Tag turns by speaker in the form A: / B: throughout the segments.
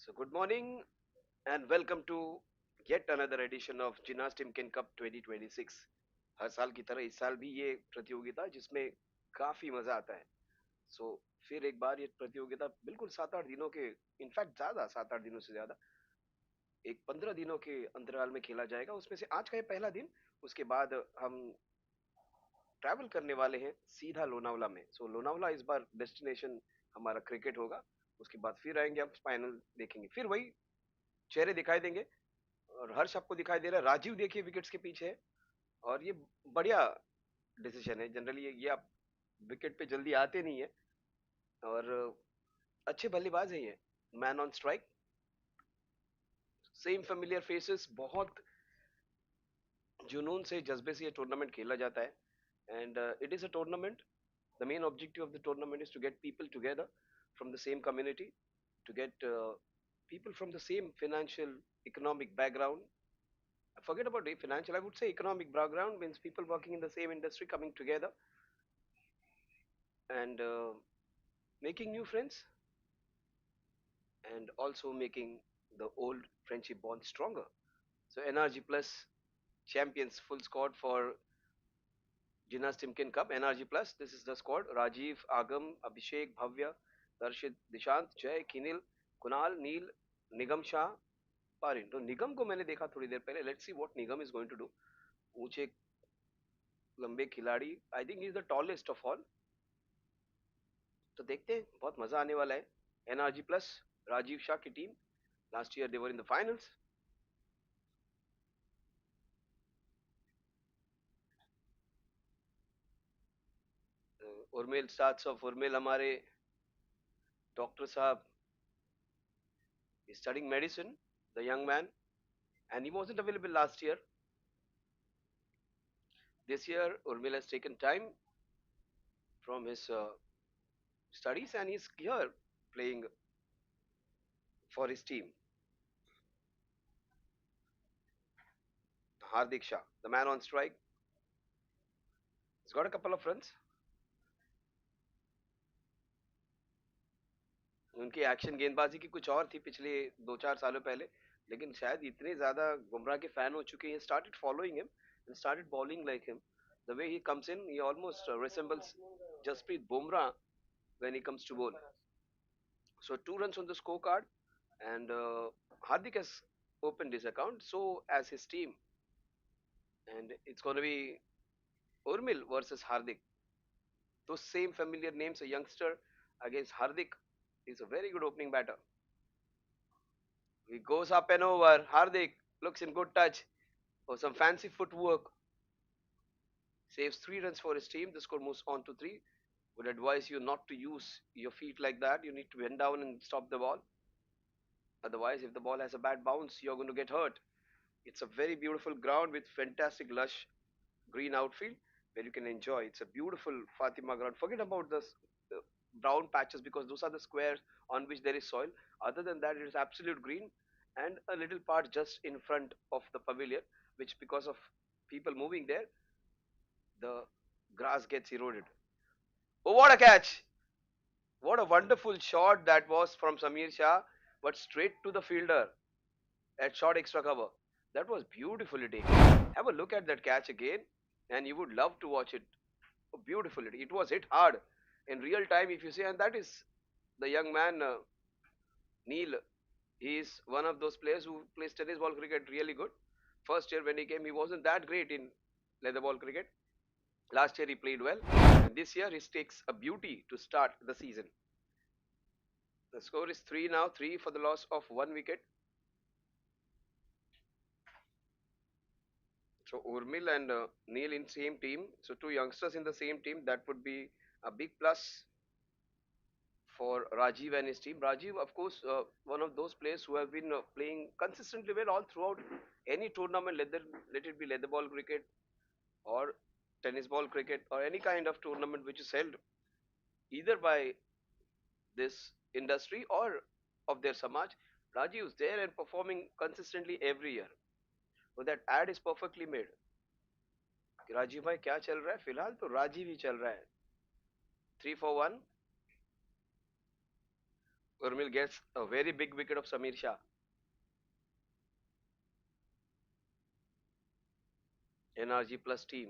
A: So good morning and welcome to yet another edition of Jinharsh Timken Cup 2026. हर साल की तरह इस साल भी ये प्रतियोगिता जिसमें काफी मजा आता है. सो फिर एक बार ये प्रतियोगिता बिल्कुल 7-8 दिनों के, इनफैक्ट ज्यादा 7-8 दिनों से ज्यादा, एक 15 दिनों के अंतराल में खेला जाएगा. उसमें से आज का ये पहला दिन. उसके बाद हम ट्रैवल करने वाले हैं सीधा लोनावला में. सो लोनावला इस बार डेस्टिनेशन हमारा क्रिकेट होगा. उसके बाद फिर आएंगे, हम फाइनल देखेंगे, फिर वही चेहरे दिखाई देंगे. और हर्ष आपको दिखाई दे रहा है, राजीव देखिए विकेट्स के पीछे है. और ये बढ़िया डिसीजन है. जनरली ये आप विकेट पे जल्दी आते नहीं है. और अच्छे बल्लेबाज है ये. Man on strike, same familiar faces. बहुत जुनून से, जज्बे से ये टूर्नामेंट खेला जाता है. And it is a tournament. The main objective of the tournament is to get people together from the same community, to get people from the same financial economic background. Forget about the financial, I would say economic background means people working in the same industry coming together and making new friends, and also making the old friendship bond stronger. So NRG Plus champions, full squad for Jinharsh Timken Cup. NRG Plus, this is the squad: Rajiv, Agam, Abhishek, Bhavya, Darshit, Dishant, Jay, Kinil, Kunal, Neil, Nigam Shah, Parin. तो निगम को मैंने देखा थोड़ी देर पहले. Let's see what Nigam is going to do. ऊंचे लंबे खिलाड़ी. I think is the tallest of all. तो देखते हैं, बहुत मजा आने वाला है. एनआरजी प्लस राजीव शाह की team. Last year they were in the finals. Urmil starts of. Urmil हमारे डॉक्टर साहब is studying medicine, the young man, and he wasn't available last year. This year, Urmil has taken time from his studies and he's here playing for his team. Hardik Shah, the man on strike, he's got a couple of runs. उनकी action गेंदबाजी की कुछ और थी पिछले 2-4 सालों पहले, लेकिन शायद इतने ज्यादा बुमराह के फैन हो चुके हैं. Started following him and started bowling like him. The way he comes in, he almost resembles Jasprit Bumrah when he comes to bowl. So 2 runs on the scorecard, and Hardik has opened his account. So as his team, and it's going to be Urmil versus Hardik. Those same familiar names, a youngster against Hardik, is a very good opening batter. He goes up and over. Hardik looks in good touch. Oh, some fancy footwork. Saves 3 runs for his team. The score moves on to 3. Would advise you not to use your feet like that. You need to bend down and stop the ball. Otherwise, if the ball has a bad bounce, you're going to get hurt. It's a very beautiful ground with fantastic lush green outfield where you can enjoy. It's a beautiful Fatima ground. Forget about the brown patches because those are the squares on which there is soil. Other than that, it is absolute green, and a little part just in front of the pavilion, which because of people moving there, the grass gets eroded. Oh, what a catch! What a wonderful shot that was from Samir Shah, but straight to the fielder at short extra cover. That was beautifully taken. Have a look at that catch again, and you would love to watch it. Beautifully, it was hit hard in real time, if you say, and that is the young man Neil. He is one of those players who plays tennis ball cricket really good. First year when he came, he wasn't that great in leather ball cricket. Last year he played well, and this year he takes a beauty to start the season. The score is 3 now, 3 for the loss of 1 wicket. So Urmil and Neil in same team. So two youngsters in the same team. That would be a big plus for Rajiv and his team. Rajiv, of course, one of those players who have been playing consistently well all throughout any tournament, let it be leather ball cricket or tennis ball cricket or any kind of tournament which is held either by this industry or of their Samaj. Rajiv is there and performing consistently every year. So that ad is perfectly made. Rajeev भाई क्या चल रहा है? फिलहाल तो राजीव ही चल रहा है. 3 for 1. Urmil gets a very big wicket of Samir Shah. NRG plus team.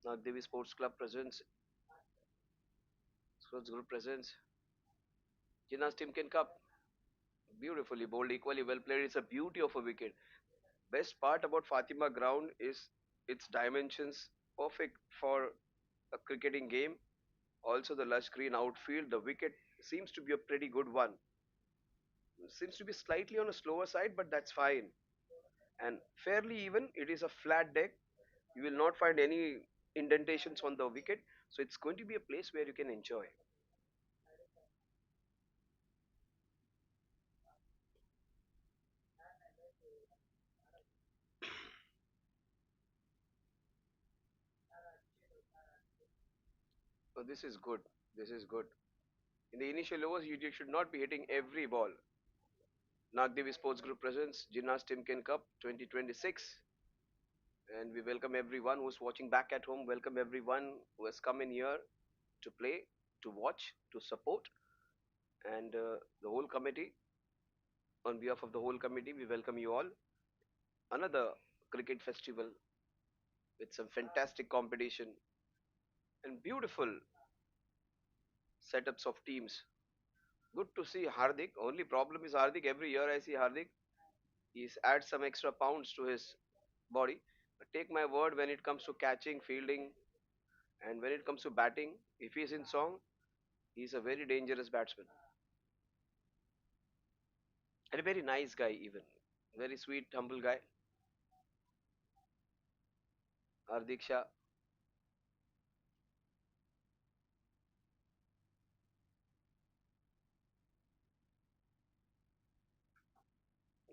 A: Nagdevi Sports Club presents, Sports Group presents. Jinharsh Timken Cup. Beautifully bowled, equally well played. It's a beauty of a wicket. Best part about Fatima ground is its dimensions, perfect for a cricketing game. Also, the lush green outfield. The wicket seems to be a pretty good one. Seems to be slightly on a slower side, but that's fine. And fairly even. It is a flat deck. You will not find any indentations on the wicket. So it's going to be a place where you can enjoy. So this is good. This is good. In the initial overs, you should not be hitting every ball. Nagdevi Sports Group presents Jinharsh Timken Cup 2026. And we welcome everyone who's watching back at home. Welcome everyone who has come in here to play, to watch, to support. And the whole committee, on behalf of the whole committee, we welcome you all. Another cricket festival with some fantastic competition and beautiful setups of teams. Good to see Hardik. Only problem is Hardik. Every year I see Hardik, he's adds some extra pounds to his body. But take my word, when it comes to catching, fielding, and when it comes to batting, if he's in song, he's a very dangerous batsman and a very nice guy, even very sweet, humble guy. Hardik Shah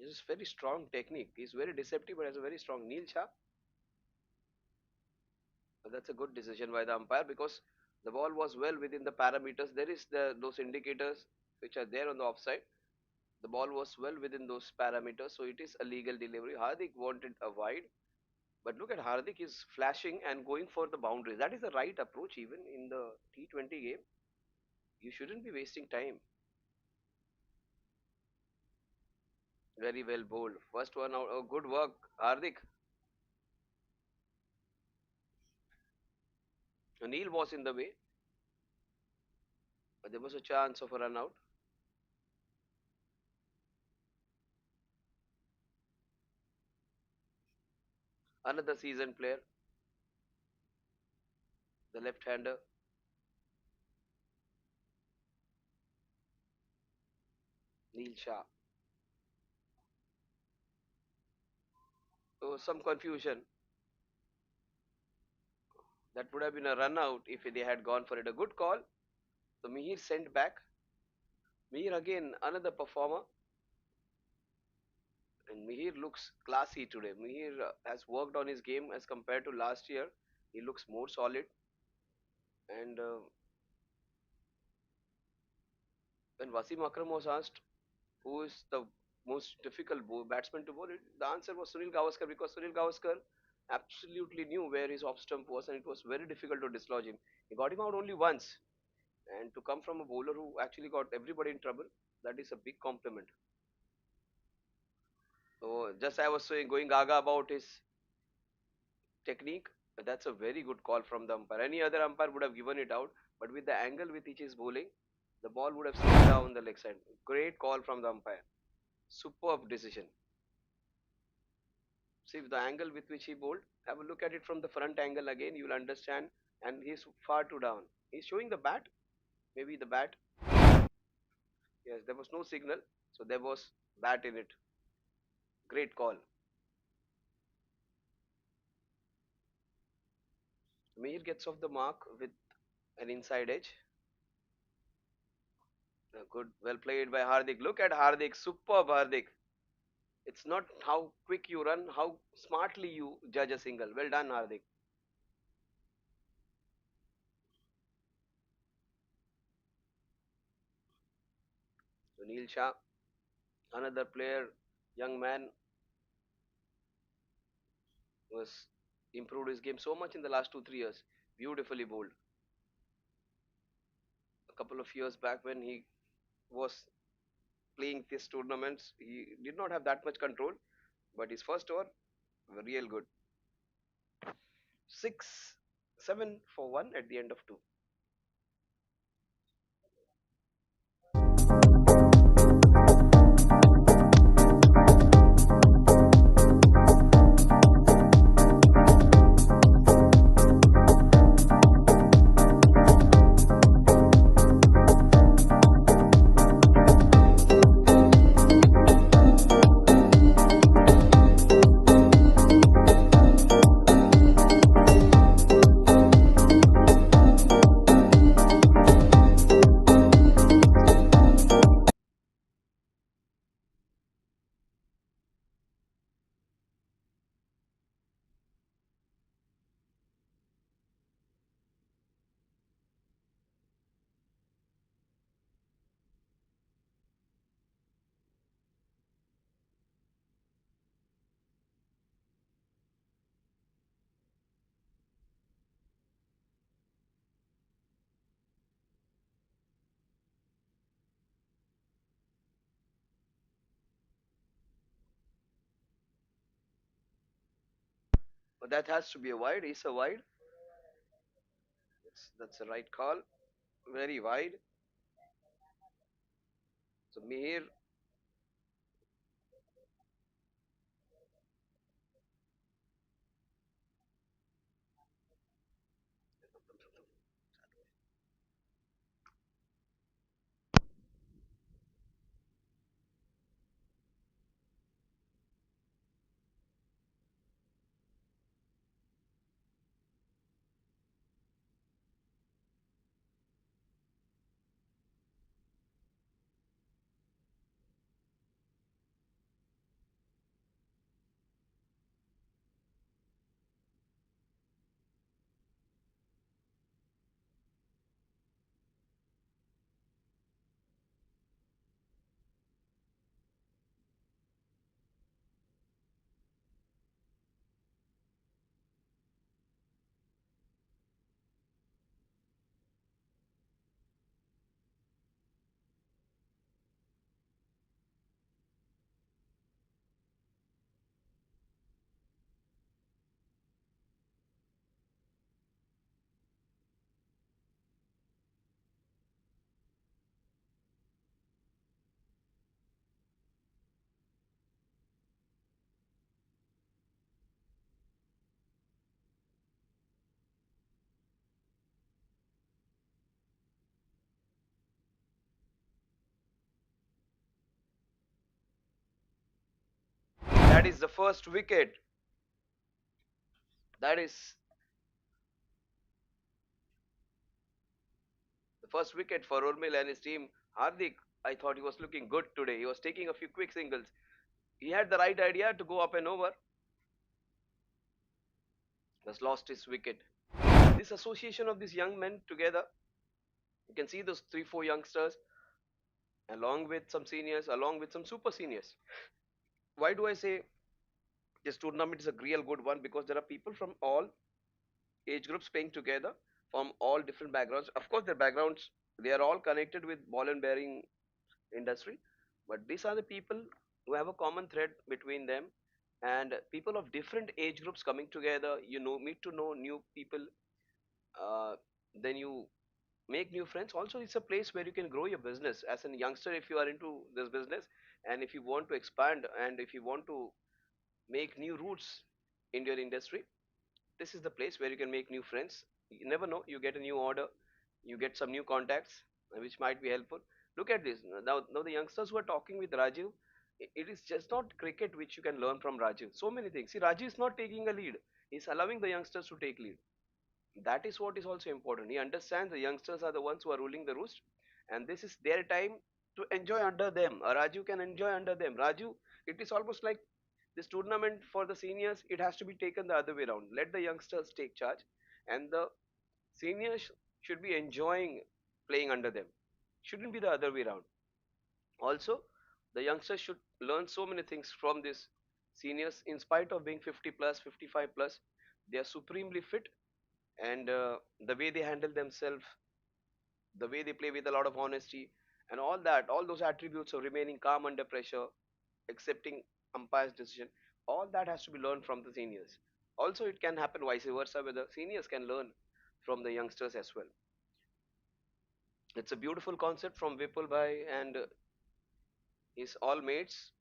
A: is very strong technique. He's very deceptive, but has a very strong. Neil Shah, that's a good decision by the umpire because the ball was well within the parameters. There is those indicators which are there on the offside. The ball was well within those parameters, so it is a legal delivery. Hardik wanted a wide, but look at Hardik is flashing and going for the boundaries. That is the right approach, even in the T20 game. You shouldn't be wasting time. Very well bowled. First one out. Oh, good work, Hardik. Neil was in the way, but there was a chance of a run out. Another seasoned player, the left-hander, Neil Shah. So some confusion. That would have been a run out if they had gone for it. A good call. So Mihir sent back. Mihir again, another performer. And Mihir looks classy today. Mihir has worked on his game as compared to last year. He looks more solid. And when Wasim Akram was asked who is the most difficult batsman to bowl, the answer was Sunil Gavaskar because Sunil Gavaskar absolutely knew where his off stump was and it was very difficult to dislodge him. He got him out only once. And to come from a bowler who actually got everybody in trouble, that is a big compliment. So just I was saying, going gaga about his technique, that's a very good call from the umpire. Any other umpire would have given it out, but with the angle with which he's bowling, the ball would have slid down the leg side. Great call from the umpire. Superb decision. See the angle with which he bowled. Have a look at it from the front angle again. You will understand. And he's far too down. He's showing the bat. Maybe the bat. Yes, there was no signal, so there was bat in it. Great call. Mir gets off the mark with an inside edge. Good, well played by Hardik. Look at Hardik, superb Hardik. It's not how quick you run, how smartly you judge a single. Well done, Hardik. Sunil Shah, another player, young man, was improved his game so much in the last 2 3 years. Beautifully bowled. A couple of years back when he was playing these tournaments, he did not have that much control, but his first over were real good. 6 7 for 1 at the end of two. But that has to be a wide. It's a wide. That's the right call. Very wide. So Mihir, that is the first wicket. That is the first wicket for Urmil and his team. Hardik, I thought he was looking good today. He was taking a few quick singles. He had the right idea to go up and over. Has lost his wicket. This association of these young men together, you can see those 3 4 youngsters, along with some seniors, along with some super seniors. Why do I say this tournament is a real good one? Because there are people from all age groups playing together, from all different backgrounds. Of course, their backgrounds, they are all connected with ball and bearing industry, but these are the people who have a common thread between them, and people of different age groups coming together. You know, meet to know new people. Uh, then you make new friends. Also, it's a place where you can grow your business as a youngster if you are into this business, and if you want to expand, and if you want to make new routes in your industry, this is the place where you can make new friends. You never know, you get a new order, you get some new contacts, which might be helpful. Look at this now, the youngsters who are talking with Rajiv, it is just not cricket which you can learn from Rajiv. So many things. See, Rajiv is not taking a lead, he's allowing the youngsters to take lead. That is what is also important. He understands the youngsters are the ones who are ruling the roost, and this is their time to enjoy under them. Raju can enjoy under them. Raju, it is almost like this tournament for the seniors, it has to be taken the other way around. Let the youngsters take charge, and the seniors should be enjoying playing under them. Shouldn't be the other way around. Also, the youngsters should learn so many things from this seniors, in spite of being 50 plus, 55 plus. They are supremely fit, and the way they handle themselves, the way they play with a lot of honesty, and all that, all those attributes of remaining calm under pressure, accepting umpire's decision, all that has to be learned from the seniors. Also, it can happen vice versa, where the seniors can learn from the youngsters as well. It's a beautiful concept from Vipul Bhai and his all mates.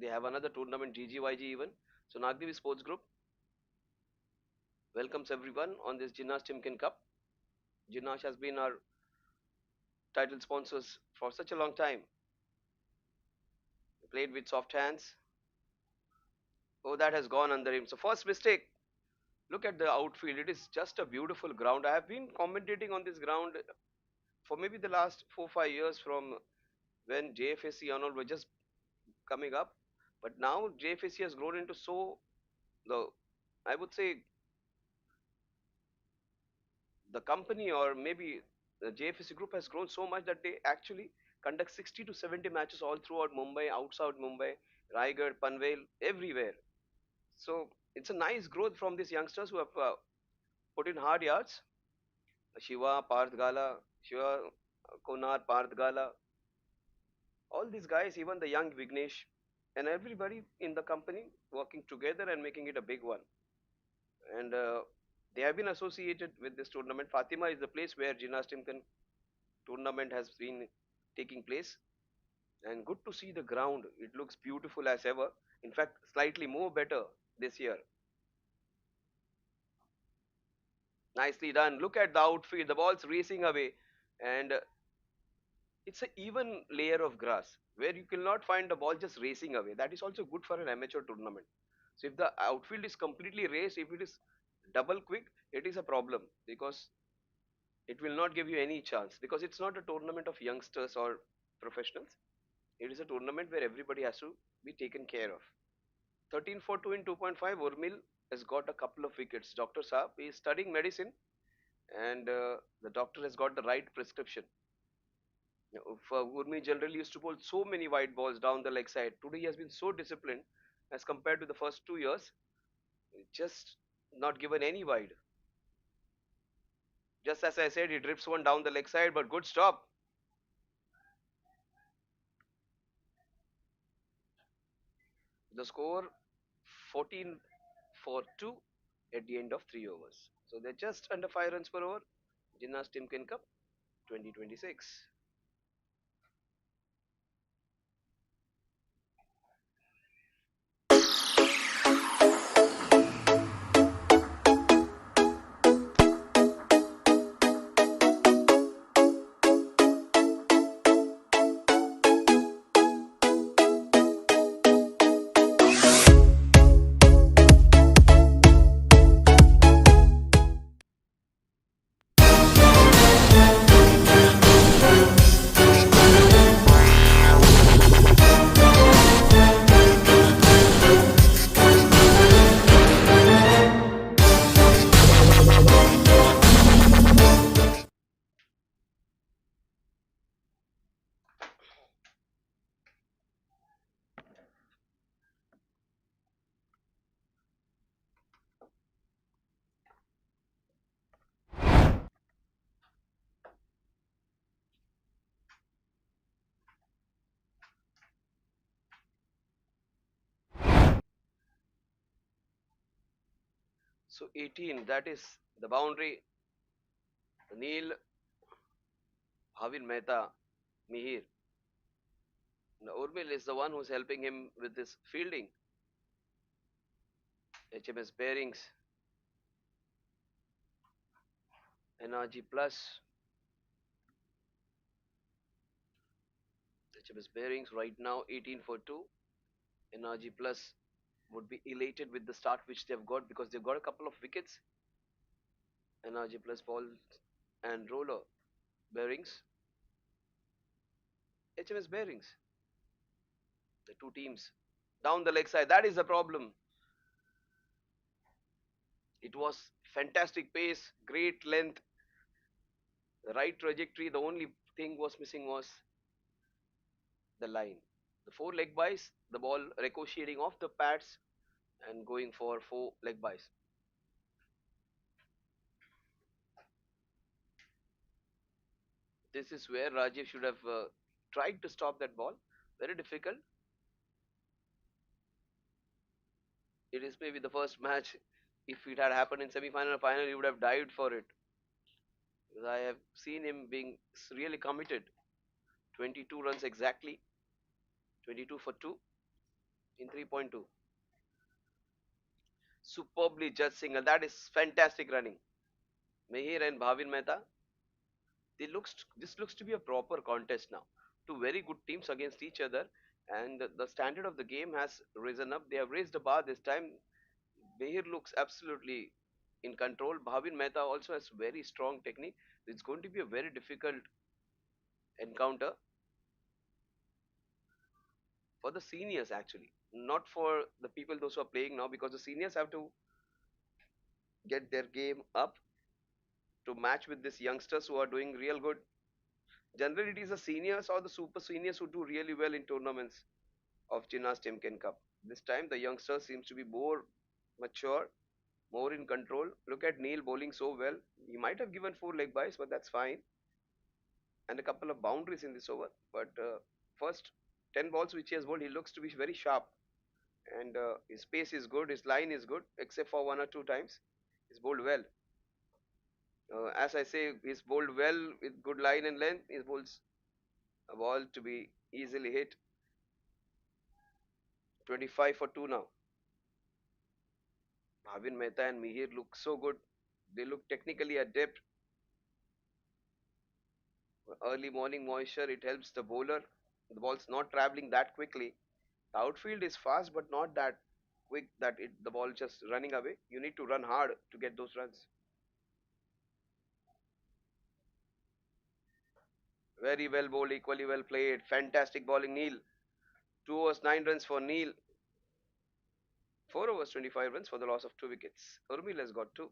A: They have another tournament, GGYG even. So Nagdevi Sports Group welcomes everyone on this Jinharsh Timken Cup. Jinharsh has been our title sponsors for such a long time. Played with soft hands. Oh, that has gone under him. So first mistake. Look at the outfield. It is just a beautiful ground. I have been commentating on this ground for maybe the last 4 5 years from when JFSC and all were just coming up. But now JFSC has grown into so the I would say the company or maybe the JFSC group has grown so much that they actually conduct 60 to 70 matches all throughout Mumbai, outside Mumbai, Raigad, Panvel, everywhere. So it's a nice growth from these youngsters who have put in hard yards. Shiva, Parth Gala, Shiva, Konar, Parth Gala, all these guys, even the young Vignesh, and everybody in the company working together and making it a big one. And they have been associated with this tournament. Fatima is the place where Gymnastic tournament has been taking place, and good to see the ground. It looks beautiful as ever. In fact, slightly more better this year. Nicely done. Look at the outfield. The ball's racing away, and it's an even layer of grass where you cannot find the ball just racing away. That is also good for an amateur tournament. So if the outfield is completely raced, if it is double quick, it is a problem because it will not give you any chance because it's not a tournament of youngsters or professionals. It is a tournament where everybody has to be taken care of. 13 for 2 in 2.5. Urmil has got a couple of wickets. Dr. Saab is studying medicine, and the doctor has got the right prescription. For Urmi generally used to bowl so many wide balls down the leg side. Today he has been so disciplined as compared to the first 2 years. Just not given any wide. Just as I said, he drifts one down the leg side, but good stop. The score 14 for 2 at the end of 3 overs. So they're just under 5 runs per over. Jinharsh Timken Cup 2026. So 18, that is the boundary. Neil, Bhavin Mehta, Mihir. Now, Urmil is the one who's helping him with this fielding. HMS Bearings, NRG Plus, HMS Bearings right now 18 for 2. NRG Plus would be elated with the start which they've got because they've got a couple of wickets. NRG Plus ball and roller Bearings, HMS Bearings, the two teams down the leg side. That is the problem. It was fantastic pace, great length, the right trajectory. The only thing was missing was the line. The four leg buys, the ball ricocheting off the pads and going for four leg buys. This is where Rajiv should have tried to stop that ball. Very difficult. It is maybe the first match. If it had happened in semi-final or final, he would have died for it. Because I have seen him being really committed. 22 runs exactly. 22 for 2 in 3.2. Superbly judged single. That is fantastic running. Mehir and Bhavin Mehta. This looks to be a proper contest now. Two very good teams against each other, and the standard of the game has risen up. They have raised the bar this time. Mehir looks absolutely in control. Bhavin Mehta also has very strong technique. It's going to be a very difficult encounter for the seniors actually, not for the people those who are playing now, because the seniors have to get their game up to match with these youngsters who are doing real good. Generally, it is the seniors or the super seniors who do really well in tournaments of Jinharsh Timken Cup. This time, the youngster seems to be more mature, more in control. Look at Neil bowling so well. He might have given four leg byes, but that's fine, and a couple of boundaries in this over. But first 10 balls which he has bowled, he looks to be very sharp, and his pace is good, his line is good, except for one or two times. He's bowled well. As I say, he's bowled well with good line and length. He bowls a ball to be easily hit. 25 for 2 now. Bhavin Mehta and Mihir look so good. They look technically adept. Early morning moisture, it helps the bowler. The ball's not traveling that quickly. The outfield is fast, but not that quick that the ball just running away. You need to run hard to get those runs. Very well bowled, equally well played. Fantastic bowling, Neil. 2 overs, 9 runs for Neil. 4 overs, 25 runs for the loss of 2 wickets. Urmil has got two.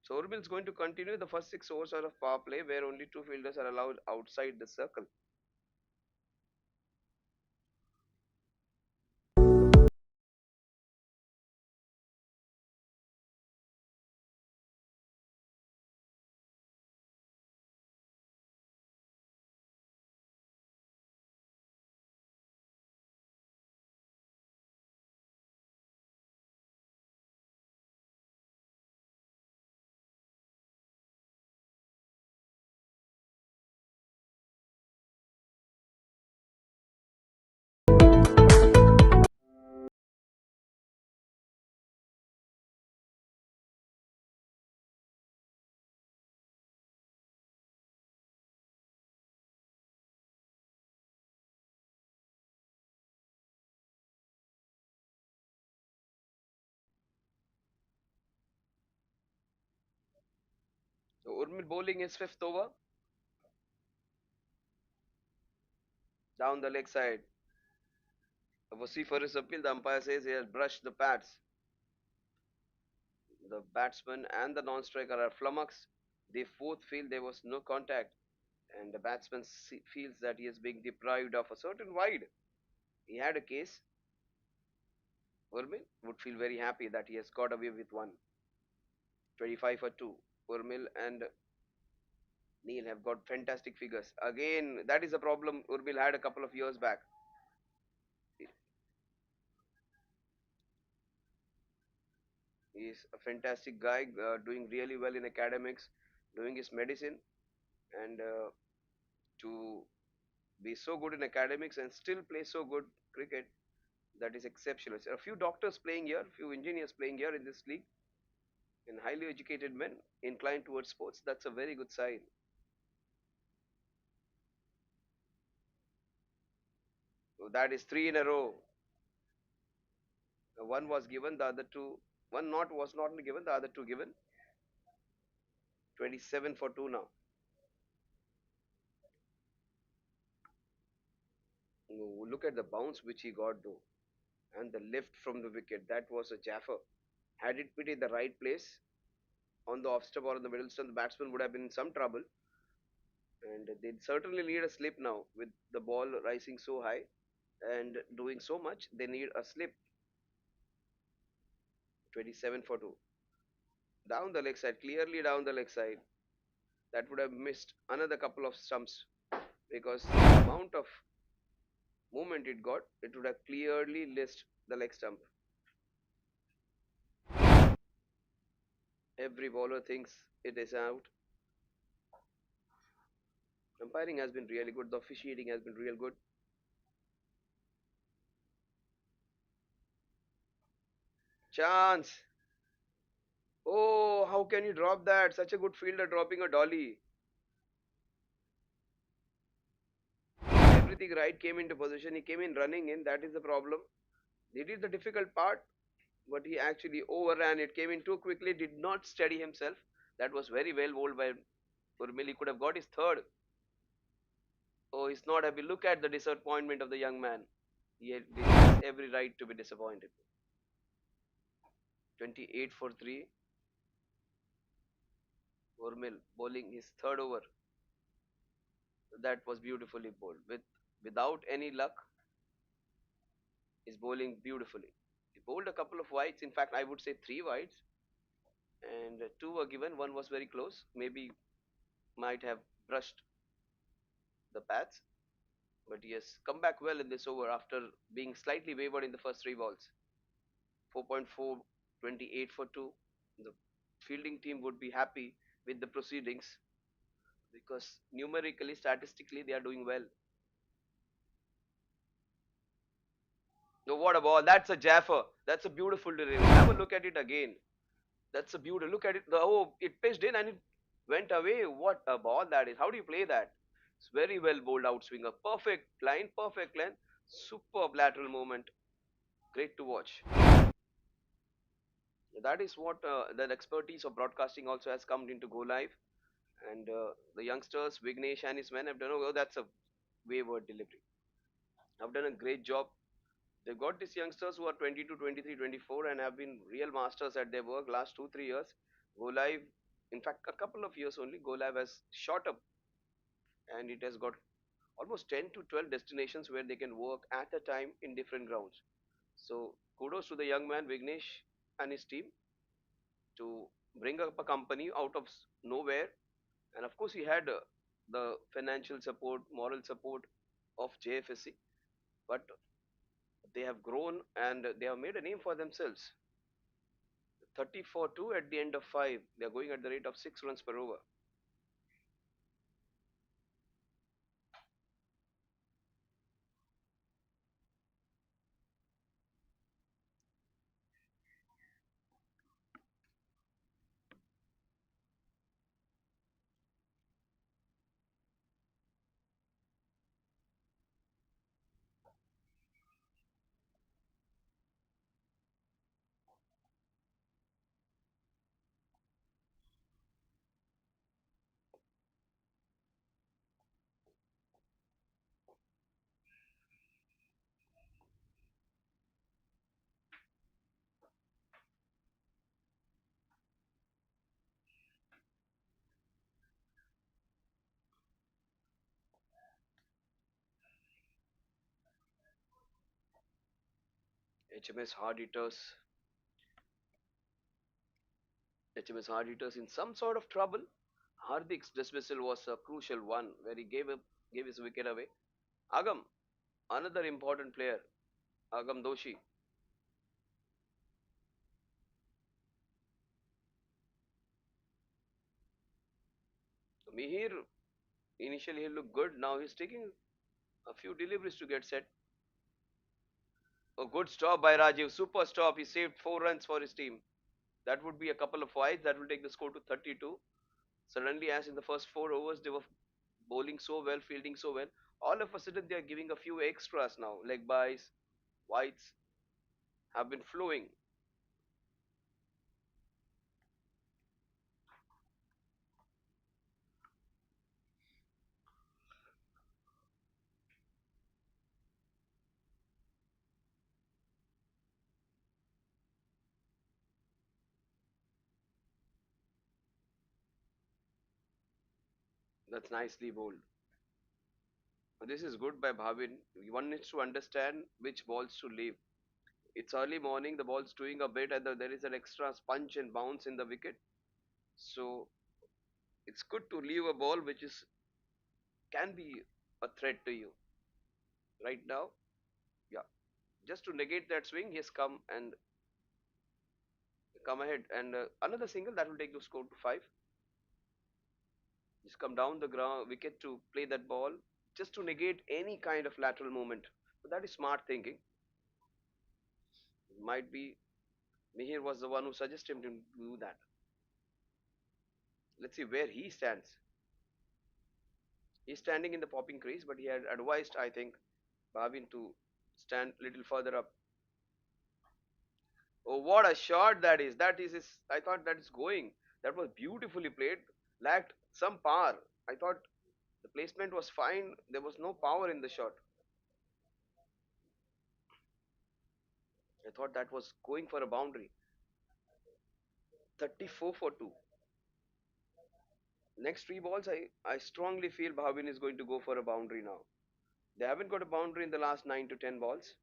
A: So Urmil is going to continue. The first 6 overs are of power play, where only two fielders are allowed outside the circle. So Urmil bowling his fifth over down the leg side. For his appeal, the umpire says he has brushed the pads. The batsman and the non-striker are flummoxed. They both feel there was no contact, and the batsman feels that he is being deprived of a certain wide. He had a case. Urmil would feel very happy that he has got away with one. 25 for 2. Urmil and Neil have got fantastic figures. Again, that is a problem Urmil had a couple of years back. He's a fantastic guy, doing really well in academics, doing his medicine, and to be so good in academics and still play so good cricket, that is exceptional. There are a few doctors playing here, a few engineers playing here in this league, and highly educated men inclined towards sports. That's a very good sign. So that is three in a row. One was given, the other two, one not was not given, the other two given. 27 for 2 now. Oh, look at the bounce which he got though, and the lift from the wicket. That was a jaffer. Had it been in the right place on the off stump or on the middle stump, the batsman would have been in some trouble. And they certainly need a slip now with the ball rising so high and doing so much. They need a slip. 27 for 2. Down the leg side, clearly down the leg side. that would have missed another couple of stumps because the amount of movement it got, it would have clearly missed the leg stump. Every bowler thinks it is out. Umpiring has been really good. The officiating has been real good. Chance. Oh, how can you drop that? Such a good fielder dropping a dolly. Everything right came into position. He came in running in. That is the problem. He did the difficult part, but he actually overran it. Came in too quickly. Did not steady himself. That was very well bowled by Urmil. He could have got his third. Oh, he's not happy. Look at the disappointment of the young man. He has every right to be disappointed. 28 for 3. Urmil bowling his third over. That was beautifully bowled. Without any luck, he's bowling beautifully. He bowled a couple of wides. In fact, I would say three wides, and two were given. One was very close. Maybe might have brushed the pads, but he has come back well in this over after being slightly wavered in the first three balls. 4.4, 28 for 2. The fielding team would be happy with the proceedings because numerically, statistically, they are doing well. No, what a ball! That's a Jaffer. That's a beautiful delivery. Have a look at it again. That's a beauty. Look at it. It pitched in and it went away. What a ball that is. How do you play that? It's very well bowled outswinger. Perfect line, perfect length. Superb lateral movement. Great to watch. That is what the expertise of broadcasting also has come into Go Live. And the youngsters, Vignesh and his men have done, oh, that's a wayward delivery. Have done a great job. They've got these youngsters who are 22, 23, 24 and have been real masters at their work last 2, 3 years. Go Live, in fact, a couple of years only, Go Live has shot up and it has got almost 10 to 12 destinations where they can work at a time in different grounds. So kudos to the young man Vignesh and his team to bring up a company out of nowhere. And of course, he had the financial support, moral support of JFSC, but they have grown and they have made a name for themselves. 30 for 2 at the end of 5. They are going at the rate of 6 runs per over. HMS Hard Hitters, HMS Hard Hitters in some sort of trouble. Hardik's dismissal was a crucial one where he gave his wicket away. Agam, another important player, Agam Doshi. Mihir, initially he looked good. Now he's taking a few deliveries to get set. A good stop by Rajiv. Super stop. He saved 4 runs for his team. That would be a couple of wides. That will take the score to 32. Suddenly, as in the first 4 overs, they were bowling so well, fielding so well. All of a sudden, they are giving a few extras now. Leg buys, wides have been flowing. That's nicely bowled. This is good by Bhavin. One needs to understand which balls to leave. It's early morning, the ball's doing a bit, and there is an extra punch and bounce in the wicket. So It's good to leave a ball which is can be a threat to you. Right now, yeah, just to negate that swing, he has come ahead and another single that will take the score to five. Just come down the ground wicket to play that ball, just to negate any kind of lateral movement. So that is smart thinking. Might be Mihir was the one who suggested him to do that. Let's see where he stands. He's standing in the popping crease, but he had advised, I think, Bhavin to stand little further up. Oh, what a shot that is! That is his. I thought that is going. That was beautifully played. Lacked some power. I thought the placement was fine. There was no power in the shot. I thought that was going for a boundary. 34 for 2. Next three balls, I strongly feel Bhavin is going to go for a boundary now. They haven't got a boundary in the last 9 to 10 balls.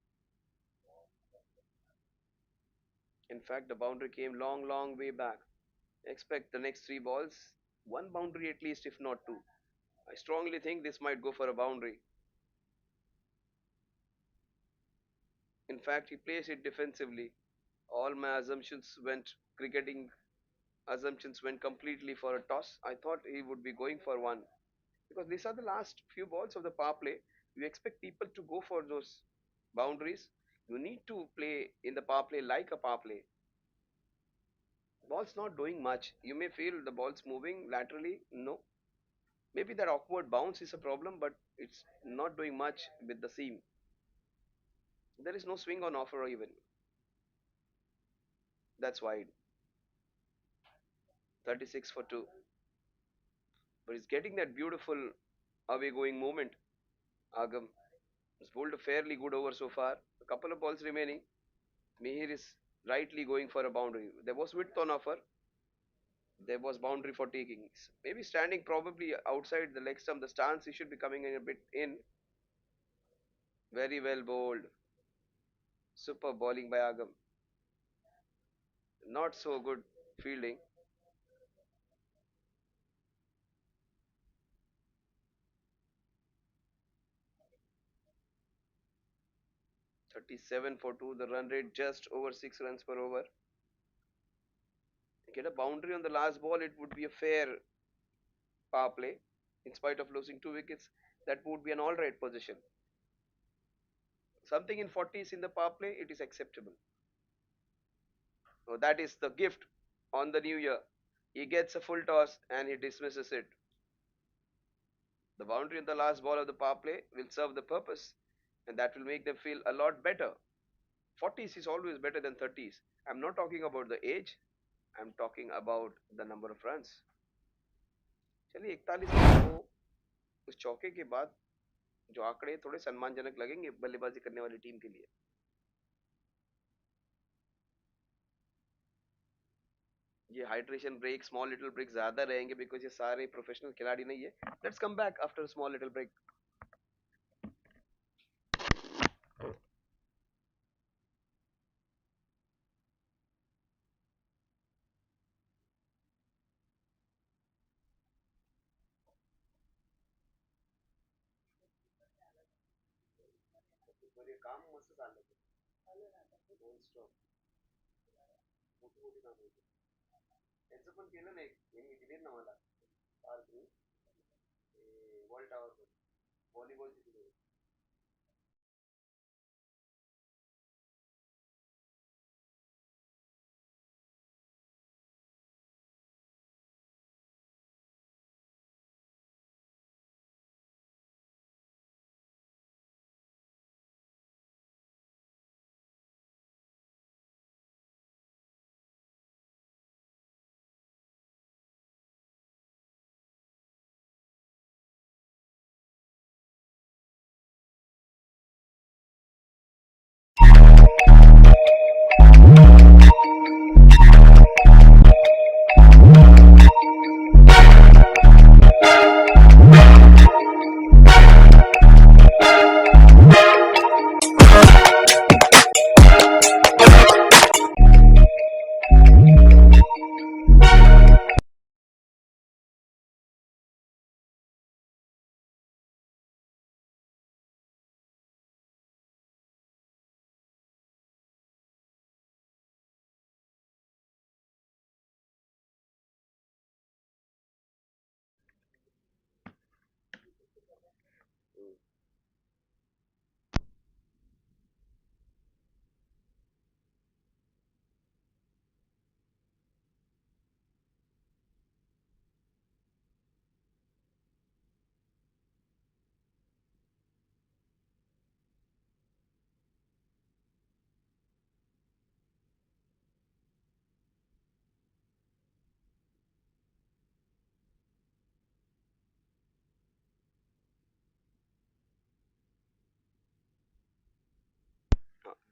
A: In fact, the boundary came long, long way back. Expect the next three balls, one boundary at least, if not two. I strongly think this might go for a boundary. In fact, he plays it defensively. All my cricketing assumptions went completely for a toss. I thought he would be going for one because these are the last few balls of the power play. You expect people to go for those boundaries. You need to play in the power play like a power play. Ball's not doing much. You may feel the ball's moving laterally. No. Maybe that awkward bounce is a problem, but it's not doing much with the seam. There is no swing on offer even. That's wide. 36 for 2. But he's getting that beautiful away going movement. Agam has bowled a fairly good over so far. A couple of balls remaining. Mihir is rightly going for a boundary. There was width on offer. There was boundary for taking. Maybe standing probably outside the leg stump. The stance he should be coming in a bit in. Very well bowled. Super bowling by Agam. Not so good fielding. 37 for 2. The run rate just over 6 runs per over. Get a boundary on the last ball, it would be a fair power play. In spite of losing two wickets, that would be an all right position. Something in 40s in the power play, it is acceptable. So that is the gift on the new year. He gets a full toss and he dismisses it. The boundary on the last ball of the power play will serve the purpose and that will make them feel a lot better. 40s is always better than 30s. I'm not talking about the age, I'm talking about the number of runs. चलिए 41 run को उस चौके के बाद जो आंकड़े थोड़े सम्मानजनक लगेंगे बल्लेबाजी करने वाली टीम के लिए. ये hydration break small little break ज्यादा रहेंगे बिकॉज ये सारे प्रोफेशनल खिलाड़ी नहीं है. Let's come back after small little break. ये काम मस्त चाललं नॉन स्टॉप मोठी मोठी काम होती. त्यांचं पण केलं नाही यांनी दिलेत ना मला पार्क वॉल टावर व्हॉलीबॉलची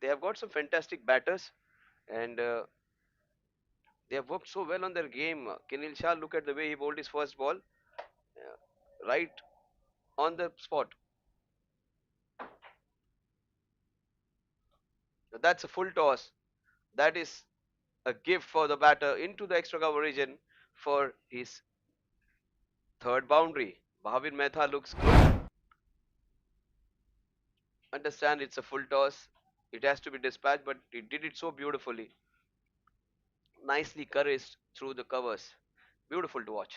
A: They have got some fantastic batters, and they have worked so well on their game. Kenil Shah, look at the way he bowled his first ball, right on the spot. That's a full toss. That is a gift for the batter into the extra cover region for his third boundary. Bhavin Mehta looks good. Understand it's a full toss. It has to be dispatched, but he did it so beautifully. Nicely caressed through the covers. Beautiful to watch.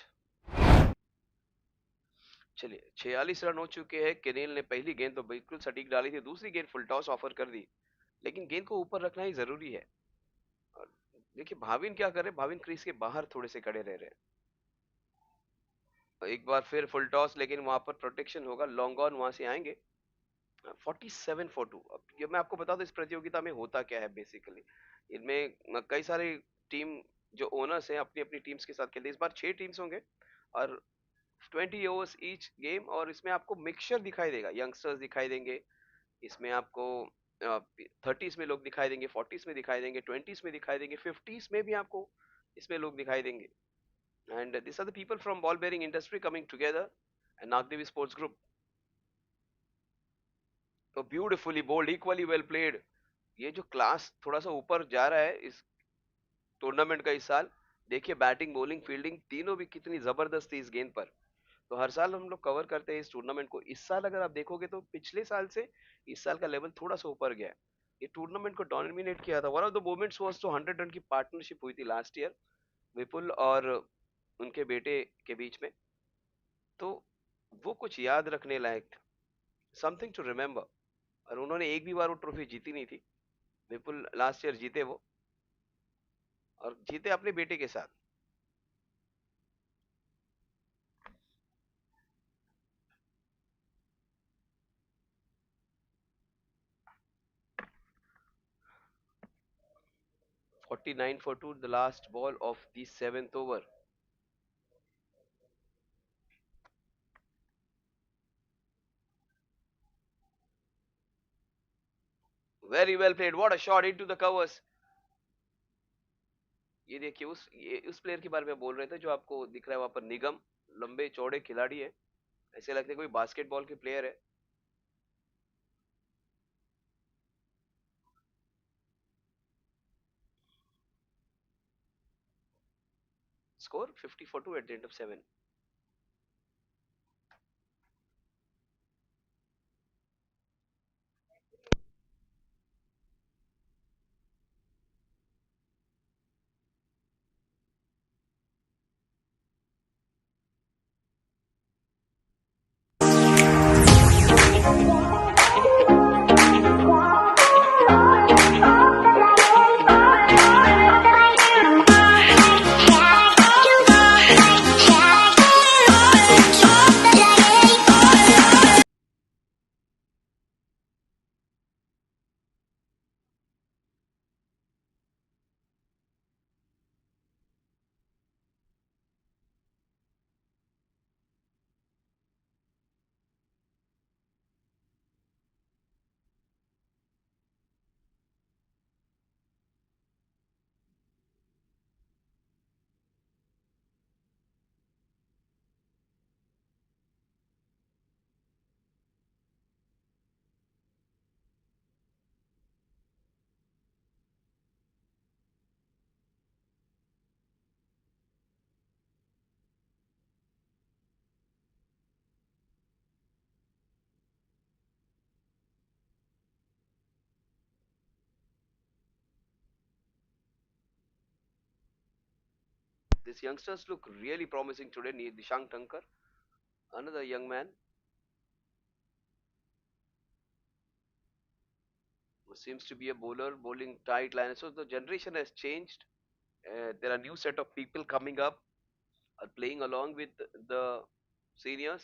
A: चलिए 46 run हो चुके हैं. Kennel ने पहली गेंद तो बिल्कुल सटीक डाली थी. दूसरी गेंद फुल टॉस ऑफर कर दी, लेकिन गेंद को ऊपर रखना ही जरूरी है. और देखिए भाविन क्या करे. भाविन क्रीज के बाहर थोड़े से खड़े रह रहे हैं. एक बार फिर फुल टॉस, लेकिन वहां पर प्रोटेक्शन होगा. लॉन्ग ऑन वहां से आएंगे. 47 फॉर 2. अब ये मैं आपको बता दूं इस प्रतियोगिता में होता क्या है बेसिकली. इनमें कई सारी टीम जो ओनर्स हैं अपनी अपनी टीम्स के साथ खेलते हैं. इस बार 6 टीम्स होंगे और 20 ओवर्स ईच गेम. और इसमें आपको मिक्सचर दिखाई देगा. यंगस्टर्स दिखाई देंगे इसमें आपको. 30s में लोग दिखाई देंगे, 40s में दिखाई देंगे, 20s में दिखाई देंगे, 50s में भी आपको इसमें लोग दिखाई देंगे. And this are the people from ball bearing industry coming together and Nagdevi sports group. तो beautifully bold, equally well played. ये जो क्लास थोड़ा सा ऊपर जा रहा है इस टूर्नामेंट का इस साल. देखिए बैटिंग बॉलिंग फील्डिंग तीनों भी कितनी जबरदस्त थी इस गेंद पर. तो हर साल हम लोग कवर करते हैं इस टूर्नामेंट को. इस साल अगर आप देखोगे तो पिछले साल से इस साल का लेवल थोड़ा सा ऊपर गया है. ये टूर्नामेंट को डोमिनेट किया था. One of the moments was तो 100 रन की पार्टनरशिप हुई थी लास्ट ईयर विपुल और उनके बेटे के बीच में. तो वो कुछ याद रखने लायक था. Something to remember. और उन्होंने एक भी बार वो ट्रॉफी जीती नहीं थी. विपुल लास्ट ईयर जीते वो, और जीते अपने बेटे के साथ. 49 for 2, the last ball of the 7th over. Very well played. What a shot into the covers. ये देखिए उस प्लेयर के बारे में बोल रहे थे जो आपको दिख रहा है वहां पर. निगम लंबे चौड़े खिलाड़ी है. ऐसे लगते हैं कोई बास्केटबॉल के प्लेयर है. Score 50 for 2 at the end of 7. These youngsters look really promising today. Dishang Tankar, another young man, who seems to be a bowler, bowling tight line. So the generation has changed. There are new set of people coming up, playing along with the seniors.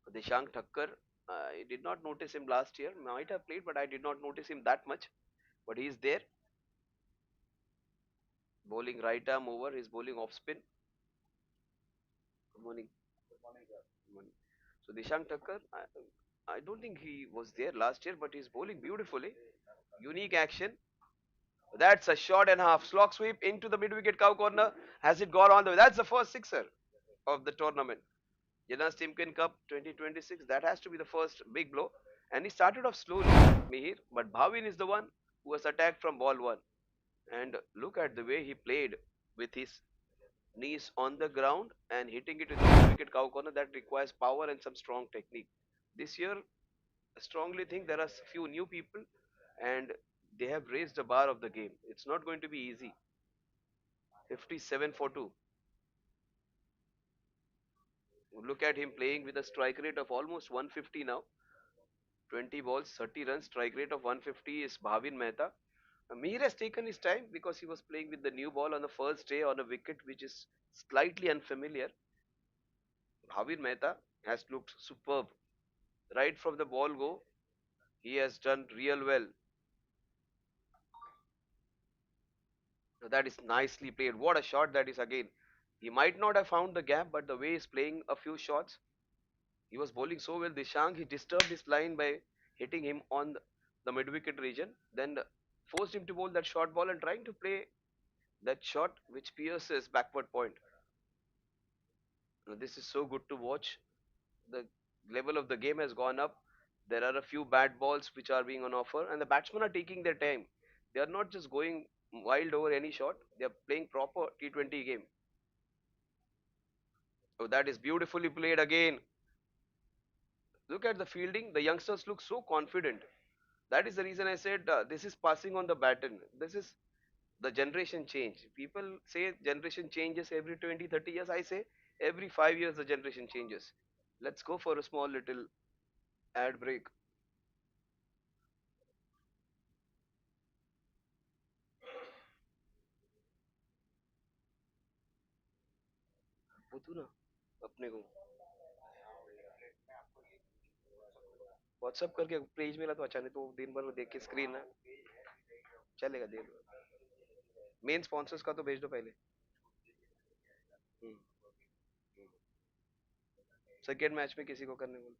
A: Dishang Thakkar, I did not notice him last year. Might have played, but I did not notice him that much. But he is there, bowling right arm over. He's bowling off spin. Good morning. Good morning. So Dishang Thakkar, I don't think he was there last year, but he's bowling beautifully. Unique action. That's a shot and a half. Slog sweep into the mid wicket cow corner. Has it gone on the way? That's the first sixer of the tournament. Jinharsh Timken Cup 2026. That has to be the first big blow. And he started off slowly, Mihir. But Bhavin is the one who was attacked from ball one. And look at the way he played with his knees on the ground and hitting it with the mid wicket cow corner. That requires power and some strong technique. This year, I strongly think there are few new people and they have raised the bar of the game. It's not going to be easy. 57 for 2. Look at him playing with a strike rate of almost 150 now. 20 balls, 30 runs, strike rate of 150 is Bhavin Mehta. Mir has taken his time because he was playing with the new ball on the first day on a wicket which is slightly unfamiliar. Bhavin Mehta has looked superb. Right from the ball go, he has done real well. That is nicely played. What a shot that is again. He might not have found the gap, but the way he's playing a few shots, he was bowling so well. Dishang, he disturbed his line by hitting him on the mid wicket region, then forced him to bowl that short ball and trying to play that shot which pierces backward point. This is so good to watch. The level of the game has gone up. There are a few bad balls which are being on offer, and the batsmen are taking their time. They are not just going wild over any shot. They are playing proper T20 game. So that is beautifully played again. Look at the fielding. The youngsters look so confident. That is the reason I said this is passing on the baton. This is the generation change. People say generation changes every 20, 30 years. I say every 5 years the generation changes. Let's go for a small little ad break. पूछू ना अपने को WhatsApp करके page मिला तो अच्छा नहीं तो दिन भर देख के स्क्रीन है चलेगा दे दो मेन स्पॉन्सर्स का तो भेज दो पहले सेकेंड मैच में किसी को करने बोलो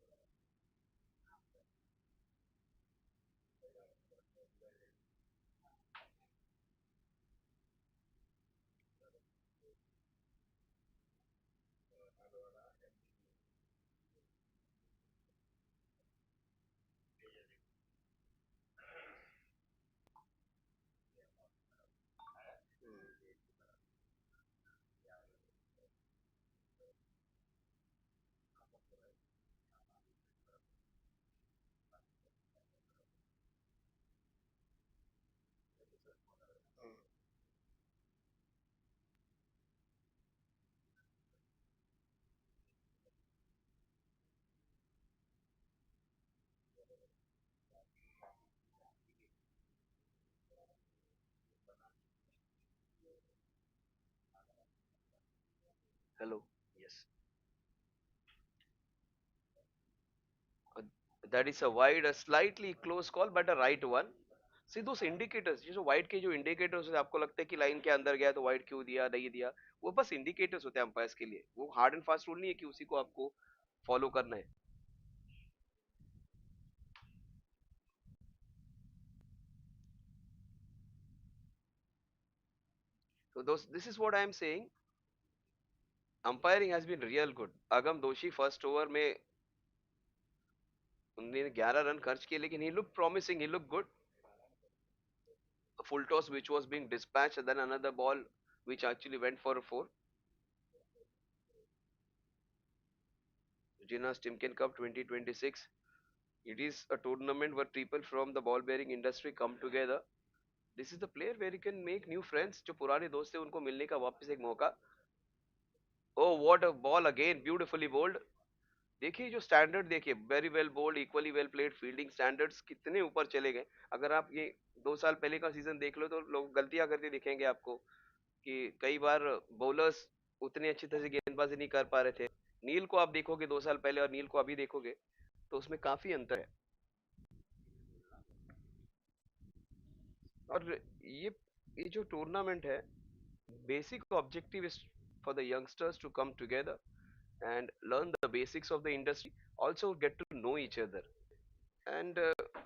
A: hello yes that is a wide a slightly close call but a right one see those indicators ये जो वाइड के जो इंडिकेटर्स होते हैं आपको लगता है कि लाइन के अंदर गया तो वाइड क्यों दिया नहीं दिया वो बस इंडिकेटर्स होते हैं अंपायर्स के लिए वो हार्ड एंड फास्ट रूल नहीं है कि उसी को आपको फॉलो करना है तो दोस्त this is what I am saying umpiring has been real good Agam Doshi first over में उन्होंने 11 रन खर्च किए लेकिन he look promising he look good a full toss which was being dispatched and then another ball which actually went for a 4. Jinharsh Timken Cup 2026. It is a tournament where people from the ball bearing industry come together. This is the player where you can make new friends. जो पुराने दोस्त थे उनको मिलने का वापस एक मौका. Oh, what a ball again, beautifully bowled. देखिए जो स्टैंडर्ड देखिए very well bowled equally well played fielding standards कितने ऊपर चले गए अगर आप ये 2 साल पहले का सीजन देख लो तो लोग गलतियां करते दिखेंगे आपको कि कई बार बॉलर्स उतनी अच्छी तरह से गेंदबाजी नहीं कर पा रहे थे नील को आप देखोगे 2 साल पहले और नील को अभी देखोगे तो उसमें काफी अंतर है और ये जो टूर्नामेंट है basic objective is for the youngsters to come together and learn the basics of the industry also get to know each other and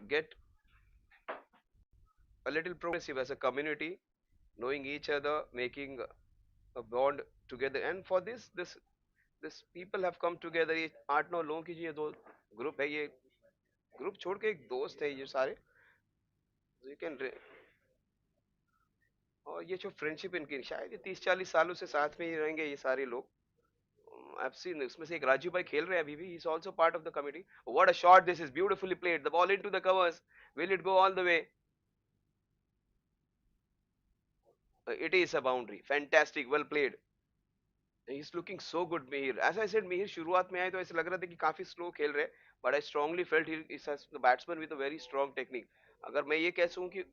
A: get a little progressive as a community, knowing each other, making a bond together. And for this people have come together. ये 8-9 लोगों की ये दो group है, ये group छोड़ के एक दोस्त है ये सारे, यू कैन, और ये जो फ्रेंडशिप इनकी शायद ये 30-40 सालों से साथ में ही रहेंगे ये सारे लोग। I've seen इसमें से एक राजू भाई खेल रहे हैं अभी भी, he's also part of the committee. What a shot this is, beautifully played, the ball into the covers, will it go all the way? It is a boundary, fantastic, well played. He's looking so good, Mihir. As I said, Mihir शुरुआत में आए तो ऐसे लग रहा था कि काफी स्लो खेल रहे हैं, but I strongly felt he is a batsman with a very strong technique. अगर मैं ये कह सकूं कि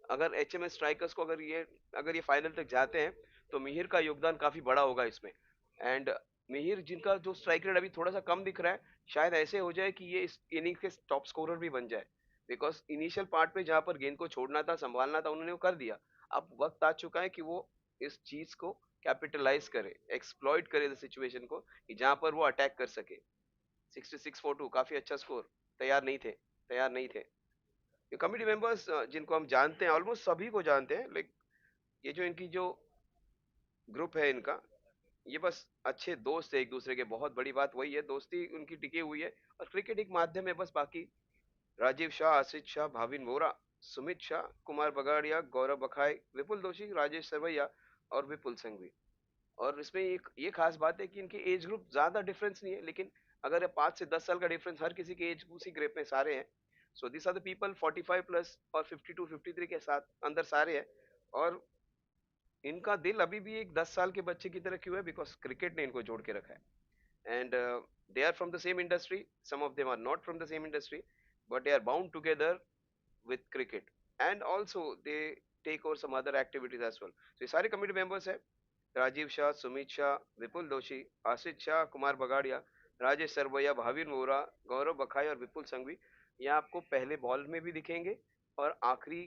A: अगर एचएमएस स्ट्राइकर्स को अगर ये फाइनल तक जाते हैं तो मिहिर का योगदान काफी बड़ा होगा इसमें। एंड मिहिर जिनका जो स्ट्राइक रेट अभी थोड़ा सा कम दिख रहा है, शायद ऐसे हो जाए कि ये इस इनिंग्स के टॉप स्कोरर भी बन जाए, बिकॉज इनिशियल पार्ट पे जहां पर गेंद को छोड़ना था, संभालना था, उन्होंने वो कर दिया। अब वक्त आ चुका है कि वो इस चीज को कैपिटलाइज करे, एक्सप्लॉइट करे द सिचुएशन को, कि जहां पर वो अटैक कर सके। 66 फॉर 2 काफी अच्छा स्कोर। तैयार नहीं थे, तैयार नहीं थे। ये कमिटी मेंबर्स जिनको हम जानते हैं, ऑलमोस्ट सभी को जानते हैं, लाइक ये जो इनकी जो ग्रुप है इनका, ये बस अच्छे दोस्त है एक दूसरे के। बहुत बड़ी बात वही है, दोस्ती उनकी टिकी हुई है, और क्रिकेट एक माध्यम है बस। बाकी राजीव शाह, आशित शाह, भाविन वोरा, सुमित शाह, कुमार बगाड़िया, गौरव बखाई, विपुल दोषी, राजेश सरवैया और विपुल संघवी। और इसमें एक ये खास बात है कि इनकी एज ग्रुप ज्यादा डिफरेंस नहीं है, लेकिन अगर 5 से 10 साल का डिफरेंस, हर किसी के एज उसी ग्रुप में सारे हैं। So this are the people 45 plus और 52-53 के साथ अंदर सारे हैं। और इनका दिल अभी भी एक 10 साल के बच्चे की तरह क्यों है, बिकॉज क्रिकेट ने इनको जोड़ के रखा है। And they are from the same industry, some of them are not from the same industry, but they are bound together with cricket, and also they take over some other activities as well. So ये सारे committee members हैं, राजीव शाह, सुमित शाह, विपुल दोषी, आशित शाह, कुमार बगाड़िया, राजेश सरवैया, भाविन वोरा, गौरव बखाई और विपुल संघवी। ये आपको पहले ball में भी दिखेंगे, और आखिरी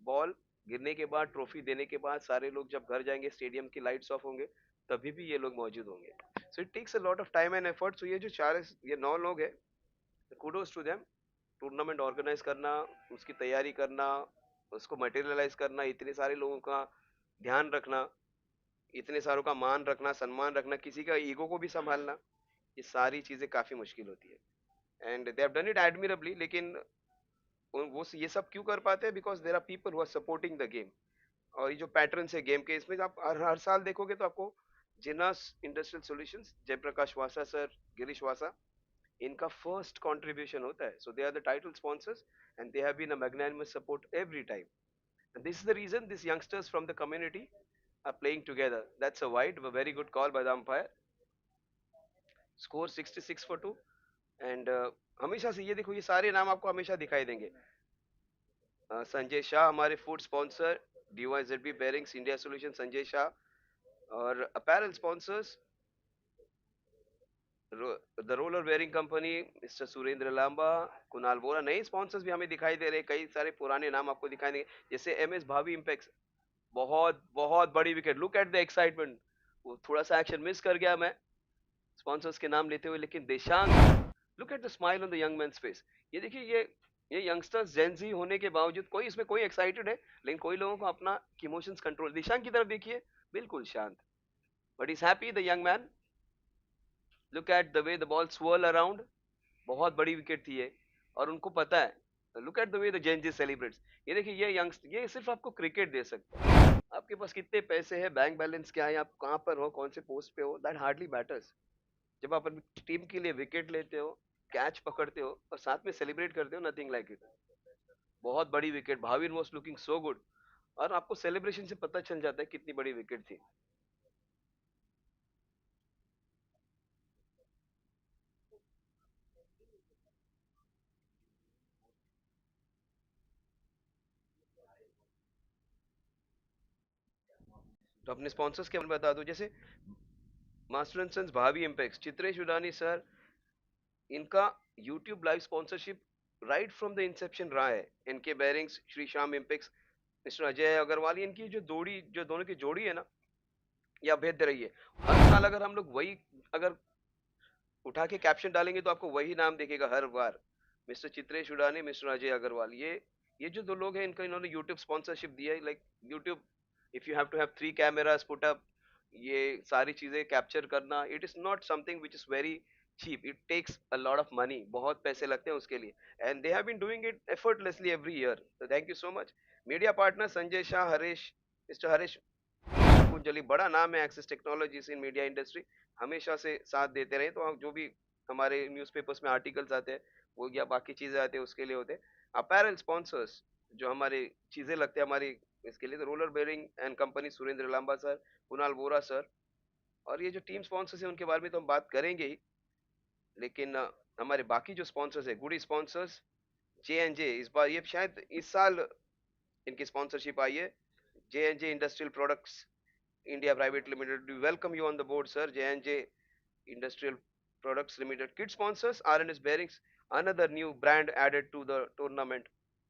A: बॉल गिरने के बाद, ट्रॉफी देने के बाद, सारे लोग जब घर जाएंगे, स्टेडियम की लाइट्स ऑफ होंगे, तभी भी ये लोग मौजूद होंगे। So it takes a lot of time and effort. So ये 9 लोग हैं, kudos to them. Tournament organise करना, उसकी तैयारी करना, उसको मटेरियलाइज करना, इतने सारे लोगों का ध्यान रखना, इतने सारों का मान रखना, सम्मान रखना, किसी का ईगो को भी संभालना, ये सारी चीजें काफी मुश्किल होती है। And they have done it admirably. लेकिन वो ये सब क्यों कर पाते हैं? Because there are people who are supporting the game. और ये जो पैटर्न है गेम के, इसमें आप हर साल देखोगे तो आपको Jinas industrial solutions, Jayprakash Vasa sir, Girish Vasa, इनका फर्स्ट कंट्रीब्यूशन होता है। So they are the title sponsors, and they have been a magnanimous support every time. And this is the reason these youngsters from the community are playing together. That's a wide, a very good call by the umpire. Score 66 for 2. And हमेशा से ये देखो, ये सारे नाम आपको हमेशा दिखाई देंगे। संजय शाह हमारे food sponsor, DYZB bearings India solution, Sanjay Shah. और apparel sponsors, the roller bearing company, mister Surendra Lamba, Kunal Vora. नए स्पॉन्सर्स भी हमें दिखाई दे रहे हैं, कई सारे पुराने नाम आपको दिखाई देंगे, जैसे MS भावी इम्पैक्ट। बहुत बहुत बड़ी wicket, look at the excitement. वो थोड़ा सा एक्शन मिस कर गया मैं स्पॉन्सर्स के नाम लेते हुए, लेकिन Deshang, look at the smile on the young man's face. ये देखिए, ये यंगस्टर्स जेंजी होने के बावजूद, कोई इसमें कोई एक्साइटेड है, लेकिन कोई लोगों को अपना इमोशंस कंट्रोल। दिशांग की तरफ देखिए, बिल्कुल शांत, but is happy the young man. Look at the way the ball swirl around. बहुत बड़ी विकेट थी ये, और उनको पता है। Look at the way the Gen Z celebrates. ये देखिए, ये यंगस्टर, ये सिर्फ आपको क्रिकेट दे सकते हैं। आपके पास कितने पैसे हैं, बैंक बैलेंस क्या है, आप कहाँ पर हो, कौन से पोस्ट पे हो, दैट हार्डली मैटर्स। जब आप अपनी टीम के लिए विकेट लेते हो, कैच पकड़ते हो, और साथ में सेलिब्रेट करते हो, नथिंग लाइक इट। बहुत बड़ी wicket, Bhavin was looking so good, और आपको सेलिब्रेशन से पता चल जाता है कितनी बड़ी विकेट थी। तो अपने स्पॉन्सर्स के बारे में बता दो, जैसे master and sons Bhavi impact, Chitresh Udani sir, इनका YouTube live sponsorship right from the inception रहा है। इनके bearings, Shri Shyam impex, mister Ajay Agrawal, इनकी जो जोड़ी, जो दोनों की जोड़ी है ना, ये अभेद्य रही है। हर साल अगर हम लोग वही, अगर उठा के कैप्शन डालेंगे, तो आपको वही नाम दिखेगा हर बार, मिस्टर चित्रेश उडानी, मिस्टर अजय अग्रवाल। ये ये जो दो लोग हैं इनका इन्होंने यूट्यूब स्पॉन्सरशिप दिया है, like YouTube, if you have to have 3 cameras put up, ये सारी चीजें कैप्चर करना, it is not something which is very cheap, it takes a lot of money, बहुत पैसे लगते हैं उसके लिए, and they have been doing it effortlessly every year, तो thank you so much. Media partner Sanjay Shah, Harish, mister Harish Kunjali, बड़ा नाम है Axis technologies in media industry, हमेशा से साथ देते रहे, तो हम जो भी हमारे न्यूज़पेपर्स में आर्टिकल्स आते हैं वो या बाकी चीजें आते हैं उसके लिए होते हैं। अपैरल स्पॉन्सर्स जो हमारी चीजें लगते हैं हमारी इसके लिए, तो roller bearing and company, Surendra Lamba sir, Kunal Vora sir, और ये जो टीम स्पॉन्सर्स है उनके बारे में तो हम बात करेंगे ही, लेकिन हमारे बाकी जो स्पॉन्सर्स है, गुडी स्पॉन्सर्स, जे एंड जे, इस बार ये शायद इस साल इनकी स्पॉन्सरशिप आई है, जे and J industrial products India Private Limited. We welcome you on the board, sir. J&J Industrial Products Limited. Kit sponsors R&S Bearings, another new brand added to the tournament.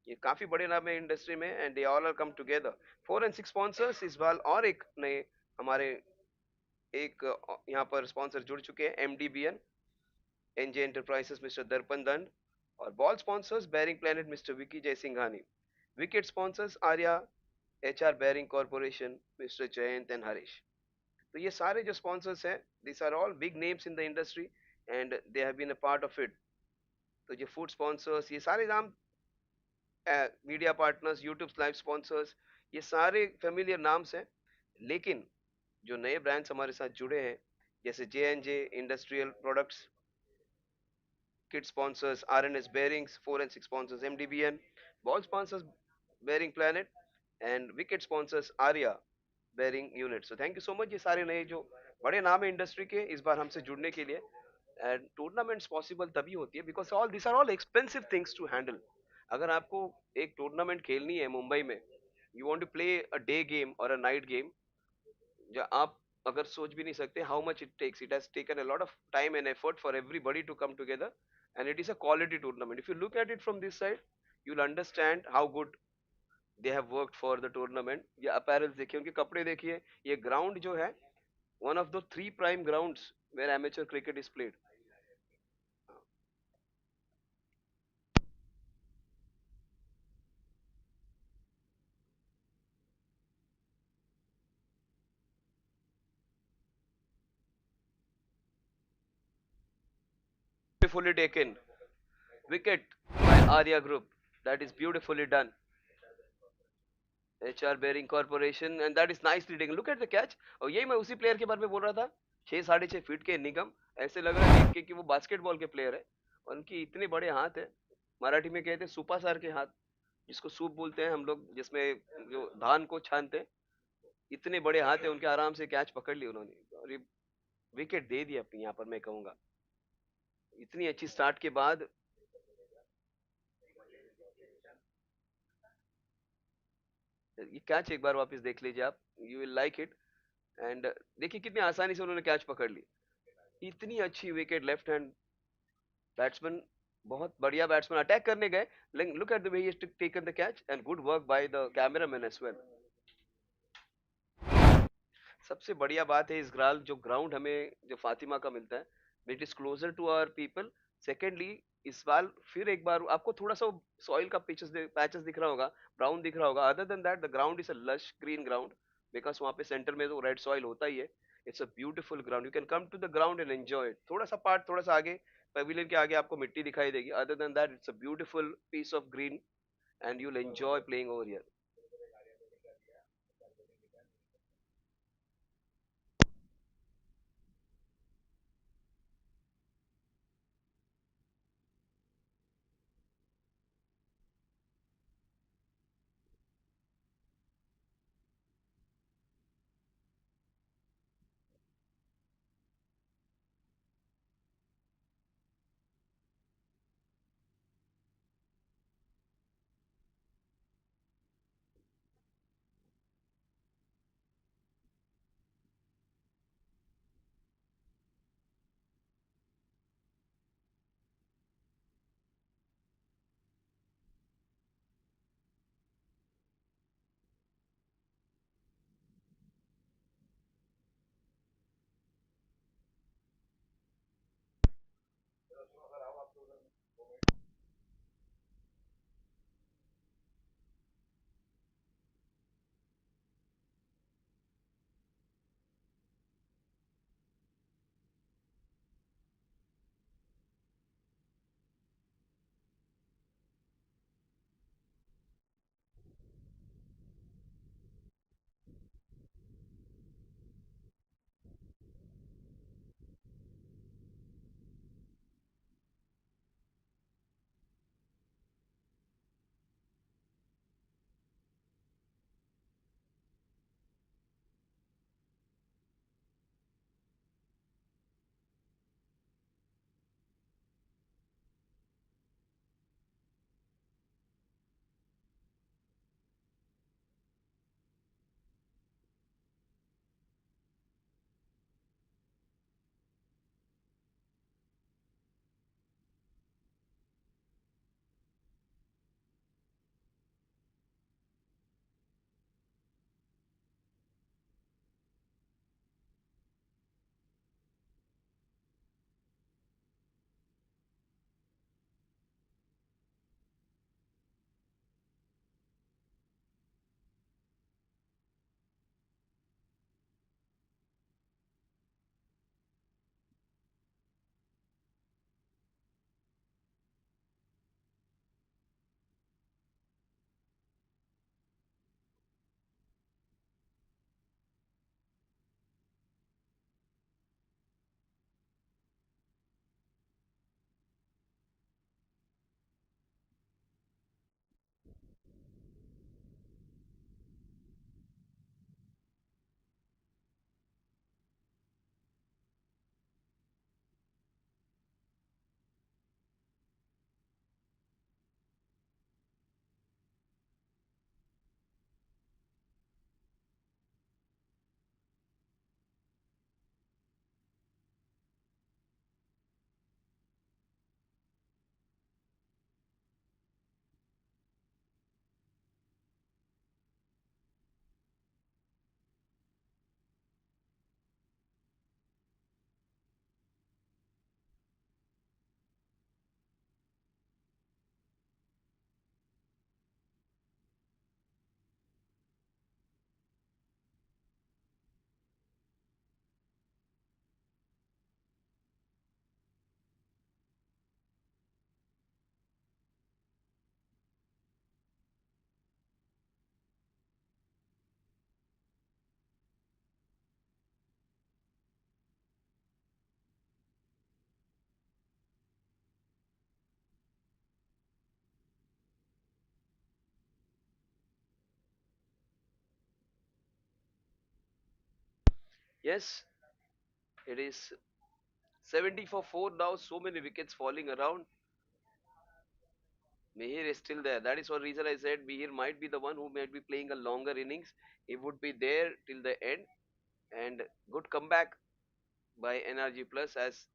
A: ये काफी बड़े नाम है इंडस्ट्री में, and they all are come together. 4 and 6 sponsors इस बार और एक नए हमारे एक यहाँ पर स्पॉन्सर जुड़ चुके हैं, MDBN NJ enterprises mister Darpan Dand, और ball sponsors bearing planet mister Vicky Jaisinghani, wicket sponsors Arya HR bearing corporation mister Jayant and Harish. तो ये सारे जो स्पॉन्सर्स हैं, this are all big names in the industry and they have been a part of it. तो ये food sponsors, ये सारे नाम, media partners, YouTube live sponsors, ये सारे फेमिलियर नाम्स हैं, लेकिन जो नए ब्रांड्स हमारे साथ जुड़े हैं, जैसे J&J industrial products, kit sponsors R&S bearings, 4 and 6 sponsors MDBN, ball sponsors bearing planet, and wicket sponsors Arya bearing unit. So thank you so much, ये सारे नए जो बड़े नाम है इंडस्ट्री के इस बार हमसे जुड़ने के लिए। एंड टूर्नामेंट्स पॉसिबल तभी होती है because all this are all expensive things to handle. अगर आपको एक टूर्नामेंट खेलनी है मुंबई में, you want to play a day game और अ नाइट गेम, जो आप अगर सोच भी नहीं सकते how much it takes, it has taken a lot of time and effort for everybody to come together, and it is a quality tournament. If you look at it from this side, you will understand how good they have worked for the tournament. ये apparels देखिए, उनके कपड़े देखिए, ये ground जो है, one of the three prime grounds where amateur cricket is played. Beautifully taken wicket by Arya Group. That is beautifully done. HR Bearing Corporation, and that is nicely taken. Look at the catch. और यही मैं उसी player के बारे में बोल रहा था, 6 साढ़े 6 फीट के निगम, ऐसे लग रहा है देख के कि वो बास्केटबॉल के प्लेयर है। उनकी इतने बड़े हाथ है, मराठी में कहते हैं सुपासार के हाथ, जिसको सूप बोलते हैं हम लोग, जिसमें जो धान को छानते हैं, इतने बड़े हाथ है उनके, आराम से कैच पकड़ ली उन्होंने और ये विकेट दे दिया अपनी, यहाँ पर मैं कहूंगा इतनी अच्छी स्टार्ट के बाद। ये कैच एक बार वापस देख लीजिए आप, you will like it. And देखिए कितनी आसानी से उन्होंने कैच पकड़ ली, इतनी अच्छी विकेट, लेफ्ट हैंड बैट्समैन, बहुत बढ़िया बैट्समैन अटैक करने गए, लेकिन look at the way he taken the catch and good work by the cameraman as well. सबसे बढ़िया बात है इस ग्राल जो ग्राउंड हमें जो फातिमा का मिलता है, it is closer to our people. Secondly, इस बार फिर एक बार आपको थोड़ा सा सॉइल का पैचेस दिख रहा होगा, ब्राउन दिख रहा होगा, other than that the ground is a lush green ground, because वहाँ पे सेंटर में तो रेड सॉइल होता ही है। It's a beautiful ground, you can come to the ground and enjoy it. थोड़ा सा पार्ट थोड़ा सा आगे पवेलियन के आगे आपको मिट्टी दिखाई देगी, other than that it's a beautiful piece of green and you will enjoy playing over here. Yes, it is 70 for 4 now. So many wickets falling around. Mihir is still there. That is one reason I said Mihir might be the one who might be playing a longer innings. He would be there till the end. And good comeback by NRG Plus, as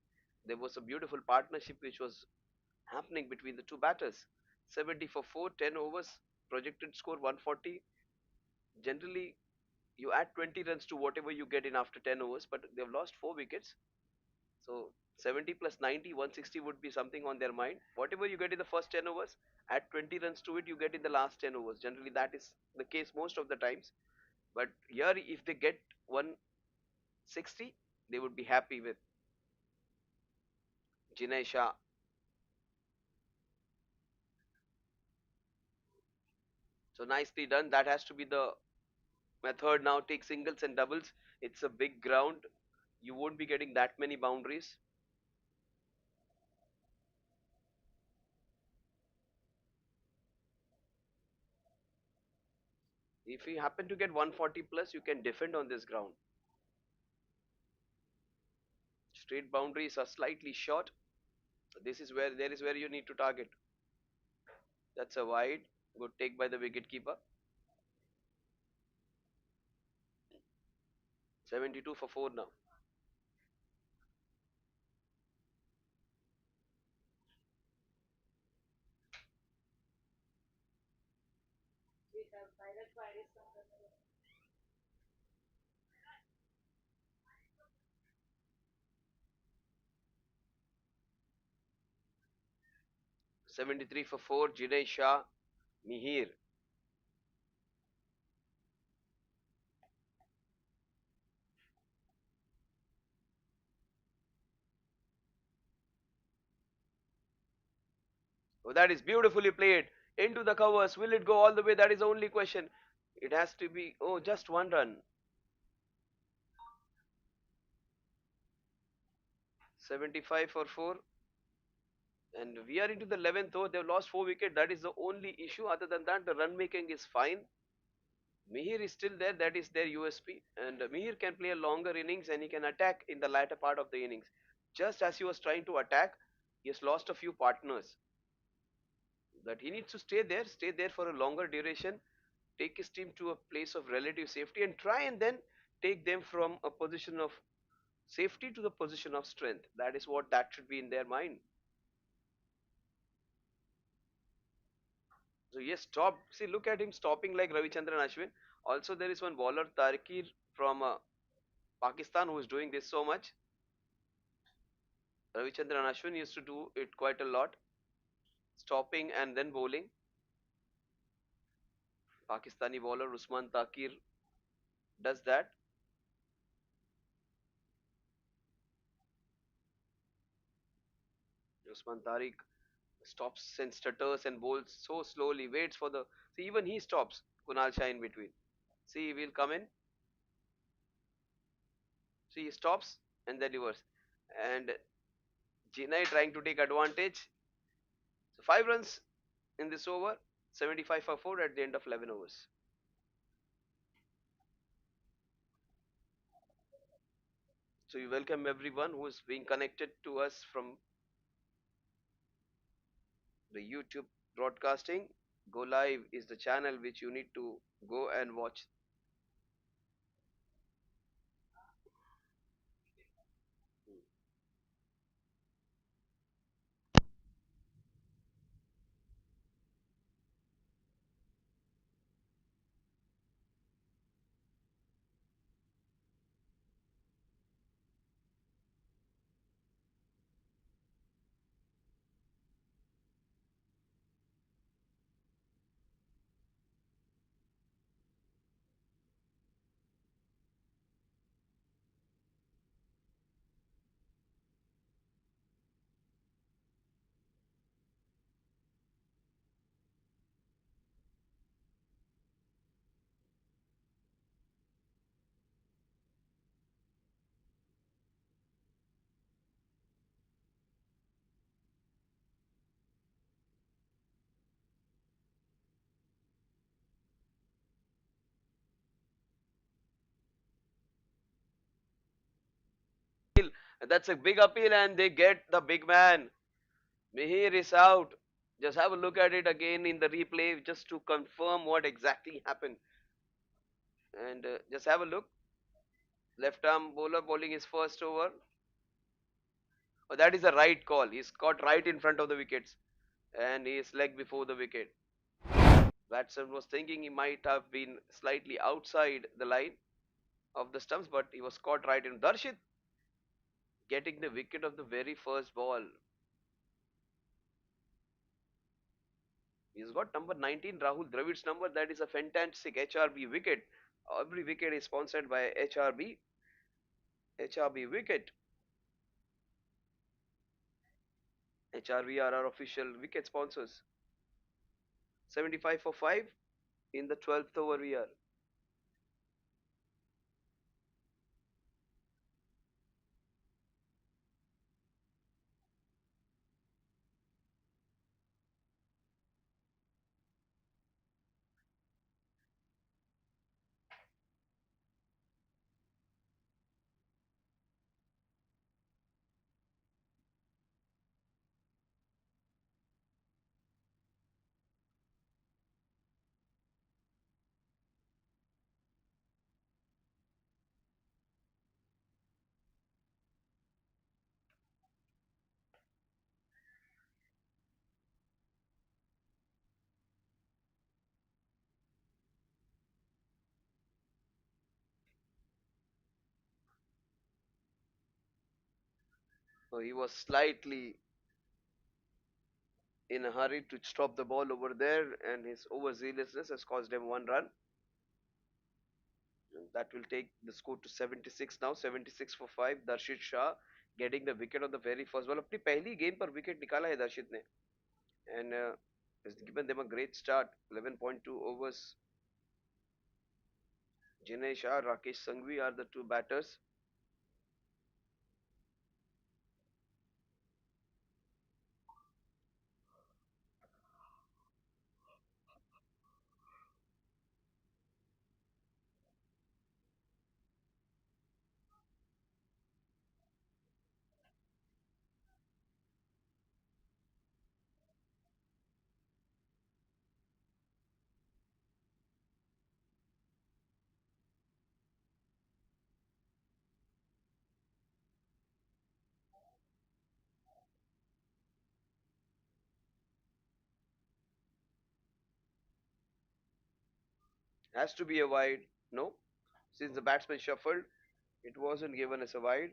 A: there was a beautiful partnership which was happening between the two batters. 70 for 4, 10 overs, projected score 140. Generally, you add 20 runs to whatever you get in after 10 overs, but they've lost 4 wickets. So 70 plus 90, 160 would be something on their mind. Whatever you get in the first 10 overs, add 20 runs to it, you get in the last 10 overs. Generally, that is the case most of the times. But here, if they get 160, they would be happy with Jinay Shah. So nicely done. That has to be the method now. Take singles and doubles. It's a big ground. You won't be getting that many boundaries. If you happen to get 140 plus, you can defend on this ground. Straight boundaries are slightly short. This is where there is where you need to target. That's a wide. Good take by the wicket keeper. 72 for 4 now. 73 for 4. Jinay Shah, Mihir. Oh, that is beautifully played. Into the covers. Will it go all the way? That is the only question. It has to be, oh, just one run. 75 for 4. And we are into the 11th over. They've lost 4 wickets. That is the only issue. Other than that, the run making is fine. Mihir is still there. That is their USP. And Mihir can play a longer innings and he can attack in the latter part of the innings. Just as he was trying to attack, he has lost a few partners. That he needs to stay there for a longer duration, take his team to a place of relative safety, and try and then take them from a position of safety to the position of strength. That is what that should be in their mind. So yes, stop. See, look at him stopping like Ravichandran Ashwin. Also, there is one bowler Tarkir from Pakistan who is doing this so much. Ravichandran Ashwin used to do it quite a lot, stopping and then bowling. Pakistani bowler Usman Takir does that. Usman Tariq stops and stutters and bowls so slowly, waits for the. See, even he stops. Kunal Shah in between. See, he will come in. See, he stops and then reverse. And Jinai trying to take advantage. So 5 runs in this over. 75 for 4 at the end of 11 overs. So we welcome everyone who is being connected to us from the YouTube broadcasting. Go Live is the channel which you need to go and watch. And that's a big appeal, and they get the big man. Mihir is out. Just have a look at it again in the replay just to confirm what exactly happened. And just have a look. Left arm bowler bowling his first over. Oh, that is a right call. He's caught right in front of the wickets, and he is leg before the wicket. Batsman was thinking he might have been slightly outside the line of the stumps, but he was caught right in. Darshit getting the wicket of the very first ball. He's got number 19, Rahul Dravid's number. That is a fantastic HRB wicket. Every wicket is sponsored by HRB. HRB wicket. HRB are our official wicket sponsors. 75 for 5 in the 12th over we are. So he was slightly in a hurry to stop the ball over there, and his overzealousness has caused him one run. That will take the score to 76 now. 76 for 5. Darshit Shah getting the wicket on the very first ball. अपनी पहली गेंद पर wicket निकाला है दर्शित ने, and has given them a great start. 11.2 overs. Jinharsh Shah, Rakesh Sanghvi are the two batters. Has to be a wide. No, since the batsman shuffled, it wasn't given as a wide.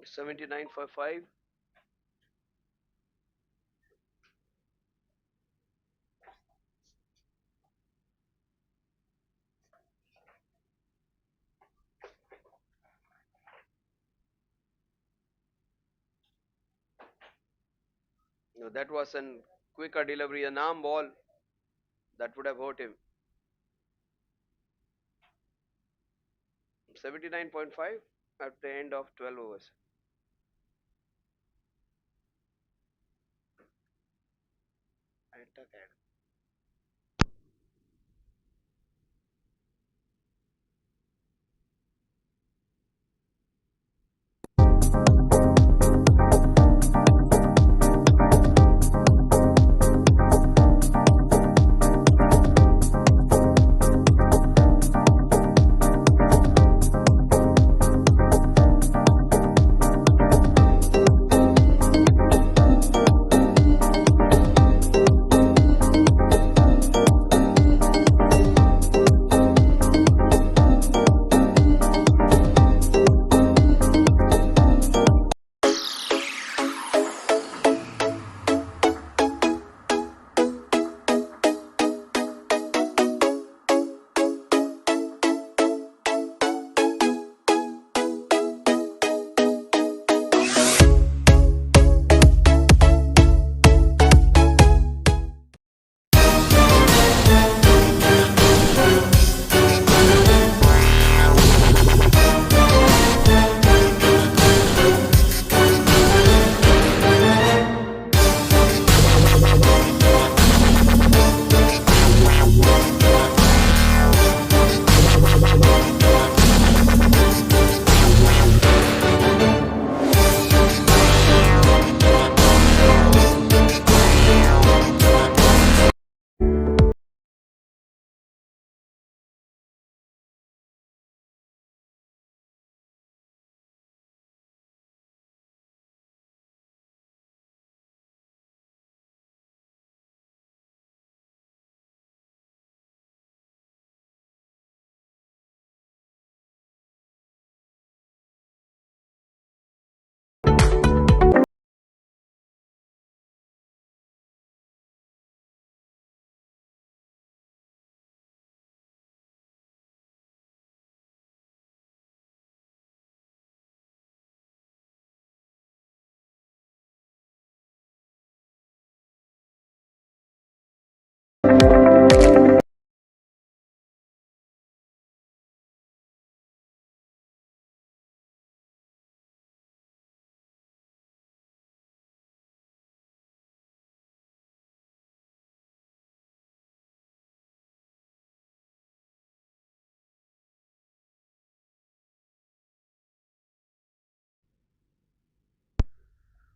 A: It's 79 for 5. No, that was an quicker delivery, an arm ball that would have hurt him. 79.5 at the end of 12 overs.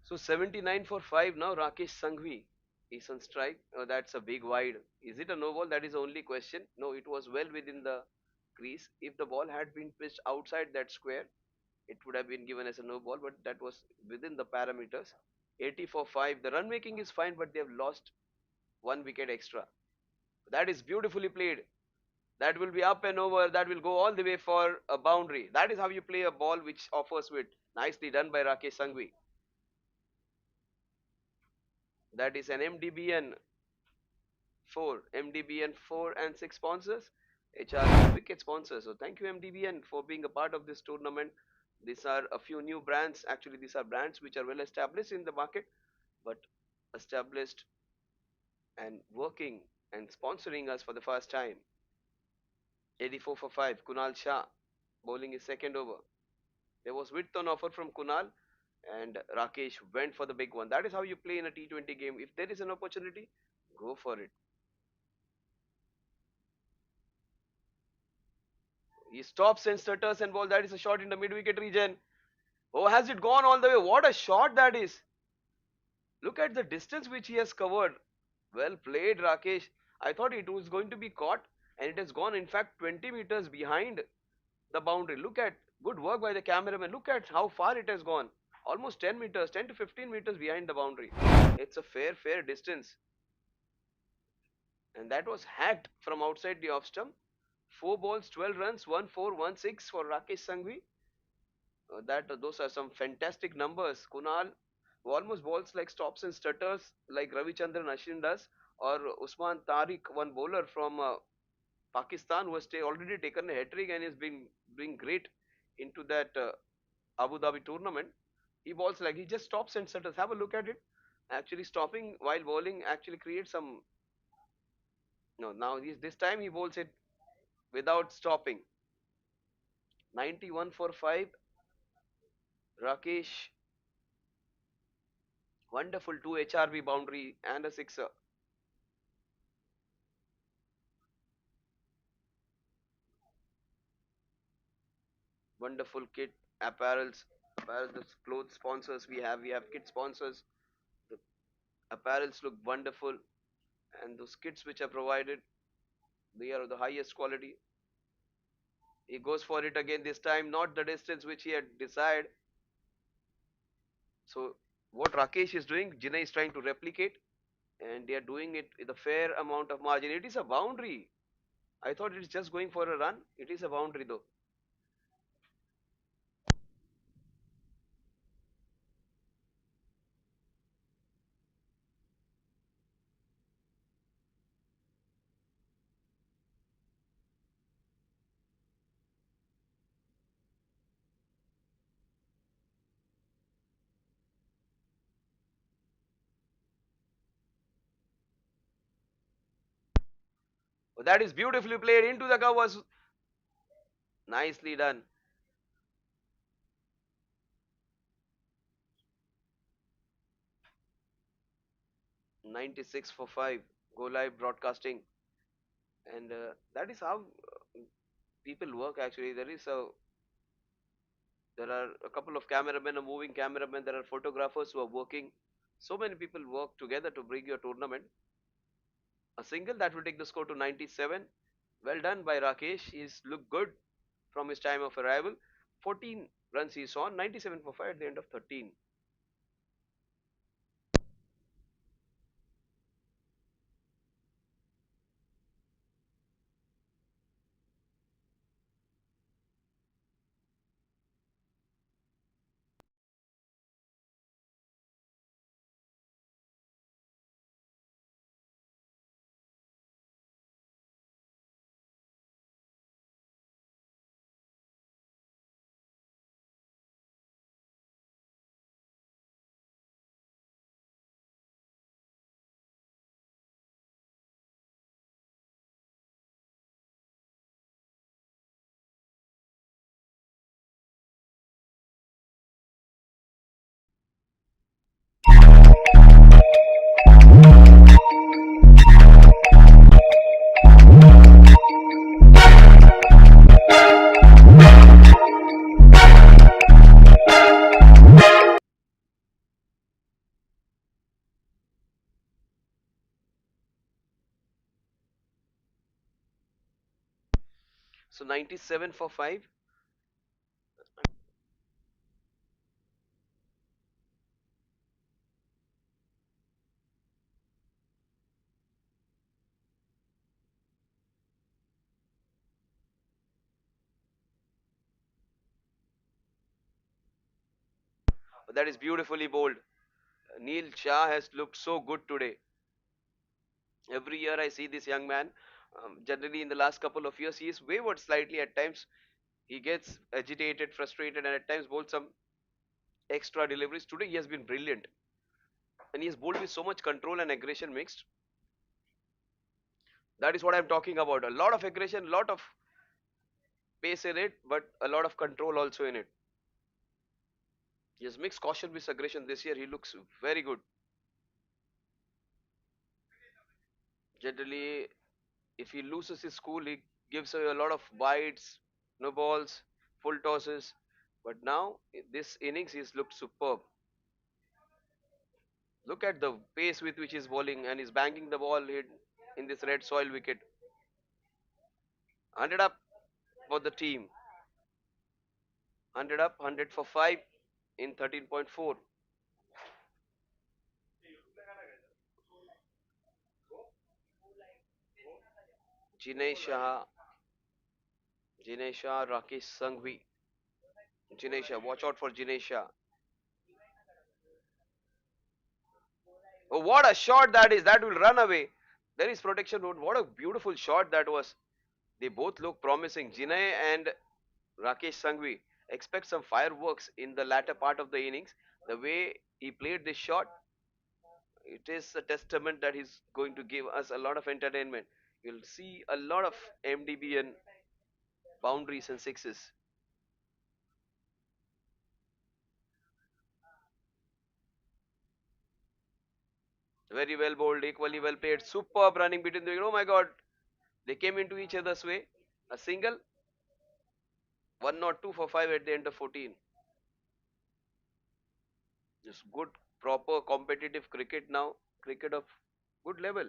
A: So 79 for 5 now. Rakesh Sanghvi is on strike. That's a big wide. Is it a no ball? That is the only question. No, it was well within the crease. If the ball had been pitched outside that square, it would have been given as a no ball, but that was within the parameters. 80 for 5. The run making is fine, but they have lost one wicket extra. That is beautifully played. That will be up and over. That will go all the way for a boundary. That is how you play a ball which offers width. Nicely done by Rakesh Sanghvi. That is an MDBN 4. MDBN 4 and 6 sponsors. HR wicket sponsors. So thank you MDBN for being a part of this tournament. These are a few new brands. Actually, these are brands which are well established in the market, but established and working and sponsoring us for the first time. 84 for 5. Kunal Shah bowling his second over. There was width on offer from Kunal, and Rakesh went for the big one. That is how you play in a T20 game. If there is an opportunity, go for it. He stops and stutters and ball. That is a shot in the mid wicket region. Oh, has it gone all the way? What a shot that is. Look at the distance which he has covered. Well played, Rakesh. I thought it was going to be caught, and it has gone, in fact, 20 meters behind the boundary. Look at good work by the cameraman. Look at how far it has gone. Almost 10 meters, 10 to 15 meters behind the boundary. It's a fair distance. And that was hacked from outside the off stump. 4 balls, 12 runs, 1-4, 1-6 for Rakesh Sanghvi. Those are some fantastic numbers. Kunal, who almost balls like stops and stutters like Ravichandran Ashwin does, or Usman Tariq, one bowler from Pakistan who has already taken a hat trick and is been doing great into that Abu Dhabi tournament. He balls like he just stops and stutters. Have a look at it. Actually, stopping while bowling actually creates some. No, now this time he bowls it without stopping. 91 for 5. Rakesh, wonderful 2 HRB boundary and a sixer. Wonderful kit, apparels, the clothes sponsors we have. We have kit sponsors. The apparels look wonderful, and those kits which are provided, they are of the highest quality. He goes for it again this time, not the distance which he had desired. So what Rakesh is doing, Jinai is trying to replicate, and they are doing it with a fair amount of margin. It is a boundary. I thought it is just going for a run. It is a boundary though. That is beautifully played into the covers. Nicely done. 96 for 5. Go live broadcasting. And that is how people work actually. There are a couple of cameramen, a moving cameraman, there are photographers who are working. So many people work together to bring your tournament. A single that will take the score to 97. Well done by Rakesh. He's looked good from his time of arrival. 14 runs he saw, 97 for 5 at the end of 13. So 97 for 5. That is beautifully bowled. Neil Shah has looked so good today. Every year I see this young man. Generally, in the last couple of years, he is wavered slightly at times. He gets agitated, frustrated, and at times bowls some extra deliveries. Today, he has been brilliant, and he has bowled with so much control and aggression mixed. That is what I'm talking about. A lot of aggression, a lot of pace in it, but a lot of control also in it. He has mixed caution with aggression this year. He looks very good. Generally, if he loses his cool, he gives away a lot of bites, no balls, full tosses. But now, this innings, he's looked superb. Look at the pace with which he's bowling and he's banking the ball in this red soil wicket. 100 up for the team. 100 up, 100 for 5 in 13.4. Jinay Shah, Jinay Shah, Rakesh Sanghvi. Jinay Shah, watch out for Jinay Shah. Oh, what a shot that is! That will run away. There is protection road. What a beautiful shot that was. They both look promising. Jinay and Rakesh Sanghvi. Expect some fireworks in the latter part of the innings. The way he played this shot, it is a testament that he's going to give us a lot of entertainment. You'll see a lot of MDB and boundaries and sixes. Very well bowled, equally well played. Superb running between the. Oh my God, they came into each other's way. A single, one not two for five at the end of 14. Just good, proper, competitive cricket now. Cricket of good level.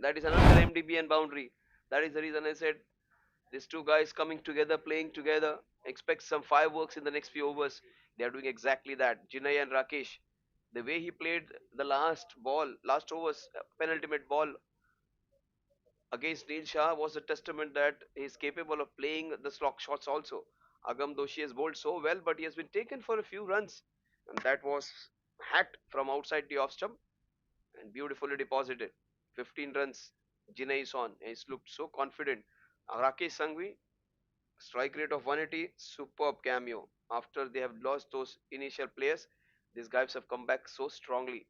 A: That is another MDB and boundary. That is the reason I said these two guys coming together, playing together. Expect some fireworks in the next few overs. They are doing exactly that. Jinay and Rakesh. The way he played the last ball, last overs, penultimate ball against Neil Shah was a testament that he's capable of playing the slog shots also. Agam Doshi has bowled so well, but he has been taken for a few runs. And that was hacked from outside the off stump and beautifully deposited. 15 runs, Jinay is on. He's looked so confident. Rakesh Sanghvi, strike rate of 180, superb cameo. After they have lost those initial players, these guys have come back so strongly.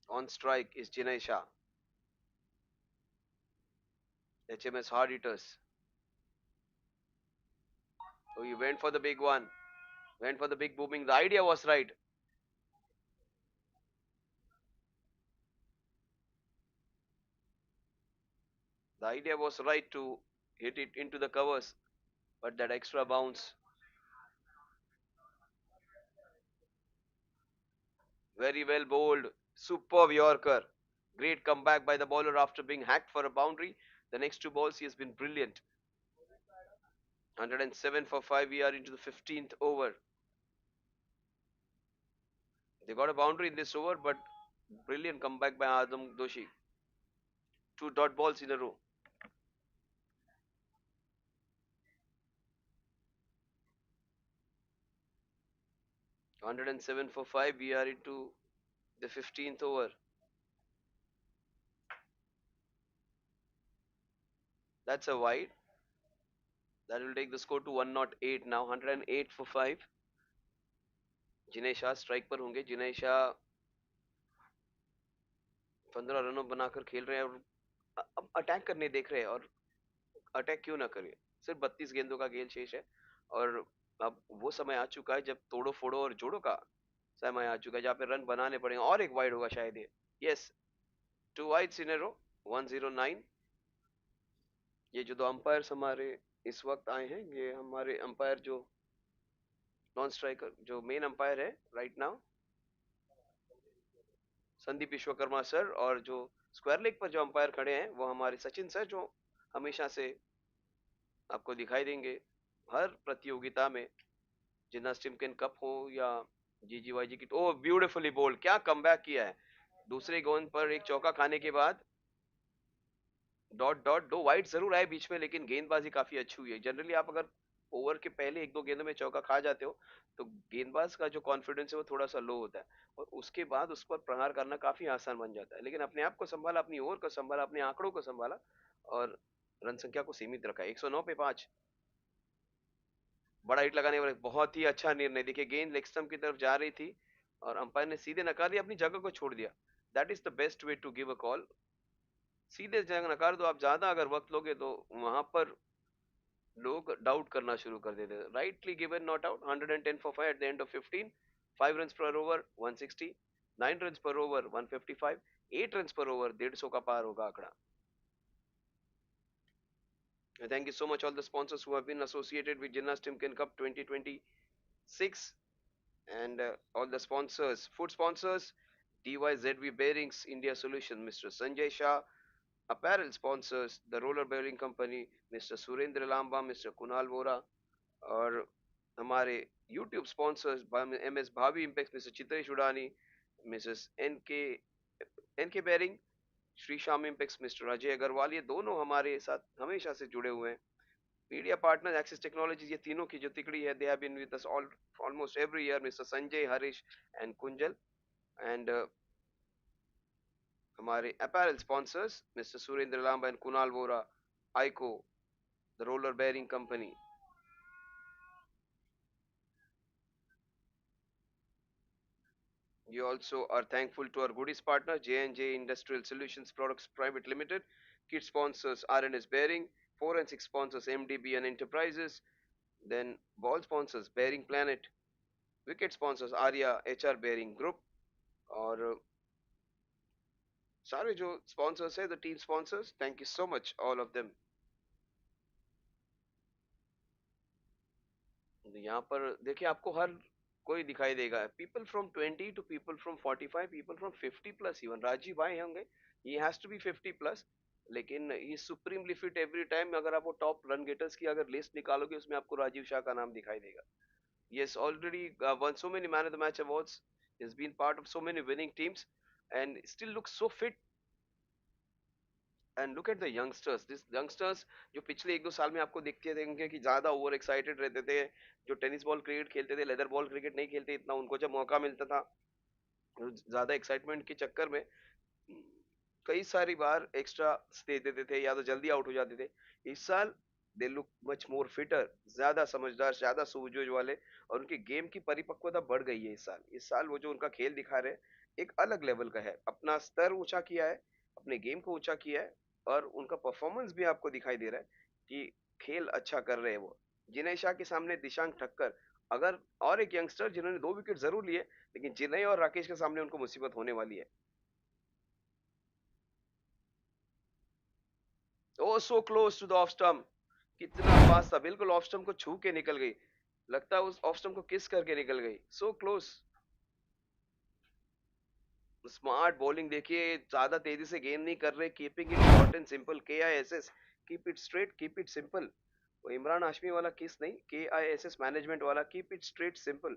A: On strike is Jinay Shah. HMS Hard Hitters. So he went for the big one, went for the big booming. The idea was right. The idea was right to hit it into the covers, but that extra bounce, very well bowled, superb Yorker. Great comeback by the bowler after being hacked for a boundary. The next two balls he has been brilliant. 107 for 5. We are into the 15th over. They got a boundary in this over, but brilliant comeback by Adam Doshi. Two dot balls in a row. 107 for 5. We are into the 15th over. That's a wide. That will take the score to 108 now. 108 for 5. Jinesh Shah strike पर होंगे. जिनेश शाह 15 रनों बनाकर खेल रहे हैं और अब attack करने देख रहे हैं. और अटैक क्यों ना करें. सिर्फ 32 गेंदों का खेल शेष है और अब वो समय आ चुका है जब तोड़ो फोड़ो और जोड़ो का समय आ चुका है जहाँ पे रन बनाने पड़ेंगे. और एक वाइड होगा शायद ये. यस, टू वाइड्स इन ए रो. 109. ये जो दो अंपायर्स हमारे इस वक्त आए हैं, ये हमारे अंपायर जो नॉन स्ट्राइकर जो मेन अंपायर है right now, Sandeep Vishwakarma sir. और जो स्क्वायर लेग पर जो अंपायर खड़े हैं वो हमारे सचिन सर, जो हमेशा से आपको दिखाई देंगे हर प्रतियोगिता में. जिन्नास टिमकेन कप हो या जीजीवाईजी की. ओ ब्यूटीफुली बोल्ड. क्या कमबैक किया है. दूसरे गेंद पर एक चौका खाने के बाद डॉट डॉट. दो वाइड जरूर आए बीच में लेकिन गेंदबाजी काफी अच्छी हुई है. जनरली आप अगर ओवर के पहले एक दो गेंदों में चौका खा जाते हो तो गेंदबाज का जो कॉन्फिडेंस है वो थोड़ा सा लो होता है और उसके बाद उस पर प्रहार करना काफी आसान बन जाता है. लेकिन अपने आप को संभाला, अपनी ओवर को संभाला, अपने आंकड़ों को संभाला और रन संख्या को सीमित रखा. 109 पे 5. बड़ा हिट लगाने वाले बहुत ही अच्छा निर्णय. देखिए गेंद लेग स्टंप की तरफ जा रही थी और अंपायर ने सीधे नकार दिया, अपनी जगह को छोड़ दिया. That is the best way to give a call. सीधे जगह नकार दो. आप ज्यादा अगर वक्त लोगे तो वहां पर लोग डाउट करना शुरू कर देते हैं. Rightly given not out. 110 for 5 eight the end of 15. 5 run पर ओवर 160. 9 रन पर ओवर 155. 8 रन पर ओवर 150 का पार होगा आंकड़ा. Thank you so much all the sponsors who have been associated with Jinharsh Timken Cup 2026 and all the sponsors, food sponsors, DYZV Bearings India Solution, Mr. Sanjay Shah. Apparel sponsors, the Roller Bearing Company, Mr. Surendra Lamba, Mr. Kunal Vora. और हमारे YouTube sponsors, MS Bhavi Impacts, Mr. Chitresh Udani, Mrs. NK Bearing, Shri Shyam impex, mister Ajay Agarwal. ये दोनों हमारे साथ हमेशा से जुड़े हुए हैं. मीडिया पार्टनर एक्सिस टेक्नोलॉजीज, ये तीनों की जो तिकड़ी है, they have been with us almost every year. Mister Sanjay, Harish and Kunjal. And हमारे apparel sponsors mister Surendra Lamba and Kunal Vora, Aiko, the roller bearing company. We also are thankful to our goodies partner J&J Industrial Solutions Products Private Limited, kit sponsors R&S Bearing, forensic sponsors MDB and Enterprises, then ball sponsors Bearing Planet, wicket sponsors Arya HR Bearing Group. और सारे जो sponsors है, the team sponsors, thank you so much all of them. यहाँ पर देखिए आपको हर कोई दिखाई देगा. People from 20 to people from 45, people from 50 plus. Even Rajiv भाई होंगे, he has to be 50 plus, लेकिन he supremely fit every time. अगर आप वो टॉप रन गेटर्स की अगर लिस्ट निकालोगे उसमें आपको राजीव शाह का नाम दिखाई देगा. Yes, already won so many man of the match awards. He's been part of so many winning teams and still looks so fit. And look at the youngsters. These youngsters जो पिछले एक दो साल में आपको दिखते थे कि ज्यादा ओवर एक्साइटेड रहते थे, जो टेनिस बॉल क्रिकेट खेलते थे, लेदर बॉल क्रिकेट नहीं खेलते इतना. उनको जब मौका मिलता था ज्यादा एक्साइटमेंट के चक्कर में कई सारी बार एक्स्ट्रा दे देते थे या तो जल्दी आउट हो जाते थे. इस साल they look much more fitter, ज्यादा समझदार, ज्यादा सूझबूझ वाले और उनकी गेम की परिपक्वता बढ़ गई है इस साल. इस साल वो जो उनका खेल दिखा रहे हैं एक अलग लेवल का है. अपना स्तर ऊंचा किया है, अपने गेम को ऊंचा किया है और उनका परफॉर्मेंस भी आपको दिखाई दे रहा है कि खेल अच्छा कर रहे हैं वो। जिनय शाह के सामने दिशांक ठक्कर, अगर और एक यंगस्टर जिन्होंने 2 विकेट जरूर लिए, लेकिन जिनय और राकेश के सामने उनको मुसीबत होने वाली है। Oh so close to the off stump, कितना पास था, बिल्कुल ऑफ स्टंप को छू के निकल गई, लगता है उस ऑफ स्टंप को किस करके निकल गई, सो क्लोज। स्मार्ट बॉलिंग देखिए, ज्यादा तेजी से गेंद नहीं कर रहे, keeping it short and simple, KISS, keep it straight keep it simple. वो इमरान हाशमी वाला किस नहीं, KISS मैनेजमेंट वाला, keep it straight simple.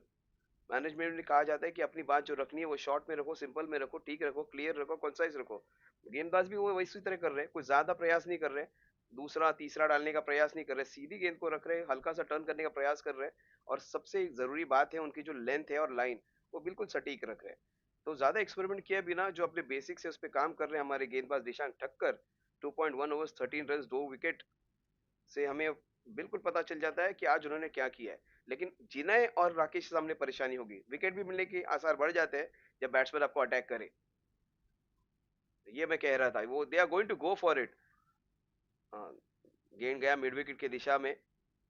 A: Management में कहा जाता है कि अपनी बात जो रखनी है वो शॉर्ट में रखो, सिंपल में रखो, ठीक रखो, क्लियर रखो, कंसाइज रखो। गेंदबाज भी वो वैसी तरह कर रहे हैं, कोई ज्यादा प्रयास नहीं कर रहे, दूसरा तीसरा डालने का प्रयास नहीं कर रहे, सीधी गेंद को रख रहे हैं, हल्का सा टर्न करने का प्रयास कर रहे हैं। और सबसे जरूरी बात है उनकी जो लेंथ है और लाइन, वो बिल्कुल सटीक रख रहे हैं। तो ज्यादा एक्सपेरिमेंट किए बिना जो अपने बेसिक से उस पर काम कर रहे हैं हमारे गेंदबाज Dishank Thakkar, 2.1 overs 13 run 2 wicket से हमें बिल्कुल पता चल जाता है कि आज उन्होंने क्या किया है। लेकिन जिनय और राकेश के सामने परेशानी होगी, विकेट भी मिलने के आसार बढ़ जाते हैं जब बैट्समैन आपको अटैक करे। ये मैं कह रहा था, वो they are going to go for it. गेंद गया मिड विकेट की दिशा में,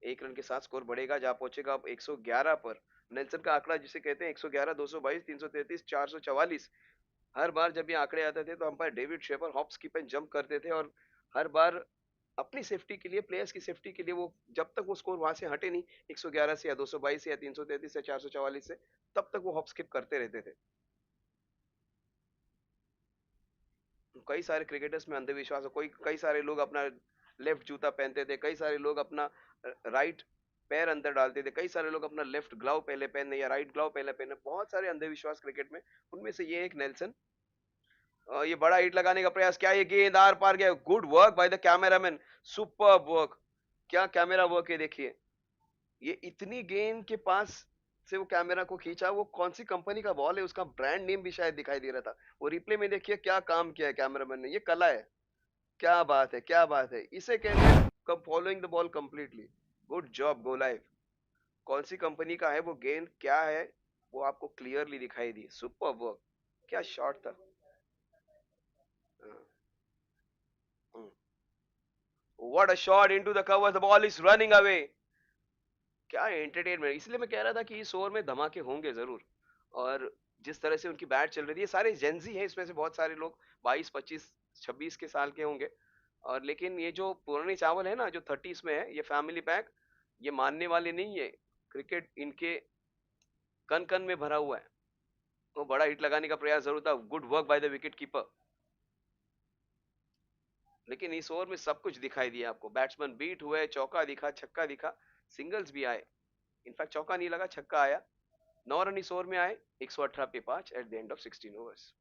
A: 1 रन के साथ स्कोर बढ़ेगा, जहां पहुंचेगा अब 111 पर। नेल्सन का आंकड़ा जिसे कहते हैं 111, 222, 333, 444। हर बार जब ये आंकड़े आते थे तो umpire David Shepherd hop skip and jump करते थे, और हर बार अपनी सेफ्टी के लिए, प्लेयर्स की सेफ्टी के लिए, वो जब तक वो स्कोर वहां से हटे नहीं, 111 से या 222 से या 333 से 444 से, तब तक वो हॉप स्किप करते रहते थे। कई सारे क्रिकेटर्स में अंधविश्वास है, कोई कई सारे लोग अपना लेफ्ट जूता पहनते थे, कई सारे लोग अपना राइट पैर अंदर डालते थे, कई सारे लोग अपना लेफ्ट ग्लव पहले पहने या राइट ग्लव पहले पहने, बहुत सारे अंधविश्वास क्रिकेट में। उनमें से ये एक नेल्सन, ये बड़ा हिट लगाने का प्रयास, क्या ये गेंद आर पार गया, good work by the cameraman, super work, क्या कैमरा वर्क है देखिए। ये इतनी गेंद के पास से वो कैमरा को खींचा, वो कौन सी कंपनी का बॉल है उसका ब्रांड नेम भी शायद दिखाई दे रहा था। वो रिप्ले में देखिए क्या काम किया है कैमरामैन ने, ये कला है। क्या बात है, क्या बात है, इसे कहते हैं following the ball completely. Good job go live. कौन सी कंपनी का है वो गेंद, क्या है, वो आपको क्लियरली दिखाई दी, सुपर वर्क, क्या शॉट था। What a shot into the cover, the ball is running away. क्या एंटरटेनमेंट, इसलिए मैं कह रहा था कि इस ओवर में धमाके होंगे जरूर। और जिस तरह से उनकी बैट चल रही थी, ये सारे जेंजी हैं, इसमें से बहुत सारे लोग 22, 25, 26 के साल के होंगे। और लेकिन ये जो पुराने चावल है ना, जो 30s में है, ये फैमिली पैक, ये मानने वाले नहीं है। क्रिकेट इनके कन कन में भरा हुआ है। तो बड़ा हिट लगाने का प्रयास जरूर था, good work by the wicket keeper. लेकिन इस ओवर में सब कुछ दिखाई दिया आपको, बैट्समैन बीट हुए, चौका दिखा, छक्का दिखा, सिंगल्स भी आए। इनफैक्ट चौका नहीं लगा, छक्का आया। 9 रन इस ओवर में आए, 118 पे 5 eight the end of 16 overs.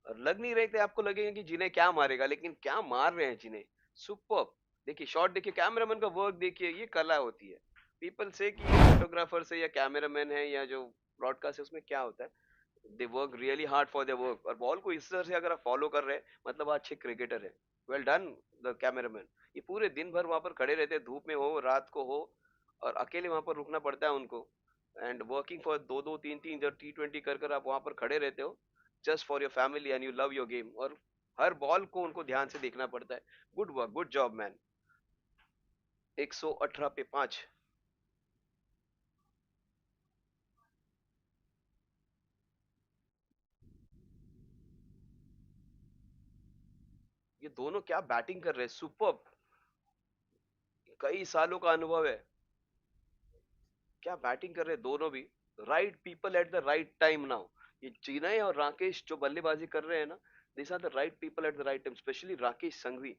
A: और लग नहीं रहे थे, आपको लगेगा कि जिन्हें क्या मारेगा, लेकिन क्या मार रहे हैं जिन्हें, सुपर। देखिए शॉट, देखिए कैमरामैन का वर्क, देखिए ये कला होती है। पीपल से कि फोटोग्राफर से या कैमरामैन है या जो ब्रॉडकास्ट है, उसमें क्या होता है, they work really hard for their work. और बॉल को इस तरह से अगर आप फॉलो कर रहे हैं, मतलब आप अच्छे क्रिकेटर हैं। Well done the cameraman. ये पूरे दिन भर वहां पर खड़े रहते हैं, धूप में हो रात को हो, और अकेले वहां पर रुकना पड़ता है उनको। एंड वर्किंग फॉर 2-2, 3-3 जब T20 कर कर आप वहां पर खड़े रहते हो, just for your family and you love your game, और हर बॉल को उनको ध्यान से देखना पड़ता है। Good work, good job man. 118 पे 5। ये दोनों क्या बैटिंग कर रहे हैं, सुपर। कई सालों का अनुभव है, क्या बैटिंग कर रहे हैं दोनों भी। Right people at the right time now. ये चिनय और राकेश जो बल्लेबाजी कर रहे हैं ना, this are the right people at the right time, specially Rakesh Sanghvi.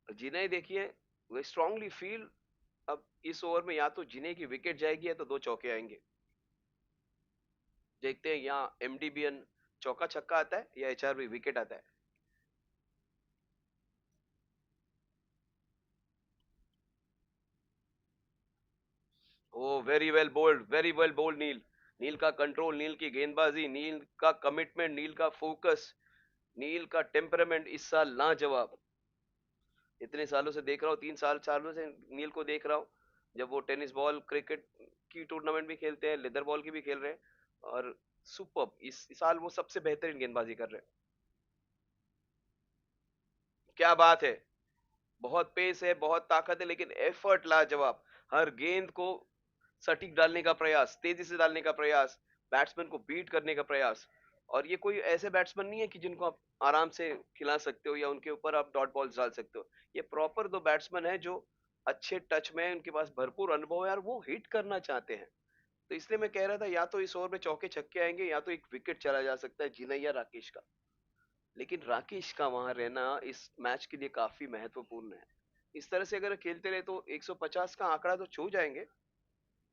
A: Jinay देखिए, वे स्ट्रांगली फील, अब इस ओवर में या तो जिने की विकेट जाएगी या तो 2 चौके आएंगे। देखते हैं यहाँ एमडीबीएन चौका छक्का आता है या HRV विकेट आता है। Oh very well bowled, very well bowled Neel. Neel का कंट्रोल, नील की गेंदबाजी, नील का कमिटमेंट, नील का फोकस, नील का टेम्परामेंट इस साल लाजवाब। इतने सालों से देख रहा हूँ, 3 सालों से नील को देख रहा हूँ। जब वो टेनिस बॉल क्रिकेट की टूर्नामेंट भी खेलते हैं, लेदर बॉल की भी खेल रहे हैं, और सुपर इस साल वो सबसे बेहतरीन गेंदबाजी कर रहे हैं। क्या बात है। बहुत पेस है, बहुत ताकत है, लेकिन एफर्ट लाजवाब। हर गेंद को सटीक डालने का प्रयास, तेजी से डालने का प्रयास, बैट्समैन को बीट करने का प्रयास। और ये कोई ऐसे बैट्समैन नहीं है कि जिनको आप आराम से खिला सकते हो या उनके ऊपर आप डॉट बॉल्स डाल सकते हो। ये प्रॉपर दो बैट्समैन है जो अच्छे टच में है, उनके पास भरपूर अनुभव है और वो हिट करना चाहते हैं। तो इसलिए मैं कह रहा था या तो इस ओवर में चौके छक्के आएंगे या तो एक विकेट चला जा सकता है जिनैया राकेश का। लेकिन राकेश का वहां रहना इस मैच के लिए काफी महत्वपूर्ण है। इस तरह से अगर खेलते रहे तो 150 का आंकड़ा तो छू जाएंगे,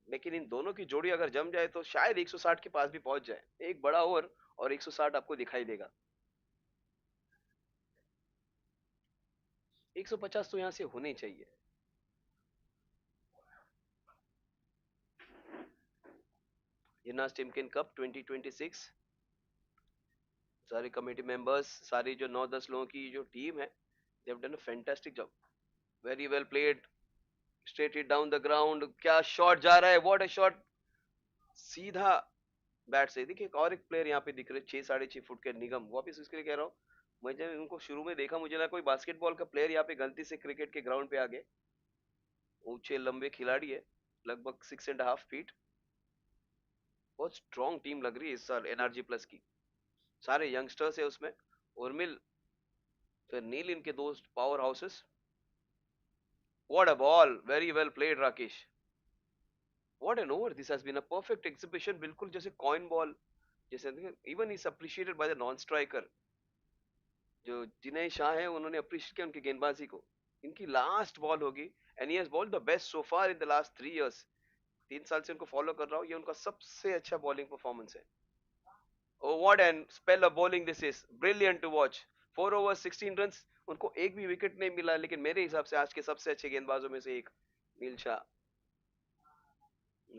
A: लेकिन इन दोनों की जोड़ी अगर जम जाए तो शायद 160 के पास भी पहुंच जाए। एक बड़ा ओवर और 160 आपको दिखाई देगा। 150 तो यहां से होने ही चाहिए। जिन्नास टिमकिन कप 2026, सारे कमेटी मेंबर्स, सारी जो 9-10 लोगों की जो टीम है, they have done a fantastic job. Very well played, straight it down the ground. क्या शॉट जा रहा है, व्हाट अ शॉट। सीधा बैट से देखिए, एक और एक प्लेयर यहाँ पे दिख रहे, 6-6.5 फुट के निगम, वापिस इसके लिए कह रहा हूँ। मैं जब उनको शुरू में देखा मुझे लगा कोई बास्केटबॉल का प्लेयर यहाँ पे गलती से क्रिकेट के ग्राउंड पे आ गए। ऊंचे लंबे खिलाड़ी है, लगभग 6.5 फीट। बहुत स्ट्रॉन्ग टीम लग रही है इस साल एनआरजी प्लस की। सारे यंगस्टर्स है उसमें। उर्मिल, फिर नील, इनके दोस्त powerhouses. What a ball, very well played Rakesh. What an over this has been a perfect exhibition, बिल्कुल जैसे कॉइन बॉल जैसे। Even is appreciated by the non striker जो जिनेश शाह है, उन्होंने अप्रिशिएट किया उनकी गेंदबाजी को। इनकी लास्ट बॉल होगी, and he has bowled the best so far in the last 3 years. 3 साल से उनको फॉलो कर रहा हूँ, ये उनका सबसे अच्छा बॉलिंग परफॉर्मेंस है। Oh, what an spell of bowling this is, brilliant to watch। 4 overs 16 run. उनको एक भी विकेट नहीं मिला, लेकिन मेरे हिसाब से आज के सबसे अच्छे गेंदबाजों में से एक नील शाह।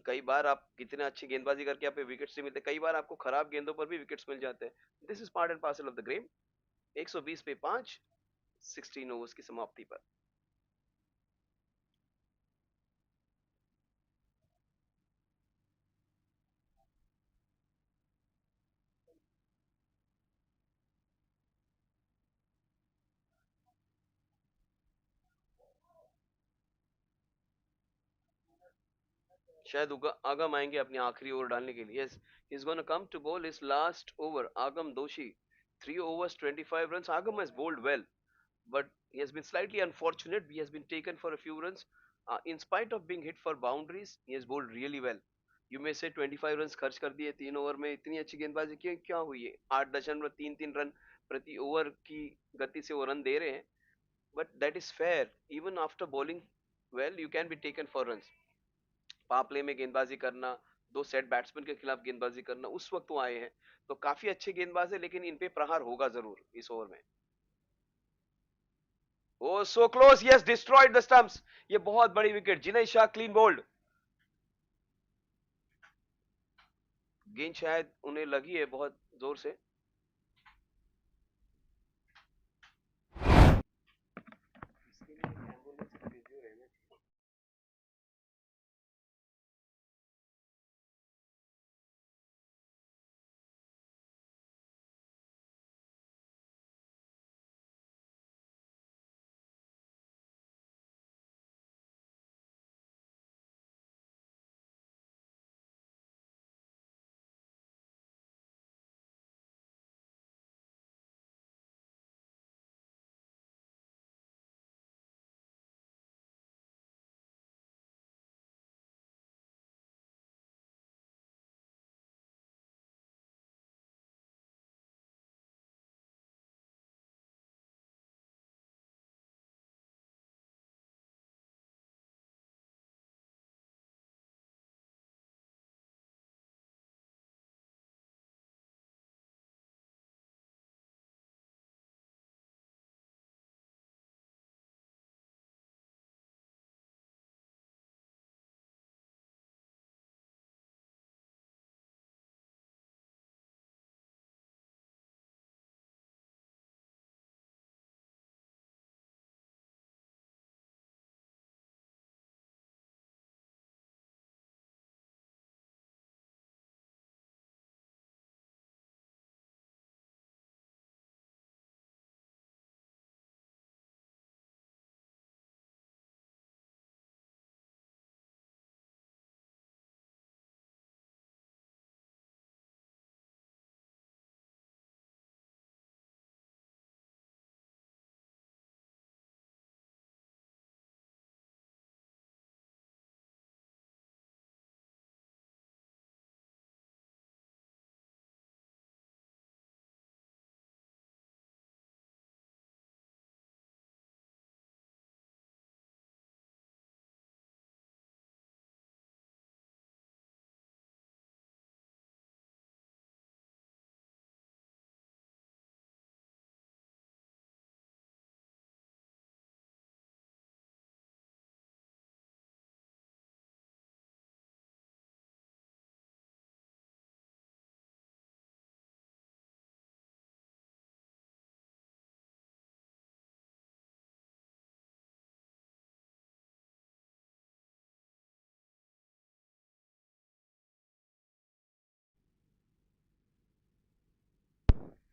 A: कई बार आप कितने अच्छी गेंदबाजी करके आप विकेट्स नहीं मिलते, कई बार आपको खराब गेंदों पर भी विकेट्स मिल जाते हैं। This is part and parcel of the game. 120 पे 5, 16 ओवर्स की समाप्ति पर। शायद आगम आएंगे अपनी आखिरी ओवर डालने के लिए। Yes, he is gonna come to ball इस last over. Agam Doshi, 3 overs 25 runs। Agam has bowled well, but he has been slightly unfortunate. He has been taken for a few runs. In spite of being hit for boundaries, he has bowled really well. You may say 25 run खर्च कर दिए 3 over में, इतनी अच्छी गेंदबाजी क्यों क्या हुई है। 8.33 रन प्रति ओवर की गति से वो रन दे रहे हैं। But that is fair, even after bowling well you can be taken for run. Powerplay में गेंदबाजी करना, दो सेट बैट्समैन के खिलाफ गेंदबाजी करना, उस वक्त वो आए हैं। तो काफी अच्छे गेंदबाज है, लेकिन इन पे प्रहार होगा जरूर इस ओवर में। Oh so close, yes, destroyed the stumps. ये बहुत बड़ी wicket, Jinesh Shah clean bowled. गेंद शायद उन्हें लगी है बहुत जोर से।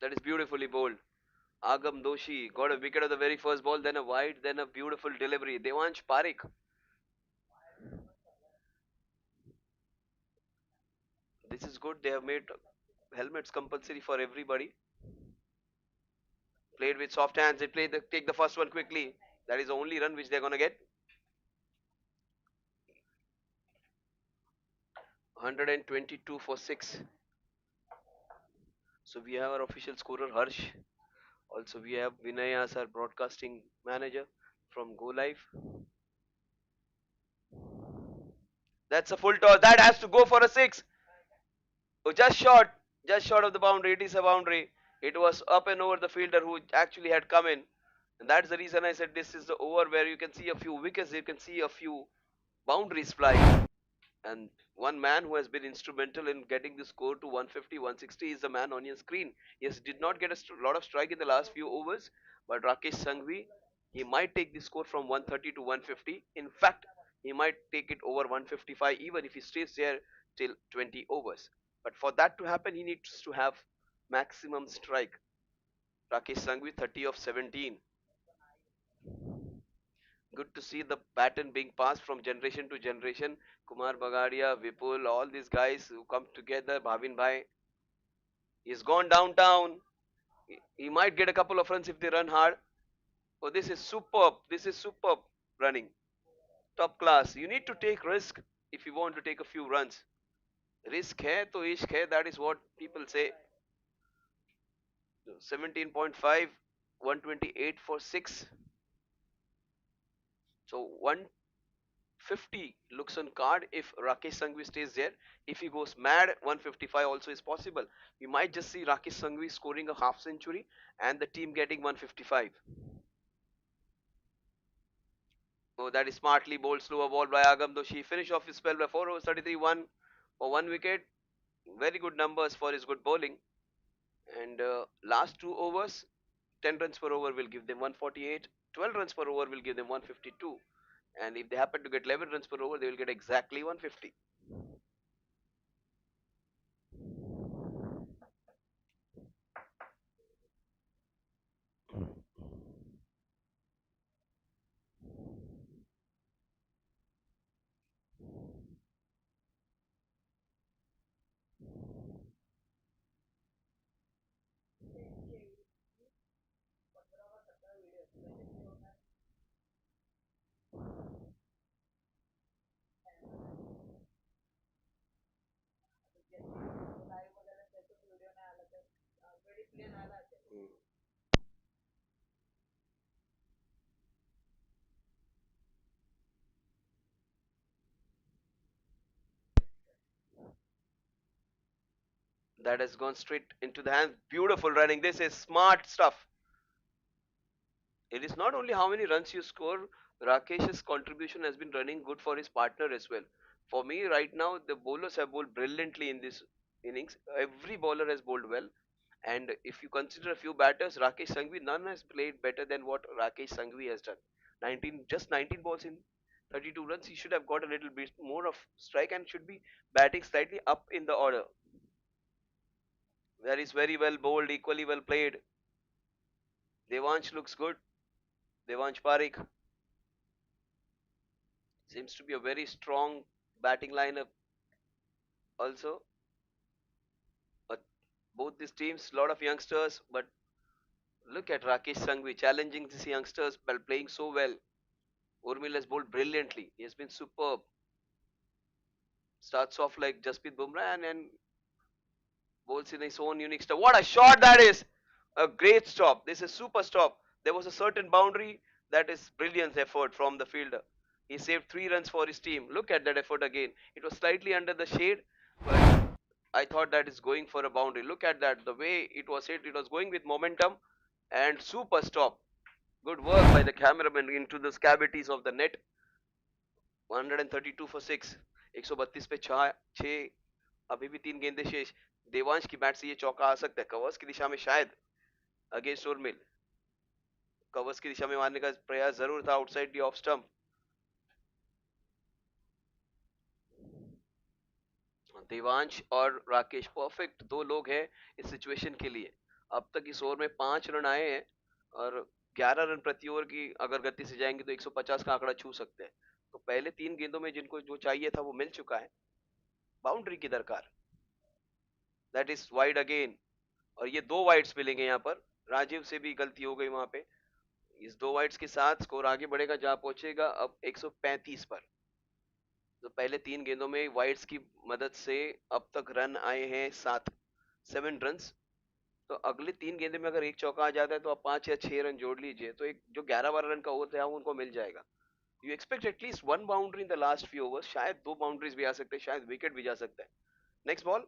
A: That is beautifully bowled. Agam Doshi got a wicket of the very first ball, then a wide, then a beautiful delivery. Devansh Parekh, this is good. They have made helmets compulsory for everybody. Played with soft hands. They take the first one quickly. That is the only run which they're gonna get. 122 for six. So we have our official scorer Harsh. Also we have Vinay as our broadcasting manager from Go Live. That's a full toss. That has to go for a six. Oh, just short of the boundary. It is a boundary. It was up and over the fielder who actually had come in. And that's the reason I said this is the over where you can see a few wickets, you can see a few boundaries flying. And one man who has been instrumental in getting the score to 150, 160 is the man on your screen. Yes, did not get a lot of strike in the last few overs, but Rakesh Sanghvi, he might take the score from 130 to 150. In fact, he might take it over 155 even if he stays there till 20 overs. But for that to happen, he needs to have maximum strike. Rakesh Sanghvi, 30 of 17. Good to see the pattern being passed from generation to generation. Kumar Bagadia, Vipul, all these guys who come together. Bhavin Bhai, he's gone downtown. He might get a couple of runs if they run hard. Oh, this is superb. This is superb running. Top class. You need to take risk if you want to take a few runs. Risk hai to ishq hai. That is what people say. 17.5, 128 for 6. So 150 looks on card if Rakesh Sanghvi stays there. If he goes mad, 155 also is possible. We might just see Rakesh Sanghvi scoring a half century and the team getting 155. Oh, that is smartly bowled, slower ball by Agam Doshi. Finish off his spell by 4 overs, 33 1 for 1 wicket. Very good numbers for his good bowling. And last 2 overs, 10 runs per over will give them 148. 12 runs per over will give them 152. And if they happen to get 11 runs per over, they will get exactly 150. That has gone straight into the hands. Beautiful running. This is smart stuff. It is not only how many runs you score, Rakesh's contribution has been running good for his partner as well. For me, right now, the bowlers have bowled brilliantly in this innings. Every bowler has bowled well. And if you consider a few batters, Rakesh Sanghvi, none has played better than what Rakesh Sanghvi has done. 19, just 19 balls in 32 runs. He should have got a little bit more of strike and should be batting slightly up in the order. That is very well bowled, equally well played. Devansh looks good. Devansh Parekh seems to be a very strong batting lineup. Also, uh, both these teams, lot of youngsters, but look at Rakesh Sanghvi challenging these youngsters while playing so well. Urmil has bowled brilliantly. He has been superb. Starts off like Jasprit Bumrah and bowls in his own unique style. What a shot that is! A great stop. This is super stop. There was a certain boundary. That is brilliant effort from the fielder. He saved 3 runs for his team. Look at that effort again. It was slightly under the shade, but I thought that is going for a boundary. Look at that. The way it was hit, it was going with momentum and super stop. Good work by the cameraman into the cavities of the net. 132 for 6. 132 पे 6 अभी भी 3 गेंदें शेष. देवांश की bat से ये चौका आ सकता है कवर्स की दिशा में शायद अगेंस्ट उर्मिल. कवर्स की दिशा में मारने का प्रयास जरूर था outside the off stump. Devansh और राकेश परफेक्ट दो लोग हैं इस सिचुएशन के लिए. अब तक इस ओवर में 5 रन आए हैं और 11 रन प्रति ओवर की अगर गति से जाएंगे तो 150 का आंकड़ा छू सकते हैं। तो पहले 3 गेंदों में जिनको जो चाहिए था वो मिल चुका है। बाउंड्री की दरकार, दैट इज वाइड अगेन। और ये 2 वाइड्स मिलेंगे यहाँ पर। राजीव से भी गलती हो गई वहां पे। इस 2 वाइड्स के साथ स्कोर आगे बढ़ेगा, जहां पहुंचेगा अब 135 पर। तो पहले 3 गेंदों में वाइड्स की मदद से अब तक रन आए हैं 7 रन। तो अगले 3 गेंदे में अगर एक चौका आ जाता है तो आप 5 या 6 रन जोड़ लीजिए, तो एक जो 11-12 रन का ओवर था वो उनको मिल जाएगा। You expect at least 1 boundary in the last few overs, शायद 2 बाउंड्रीज भी आ सकते हैं, शायद विकेट भी जा सकता है। नेक्स्ट बॉल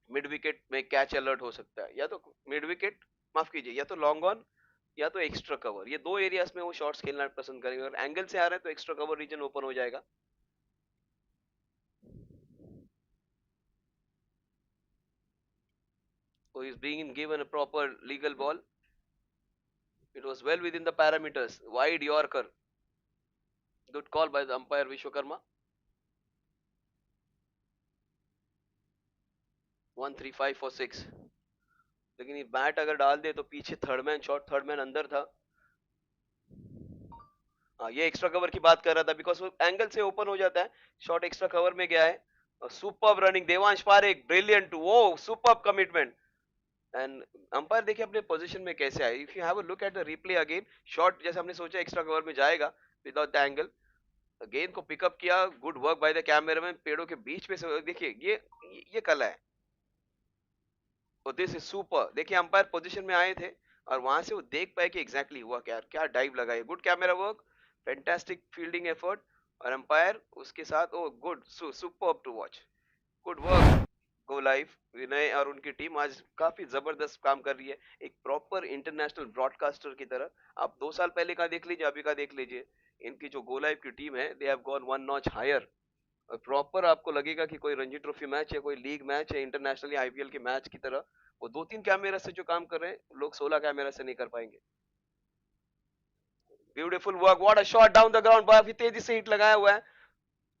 A: मिड विकेट में कैच अलर्ट हो सकता है, या तो मिड विकेट, माफ कीजिए, या तो लॉन्ग ऑन या तो एक्स्ट्रा कवर। ये 2 एरियाज में वो शॉट्स खेलना पसंद करेंगे। अगर एंगल से आ रहा है तो एक्स्ट्रा कवर रीजन ओपन हो जाएगा। So he's being given a proper legal ball. It was well within the parameters. Wide Yorker. Good call by the umpire Vishwakarma. 135 for 6. लेकिन ये बैट अगर डाल दे तो पीछे थर्ड मैन अंदर था। हाँ, ये एक्स्ट्रा कवर की बात कर रहा था, बिकॉज वो एंगल से ओपन हो जाता है। शॉट एक्स्ट्रा कवर में गया है। Superb running Devansh Parekh, brilliant, वो सुपर्ब कमिटमेंट। एंड अंपायर देखिए अपने पोजीशन में कैसे आए। If you have a look at the replay again, shot जैसे हमने सोचा एक्स्ट्रा कवर में जाएगा विदाउट द एंगल, गेंद को पिकअप किया। Good work by the cameraman, पेड़ों के बीच में से देखिए ये कला है। और दिस इज सुपर। देखिए अंपायर पोजीशन में आए थे और वहां से वो देख पाए कि एग्जैक्टली हुआ क्या, क्या डाइव लगाई। Good camera work, fantastic fielding effort, और अंपायर उसके साथ, oh good, super to watch, good work. Go live Vinay और उनकी टीम आज काफी जबरदस्त काम कर रही है, एक प्रॉपर इंटरनेशनल ब्रॉडकास्टर की तरह। आप 2 साल पहले का देख लीजिए, अभी का देख लीजिए, इनकी जो गो लाइव की टीम है, they have gone 1 notch higher. Proper आपको लगेगा कि कोई रणजी ट्रॉफी मैच है, कोई लीग मैच है, इंटरनेशनल या आईपीएल के मैच की तरह। वो 2-3 कैमरा से जो काम कर रहे हैं, लोग 16 कैमरा से नहीं कर पाएंगे। Beautiful work, what a shot down the ground, काफी तेजी से हिट लगाया हुआ है।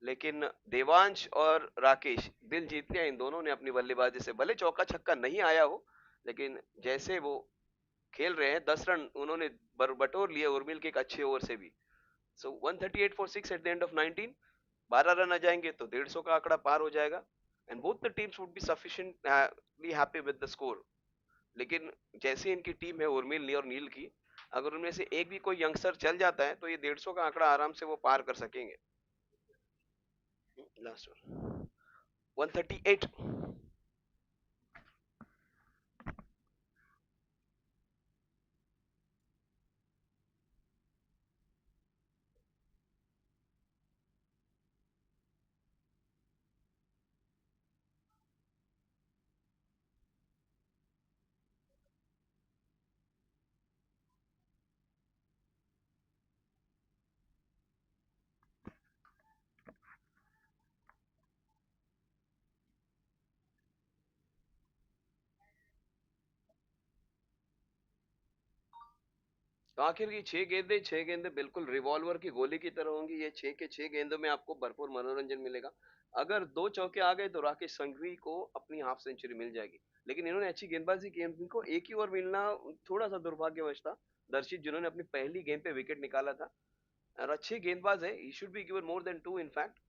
A: लेकिन देवांश और राकेश दिल जीत लिया इन दोनों ने अपनी बल्लेबाजी से। भले चौका छक्का नहीं आया हो, लेकिन जैसे वो खेल रहे हैं, 10 रन उन्होंने बटोर लिए उर्मिल के एक अच्छे ओवर से भी। So 138 for 6 at the end of 19। 12 run आ जाएंगे तो 150 का आंकड़ा पार हो जाएगा, and both the teams would be sufficiently happy with the score. लेकिन जैसे इनकी टीम है उर्मिल और नील की, अगर उनमें से एक भी कोई यंगस्टर चल जाता है तो ये 150 का आंकड़ा आराम से वो पार कर सकेंगे। लास्ट 138। तो आखिर की 6 गेंदें बिल्कुल रिवॉल्वर की गोली की तरह होंगी। ये 6 के 6 गेंदों में आपको भरपूर मनोरंजन मिलेगा। अगर 2 चौके आ गए तो राकेश संघवी को अपनी हाफ सेंचुरी मिल जाएगी। लेकिन इन्होंने अच्छी गेंदबाजी की, इनको एक ही ओवर मिलना थोड़ा सा दुर्भाग्यवश था। दर्शित जिन्होंने अपनी पहली गेंद पे विकेट निकाला था, और अच्छे गेंदबाज है, he should be given more than 2 in fact.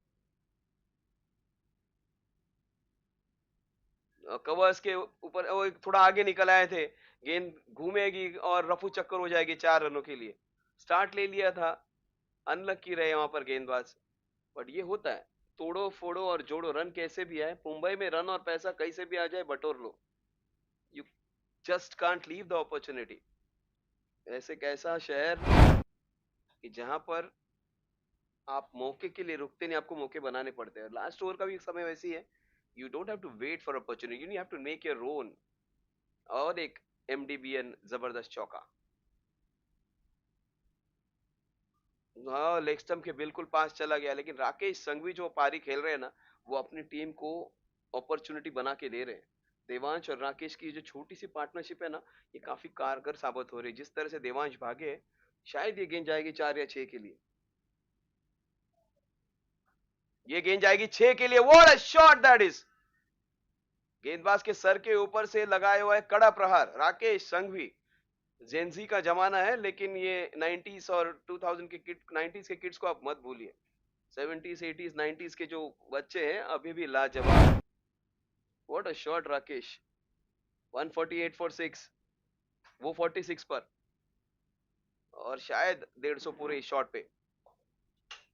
A: Covers के ऊपर वो थोड़ा आगे निकल आए थे, गेंद घूमेगी और रफू चक्कर हो जाएगी 4 रनों के लिए। स्टार्ट ले लिया था, अनलकी रहे वहां पर गेंदबाज। बट ये होता है, तोड़ो फोड़ो और जोड़ो, रन कैसे भी आए, मुंबई में रन और पैसा कैसे भी आ जाए बटोर लो। You just can't leave the opportunity. ऐसे कैसा शहर कि जहां पर आप मौके के लिए रुकते नहीं, आपको मौके बनाने पड़ते हैं। लास्ट ओवर का भी समय वैसी है, you don't have to wait for opportunity, you have to make your own. और एक एमडीबीएन जबरदस्त चौका, हाँ लेग स्टंप के बिल्कुल पास चला गया। लेकिन राकेश संघवी जो पारी खेल रहे हैं ना, वो अपनी टीम को अपॉर्चुनिटी बना के दे रहे हैं। देवांश और राकेश की जो छोटी सी पार्टनरशिप है ना, ये काफी कारगर साबित हो रही है। जिस तरह से देवांश भागे, शायद ये गेंद जाएगी 4 या 6 के लिए। ये गेंद जाएगी 6 के लिए, what a shot that is. गेंदबाज के सर के ऊपर से लगाया हुआ है कड़ा प्रहार, राकेश संघवी। जेंजी का जमाना है, लेकिन ये 90s और 2000 के किड 90s के किड्स को आप मत भूलिए। 70s 80s 90s के जो बच्चे हैं अभी भी लाजवाब। What a shot Rakesh. 148 for 6, वो 46 पर, और शायद 150 पूरे इस शॉट पे।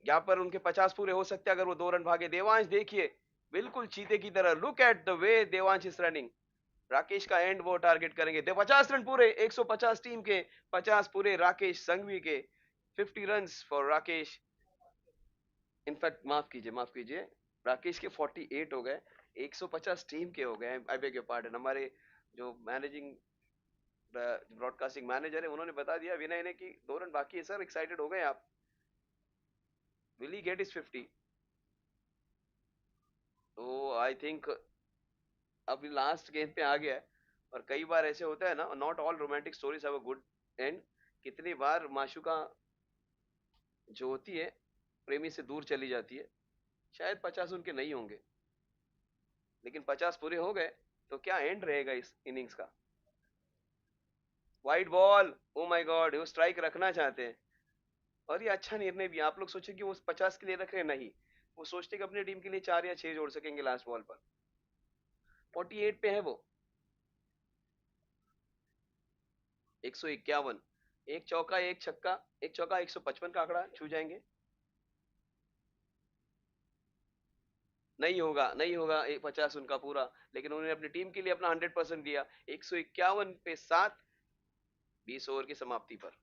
A: यहाँ पर उनके 50 पूरे हो सकते हैं अगर वो 2 रन भागे। देवांश देखिए, बिल्कुल चीते की तरह। Look at the way Devansh is running. Rakesh का एंड वो टारगेट करेंगे। 50 रन पूरे, 150 टीम के, 50 पूरे राकेश संघवी के। 50 रन फॉर राकेश। इनफैक्ट माफ कीजिए, राकेश के 48 हो गए, 150 टीम के हो गए। I beg your pardon. हमारे जो मैनेजिंग ब्रॉडकास्टिंग मैनेजर है उन्होंने बता दिया विनय ने कि 2 रन बाकी है सर, एक्साइटेड हो गए आप। Will he get is 50? तो आई थिंक अभी लास्ट गेंद पे आ गया है। और कई बार ऐसे होता है ना, not all romantic stories have a good and. कितनी बार माशुका जो होती है प्रेमी से दूर चली जाती है। शायद 50 उनके नहीं होंगे, लेकिन 50 पूरे हो गए तो क्या एंड रहेगा इस इनिंग्स का। Wide ball, oh my God, वो स्ट्राइक रखना चाहते हैं। और ये अच्छा निर्णय भी। आप लोग सोचे कि वो 50 के लिए रख रहे हैं, नहीं, वो सोचते कि अपनी टीम के लिए 4 या 6 जोड़ सकेंगे लास्ट बॉल पर। 48 पे है वो। 151, एक चौका एक छक्का, एक चौका 155 का आंकड़ा छू जाएंगे। नहीं होगा, नहीं होगा 50 उनका पूरा, लेकिन उन्होंने अपनी टीम के लिए अपना 100% दिया। 151 पे 7, 20 ओवर की समाप्ति पर।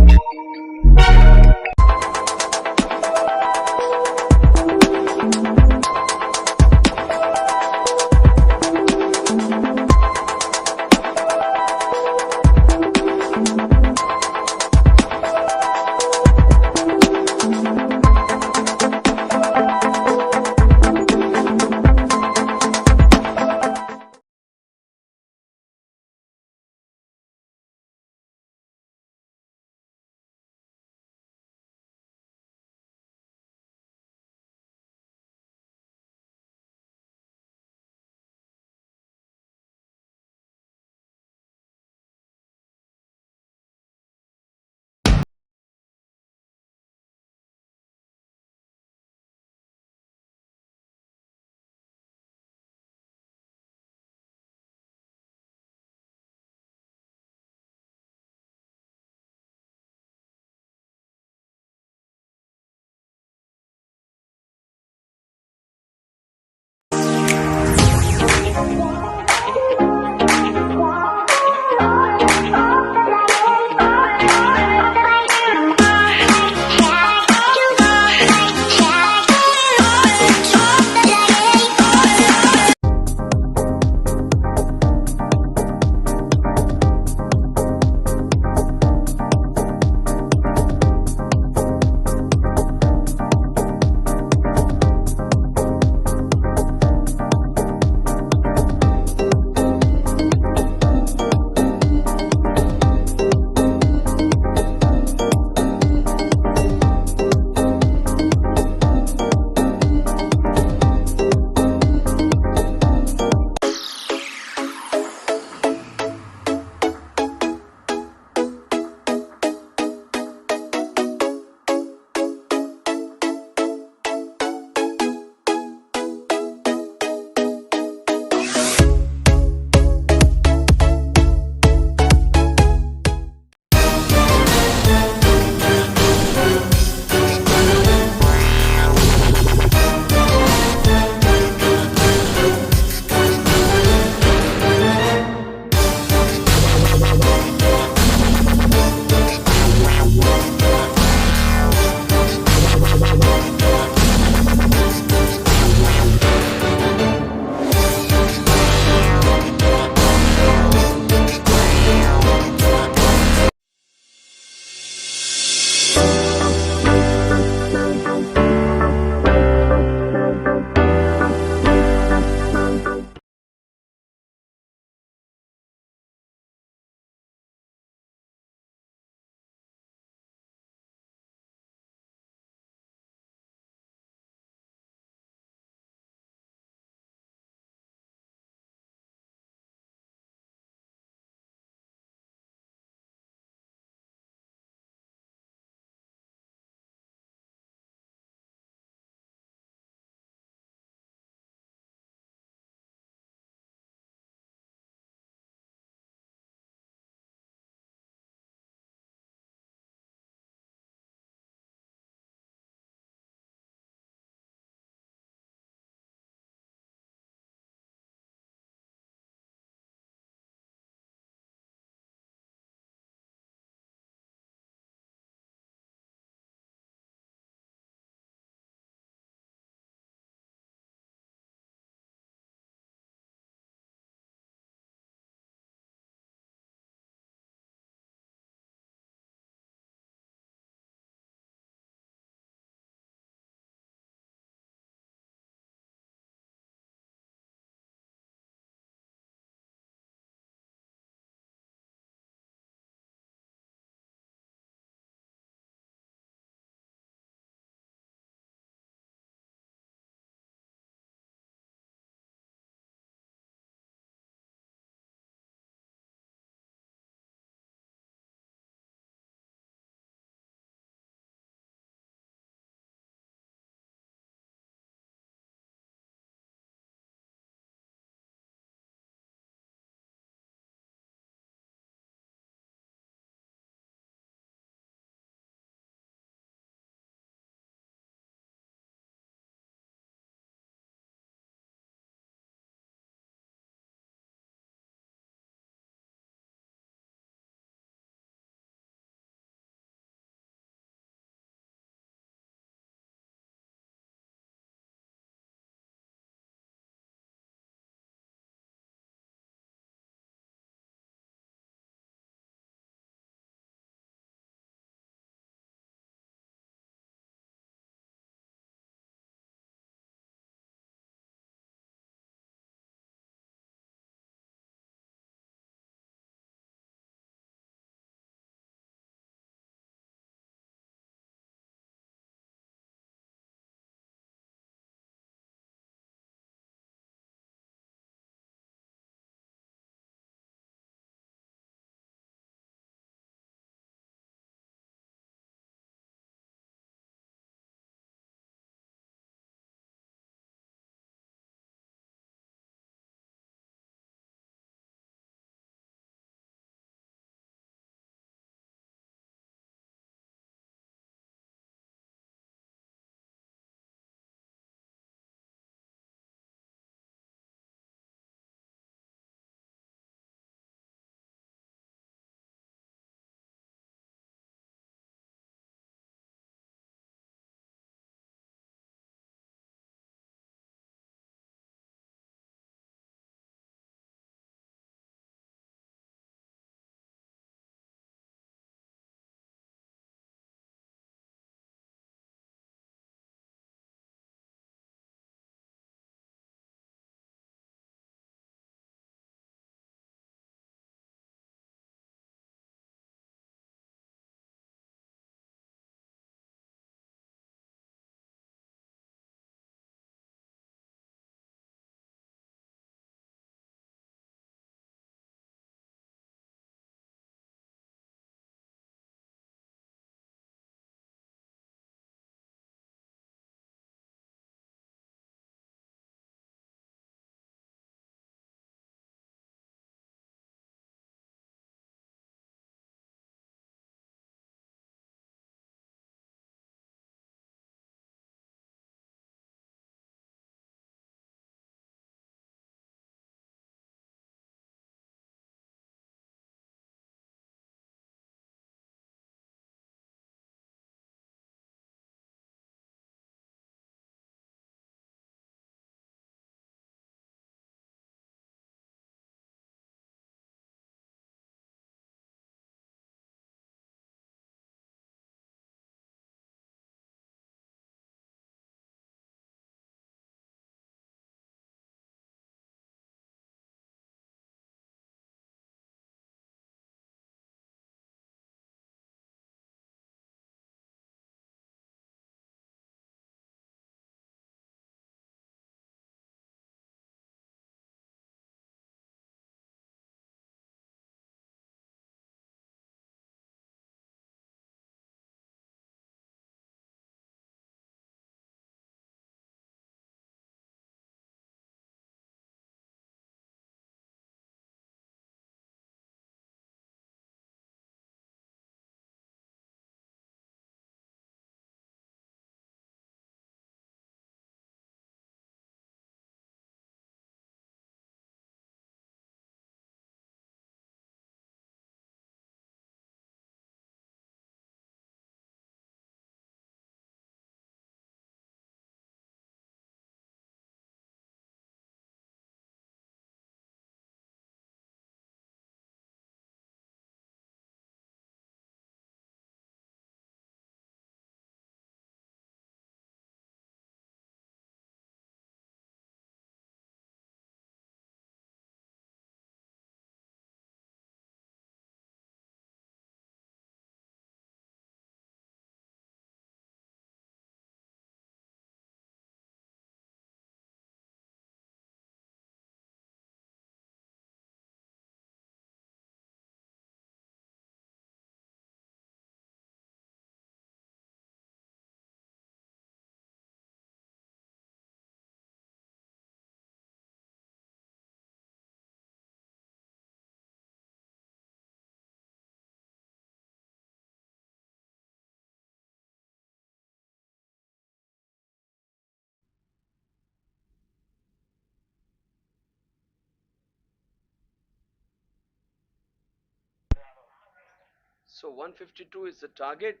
A: So 152 is the target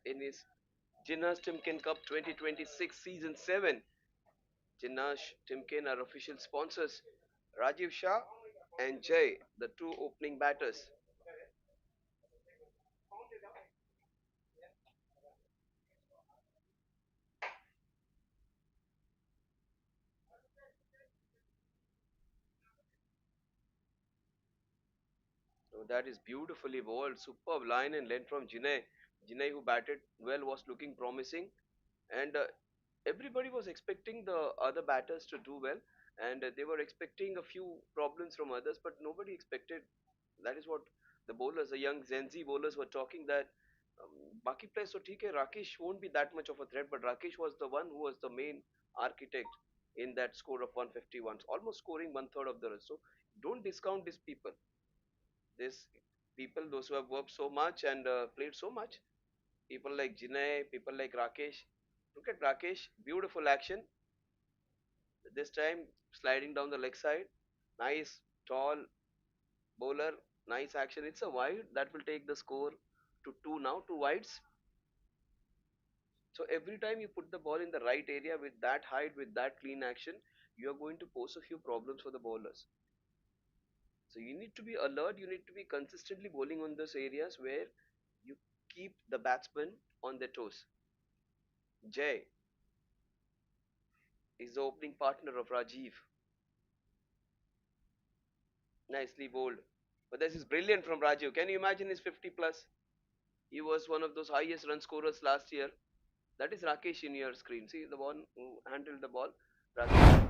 A: in his Jinharsh Timken Cup 2026 Season 7. Jinharsh Timken are official sponsors. Rajiv Shah and Jay, the two opening batters. Oh, that is beautifully bowled. Superb line and length from Jinay. Jinay, who batted well, was looking promising, and everybody was expecting the other batters to do well, and they were expecting a few problems from others, but nobody expected. That is what the bowlers, the young Gen Z bowlers, were talking that. Baki players, so ठीक है, Rakesh won't be that much of a threat, but Rakesh was the one who was the main architect in that score of 151, almost scoring one third of the runs. So don't discount these people. These people, those who have worked so much and played so much, people like Jinay, people like Rakesh. Look at Rakesh, beautiful action. This time sliding down the leg side. Nice, tall bowler, nice action. It's a wide that will take the score to two now, two wides. So every time you put the ball in the right area with that height, with that clean action, you are going to pose a few problems for the bowlers. So you need to be alert, you need to be consistently bowling on those areas where you keep the batsman on their toes. Jay is the opening partner of Rajiv. Nicely bowled. But this is brilliant from Rajiv. Can you imagine his 50 plus? He was one of those highest run scorers last year. That is Rakesh in your screen. See the one who handled the ball. Rakesh.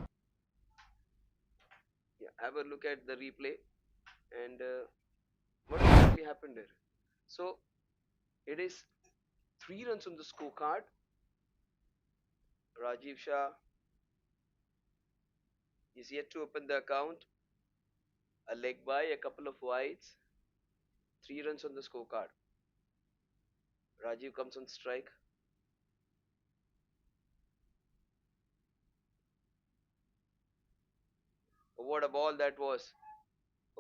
A: Yeah, have a look at the replay and what exactly happened there. So it is 3 runs on the scorecard. Rajiv Shah is yet to open the account. A leg by, a couple of wides. 3 runs on the scorecard. Rajiv comes on strike. Oh, what a ball that was.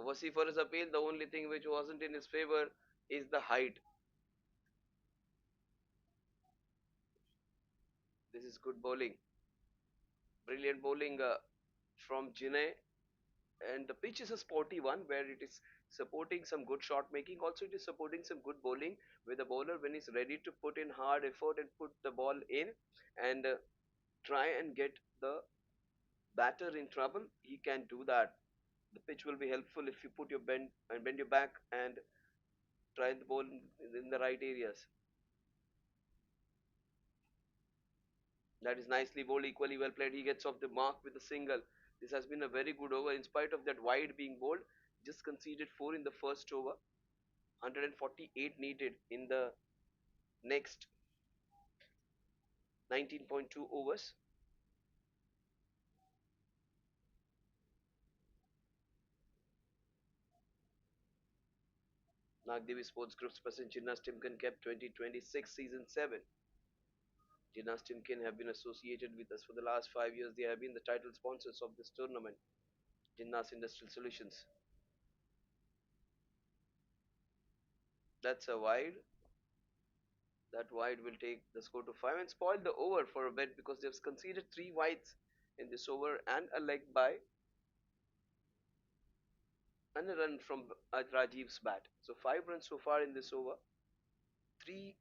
A: Vociferous appeal. The only thing which wasn't in his favor is the height. This is good bowling. Brilliant bowling from Jinay. And the pitch is a sporty one where it is supporting some good shot making. Also, it is supporting some good bowling with the bowler when he's ready to put in hard effort and put the ball in and try and get the batter in trouble. He can do that. The pitch will be helpful if you put your bend your back and try the ball in the right areas. That is nicely bowled, equally well played. He gets off the mark with a single. This has been a very good over in spite of that wide being bowled. Just conceded 4 in the first over. 148 needed in the next 19.2 overs. Nagdevi Sports Group's present Jinharsh Timken kept 2026 season 7. Jinharsh Timken have been associated with us for the last 5 years. They have been the title sponsors of this tournament. Jinharsh Industrial Solutions. That's a wide. That wide will take the score to 5 and spoil the over for a bit because they've conceded 3 wides in this over and a leg by and a run from Rajiv's bat. So 5 runs so far in this over. Three,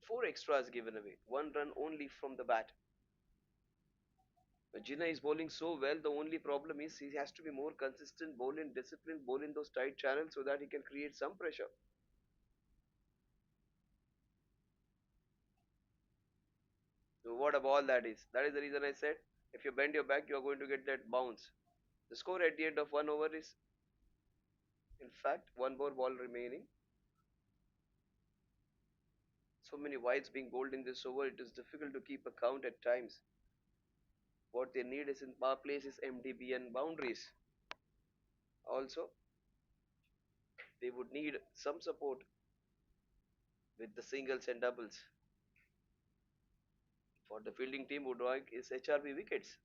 A: 4 extras given away. 1 run only from the bat. Jinnah is bowling so well. The only problem is he has to be more consistent, bowl in discipline, bowl in those tight channels so that he can create some pressure. So what a ball that is. That is the reason I said if you bend your back, you are going to get that bounce. The score at the end of 1 over is, in fact, one more ball remaining. So many wides being bowled in this over, it is difficult to keep a count at times. What they need is in power plays is MDB and boundaries. Also, they would need some support with the singles and doubles. For the fielding team would like is HRB wickets.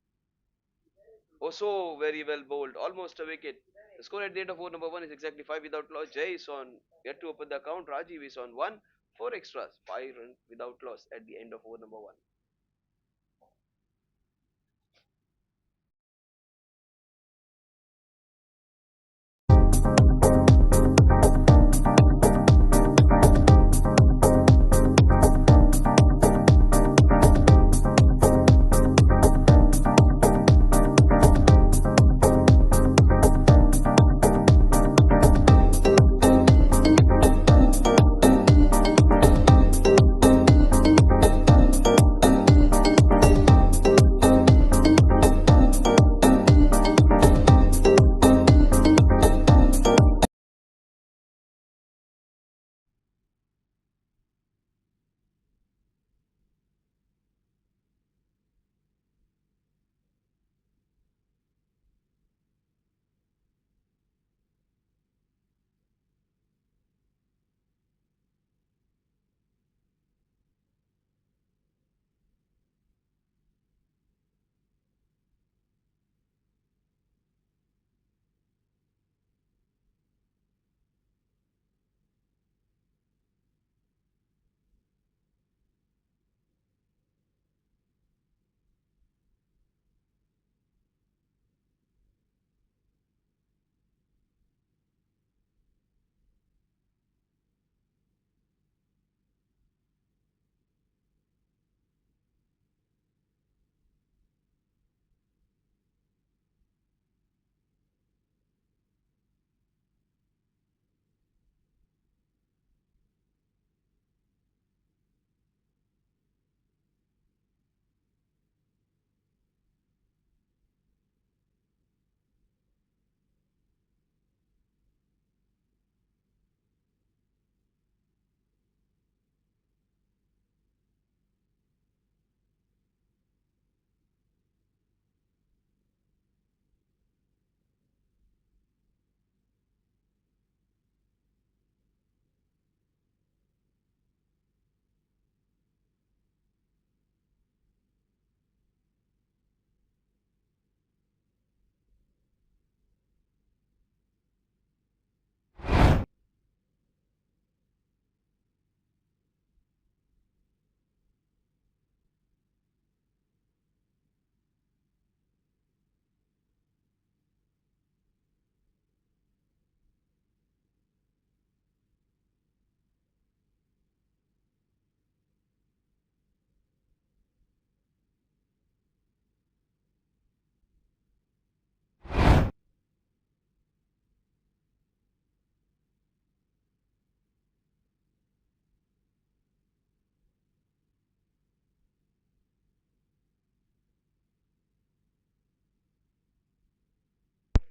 A: Also very well bowled, almost a wicket. The score at the end of over number one is exactly 5 without loss. Jay is on yet to open the account. Rajiv is on 1, 4 extras, 5 runs without loss at the end of over number one.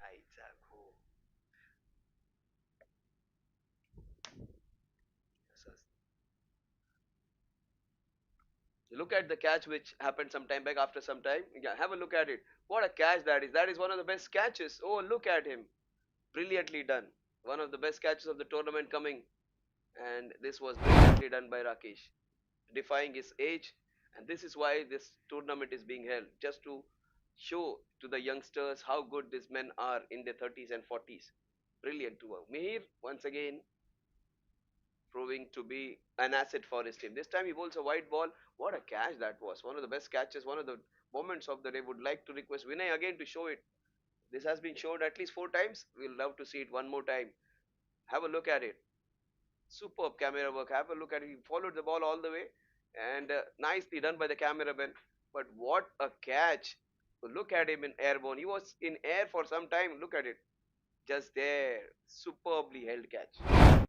A: Exactly. Look at the catch which happened some time back after some time. Yeah, have a look at it. What a catch that is. That is one of the best catches. Oh, look at him. Brilliantly done. One of the best catches of the tournament coming. And this was brilliantly done by Rakesh, defying his age. And this is why this tournament is being held. Just to show to the youngsters how good these men are in their 30s and 40s. Brilliant to work. Mihir, once again, proving to be an asset for his team. This time he bowls a white ball. What a catch that was. One of the best catches, one of the moments of the day. Would like to request Vinay again to show it. This has been showed at least 4 times. We'll love to see it one more time. Have a look at it. Superb camera work. Have a look at it. He followed the ball all the way and nicely done by the cameraman. But what a catch. Look at him in airborne. He was in air for some time. Look at it. Just there. Superbly held catch.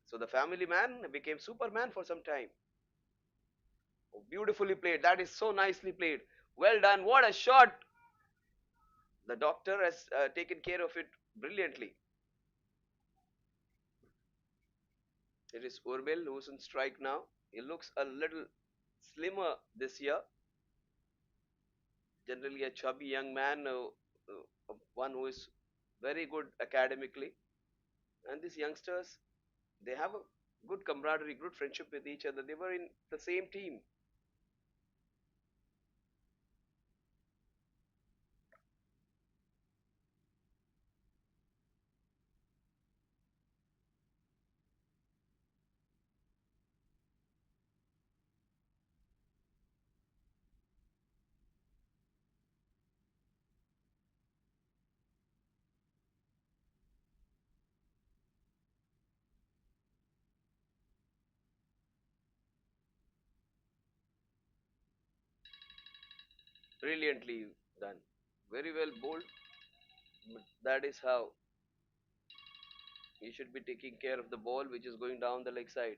A: So the family man became Superman for some time. Oh, beautifully played. That is so nicely played. Well done. What a shot. The doctor has taken care of it brilliantly. It is Urmil who's on strike now. He looks a little slimmer this year. Generally, a chubby young man, one who is very good academically. And these youngsters, they have a good camaraderie, good friendship with each other. They were in the same team. Brilliantly done. Very well bowled. But that is how you should be taking care of the ball which is going down the leg side.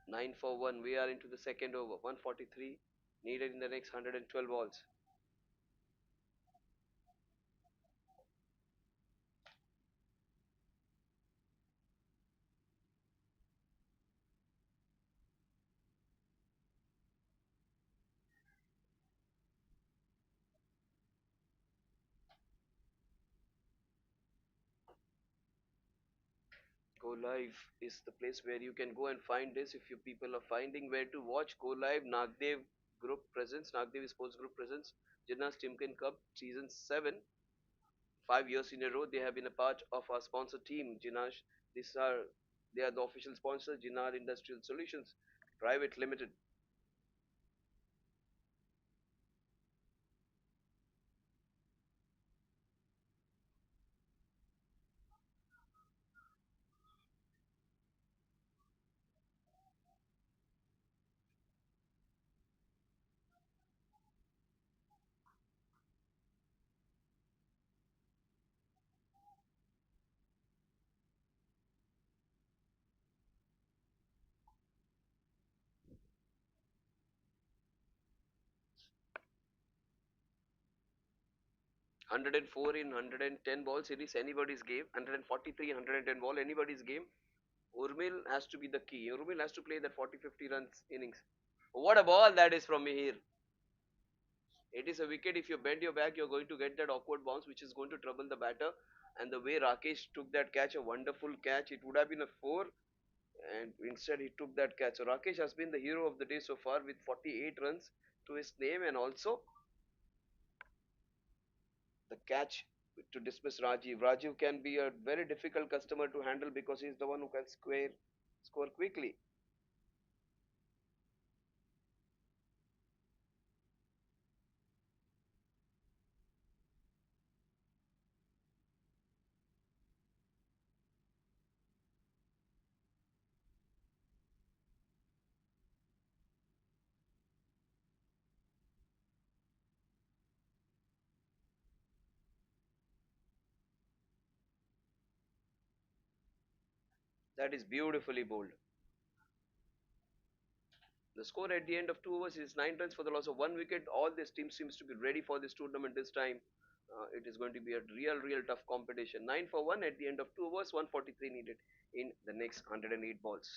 A: 9 for 1. We are into the second over. 143 needed in the next 112 balls. Go Live is the place where you can go and find this. If you people are finding where to watch, Go Live. Nagdev Group presents, Nagdevi Sports Group presents Jinharsh Timken Cup Season 7. 5 years in a row, they have been a part of our sponsor team, Jinharsh. These are They are the official sponsor, Jinar Industrial Solutions Private Limited. One 104 in 110 balls, it is anybody's game. 143 in 110 ball, anybody's game. Urmil has to be the key. Urmil has to play that 40-50 runs innings. What a ball that is from here. It is a wicket. If you bend your back, you're going to get that awkward bounce, which is going to trouble the batter. And the way Rakesh took that catch, a wonderful catch. It would have been a four, and instead he took that catch. So Rakesh has been the hero of the day so far with 48 runs to his name, and also the catch to dismiss Rajiv. Rajiv can be a very difficult customer to handle because he's the one who can score quickly. That is beautifully bowled. The score at the end of 2 overs is 9 runs for the loss of 1 wicket. All this team seems to be ready for this tournament this time. It is going to be a real tough competition. 9 for 1 at the end of 2 overs, 143 needed in the next 108 balls.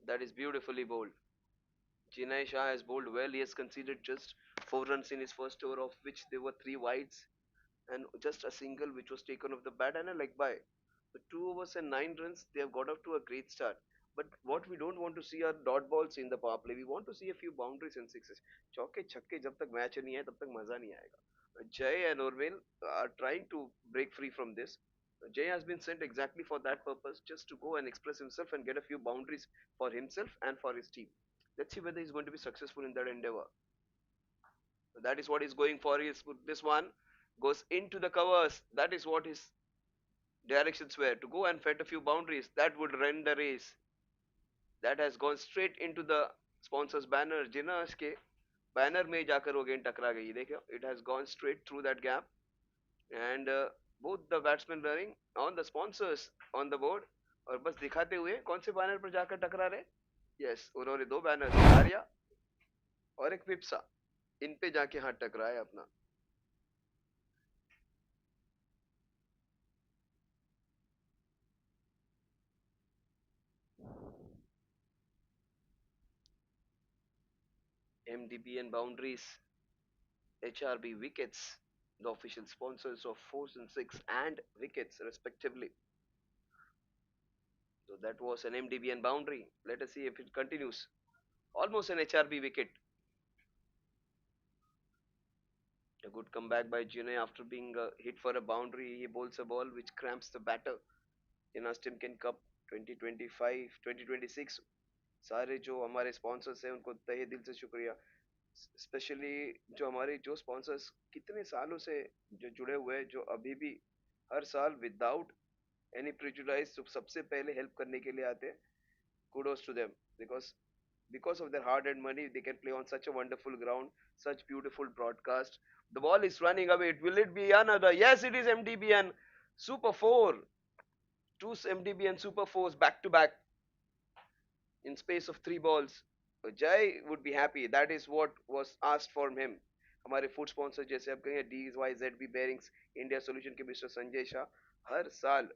A: That is beautifully bowled. Jinai Shah has bowled well. He has conceded just 4 runs in his first over, of which there were 3 wides and just a single which was taken off the bat and a leg by. The 2 overs and 9 runs, they have got off to a great start. But what we don't want to see are dot balls in the power play. We want to see a few boundaries and sixes. चौके छक्के जब तक match नहीं है तब तक मजा नहीं आएगा. Jay and Urmil are trying to break free from this. Jay has been sent exactly for that purpose, just to go and express himself and get a few boundaries for himself and for his team. Let's see whether he's going to be successful in that endeavor. That is what he's going for. This one goes into the covers. That is what his directions were, to go and fet a few boundaries that would rend the race. That has gone straight into the sponsor's banner. Ginners के banner में जाकर वो गेंद टकरा गई. देखो, it has gone straight through that gap, and both the batsmen running on the sponsors on the board. और बस दिखाते हुए कौन से बैनर पर जाकर टकरा रहे। यस, उन्होंने दो बैनर, आर्या और एक विप्सा, इन पे जाके हाथ टकराया अपना। MDBN boundaries, HRB wickets, the official sponsors of 4 and 6 and wickets respectively. So that was an MDBN boundary. Let us see if it continues. Almost an HRB wicket. A good comeback by June after being hit for a boundary. He bowls a ball which cramps the batter. Jinharsh Timken Cup 2025 2026, सारे जो हमारे sponsors हैं उनको तहे दिल से शुक्रिया। Specially जो हमारे जो स्पॉन्सर्स कितने सालों से जो जुड़े हुए हैं, जो अभी भी हर साल विदाउट एनी प्रिजुडाइज जो सबसे पहले हेल्प करने के लिए आते हैं, kudos to them, because of their hard earned money they can play on such a wonderful ground, such beautiful broadcast. The ball is running away. Will it be another? Yes, it is MDBN Super 4. Two MDBN Super 4s back to back in space of 3 balls. Jai would be happy. That is what was asked from him. हमारे food sponsor जैसे आप कहेंगे DYZB bearings, India solution के mister Sanjay Shah, हर साल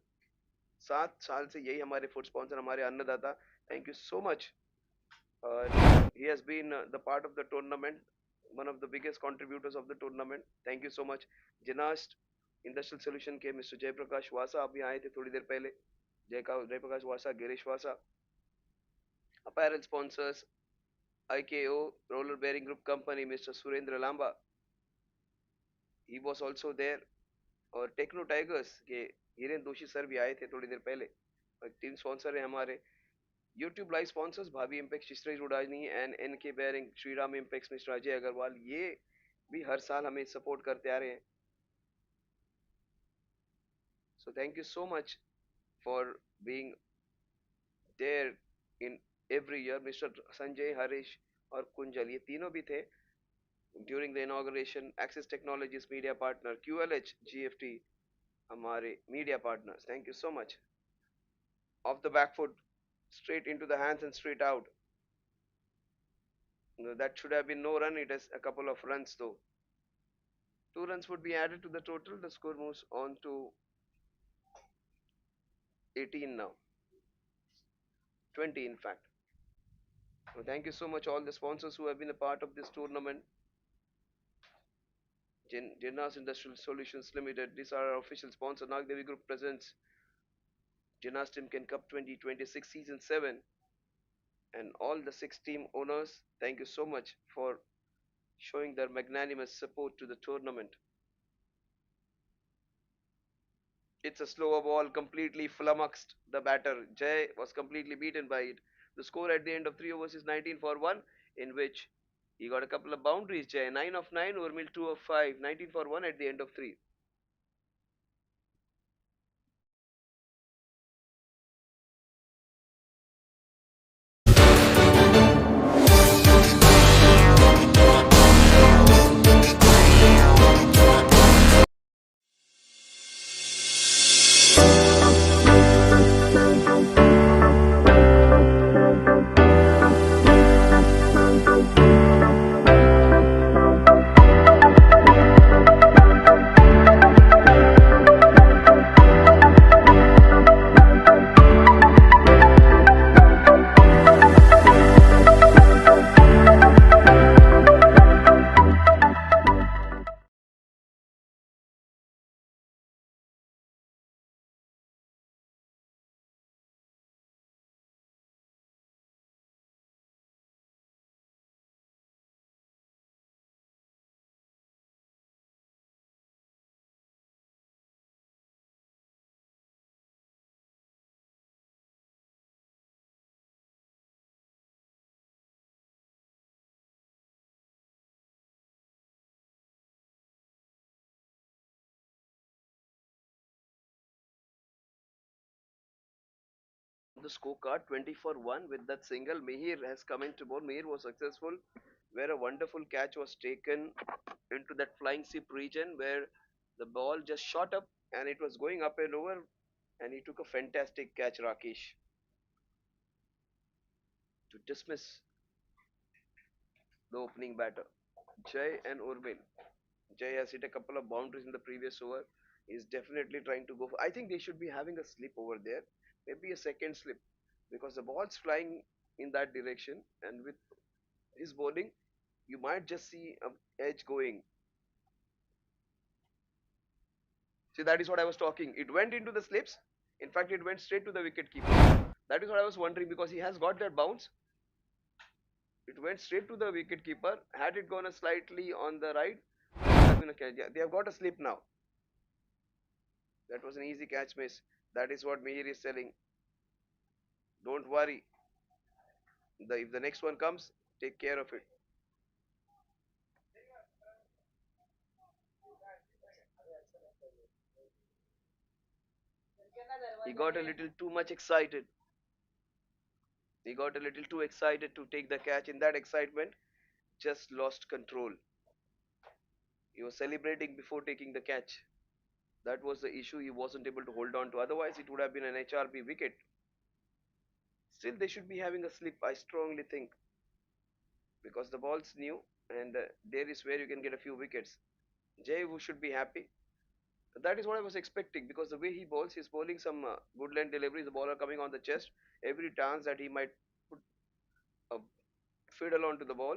A: 7 साल से यही हमारे फूड स्पॉन्सर, हमारे अन्नदाता। Thank you so much. He has been the part of the tournament, one of the biggest contributors of the tournament. Thank you so much. जिनास्ट industrial solution के मिस्टर जयप्रकाश वासा अभी आए थे थोड़ी देर पहले। Jayprakash Vasa, Girish Vasa. Apparel sponsors IKO roller bearing group company mister Surendra Lamba, he was also there. और techno tigers के हिरेन दोषी सर भी आए थे थोड़ी देर पहले। और 3 स्पॉन्सर हैं हमारे YouTube live sponsors, Bhabhi Impex, चिश्री Rudani and NK bearing, Shriram Impex, mister Ajay Agarwal, ये भी हर साल हमें सपोर्ट करते आ रहे हैं। So thank you so much for being there in every year. Mister Sanjay, Harish और कुंजल, ये तीनों भी थे during the inauguration. Axis technologies media partner, QLH GFT हमारे media partners, thank you so much. Off the back foot, straight into the hands and straight out. That should have been no run. It is a couple of runs though. 2 runs would be added to the total. The score moves on to 18 now. 20 in fact. Thank you so much all the sponsors who have been a part of this tournament. Jinharsh Industrial Solutions Limited. These are our official sponsor. Nagdevi Group presents Jinharsh Timken Cup 2026 Season 7. And all the 6 team owners, thank you so much for showing their magnanimous support to the tournament. It's a slower ball, completely flummoxed the batter. Jay was completely beaten by it. The score at the end of 3 overs is 19 for 1, in which he got a couple of boundaries. Jay 9 of 9, Urmil 2 of 5, 19 for 1 at the end of 3. The scorecard 20 for 1 with that single. Mihir has come into bowl. Mihir was successful, where a wonderful catch was taken into that flying sip region where the ball just shot up and it was going up and over. and he took a fantastic catch, Rakesh, to dismiss the opening batter. Jay and Urban. Jay has hit a couple of boundaries in the previous over. He's definitely trying to go for. I think they should be having a slip over there, maybe a second slip, because the ball's flying in that direction, and with his bowling, you might just see a edge going. See, that is what I was talking. It went into the slips. In fact, it went straight to the wicket keeper. That is what I was wondering because he has got that bounce. It went straight to the wicket keeper. Had it gone a slightly on the right, it would have been a catch. Yeah, they have got a slip now. That was an easy catch miss. That is what Mihir is telling. Don't worry. If the next one comes, take care of it. He got a little too much excited. He got a little too excited to take the catch. In that excitement, just lost control. He was celebrating before taking the catch. That was the issue. He wasn't able to hold on to. Otherwise, it would have been an HRB wicket. Still, they should be having a slip, I strongly think, because the ball's new and there is where you can get a few wickets. Jay who should be happy. That is what I was expecting because the way he bowls, he's bowling some good length deliveries. The ball are coming on the chest. Every chance that he might put a fiddle onto the ball.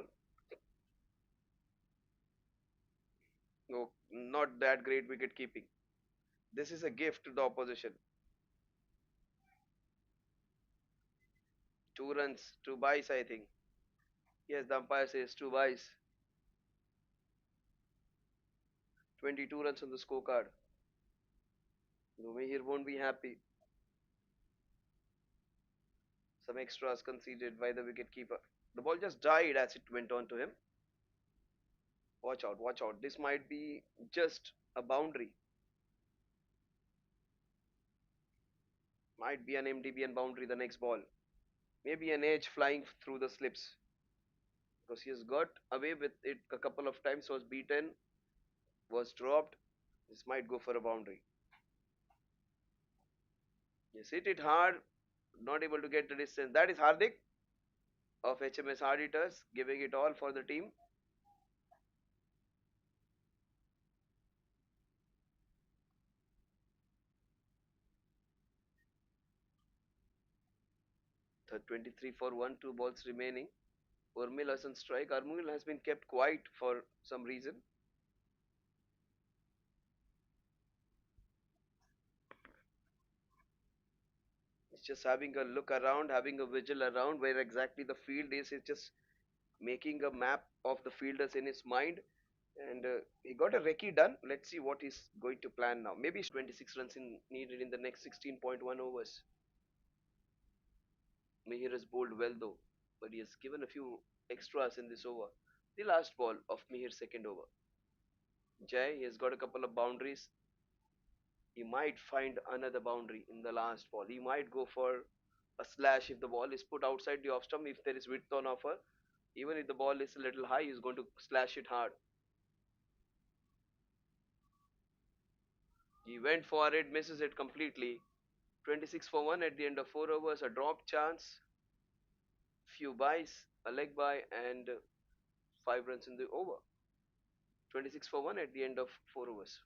A: No, not that great wicket keeping. This is a gift to the opposition. 2 runs, 2 byes, I think. Yes, the umpire says 2 byes. 22 runs on the scorecard. Here won't be happy. Some extras conceded by the wicketkeeper. The ball just died as it went on to him. Watch out, watch out. This might be just a boundary. Might be an MDBN boundary the next ball. Maybe an edge flying through the slips. Because he has got away with it a couple of times, was beaten, was dropped. This might go for a boundary. Yes, hit it hard, not able to get the distance. That is Hardik of HMS Hard Hitters giving it all for the team. The 23 for 1, 2 balls remaining. Urmil has on strike. Urmil has been kept quiet for some reason. He's just having a look around, having a vigil around where exactly the field is. He's just making a map of the fielders in his mind. And he got a recce done. Let's see what he's going to plan now. Maybe 26 runs needed in the next 16.1 overs. Mihir has bowled well though, but he has given a few extras in this over. The last ball of Mihir's second over. Jai, he has got a couple of boundaries. He might find another boundary in the last ball. He might go for a slash if the ball is put outside the off stump, if there is width on offer. Even if the ball is a little high, he's going to slash it hard. He went for it, misses it completely. 26 for 1 at the end of 4 overs, a drop chance, few byes, a leg bye, and 5 runs in the over. 26 for 1 at the end of 4 overs.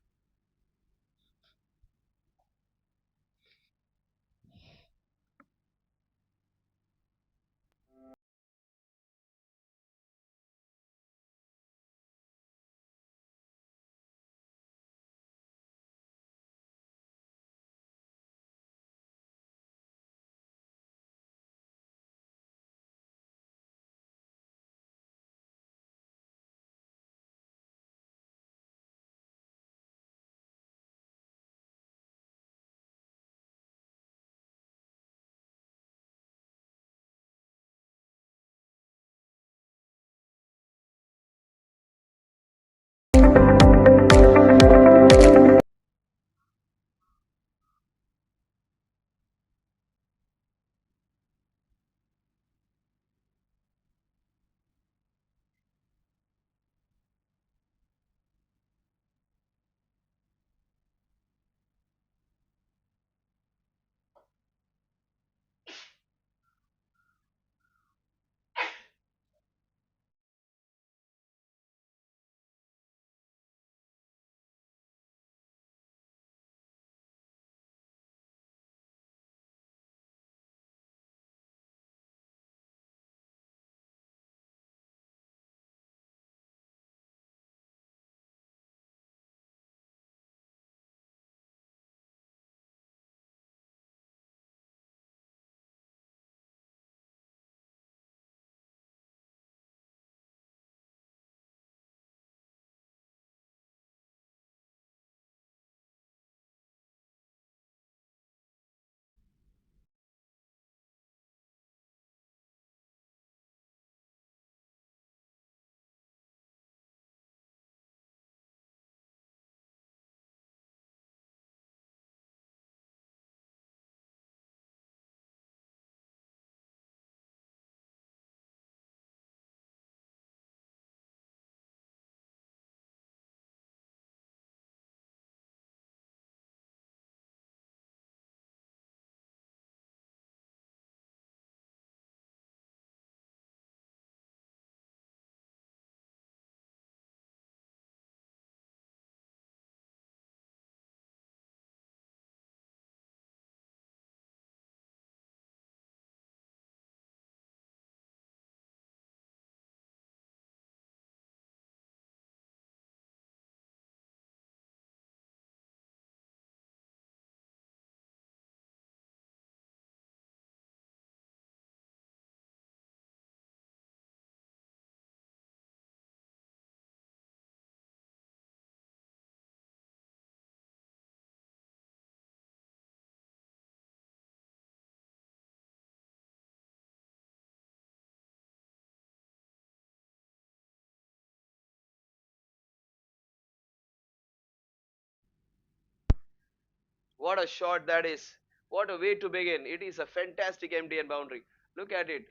A: What a shot that is. What a way to begin. It is a fantastic MDN boundary. Look at it.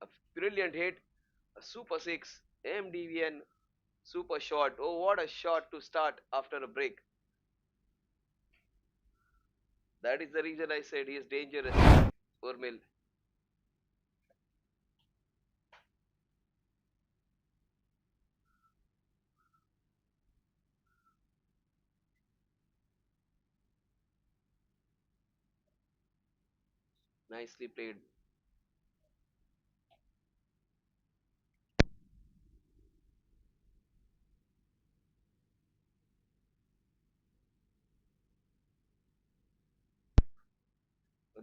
A: A brilliant hit. A super six. MDVN. Super shot. Oh, what a shot to start after a break. That is the reason I said he is dangerous. Urmil. Nicely played.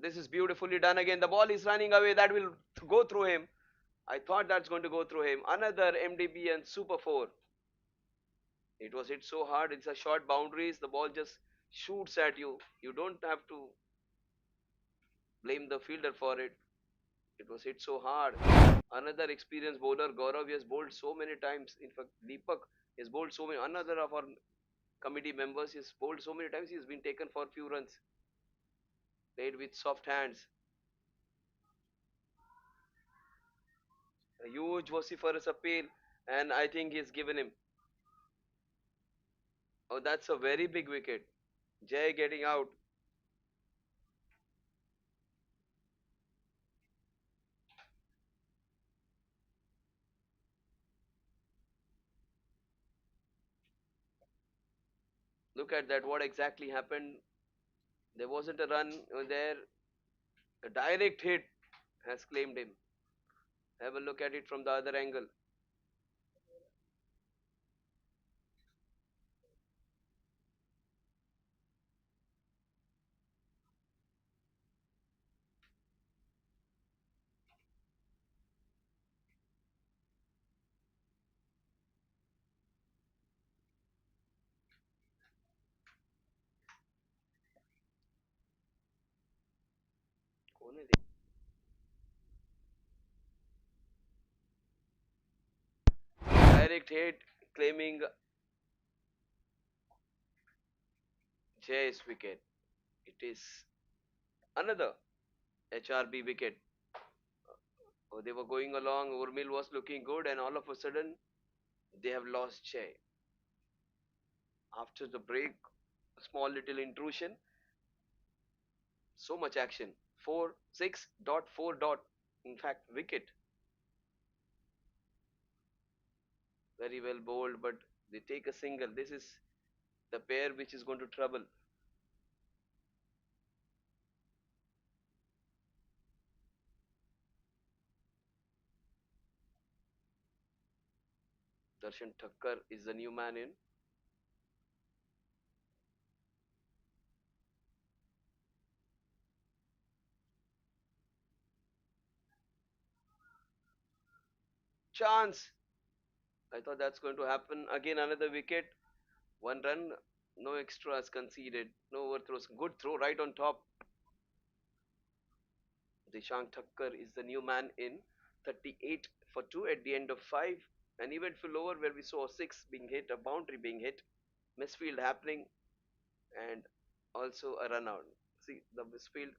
A: This is beautifully done again. The ball is running away. That will go through him. I thought that's going to go through him. Another MDB and Super 4. It was hit so hard. It's a short boundaries. The ball just shoots at you. You don't have to blame the fielder for it. It was hit so hard. Another experienced bowler, Gaurav, has bowled so many times. In fact, Deepak has bowled so many. Another of our committee members has bowled so many times. He's been taken for few runs. Played with soft hands. A huge vociferous appeal, and I think he's given him. Oh, that's a very big wicket. Jay getting out. Look at that. What exactly happened? There wasn't a run there. A direct hit has claimed him. Have a look at it from the other angle. Direct hit claiming Jay's wicket. It is another HRB wicket. Oh, they were going along. Urmil was looking good, and all of a sudden, they have lost Jay. After the break, a small little intrusion. So much action. 4, 6, dot, 4, dot. In fact, wicket. Very well bowled, but they take a single. This is the pair which is going to trouble. Darshan Thakkar is the new man in. Chance. I thought that's going to happen. Again, another wicket. One run. No extras conceded. No overthrows. Good throw right on top. Dishank Thakkar is the new man in. 38 for 2 at the end of 5. An eventful over where we saw a 6 being hit, a boundary being hit, misfield happening, and also a run out. See, the misfield.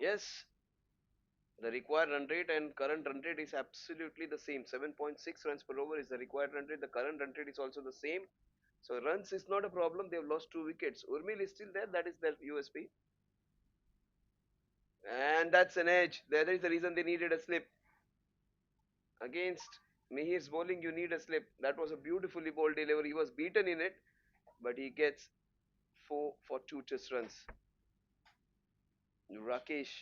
A: Yes, the required run rate and current run rate is absolutely the same. 7.6 runs per over is the required run rate. The current run rate is also the same. So runs is not a problem. They've lost 2 wickets. Urmil is still there. That is their USP. And that's an edge. That is the reason they needed a slip. Against Mihir's bowling, you need a slip. That was a beautifully bowled delivery. He was beaten in it, but he gets 4 for 2 test runs. Rakesh,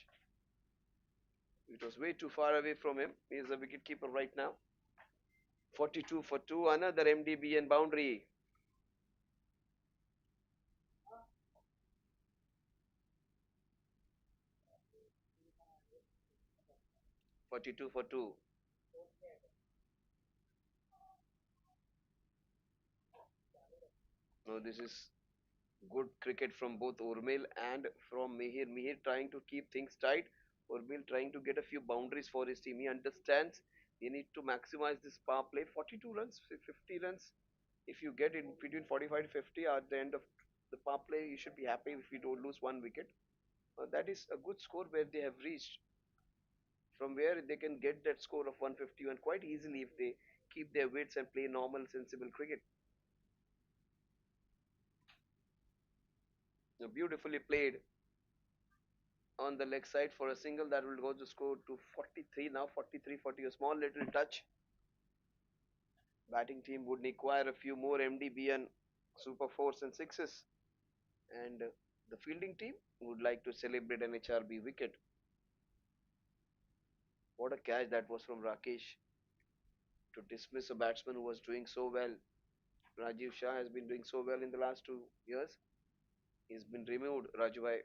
A: it was way too far away from him. He is a wicket keeper right now. 42 for 2, another MDB and boundary. 42 for 2. No, this is good cricket from both Urmil and from Mihir. Mihir trying to keep things tight. Urmil trying to get a few boundaries for his team. He understands he need to maximize this power play. 42 runs, 50 runs. If you get in between 45 to 50 at the end of the power play, you should be happy if you don't lose 1 wicket. That is a good score where they have reached, from where they can get that score of 151 quite easily if they keep their wits and play normal, sensible cricket. Beautifully played on the leg side for a single that will go to score to 43 now. 43 40, a small little touch. Batting team would require a few more MDB and super fours and sixes, and the fielding team would like to celebrate an HRB wicket. What a catch that was from Rakesh to dismiss a batsman who was doing so well. Rajiv Shah has been doing so well in the last 2 years. He's been removed, Rajubhai.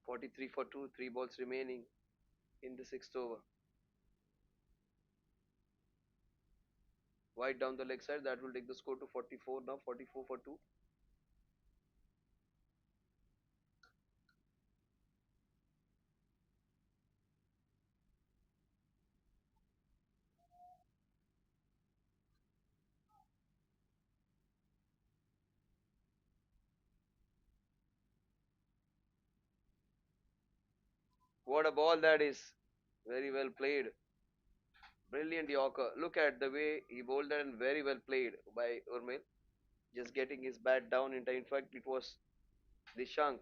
A: 43 for 2, 3 balls remaining in the sixth over. Wide down the leg side, that will take the score to 44 now. 44 for 2. What a ball that is! Very well played. Brilliant Yorker. Look at the way he bowled that, and very well played by Urmil. Just getting his bat down in time. In fact, it was Dishank.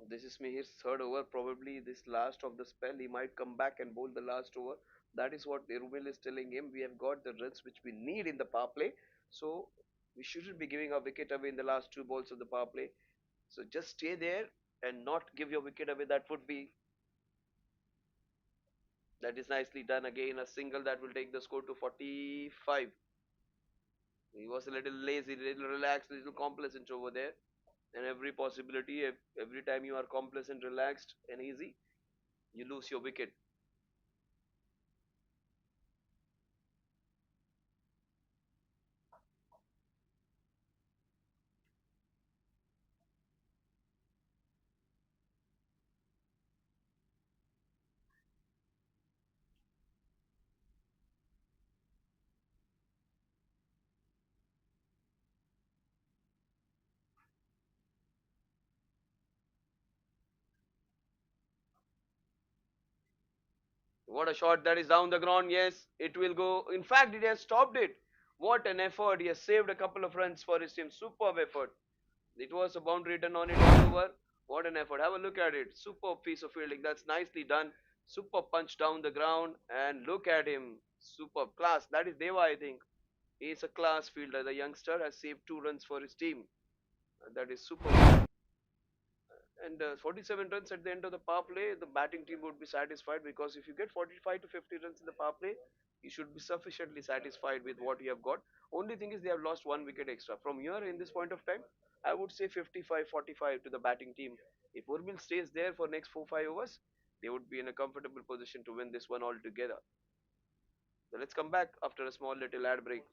A: This is Mihir's third over. Probably this last of the spell. He might come back and bowl the last over. That is what Urmil is telling him. We have got the runs which we need in the power play. So we shouldn't be giving a wicket away in the last 2 balls of the power play. So just stay there and not give your wicket away. That is nicely done. Again, a single that will take the score to 45. He was a little lazy, little relaxed, little complacent over there. And every possibility, every time you are complacent, relaxed, and easy, you lose your wicket. What a shot that is down the ground. Yes, it will go. In fact, it has stopped it. What an effort. He has saved a couple of runs for his team. Superb effort. It was a boundary written on it all over. What an effort. Have a look at it. Superb piece of fielding. That's nicely done. Superb punch down the ground. And look at him. Superb class. That is Deva, I think. He is a class fielder. The youngster has saved 2 runs for his team. That is superb. And 47 runs at the end of the power play, the batting team would be satisfied, because if you get 45 to 50 runs in the power play, you should be sufficiently satisfied with what you have got. Only thing is they have lost 1 wicket extra. From here, in this point of time, I would say 55-45 to the batting team. If Urmil stays there for next 4-5 overs, they would be in a comfortable position to win this one altogether. So let's come back after a small little ad break.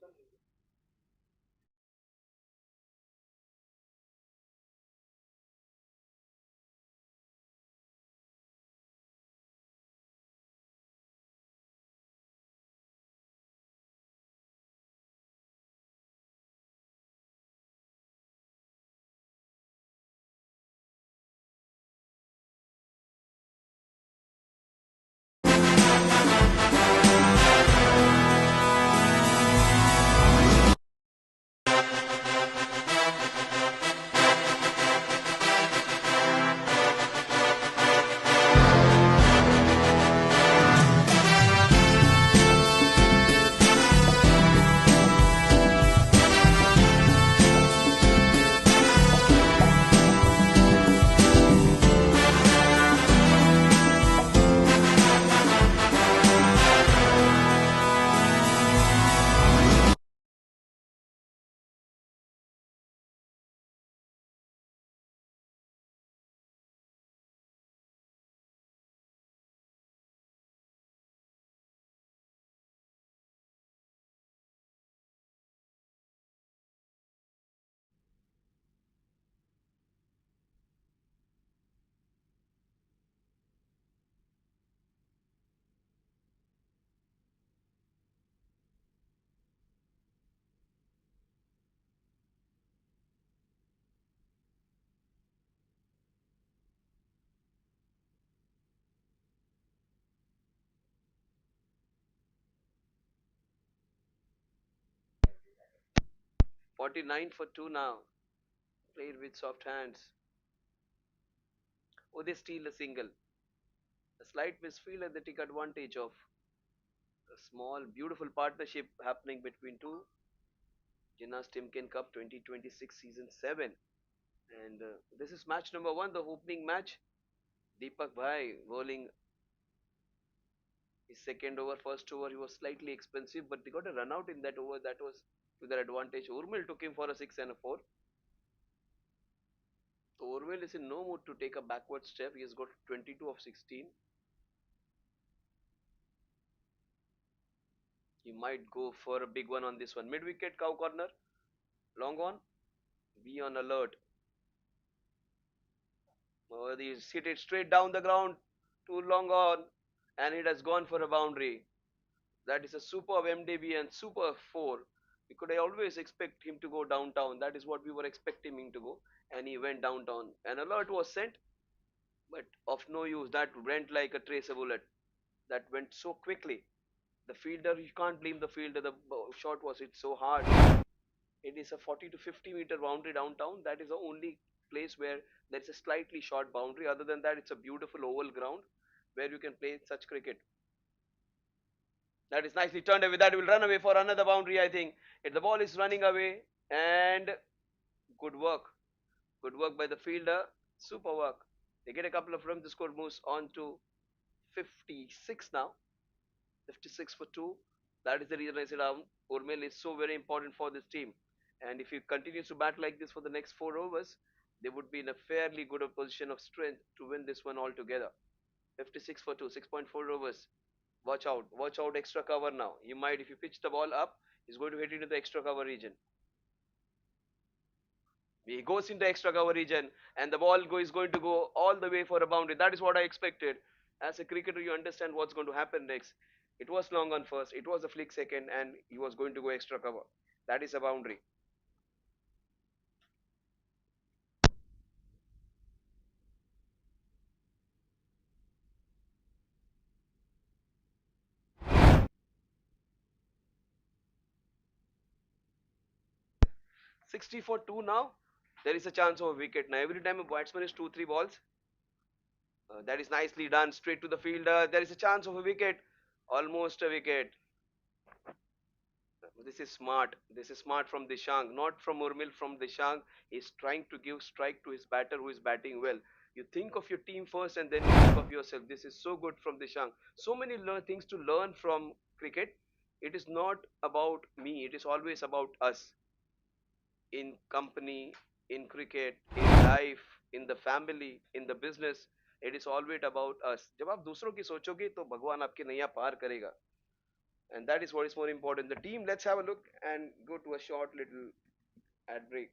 A: 49 for 2 now. Played with soft hands. Oh, they steal a single. A slight misfield and they take advantage of a small, beautiful partnership happening between two. Jinharsh Timken Cup 2026 Season 7. And this is match number 1, the opening match. Deepak Bhai bowling his second over. First over, he was slightly expensive, but they got a run out in that over. That was to their advantage. Urmil took him for a 6 and a 4. So Urmil is in no mood to take a backward step. He has got 22 of 16. He might go for a big one on this one. Mid wicket, cow corner. Long on. Be on alert. He's hit it straight down the ground. Too long on. And it has gone for a boundary. That is a superb MDB and super 4. We could always expect him to go downtown. That is what we were expecting him to go. And he went downtown. An alert was sent, but of no use. That went like a tracer bullet. That went so quickly. The fielder, you can't blame the fielder. The shot was hit so hard. It is a 40 to 50-meter boundary downtown. That is the only place where there is a slightly short boundary. Other than that, it's a beautiful oval ground where you can play such cricket. That is nicely turned away. That will run away for another boundary, I think. If the ball is running away, and good work. Good work by the fielder. Super work. They get a couple of runs. The score moves on to 56 now. 56 for 2. That is the reason I said Urmil is so very important for this team. And if he continues to bat like this for the next 4 overs, they would be in a fairly good position of strength to win this one altogether. 56 for 2, 6.4 overs. Watch out, extra cover now. He might, if you pitch the ball up, he's going to hit into the extra cover region. He goes into extra cover region, and the ball is going to go all the way for a boundary. That is what I expected. As a cricketer, you understand what's going to happen next. It was long on first, it was a flick second, and he was going to go extra cover. That is a boundary. 60 for 2 now. There is a chance of a wicket. Now, every time a batsman is 2-3 balls, that is nicely done. Straight to the fielder. There is a chance of a wicket. Almost a wicket. This is smart. This is smart from Dishang, not from Urmil. From Dishang, he's trying to give strike to his batter who is batting well. You think of your team first and then you think of yourself. This is so good from Dishang. So many things to learn from cricket. It is not about me. It is always about us in company, in cricket, in life, in the family, in the business. It is always about us. जब आप दूसरों की सोचोगे तो भगवान आपकी नैया पार करेगा. And that is what is more important. The team, let's have a look and go to a short little ad break.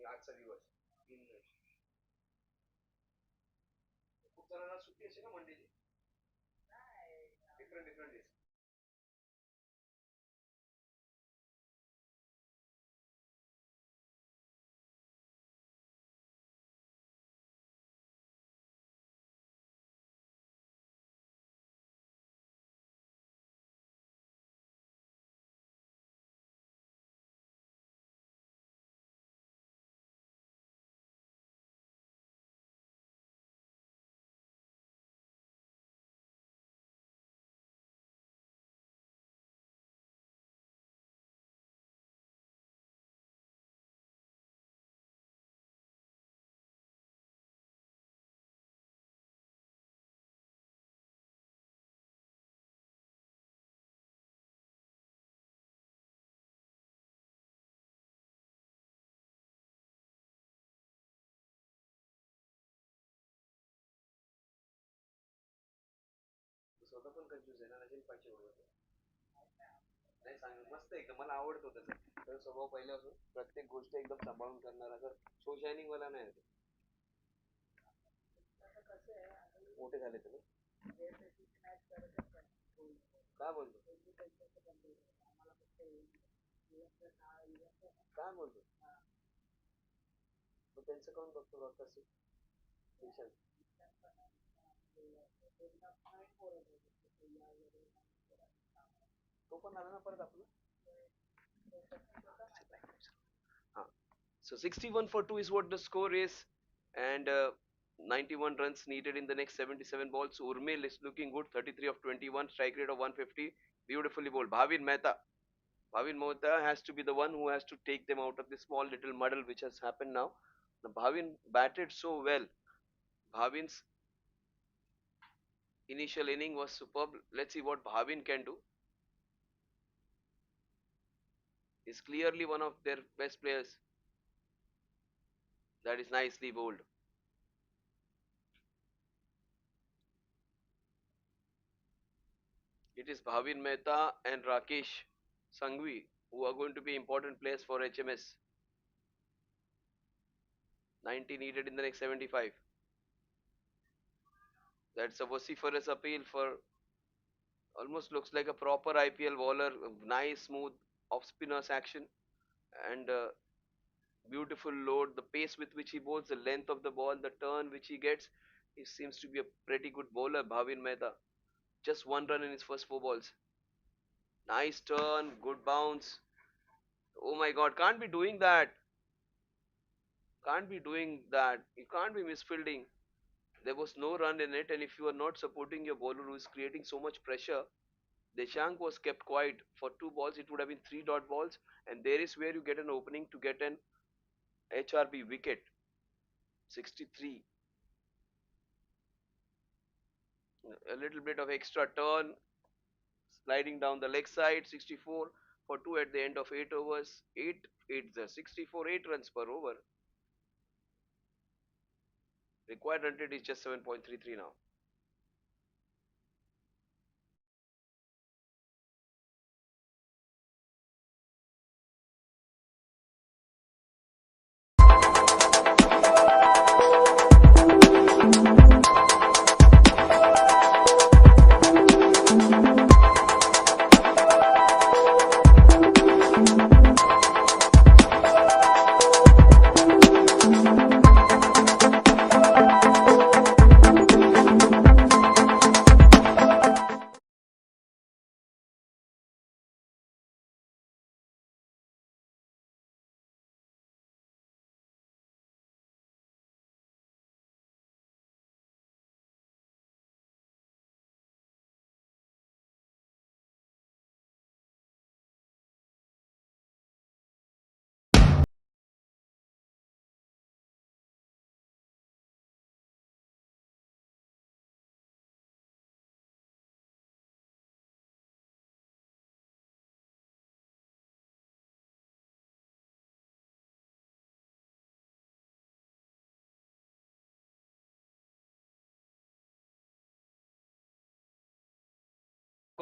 A: आजचा दिवस खूप जणांना सुट्टी असेल ना मंडेची डिफरंट डिफरंट डेज स्वतः पण कन्फ्युज आहे ना नजीन पाहिजे बरोबर नाही सांग मस्त एकदम मला आवडतो त्याचा तर स्वभाव पहिल्यापासून प्रत्येक गोष्ट एकदम सांभाळून करणारा तर शो शायनिंग वाला नाही मोठे झाले तुम्ही काय बोलतो काय बोलतो मग त्यांचं कोण बघतो ब्रॉडकास्ट तो पण आला ना परत आपलं हाँ. So 61 for 2 is what the score is, and 91 runs needed in the next 77 balls. Urmil is looking good, 33 of 21, strike rate of 150, beautifully bowled. Bhavin Mehta has to be the one who has to take them out of this small little muddle which has happened now. The Bhavin batted so well. Bhavin's initial inning was superb. Let's see what Bhavin can do. He's clearly one of their best players. That is nicely bowled. It is Bhavin Mehta and Rakesh Sanghvi who are going to be important players for HMS. 90 needed in the next 75. That's a vociferous appeal for almost looks like a proper IPL bowler. Nice, smooth off spinners action and beautiful load. The pace with which he bowls, the length of the ball, the turn which he gets. He seems to be a pretty good bowler, Bhavin Mehta. Just one run in his first 4 balls. Nice turn, good bounce. Oh my god, can't be doing that. Can't be doing that. You can't be misfielding. There was no run in it, and if you are not supporting your bowler who is creating so much pressure, Deshank was kept quiet for 2 balls. It would have been 3 dot balls, and there is where you get an opening to get an HRB wicket. 63. A little bit of extra turn, sliding down the leg side. 64 for 2 at the end of 8 overs. 64, 8 runs per over. Required run rate is just 7.33 now.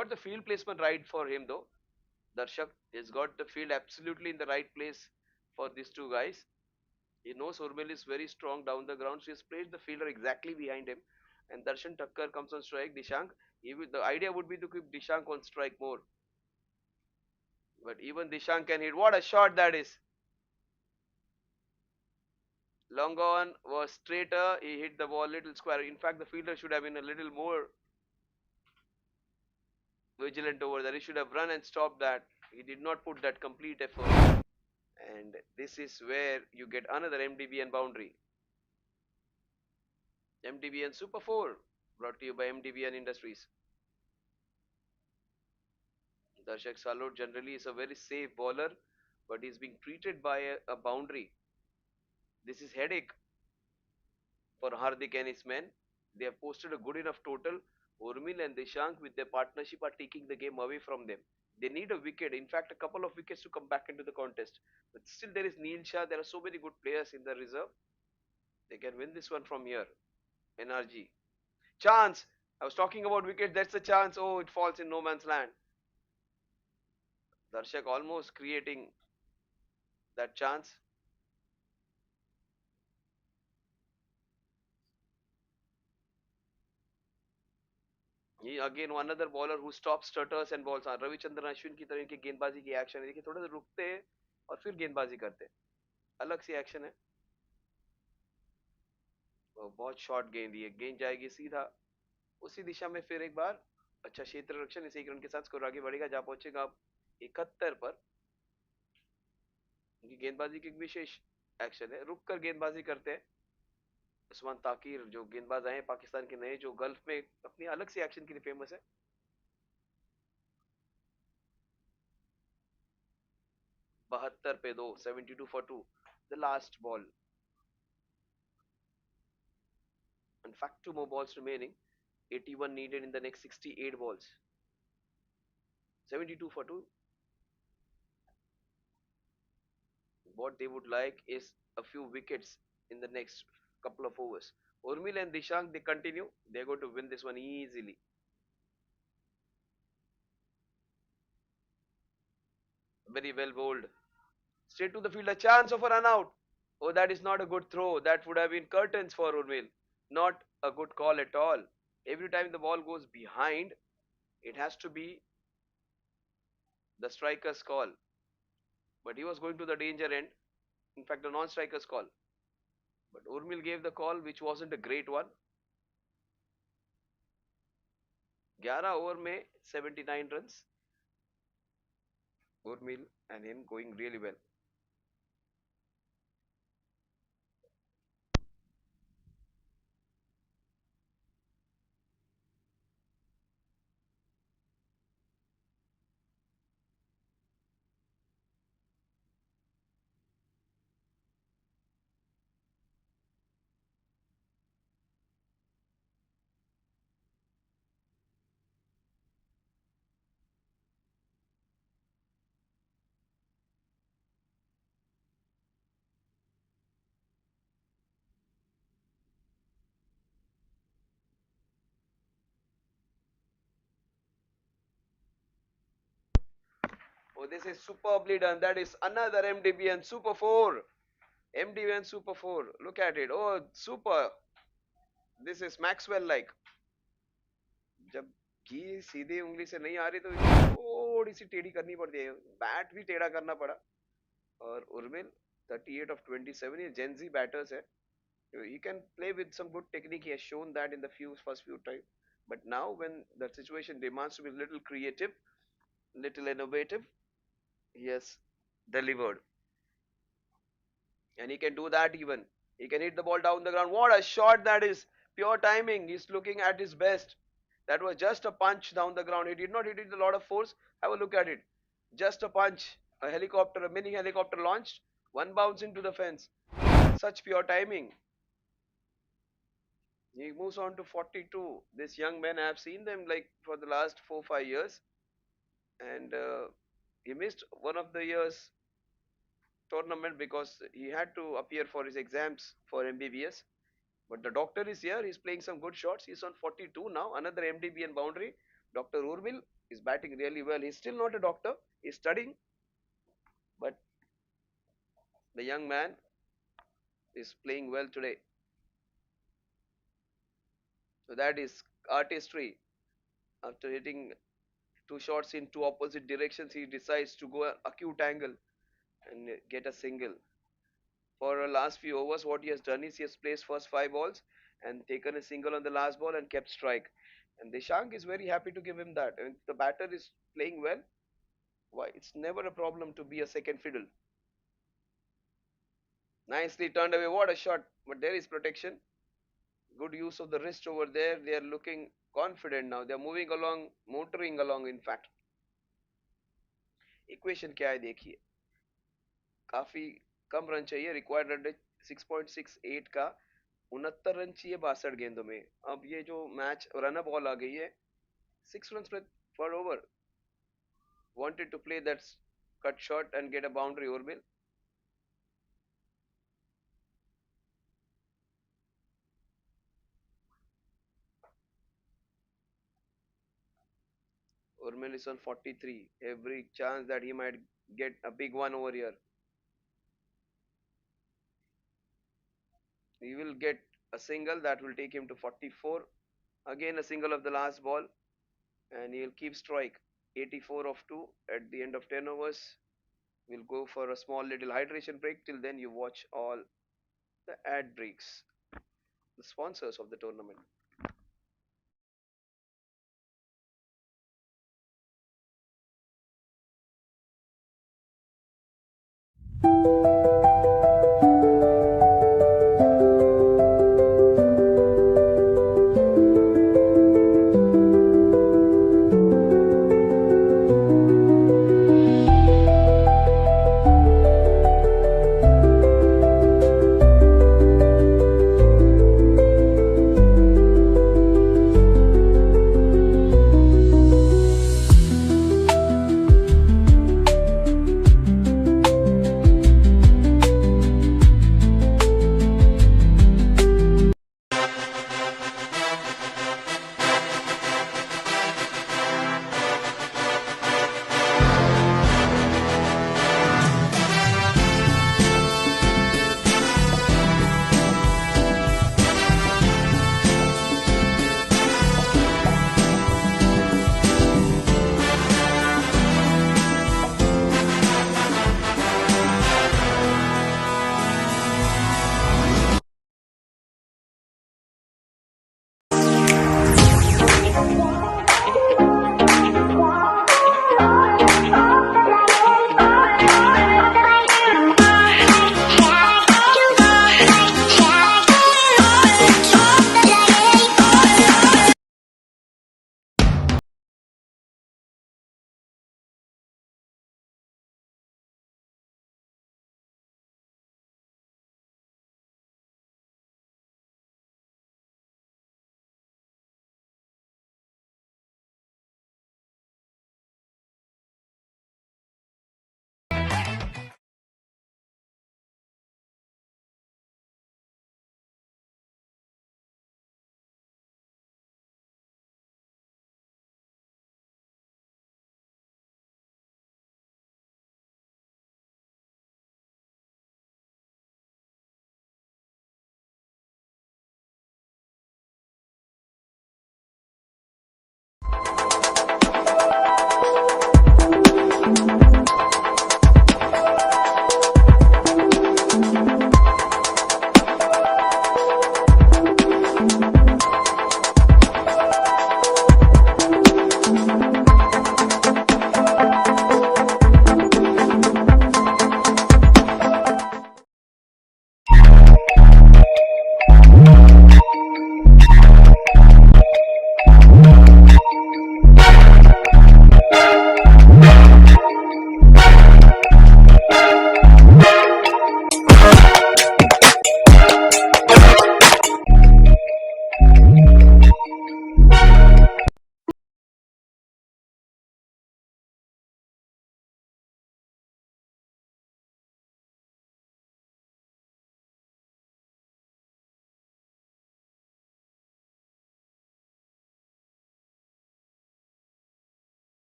A: got the field placement right for him though. Darshak has got the field absolutely in the right place for these two guys. He knows Urmil is very strong down the ground, so he's placed the fielder exactly behind him. And Darshan Thakkar comes on strike. Dishank, the idea would be to keep Dishank on strike more. But even Dishank can hit. What a shot that is! Long on was straighter. He hit the ball little square. In fact, the fielder should have been a little more vigilant over there. He should have run and stopped that. He did not put that complete effort. And this is where you get another MDBN boundary. MDBN Super 4 brought to you by MDBN Industries. Darshak Salot generally is a very safe bowler, but he's being treated by a boundary. This is headache for Hardik and his men. They have posted a good enough total. Urmil and Dishank with their partnership are taking the game away from them. They need a wicket, in fact a couple of wickets to come back into the contest. But still there is Neil Shah, there are so many good players in the reserve. They can win this one from here. NRG. Chance! I was talking about wicket, that's the chance. Oh, it falls in no man's land. Darshak almost creating that chance. He again another bowler who stops stutters and balls. Ravichandran Ashwin की तरह इनकी गेंदबाजी की action है, देखिए थोड़ा सा रुकते हैं और फिर गेंदबाजी करते हैं, अलग सी एक्शन है। वो बहुत शॉर्ट गेंद, ये गेंद जाएगी सीधा उसी दिशा में फिर एक बार। अच्छा क्षेत्र रक्षण, इसी एक रन के साथ स्कोर आगे बढ़ेगा, जहां पहुंचेगा अब 71 पर। उनकी गेंदबाजी की एक विशेष एक्शन है, रुक कर गेंदबाजी करते हैं। उस्मान ताकिर जो गेंदबाज आए पाकिस्तान के नए, जो गल्फ में अपनी अलग सी एक्शन के लिए फेमस है। 72 पे 2, 72 for 2, the last ball. In fact, 2 more balls remaining. 81 needed in the next 68 balls. 72 for 2. What they would like is a few wickets in the next couple of overs. Urmil and Dishank, they continue. They're going to win this one easily. Very well bowled. Straight to the field, a chance of a run out. Oh, that is not a good throw. That would have been curtains for Urmil. Not a good call at all. Every time the ball goes behind, it has to be the striker's call. But he was going to the danger end. In fact, the non-striker's call. But Urmil gave the call, which wasn't a great one. 11 over में 79 runs. Urmil and him going really well. Oh, this is superbly done. That is another MDBN Super 4. MDBN Super 4. Look at it. Oh, super. This is Maxwell like. जब घी सीधी उंगली से नहीं आ रही तो थोड़ी सी टेढ़ी करनी पड़ती है, बैट भी टेढ़ा करना पड़ा। और उर्मिल 38 of 27, ये Gen Z batters है, he can play with some good technique. He has shown that in the first few times, but now when the situation demands to be a little creative, little innovative, he has delivered. And he can do that even. He can hit the ball down the ground. What a shot that is! Pure timing. He's looking at his best. That was just a punch down the ground. He did not hit it with a lot of force. Have a look at it. Just a punch. A helicopter, a mini helicopter launched. One bounce into the fence. Such pure timing. He moves on to 42. This young man, I have seen them like for the last 4-5 years. And he missed one of the years tournament because he had to appear for his exams for MBBS. But the doctor is here. He's playing some good shots. He's on 42 now. Another MDBN boundary. Dr. Urbil is batting really well. He's still not a doctor. He's studying, but the young man is playing well today. So that is artistry. After hitting two shots in two opposite directions, he decides to go an acute angle and get a single. For the last few overs, what he has done is he has placed first five balls and taken a single on the last ball and kept strike. And Deshank is very happy to give him that. And if the batter is playing well, why it's never a problem to be a second fiddle. Nicely turned away. What a shot! But there is protection. Good use of the wrist over there. They are looking confident now. They are moving along, motoring along. In fact, equation क्या है देखिए, काफी कम run चाहिए. Required run 6.68 का, 69 run चाहिए 62 गेंदों में. अब ये जो मैच रन बॉल आ गई है, 6 runs per over. Wanted to play that cut shot and get a boundary. Urmil is on 43. Every chance that he might get a big one over here. He will get a single that will take him to 44. Again a single of the last ball, and he'll keep strike. 84 of 2 at the end of 10 overs. We'll go for a small little hydration break. Till then, you watch all the ad breaks, the sponsors of the tournament.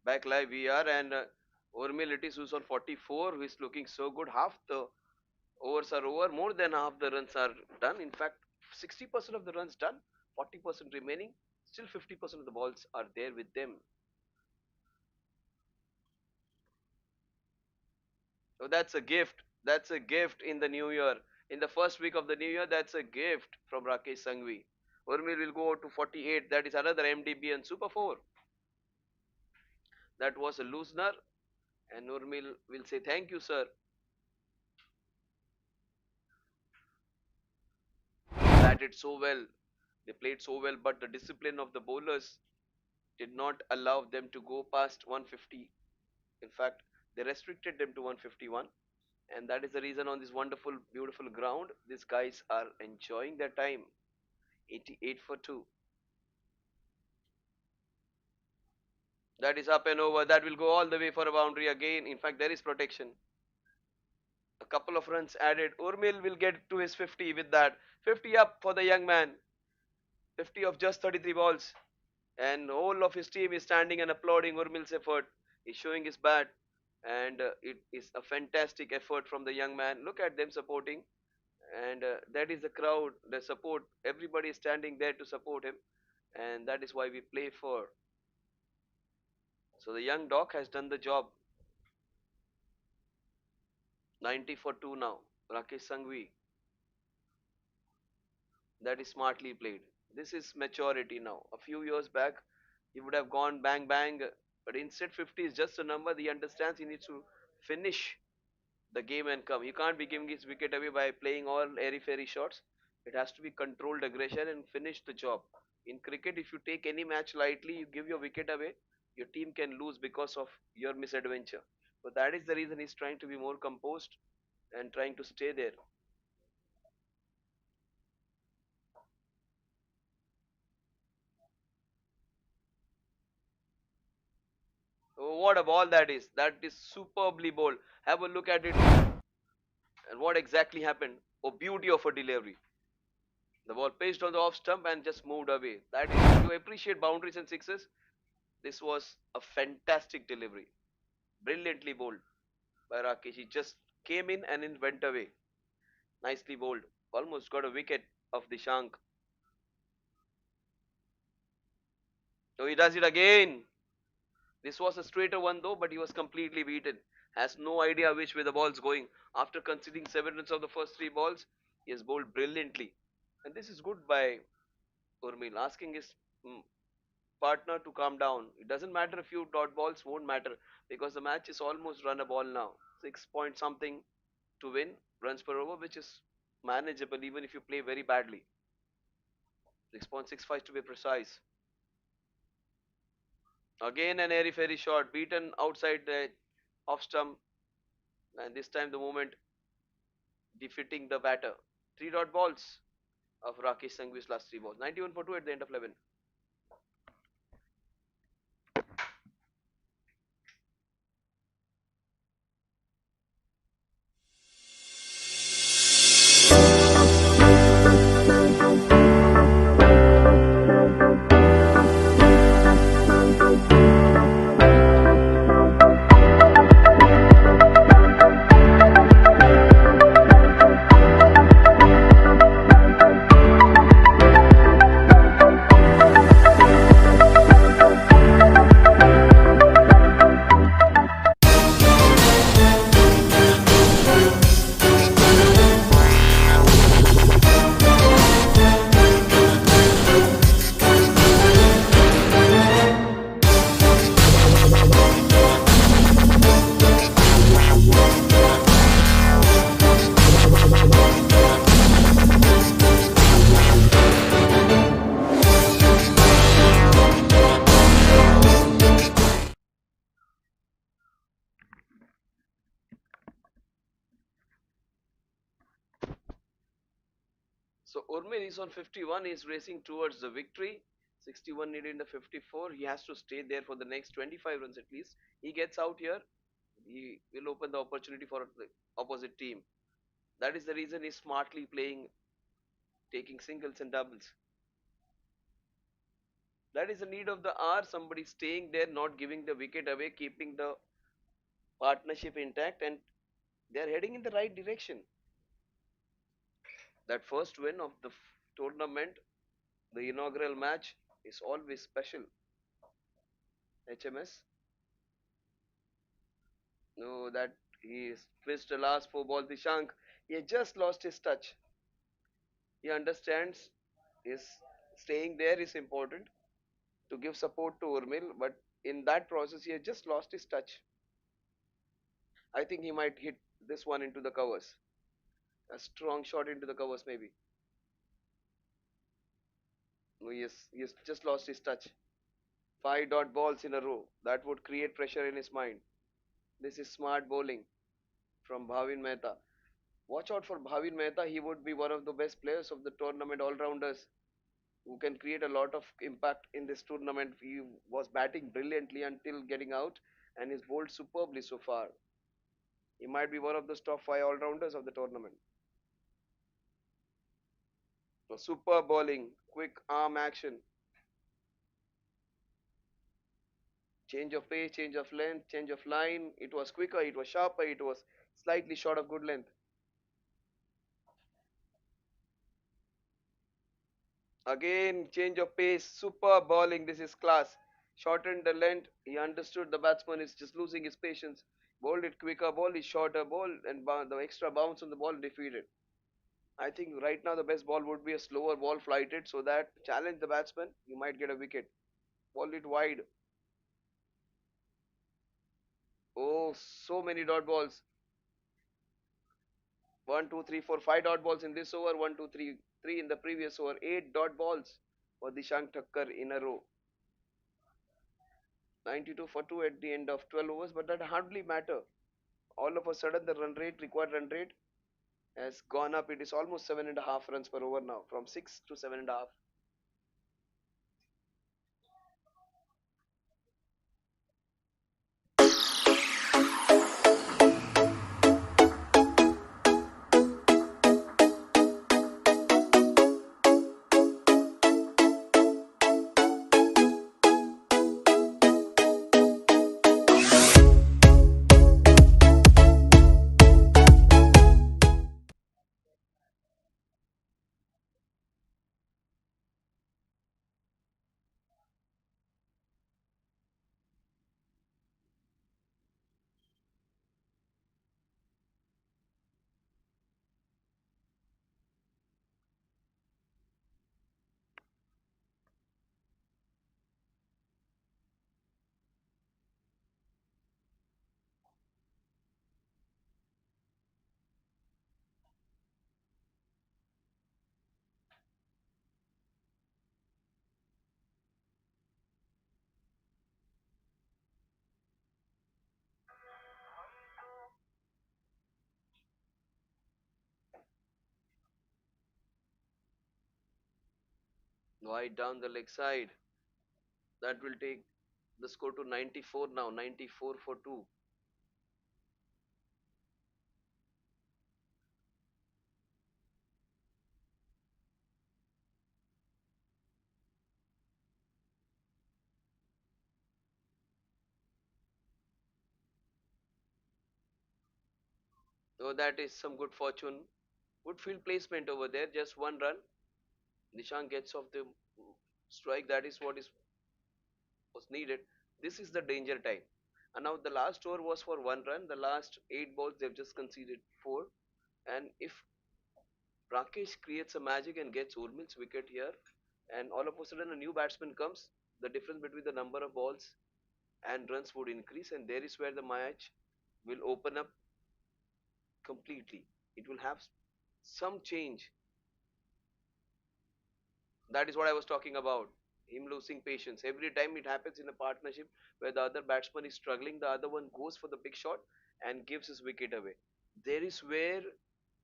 A: Back live we are, and Urmil it is who's on 44, who is looking so good. Half the overs are over, more than half the runs are done. In fact, 60% of the runs done, 40% remaining. Still 50% of the balls are there with them. So that's a gift. That's a gift in the new year. In the first week of the new year, that's a gift from Rakesh Sangvi. Urmil will go to 48. That is another MDB and Super 4. That was a loosener. And Urmil will say, thank you, sir. They batted so well. They played so well, but the discipline of the bowlers did not allow them to go past 150. In fact, they restricted them to 151. And that is the reason on this wonderful, beautiful ground, these guys are enjoying their time. 88 for 2. That is up and over. That will go all the way for a boundary again. In fact, there is protection. A couple of runs added. Urmil will get to his 50 with that. 50 up for the young man. 50 of just 33 balls. And all of his team is standing and applauding Urmil's effort. He's showing his bat. And it is a fantastic effort from the young man. Look at them supporting. And that is the crowd, the support. Everybody is standing there to support him. And that is why we play for. So the young doc has done the job. 90 for 2 now. Rakesh Sangvi. That is smartly played. This is maturity now. A few years back, he would have gone bang bang, but instead 50 is just a number. He understands he needs to finish the game and come. You can't be giving his wicket away by playing all airy fairy shots. It has to be controlled aggression and finish the job. In cricket, if you take any match lightly, you give your wicket away, your team can lose because of your misadventure. So that is the reason he's trying to be more composed and trying to stay there. Oh, what a ball that is! That is superbly bowled. Have a look at it and what exactly happened. Oh, beauty of a delivery. The ball pitched on the off stump and just moved away. That is, you appreciate boundaries and sixes. This was a fantastic delivery. Brilliantly bowled by Rakesh. He just came in and then went away. Nicely bowled. Almost got a wicket of the Shank. So he does it again. This was a straighter one though, but he was completely beaten. Has no idea which way the ball's going. After conceding 7 runs of the first 3 balls, he has bowled brilliantly. And this is good by Urmil, asking his partner to calm down. It doesn't matter if you dot balls, won't matter because the match is almost run a ball now. 6 point something to win runs per over, which is manageable even if you play very badly. 6.65 to be precise. Again an airy fairy shot, beaten outside the off stump, and this time the moment defeating the batter. 3 dot balls of Rakesh Sanghvi's last 3 balls. 91 for 2 at the end of 11. So Urmil is on 51. He's racing towards the victory. 61 needed in the 54. He has to stay there for the next 25 runs at least. He gets out here. He will open the opportunity for the opposite team. That is the reason he's smartly playing, taking singles and doubles. That is the need of the hour. Somebody staying there, not giving the wicket away, keeping the partnership intact, and they're heading in the right direction. That first win of the tournament, the inaugural match, is always special. HMS. No, that he missed the last four balls. The Shank, he had just lost his touch. He understands his staying there is important to give support to Urmil, but in that process, he has just lost his touch. I think he might hit this one into the covers. A strong shot into the covers, maybe. No, he has just lost his touch. Five dot balls in a row. That would create pressure in his mind. This is smart bowling from Bhavin Mehta. Watch out for Bhavin Mehta. He would be one of the best players of the tournament, all rounders who can create a lot of impact in this tournament. He was batting brilliantly until getting out and he's bowled superbly so far. He might be one of the top five all rounders of the tournament. So super bowling, quick arm action, change of pace, change of length, change of line. It was quicker, it was sharper, it was slightly short of good length. Again, change of pace, super bowling. This is class. Shortened the length. He understood the batsman is just losing his patience. Bowled it quicker, ball is shorter ball, and the extra bounce on the ball defeated. I think right now the best ball would be a slower ball flighted so that challenge the batsman. You might get a wicket. Ball it wide. Oh, so many dot balls. One, two, three, four, five dot balls in this over. One, two, three, three in the previous over. Eight dot balls for Dishank Thakkar in a row. 92 for 2 at the end of 12 overs, but that hardly matter. All of a sudden, the required run rate, has gone up. It is almost 7.5 runs per over now, from 6 to 7.5. Wide down the leg side. That will take the score to 94 now. 94 for 2. So that is some good fortune. Good field placement over there. Just one run. Nishan gets off the strike. That is what is was needed. This is the danger time. And now the last over was for one run. The last eight balls they've just conceded four. And if Rakesh creates a magic and gets Urmil's wicket here, and all of a sudden a new batsman comes, the difference between the number of balls and runs would increase, and there is where the match will open up completely. It will have some change. That is what I was talking about. Him losing patience. Every time it happens in a partnership where the other batsman is struggling, the other one goes for the big shot and gives his wicket away. There is where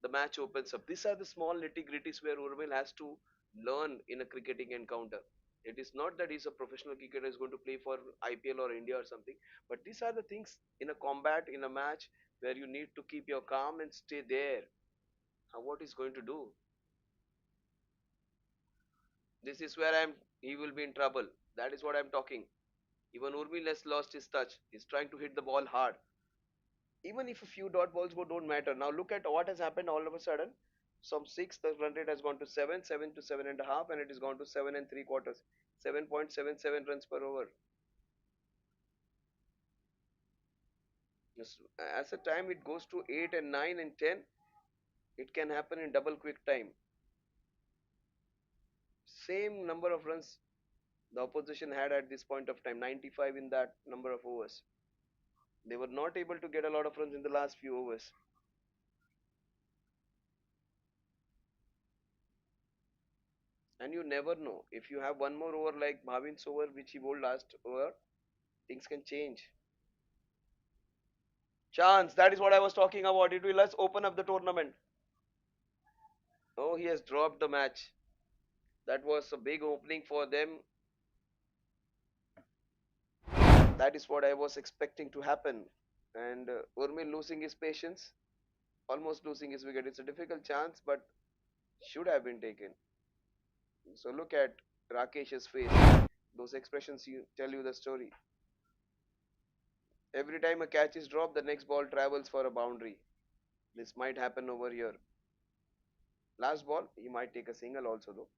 A: the match opens up. These are the small nitty gritties where Urmil has to learn in a cricketing encounter. It is not that he's a professional cricketer is going to play for IPL or India or something, but these are the things in a combat, in a match where you need to keep your calm and stay there. What he's going to do? This is where he will be in trouble. That is what I'm talking. Even Urmil has lost his touch. He's trying to hit the ball hard. Even if a few dot balls go, don't matter. Now look at what has happened all of a sudden. From 6, the run rate has gone to 7, 7 to 7.5, and it has gone to 7 and 3/4. 7.77 runs per over. Yes, as a time it goes to 8 and 9 and 10, it can happen in double quick time. Same number of runs the opposition had at this point of time, 95 in that number of overs. They were not able to get a lot of runs in the last few overs. And you never know. If you have one more over like Bhavin's over, which he bowled last over, things can change. Chance, that is what I was talking about. It will let's open up the tournament. Oh, he has dropped the match. That was a big opening for them. That is what I was expecting to happen. And Urmil losing his patience, almost losing his wicket. It's a difficult chance, but should have been taken. So look at Rakesh's face. Those expressions you tell you the story. Every time a catch is dropped, the next ball travels for a boundary. This might happen over here. Last ball, he might take a single also though.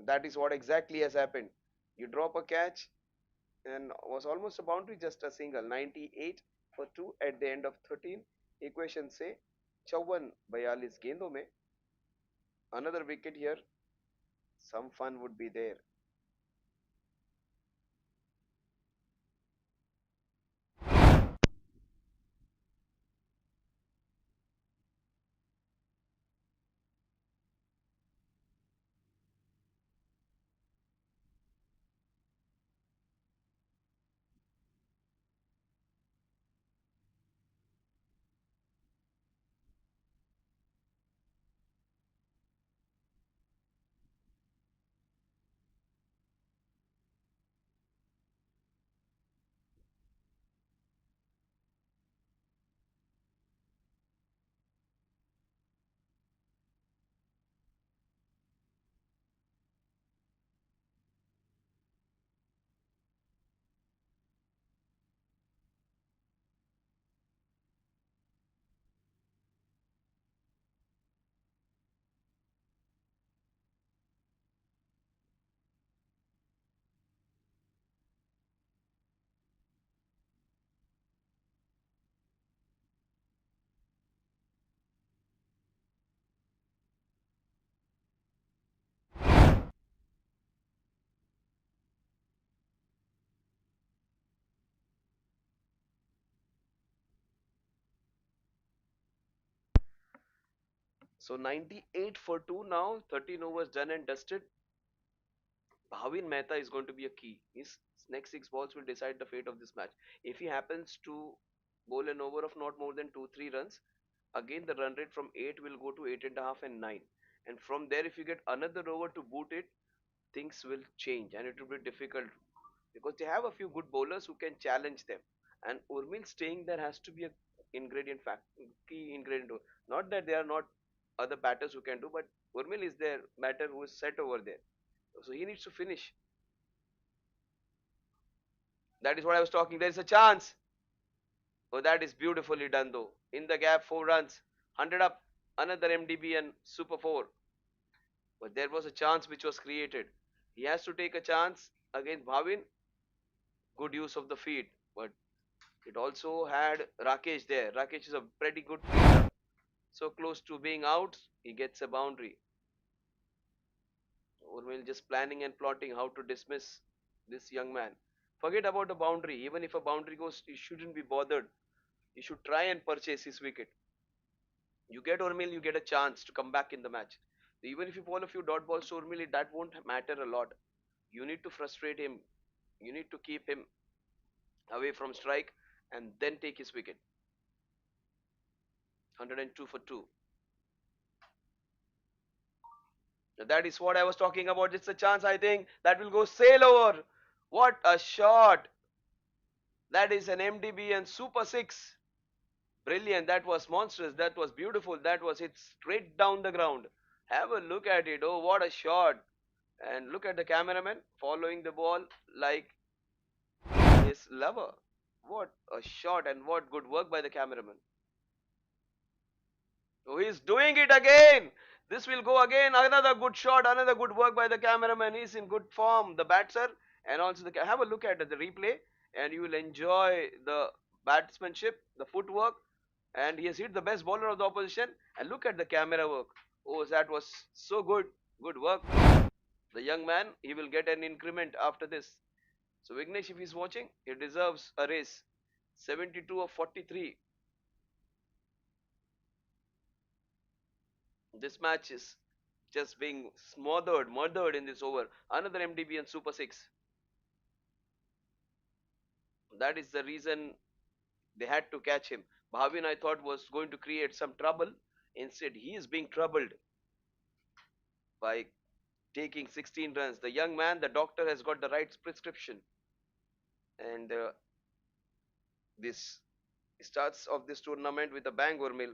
A: That is what exactly has happened. You drop a catch and was almost a boundary, just a single. 98 for 2 at the end of 13. Equation say 54 गेंदों में another wicket here. Some fun would be there. So 98 for 2 now, 13 overs done and dusted. Bhavin Mehta is going to be a key. His next 6 balls will decide the fate of this match. If he happens to bowl an over of not more than 2 3 runs, again the run rate from 8 will go to 8.5 and 9. And from there, if you get another over to boot it, things will change and it will be difficult because they have a few good bowlers who can challenge them. And Urmil staying there has to be a ingredient fact, key ingredient. Not that there are not other batters who can do, but Urmil is their batter who is set over there. So he needs to finish. That is what I was talking. There is a chance. Oh, that is beautifully done though. In the gap, 4 runs, 100 up, another MDB and super four. But there was a chance which was created. He has to take a chance against Bhavin. Good use of the feet, but it also had Rakesh there. Rakesh is a pretty good fielder. So close to being out, he gets a boundary. Urmil just planning and plotting how to dismiss this young man. Forget about the boundary. Even if a boundary goes, you shouldn't be bothered. You should try and purchase his wicket. You get Urmil, you get a chance to come back in the match. Even if you bowl a few dot balls to Urmil, that won't matter a lot. You need to frustrate him. You need to keep him away from strike and then take his wicket. 102 for 2. That is what I was talking about. It's a chance, I think, that will go sail over. What a shot! That is an MDB and super six. Brilliant. That was monstrous. That was beautiful. That was hit straight down the ground. Have a look at it. Oh, what a shot. And look at the cameraman following the ball like his lover. What a shot and what good work by the cameraman. So he's doing it again. This will go again. Another good shot, another good work by the cameraman. He's in good form. The batter and also have a look at the replay, and you will enjoy the batsmanship, the footwork, and he has hit the best bowler of the opposition. And look at the camera work. Oh, that was so good. Good work. The young man, he will get an increment after this. So Vignesh, if he's watching, he deserves a raise. 72 of 43. This match is just being murdered in this over. Another MDB and Super 6. That is the reason they had to catch him. Bhavin, I thought, was going to create some trouble. Instead, he is being troubled by taking 16 runs. The young man, the doctor has got the right prescription. And this starts of this tournament with a bang, Urmil.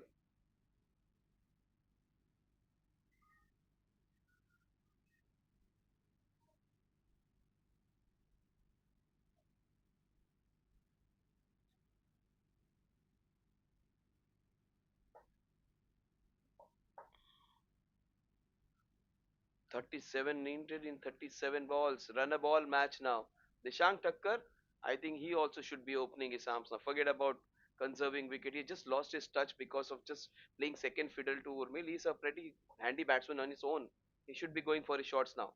A: 37 needed in 37 balls. Run a ball match now. Dishank Thakkar, I think he also should be opening his arms now. Forget about conserving wicket. He just lost his touch because of just playing second fiddle to Urmil. He's a pretty handy batsman on his own. He should be going for his shots now.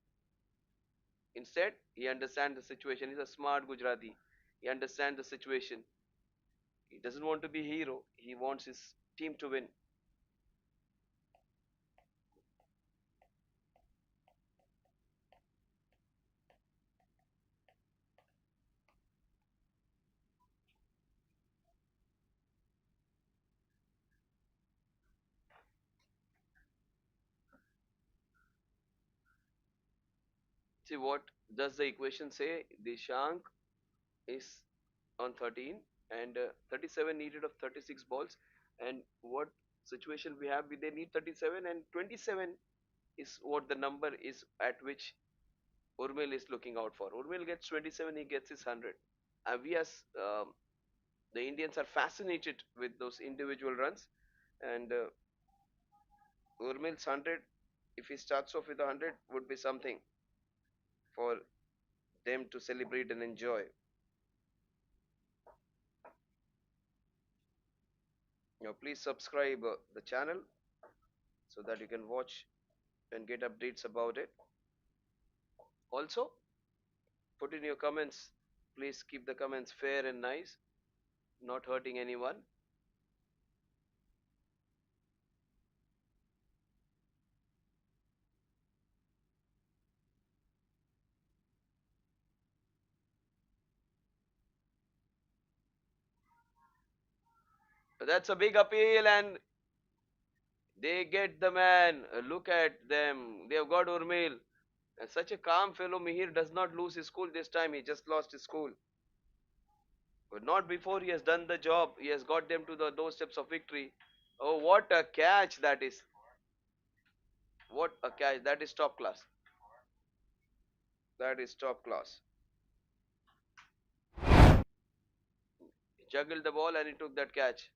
A: Instead, he understands the situation. He's a smart Gujarati. He understands the situation. He doesn't want to be a hero. He wants his team to win. See what does the equation say? Dishank is on 13 and 37 needed of 36 balls. And what situation we have? They need 37 and 27 is what the number is at which Urmil is looking out for. Urmil gets 27, he gets his 100. And we as the Indians are fascinated with those individual runs. And Urmil's 100, if he starts off with 100, would be something for them to celebrate and enjoy. Please subscribe the channel so that you can watch and get updates about it. Also, put in your comments. Please keep the comments fair and nice, not hurting anyone. That's a big appeal, and they get the man. Look at them. They have got Urmil. And such a calm fellow. Mihir does not lose his cool this time. He just lost his cool. But not before he has done the job. He has got them to the doorsteps of victory. Oh, what a catch that is. What a catch. That is top class. That is top class. He juggled the ball and he took that catch.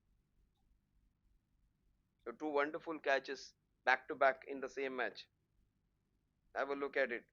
A: So two wonderful catches back to back in the same match. Have a look at it.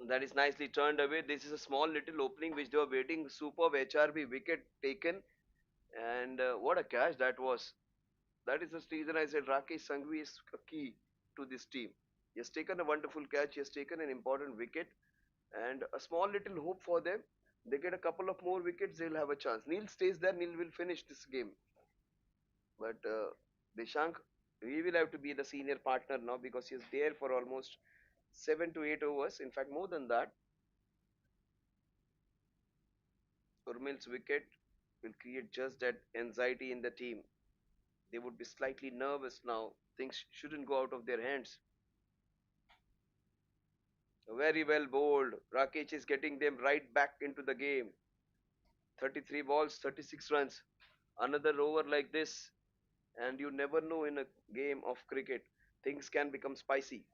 A: That is nicely turned away. This is a small little opening which they were waiting. Superb HRB wicket taken, and what a catch that was. That is the reason I said Rakesh Sanghvi is a key to this team. He has taken a wonderful catch. He has taken an important wicket, and a small little hope for them. They get a couple of more wickets, they'll have a chance. Neil stays there. Neil will finish this game, but Dishank, he will have to be the senior partner now because he's there for almost 7 to 8 overs. In fact, more than that. Urmil's wicket will create just that anxiety in the team. They would be slightly nervous now. Things shouldn't go out of their hands. Very well bowled. Rakesh is getting them right back into the game. 33 balls, 36 runs. Another over like this, and you never know in a game of cricket. Things can become spicy.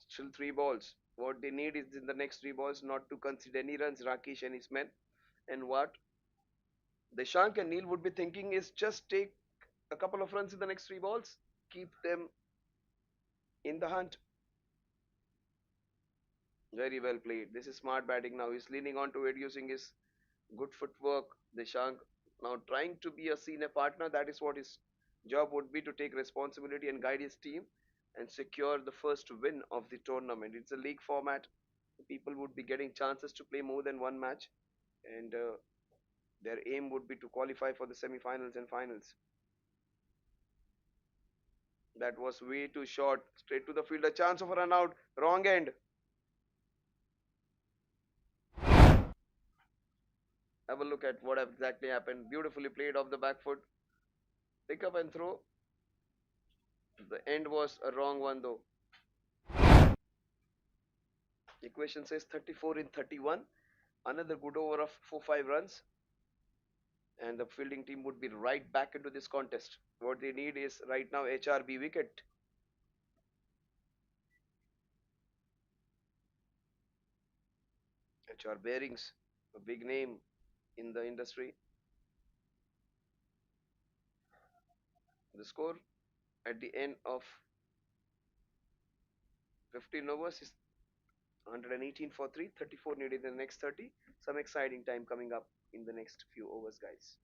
A: Still 3 balls. What they need is in the next 3 balls not to concede any runs, Rakesh and his men. And what Deshank and Neil would be thinking is just take a couple of runs in the next 3 balls, keep them in the hunt. Very well played. This is smart batting now. He's leaning on to it using his good footwork. Deshank now trying to be a senior partner. That is what his job would be, to take responsibility and guide his team and secure the first win of the tournament. It's a league format. People would be getting chances to play more than one match, and their aim would be to qualify for the semi-finals and finals. That was way too short. Straight to the field. A chance of a run out. Wrong end. Have a look at what exactly happened. Beautifully played off the back foot. Pick up and throw. The end was a wrong one though. Equation says 34 in 31. Another good over of 4-5 runs. And the fielding team would be right back into this contest. What they need is right now HRB wicket. HR Bearings, a big name in the industry. The score at the end of 15 overs is 118 for 3, 34 needed in the next 30. Some exciting time coming up in the next few overs, guys.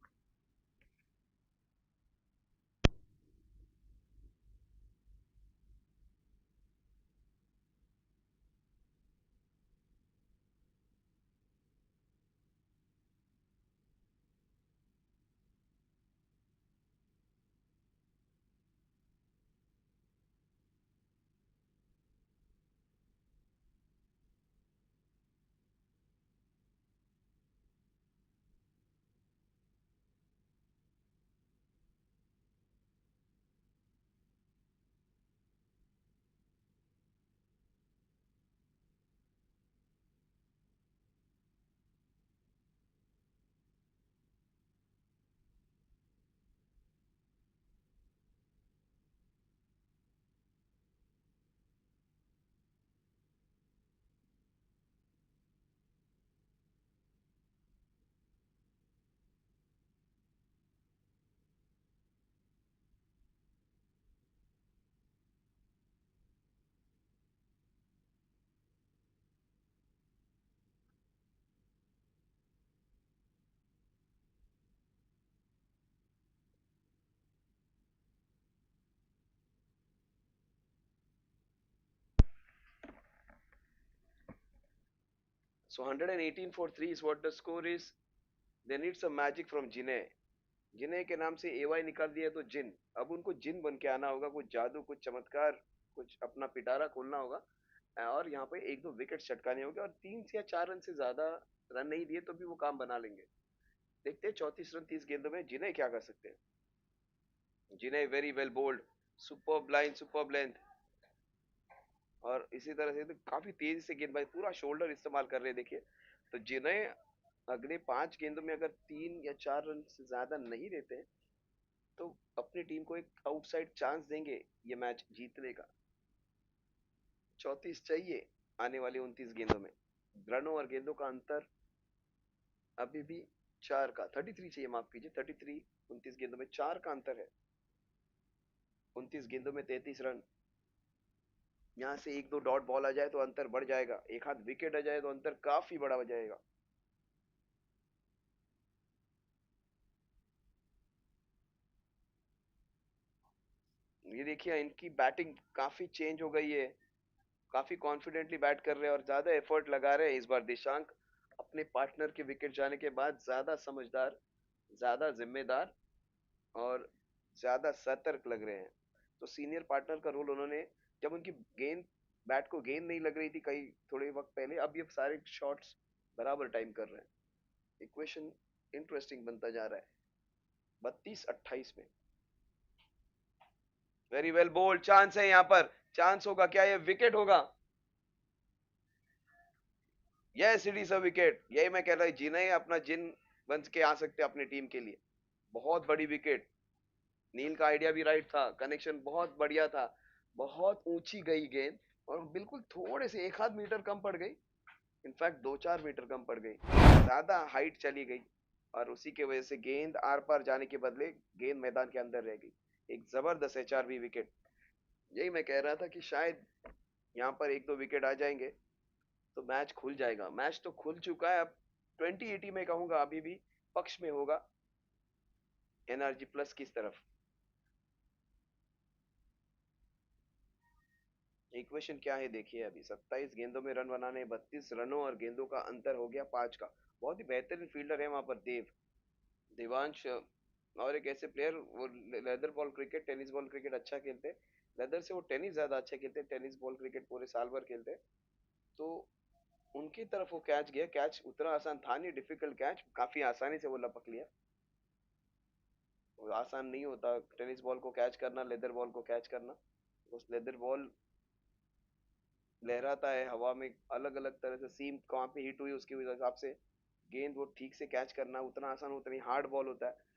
A: So 118 for 3 is what the score is. They need some magic from Jinay. जिन्हें के नाम से एवाई निकाल दिया तो जिन, अब उनको जिन बन के आना होगा, कुछ जादू, कुछ चमत्कार, कुछ अपना पिटारा खोलना होगा और यहाँ पे एक दो विकेट चटकाने होंगे, और 3 या 4 रन से ज्यादा रन नहीं दिए तो भी वो काम बना लेंगे. देखते हैं 34 रन 30 गेंदों में जिन्हें क्या कर सकते हैं. जिन्हें very well bowled. Super line, super length, और इसी तरह से तो काफी तेजी से गेंदबाजी, पूरा शोल्डर इस्तेमाल कर रहे हैं. देखिए तो जिन्हें अगले 5 गेंदों में अगर 3 या 4 रन से ज्यादा नहीं देते हैं तो अपनी टीम को एक आउटसाइड चांस देंगे ये मैच जीतने का. 34 चाहिए आने वाली 29 गेंदों में. रनों और गेंदों का अंतर अभी भी 4 का, 33 चाहिए, माफ कीजिए, 33. 29 गेंदों में 4 का अंतर है. 29 गेंदों में 33 रन. यहाँ से एक दो डॉट बॉल आ जाए तो अंतर बढ़ जाएगा, एक हाथ विकेट आ जाए तो अंतर काफी बड़ा हो जाएगा। ये देखिए इनकी बैटिंग काफी चेंज हो गई है, काफी कॉन्फिडेंटली बैट कर रहे हैं और ज्यादा एफर्ट लगा रहे हैं इस बार दिशांक। अपने पार्टनर के विकेट जाने के बाद ज्यादा समझदार, ज्यादा जिम्मेदार और ज्यादा सतर्क लग रहे हैं। तो सीनियर पार्टनर का रोल उन्होंने, जब उनकी गेंद, बैट को गेंद नहीं लग रही थी कई थोड़े वक्त पहले, अब ये सारे शॉट्स बराबर टाइम कर रहे हैं। इक्वेशन इंटरेस्टिंग बनता जा रहा है 32-28 में। वेरी वेल बोल्ड, चांस है यहाँ पर, चांस होगा क्या, ये विकेट होगा? Yes it is a wicket. यही मैं कह रहा हूँ, जिन्हें अपना जिन बन के आ सकते हैं अपनी टीम के लिए। बहुत बड़ी विकेट। नील का आइडिया भी राइट था, कनेक्शन बहुत बढ़िया था। बहुत ऊंची गई गेंद और बिल्कुल थोड़े से एक आध मीटर कम पड़ गई, इनफैक्ट 2-4 मीटर कम पड़ गई, ज्यादा हाइट चली गई और उसी के वजह से गेंद आर पार जाने के बदले गेंद मैदान के अंदर रह गई। एक जबरदस्त एचआरबी विकेट। यही मैं कह रहा था कि शायद यहाँ पर एक दो विकेट आ जाएंगे तो मैच खुल जाएगा। मैच तो खुल चुका है, अब 20-80 में कहूंगा अभी भी पक्ष में होगा एनआरजी प्लस की तरफ। इक्वेशन क्या है देखिए, अभी 27 गेंदों में रन बनाने, 32 रनों और गेंदों का अंतर हो गया 5 का। बहुत ही बेहतरीन फील्डर है वहां पर देवांश। और एक ऐसे प्लेयर, वो leather ball cricket, tennis ball cricket अच्छा खेलते हैं। लेदर से वो टेनिस ज्यादा अच्छा खेलते हैं, टेनिस बॉल क्रिकेट पूरे साल भर खेलते हैं। तो उनकी तरफ वो कैच गया, कैच उतना आसान था नहीं, डिफिकल्ट कैच, काफी आसानी से वो लपक लिया। वो आसान नहीं होता टेनिस बॉल को कैच करना, लेदर बॉल को कैच करना। उस लेदर बॉल लहराता है हवा में, अलग अलग तरह से सीम कहाँ पे हिट हुई उसके हिसाब से गेंद वो ठीक से कैच करना उतना आसान होता नहीं, हार्ड बॉल होता है।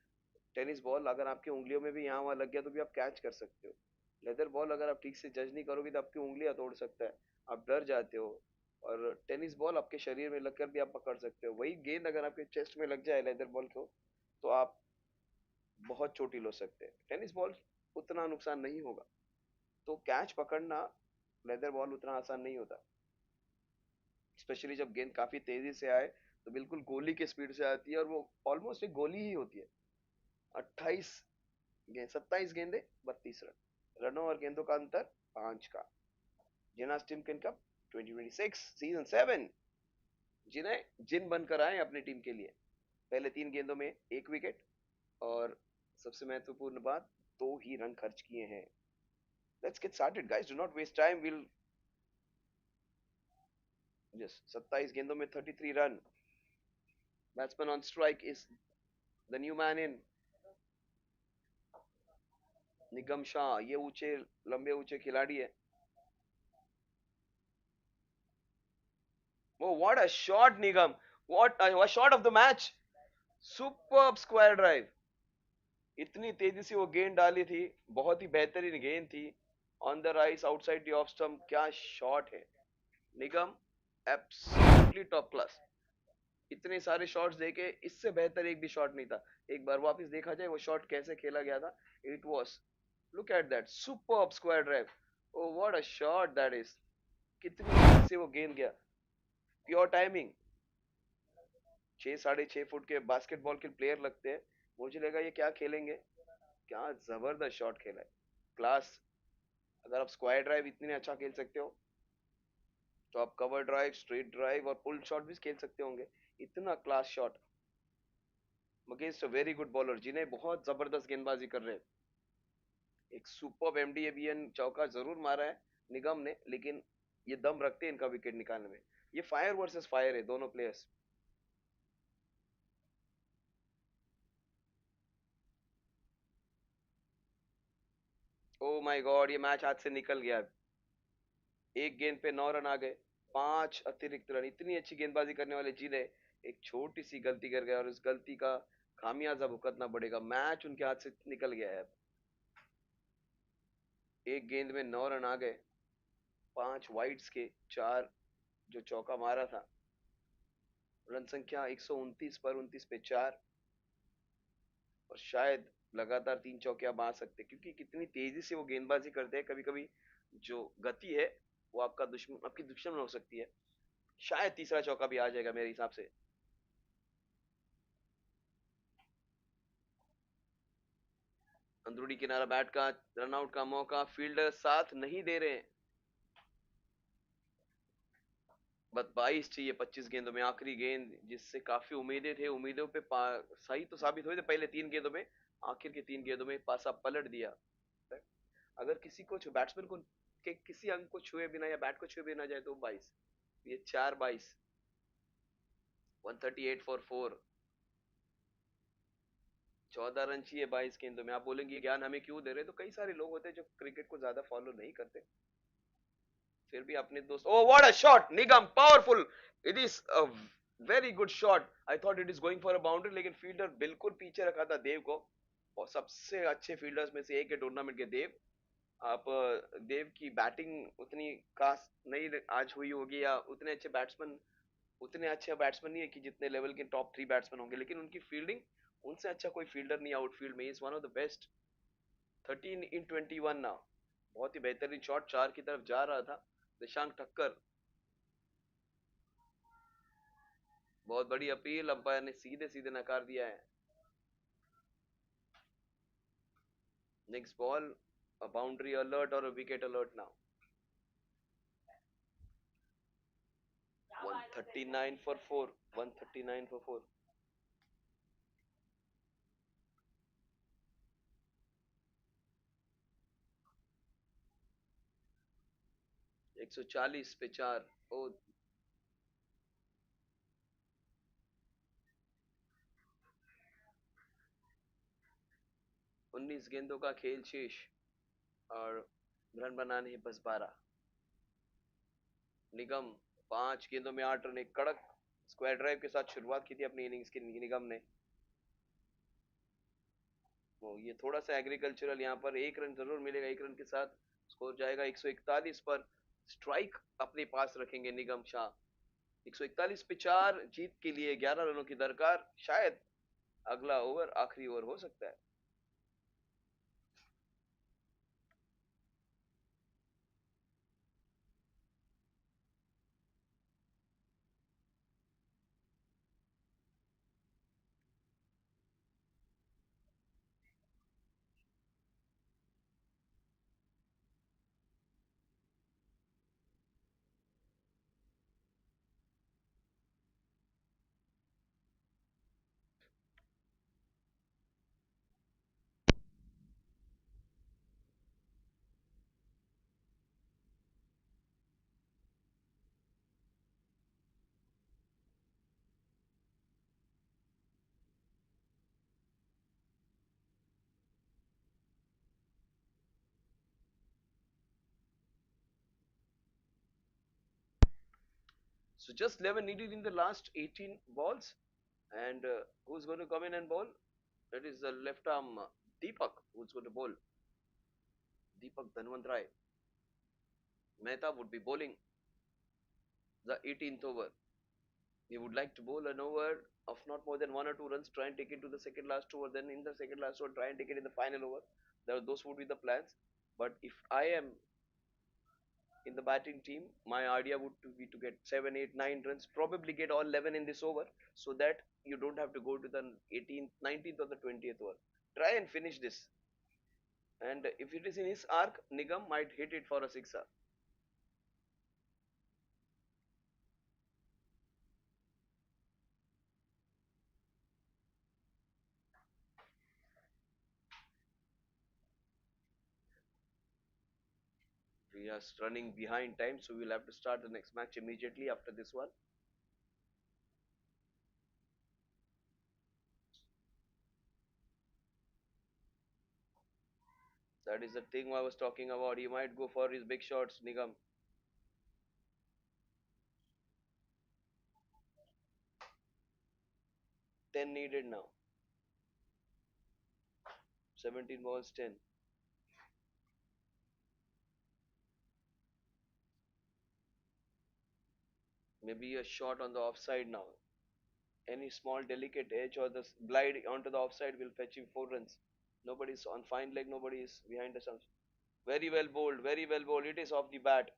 A: टेनिस बॉल अगर आपकी उंगलियों में भी यहाँ वहां लग गया तो भी आप कैच कर सकते हो। लेदर बॉल अगर आप ठीक से जज नहीं करोगे तो आपकी उंगलियां तोड़ सकता है, आप डर जाते हो। और टेनिस बॉल आपके शरीर में लगकर भी आप पकड़ सकते हो, वही गेंद अगर आपके चेस्ट में लग जाए लेदर बॉल को तो आप बहुत चोटिल हो सकते हैं। टेनिस बॉल उतना नुकसान नहीं होगा। तो कैच पकड़ना लेदर बॉल उतना आसान नहीं होता, स्पेशली जब गेंद काफी तेजी से आए तो बिल्कुल गोली के स्पीड से आती है और वो ऑलमोस्ट एक गोली ही होती है। 28 गेंद, 27 गेंदे, 32 रन, रनों और गेंदों का अंतर 5 का। जिनास टिमकन कप 2026 सीजन 7, जिन्हें जिन बनकर आए अपनी टीम के लिए। पहले 3 गेंदों में एक विकेट और सबसे महत्वपूर्ण बात, 2 ही रन खर्च किए हैं। Let's get started guys, do not waste time, will just 27 गेंदों में 33 run. Batsman on strike is the new man in Nigam Shah. ये ऊंचे, लंबे ऊंचे खिलाड़ी है। Oh, what a shot, Nigam! What a shot of the match! Superb square drive. इतनी तेजी से वो गेंद डाली थी, बहुत ही बेहतरीन गेंद थी। On the rice outside the off stump, क्या शॉट है निगम, एब्सोल्युटली टॉप क्लास। इतने सारे शॉट्स देखे, इससे बेहतर एक भी शॉट नहीं था। एक बार वापस देखा जाए वो शॉट कैसे खेला गया था, it was, look at that superb square drive. O what a shot that is. कितनी तेजी से वो गेंद गया, प्योर टाइमिंग। 6-6.5 फुट के बास्केटबॉल के प्लेयर लगते हैं, मुझे लगा ये क्या खेलेंगे। क्या जबरदस्त शॉट खेला है, क्लास। अगर आप स्क्वायर ड्राइव इतने अच्छा खेल सकते हो तो आप कवर ड्राइव, स्ट्रेट ड्राइव और पुल शॉट भी खेल सकते होंगे। इतना class shot against a very good bowler, जिन्हें बहुत जबरदस्त गेंदबाजी कर रहे हैं। एक सुपर एमडीएबीएन चौका जरूर मारा है निगम ने, लेकिन ये दम रखते हैं इनका विकेट निकालने में। ये फायर वर्सेस फायर है दोनों प्लेयर्स। ओ माय गॉड, ये मैच हाथ से निकल गया। एक गेंद पे 9 रन आ गए, 5 अतिरिक्त रन। इतनी अच्छी गेंदबाजी करने वाले जिले एक छोटी सी गलती कर गए और उस गलती का खामियाजा भुगतना पड़ेगा। मैच उनके हाथ से निकल गया है। एक गेंद में 9 रन आ गए, 5 वाइड्स के 4, जो चौका मारा था। रन संख्या 129 पर 29 पे 4, और शायद लगातार 3 चौके अब आ सकते, क्योंकि कितनी तेजी से वो गेंदबाजी करते हैं। कभी कभी जो गति है वो आपका दुश्मन, आपकी दुश्मन हो सकती है। शायद तीसरा चौका भी आ जाएगा मेरे हिसाब से। अंदरूनी किनारा बैट का, रनआउट का मौका, फील्डर साथ नहीं दे रहे हैं। बस 22 चाहिए 25 गेंदों में, आखिरी गेंद जिससे काफी उम्मीदें थे, उम्मीदों पे सही तो साबित हुए थे पहले 3 गेंदों में। आखिर के 3 गेंदों में पासा पलट दिया। अगर किसी को बैट्समैन को के किसी अंक को छुए बिना या बैट को छुए बिना जाए तो 22। ये 4-22, 138 फॉर 4। 14 रन चाहिए 22 गेंदों में। आप बोलेंगे ये ज्ञान हमें क्यों दे रहे हैं, तो कई सारे लोग होते हैं जो क्रिकेट को ज्यादा फॉलो नहीं करते, फिर भी अपने दोस्त। ओ what a shot Nigam, powerful. It is a very good shot. I thought it is going for a boundary, लेकिन फील्डर बिल्कुल पीछे रखा था देव को। और सबसे अच्छे फील्डर्स में से एक है टूर्नामेंट के देव। आप देव की बैटिंग उतनी खास नहीं आज हुई होगी, या उतने अच्छे बैट्समैन, उतने अच्छे बैट्समैन नहीं है कि जितने लेवल के टॉप 3 बैट्समैन होंगे, लेकिन उनकी फील्डिंग, उनसे अच्छा कोई फील्डर नहीं आउटफील्ड में। Is one of the best. 13 in 21 now. बहुत ही बेहतरीन शॉट, 4 की तरफ जा रहा था। निशांक ठक्कर, बहुत बड़ी अपील, अंपायर ने सीधे सीधे नकार दिया है। Next ball, a boundary alert or a wicket alert now. 139 for 4, 139 for 4। 140 पे 4। ओ 19 गेंदों का खेल शेष, और रन बनाने हैं बस 12। निगम 5 गेंदों में 8 रन, एक कड़क स्क्वायर ड्राइव के साथ शुरुआत की थी अपनी इनिंग्स की निगम ने। वो ये थोड़ा सा एग्रीकल्चरल, यहाँ पर 1 रन जरूर मिलेगा, 1 रन के साथ स्कोर जाएगा 141 पर। स्ट्राइक अपने पास रखेंगे निगम शाह। 141 पे 4, जीत के लिए 11 रनों की दरकार। शायद अगला ओवर आखिरी ओवर हो सकता है। So just 11 needed in the last 18 balls. And who's going to come in and bowl? That is the left arm Deepak who's going to bowl. Deepak Dhanwantrai. Mehta would be bowling the 18th over. He would like to bowl an over of not more than 1 or 2 runs, try and take it to the second last over, then in the second last over, try and take it in the final over. Those would be the plans. But if I am in the batting team, my idea would to be to get 7, 8, 9 runs, probably get all 11 in this over, so that you don't have to go to the 18th, 19th, or the 20th over. Try and finish this. And if it is in his arc, Nigam might hit it for a sixer. We are running behind time, so we'll have to start the next match immediately after this one. That is the thing I was talking about. He might go for his big shots, Nigam. 10 needed now. 17 balls, 10. Maybe a shot on the offside now. Any small delicate edge or the glide onto the offside will fetch him 4 runs. Nobody's on fine leg, nobody is behind the stumps. Very well bowled, very well bowled. It is off the bat.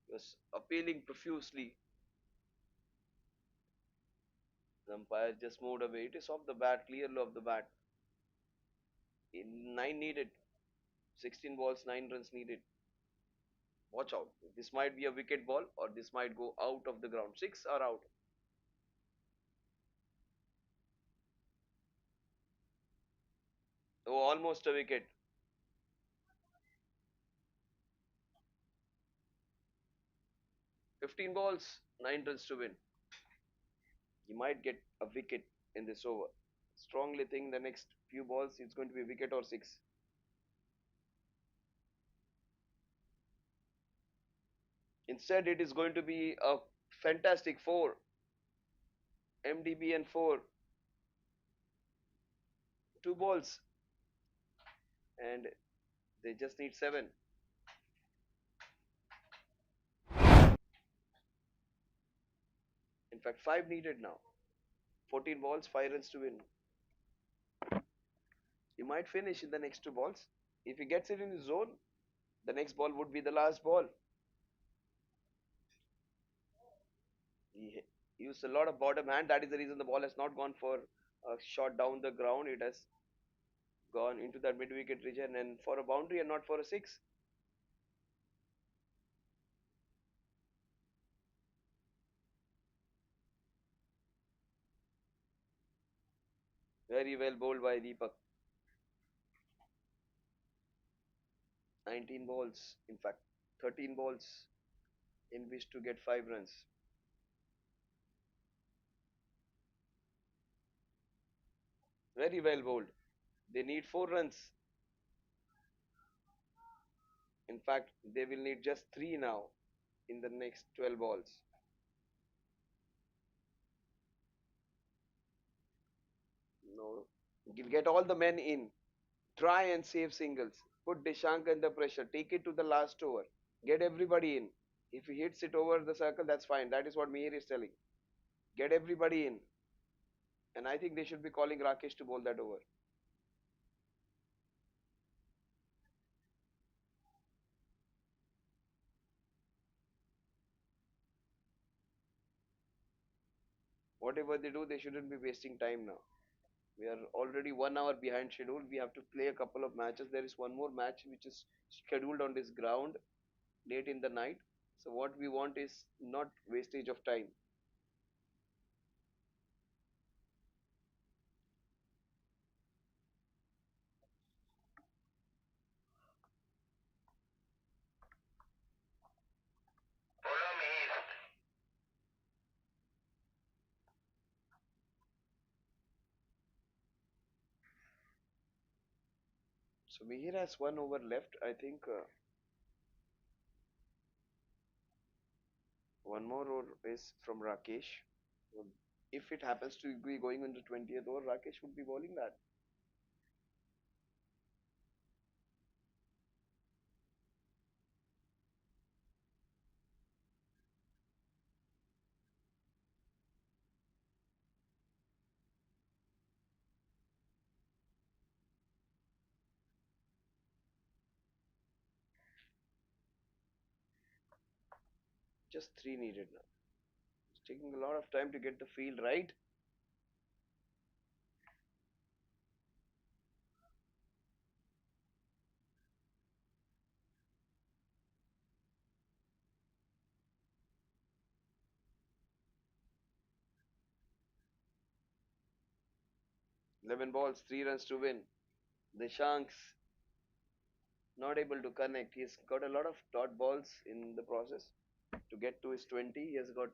A: He was appealing profusely. The umpire just moved away. It is off the bat, clearly off the bat. Nine needed. 16 balls, 9 runs needed. Watch out. This might be a wicket ball or this might go out of the ground. Six are out. Oh, almost a wicket. 15 balls, 9 runs to win. He might get a wicket in this over. Strongly think the next few balls it's going to be wicket or six. Instead, it is going to be a fantastic four. MDB and four. Two balls. And they just need seven. In fact, five needed now. 14 balls, 5 runs to win. He might finish in the next two balls. If he gets it in his zone, the next ball would be the last ball. He used a lot of bottom hand. That is the reason the ball has not gone for a shot down the ground. It has gone into that mid wicket region and for a boundary and not for a six. Very well bowled by Deepak. 19 balls, in fact, 13 balls in which to get 5 runs. Very well bowled. They need 4 runs. In fact, they will need just 3 now in the next 12 balls. No, get all the men in. Try and save singles. Put Deshank under pressure. Take it to the last over. Get everybody in. If he hits it over the circle, that's fine. That is what Mihir is telling. Get everybody in. And I think they should be calling Rakesh to bowl that over. Whatever they do, they shouldn't be wasting time now. We are already 1 hour behind schedule. We have to play a couple of matches. There is one more match which is scheduled on this ground late in the night. So what we want is not wastage of time. So Mihir has 1 over left. I think one more over is from Rakesh. So if it happens to be going on the 20th over, Rakesh would be bowling that. 3 needed now. It's taking a lot of time to get the field right. 11 balls, 3 runs to win. The Shanks not able to connect. He's got a lot of dot balls in the process to get to his 20. He has got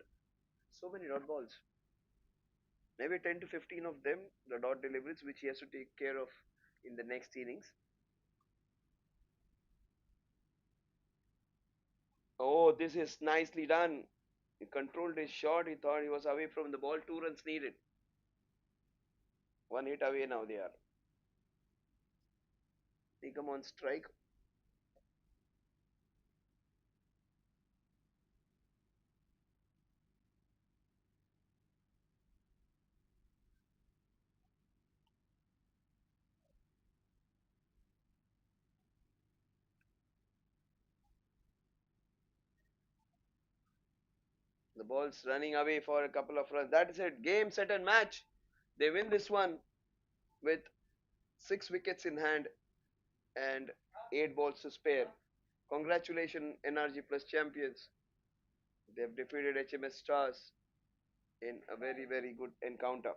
A: so many dot balls. Maybe 10 to 15 of them, the dot deliveries, which he has to take care of in the next innings. Oh, this is nicely done. He controlled his shot. He thought he was away from the ball. 2 runs needed. One hit away now they are. Take him on strike. The ball's running away for a couple of runs. That is it. Game, set, and match. They win this one with 6 wickets in hand and 8 balls to spare. Congratulations, NRG Plus champions. They have defeated HMS Stars in a very, very good encounter.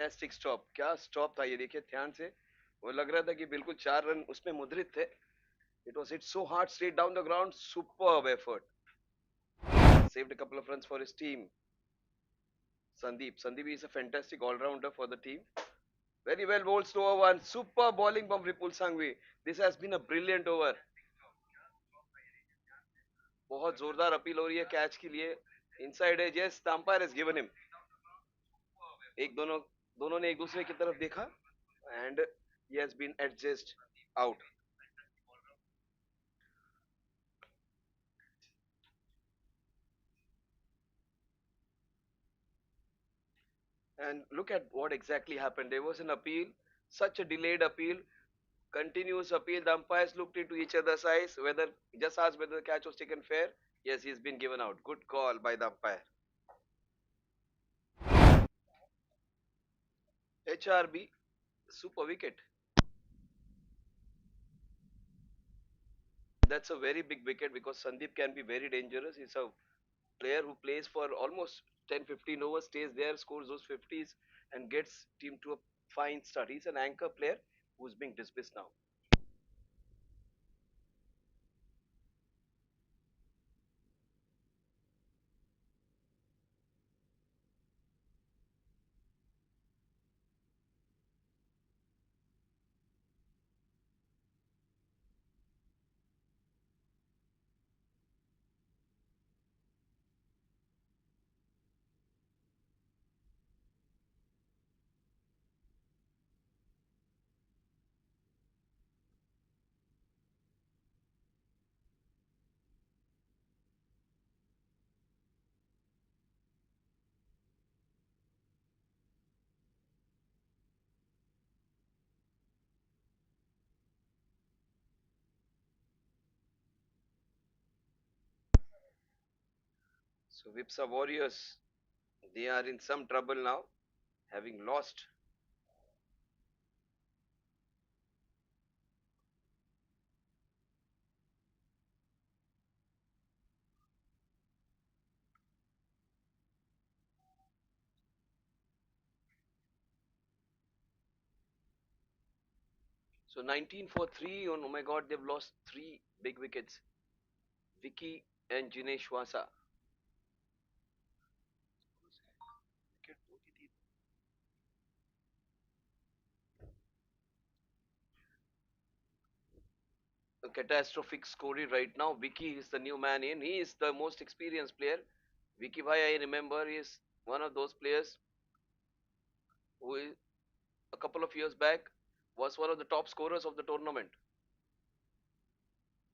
A: Fantastic stop, क्या stop था ये, देखिए ध्यान से। वो लग रहा था कि बिल्कुल 4 रन उसमें मुद्रित थे. It was hit so hard straight down the ground. Superb effort. Saved a couple of runs for his team. Sandeep is a fantastic all-rounder for the team. Very well bowled, slow one. Super bowling from Ripul Sangvi. This has been a brilliant over. बहुत जोरदार appeal हो रही है catch के लिए. Inside edge, yes, the umpire has given him. एक दोनों दोनों ने एक दूसरे की तरफ देखा and he has been adjust out. And look at what exactly happened. There was an appeal, such a delayed appeal, continuous appeal. The umpires looked into each other's eyes, whether just asked whether the catch was taken fair. Yes, he's been given out. Good call by the umpire. HRB, super wicket. That's a very big wicket because Sandeep can be very dangerous. He's a player who plays for almost 10-15 overs, stays there, scores those 50s, and gets team to a fine start. He's an anchor player who's being dismissed now. So Vipsa Warriors, they are in some trouble now, having lost. So 19 for 3. Oh my God, they've lost three big wickets. Vicky and Jinesh Wasa. A catastrophic story right now. Vicky is the new man in. He is the most experienced player. Vicky Bhai, I remember, is one of those players who is, a couple of years back was one of the top scorers of the tournament.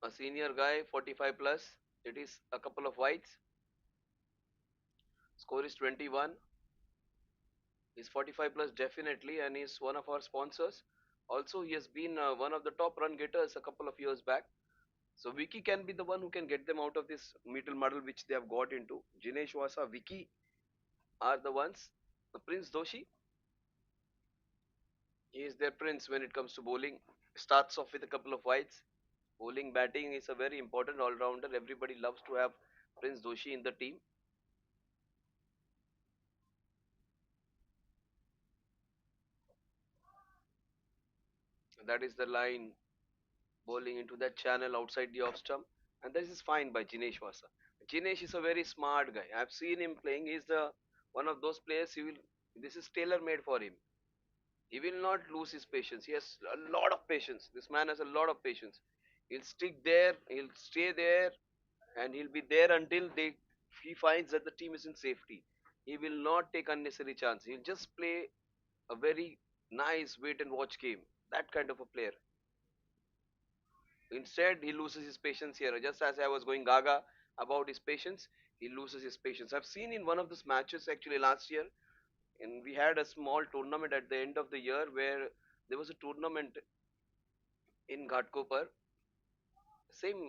A: A senior guy, 45 plus. It is a couple of whites. Score is 21. He's 45 plus definitely, and he's one of our sponsors. Also, he has been one of the top run getters a couple of years back. So Vicky can be the one who can get them out of this middle muddle which they have got into. Jinesh Wasa, Vicky are the ones. Prince Doshi, he is their prince when it comes to bowling. Starts off with a couple of wides. Bowling, batting is a very important all-rounder. Everybody loves to have Prince Doshi in the team. That is the line, bowling into that channel outside the off stump. And this is fine by Jinesh Wasa. Jinesh is a very smart guy. I've seen him playing. He's the one of those players. He will. This is tailor made for him. He will not lose his patience. He has a lot of patience. This man has a lot of patience. He'll stick there. He'll stay there, and he'll be there until he finds that the team is in safety. He will not take unnecessary chance. He'll just play a very nice wait and watch game. That kind of a player. Instead, he loses his patience here. Just as I was going gaga about his patience, he loses his patience. I've seen in one of those matches actually last year, and we had a small tournament at the end of the year where there was a tournament in Ghatkopar. Same,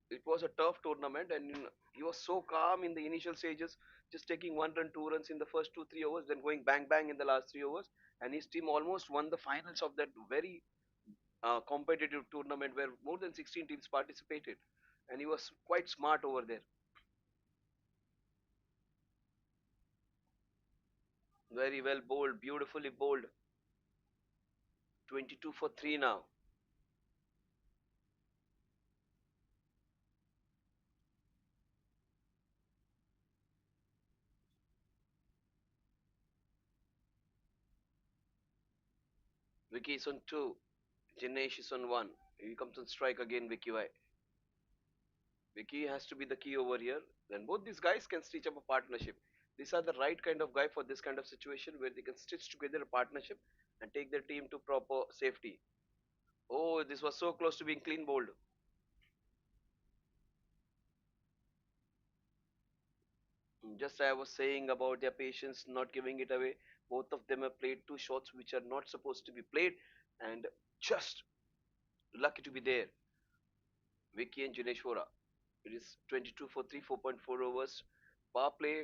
A: it was a tough tournament, and he was so calm in the initial stages, just taking 1 run, 2 runs in the first 2-3 overs, then going bang bang in the last 3 overs, and his team almost won the finals of that very competitive tournament where more than 16 teams participated, and he was quite smart over there. Very well bowled, beautifully bowled. 22 for 3 now. Vicky is on 2. Jinesh is on 1. He comes on strike again, Vicky Y. Vicky has to be the key over here. Then both these guys can stitch up a partnership. These are the right kind of guy for this kind of situation where they can stitch together a partnership and take their team to proper safety. Oh, this was so close to being clean bowled. Just I was saying about their patience, not giving it away. Both of them have played two shots which are not supposed to be played, and just lucky to be there. Vicky and Jineshwara. It is 22 for 3, 4.4 overs. Power play,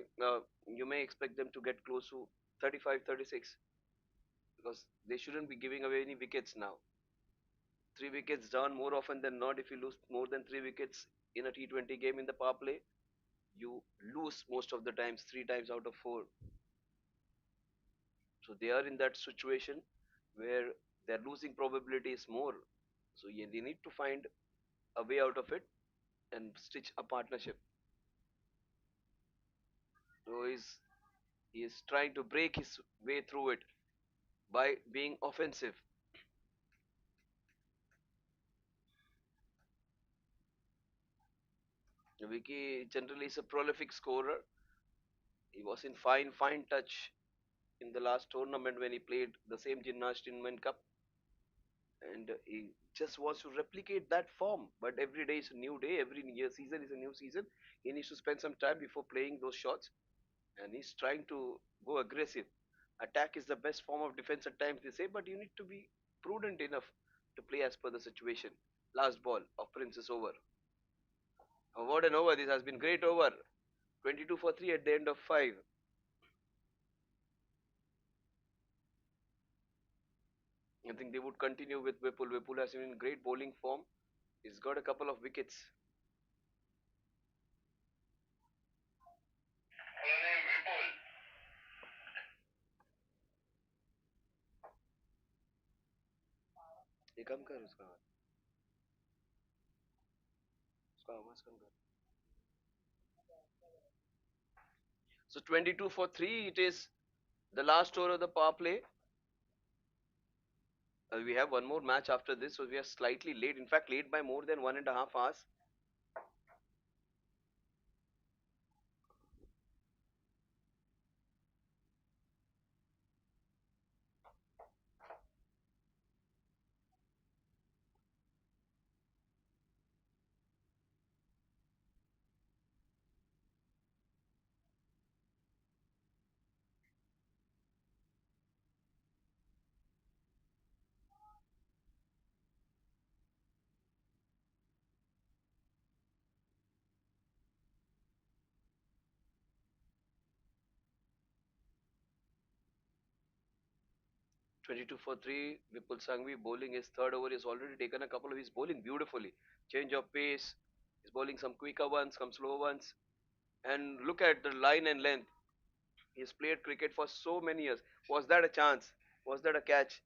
A: you may expect them to get close to 35, 36 because they shouldn't be giving away any wickets now. 3 wickets down more often than not. If you lose more than 3 wickets in a T20 game in the power play, you lose most of the times, 3 times out of 4. So they are in that situation where their losing probability is more. So yeah, they need to find a way out of it and stitch a partnership. So he is trying to break his way through it by being offensive. Vicky generally is a prolific scorer. He was in fine touch in the last tournament when he played the same Jinharsh Timken Cup, and he just wants to replicate that form. But every day is a new day. Every year season is a new season. He needs to spend some time before playing those shots, and he's trying to go aggressive. Attack is the best form of defense at times they say, but you need to be prudent enough to play as per the situation. Last ball of Prince's over. Oh, what an over! This has been great over. 22 for 3 at the end of 5. I think they would continue with Vipul. Vipul has been in great bowling form. He's got a couple of wickets. ये कम कर उसका उसका आवाज कम कर. So 22 for 3. It is the last over of the power play. We have one more match after this, so we are slightly late. In fact, late by more than 1.5 hours. 22 for 3. Vipul Sangvi bowling his third over. He's already taken a couple of his bowling beautifully. Change of pace. He's bowling some quicker ones, some slow ones. And look at the line and length. He's played cricket for so many years. Was that a chance? Was that a catch?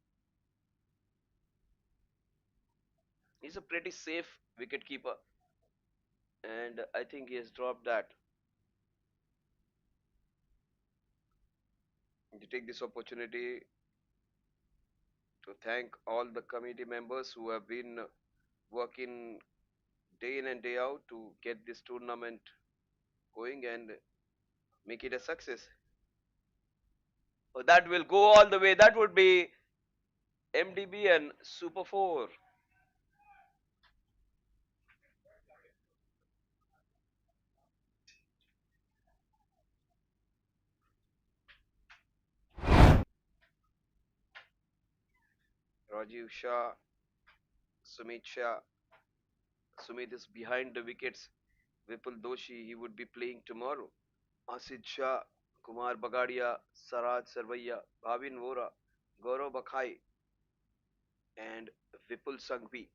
A: He's a pretty safe wicket keeper. And I think he has dropped that. To take this opportunity to thank all the committee members who have been working day in and day out to get this tournament going and make it a success. Oh, that will go all the way. That would be MDB and Super 4. Rajiv Shah, Sumit Shah. Sumit is behind the wickets. Vipul Doshi, he would be playing tomorrow. Asid Shah, Kumar Bagadia, Saraj Sarvaiya, Bhavin Vora, Gaurav Bakhai, and Vipul Sanghvi.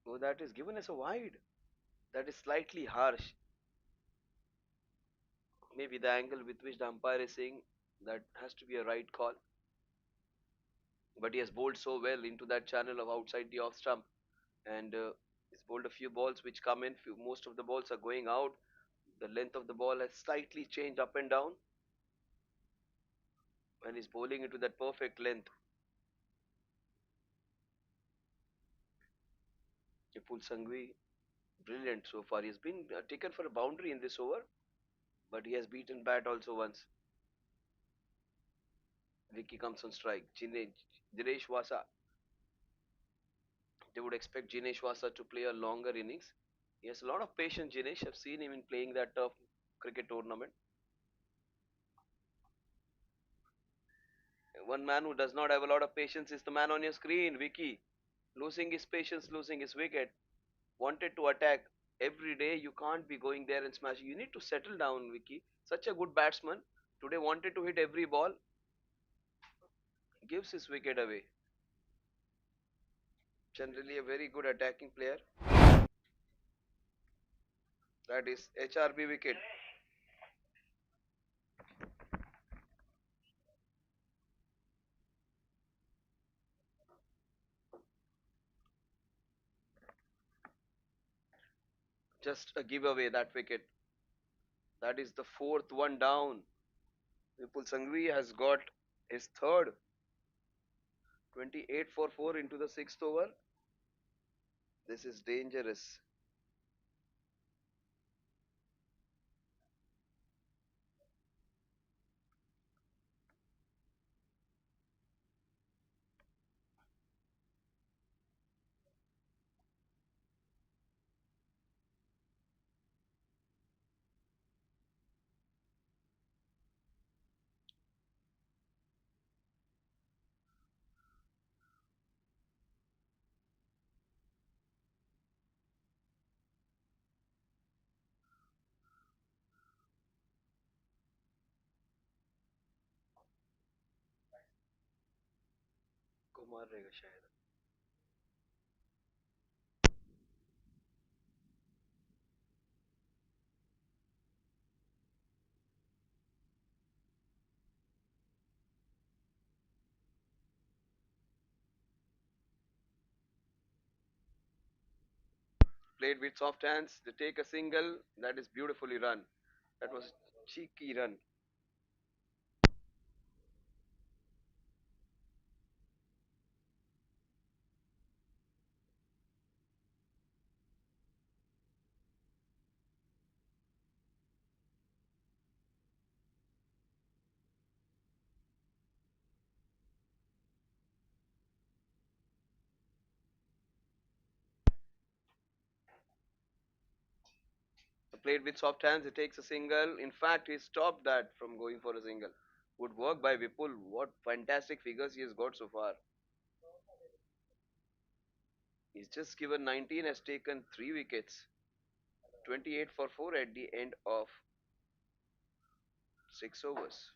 A: Oh, that is given as a wide. That is slightly harsh. Maybe the angle with which the umpire is saying that has to be a right call. But he has bowled so well into that channel of outside the off stump, and he's bowled a few balls which come in. Most of the balls are going out. The length of the ball has slightly changed up and down, and he's bowling into that perfect length. Vipul Sangvi, brilliant so far. He's been taken for a boundary in this over, but he has beaten bat also once. Vicky comes on strike. Jinesh Wasa. They would expect Jinesh Wasa to play a longer innings. He has a lot of patience, Jinesh. I've seen him in playing that tough cricket tournament. One man who does not have a lot of patience is the man on your screen, Vicky. Losing his patience, losing his wicket. Wanted to attack every day. You can't be going there and smashing. You need to settle down, Vicky. Such a good batsman. Today wanted to hit every ball. Gives his wicket away. Generally a very good attacking player. That is HRB wicket. Just a giveaway that wicket. That is the fourth one down. Vipul Sangvi has got his third. 28 for 4 into the sixth over. This is dangerous. Kumar रहेगा शायद. Played with soft hands. They take a single. That is beautifully run. That was cheeky run. Played with soft hands. He takes a single. In fact, he stopped that from going for a single. Good work by Vipul. What fantastic figures he has got so far. He's just given 19, has taken 3 wickets. 28 for 4 at the end of 6 overs.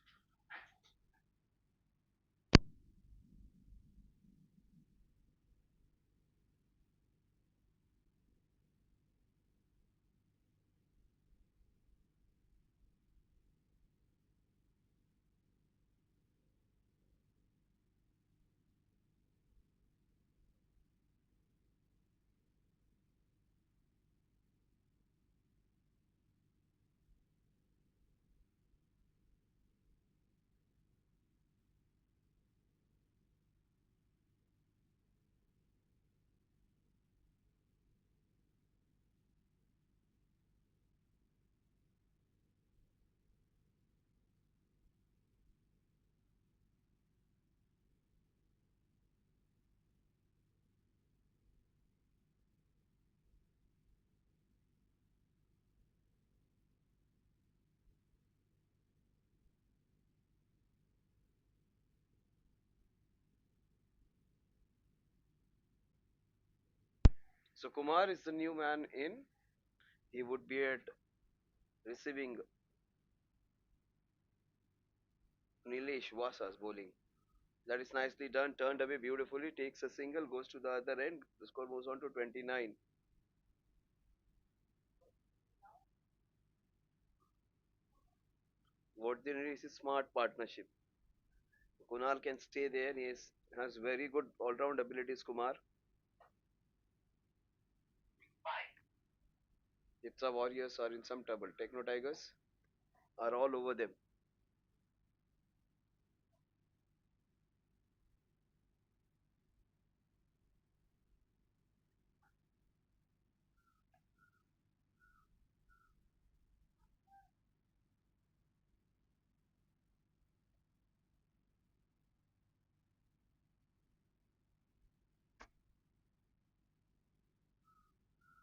A: So Kumar is the new man in. He would be at receiving Nilesh Vasa's bowling. That is nicely done. Turned away beautifully. Takes a single. Goes to the other end. The score moves on to 29. What they need is a smart partnership. Kunal can stay there. Has very good all-round abilities. Kumar, Ipsa Warriors are in some trouble. Techno Tigers are all over them.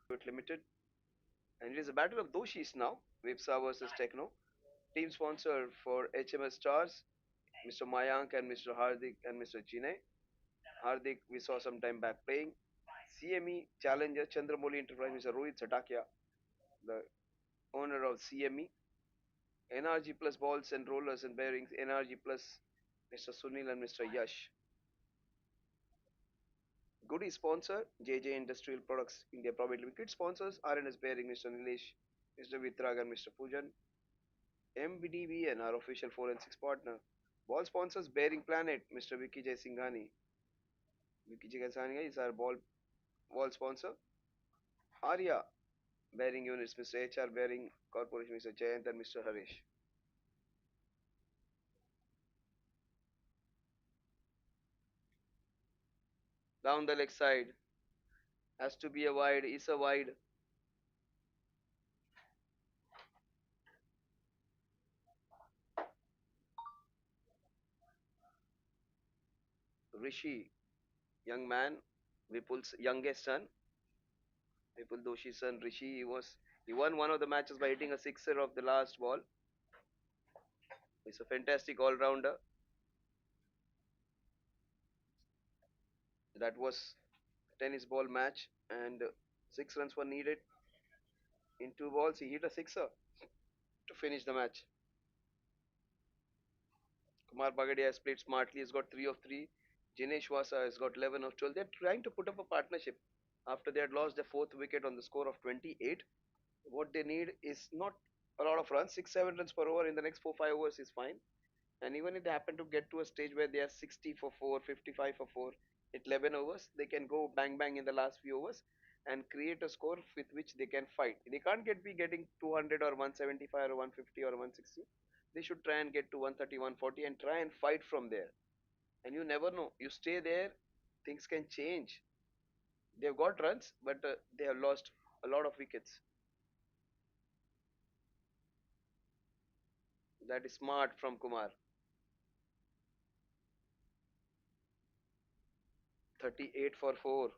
A: But limited, and it is a battle of Doshis now. Vipsa versus Techno. Team sponsor for HMS Stars, Mr. Mayank and Mr. Hardik and Mr. Chinay. Hardik, we saw some time back playing. CME challenger Chandramoli Enterprise, Mr. Rohit Satakia, the owner of CME. NRG Plus balls and rollers and bearings. NRG Plus Mr. Sunil and Mr. Yash. Goody sponsor JJ Industrial Products India Private Limited. Sponsors RNS Bearing Mr. Nilesh, Mr. Vitrag and Mr. Pujan. MBDBN our official forensics partner. Ball sponsors Bearing Planet Mr. Vicky J Singhani. Vicky J Singhani is our ball sponsor. Arya Bearing Units Mr. HR Bearing Corporation Mr. Jayant and Mr. Harish. Down the leg side has to be a wide, is a wide. Rishi, young man, Vipul's youngest son, Vipul Doshi's son Rishi, he won one of the matches by hitting a sixer of the last ball. He's a fantastic all-rounder. That was a tennis ball match, and 6 runs were needed in 2 balls. He hit a sixer to finish the match. Kumar Bagadia has played smartly. He's got 3 of 3. Jinesh Wasa has got 11 of 12. They're trying to put up a partnership after they had lost their fourth wicket on the score of 28. What they need is not a lot of runs. 6 7 runs per over in the next 4 5 overs is fine. And even if they happen to get to a stage where they are 60 for 4, 55 for 4, at 11 overs, they can go bang bang in the last few overs and create a score with which they can fight. They can't be getting 200 or 175 or 150 or 160. They should try and get to 130, 140 and try and fight from there. And you never know. You stay there, things can change. They've got runs, but they have lost a lot of wickets. That is smart from Kumar. 38 for 4.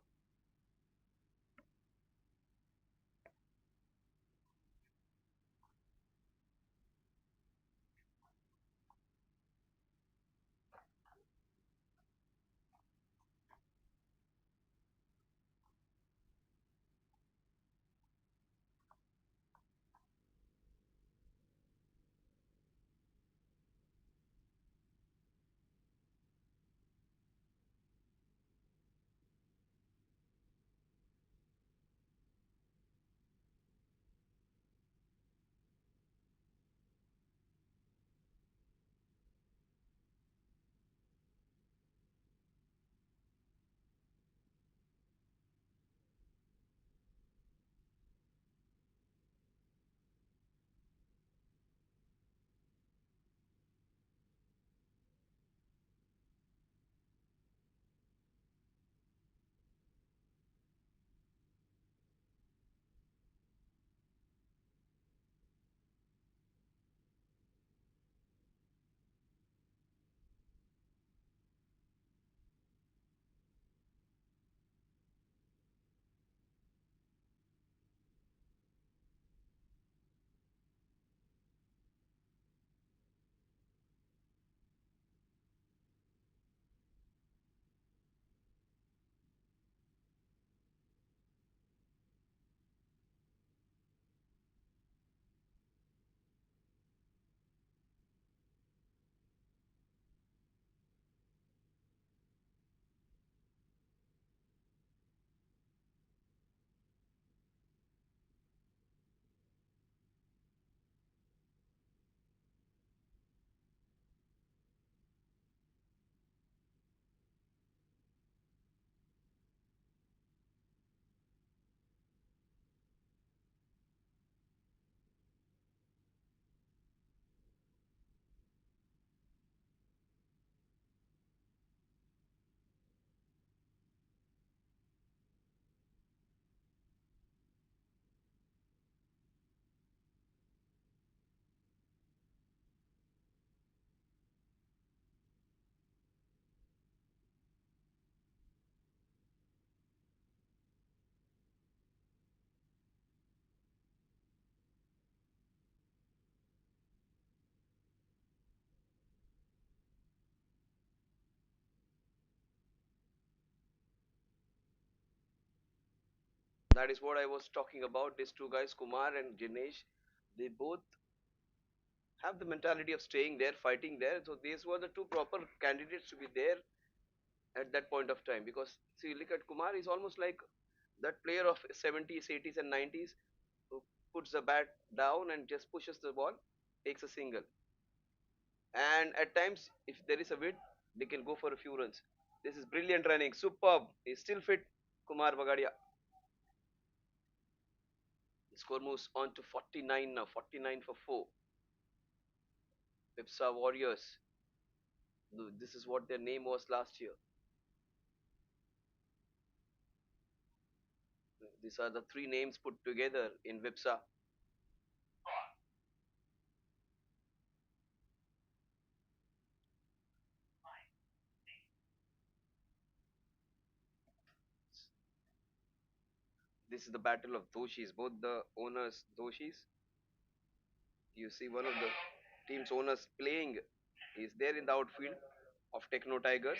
A: That is what I was talking about. These two guys, Kumar and Jinesh, they both have the mentality of staying there, fighting there. So these were the two proper candidates to be there at that point of time. Because see, look at Kumar, he's almost like that player of 70s, 80s, and 90s who puts the bat down and just pushes the ball, takes a single. And at times, if there is a wind, they can go for a few runs. This is brilliant running, superb. He's still fit, Kumar Bagadia. The score moves on to 49 now, 49 for 4. Pipsa Warriors. This is what their name was last year. These are the three names put together in Vipsa. This is the battle of Doshis. Both the owners, Doshis. You see one of the team's owners playing. He's there in the outfield of Techno Tigers.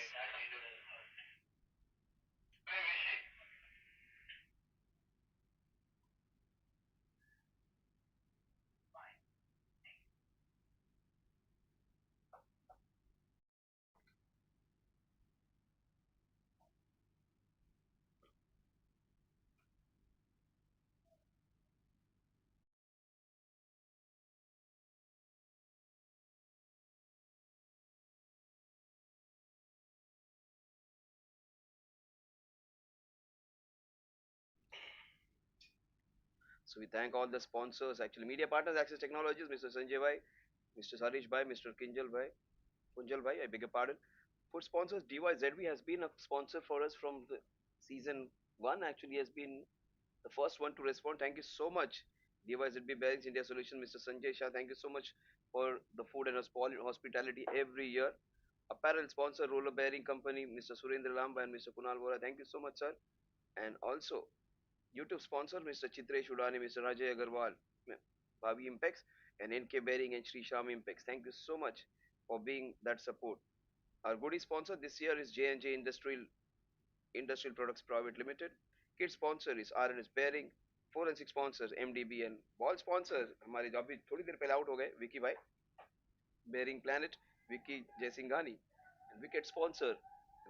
A: So we thank all the sponsors, actually media partners, Access Technologies, Mr. Sanjay Bhai, Mr. Sarish Bhai, Mr. Kunjal Bhai, I beg your pardon. Food sponsors, DYZV has been a sponsor for us from the season one. Actually, has been the first one to respond. Thank you so much, DYZB Bearings India Solution, Mr. Sanjay Shah. Thank you so much for the food and hospitality every year. Apparel sponsor, Roller Bearing Company, Mr. Surendra Lamba and Mr. Kunal Vora. Thank you so much, sir. And also, YouTube sponsor, Mr. Chitresh Udani, Mr. Rajay Agarwal, Bhavi Impex, and NK Bearing and Sri Sham Impex. Thank you so much for being that support. Our goodie sponsor this year is J&J Industrial Products Private Limited. Kit sponsor is RNS Bearing. Forensic sponsor IMDb and ball sponsor हमारे जो अभी थोड़ी देर पहले out हो गए विकी भाई bearing planet Vicky Jaisinghani and wicket sponsor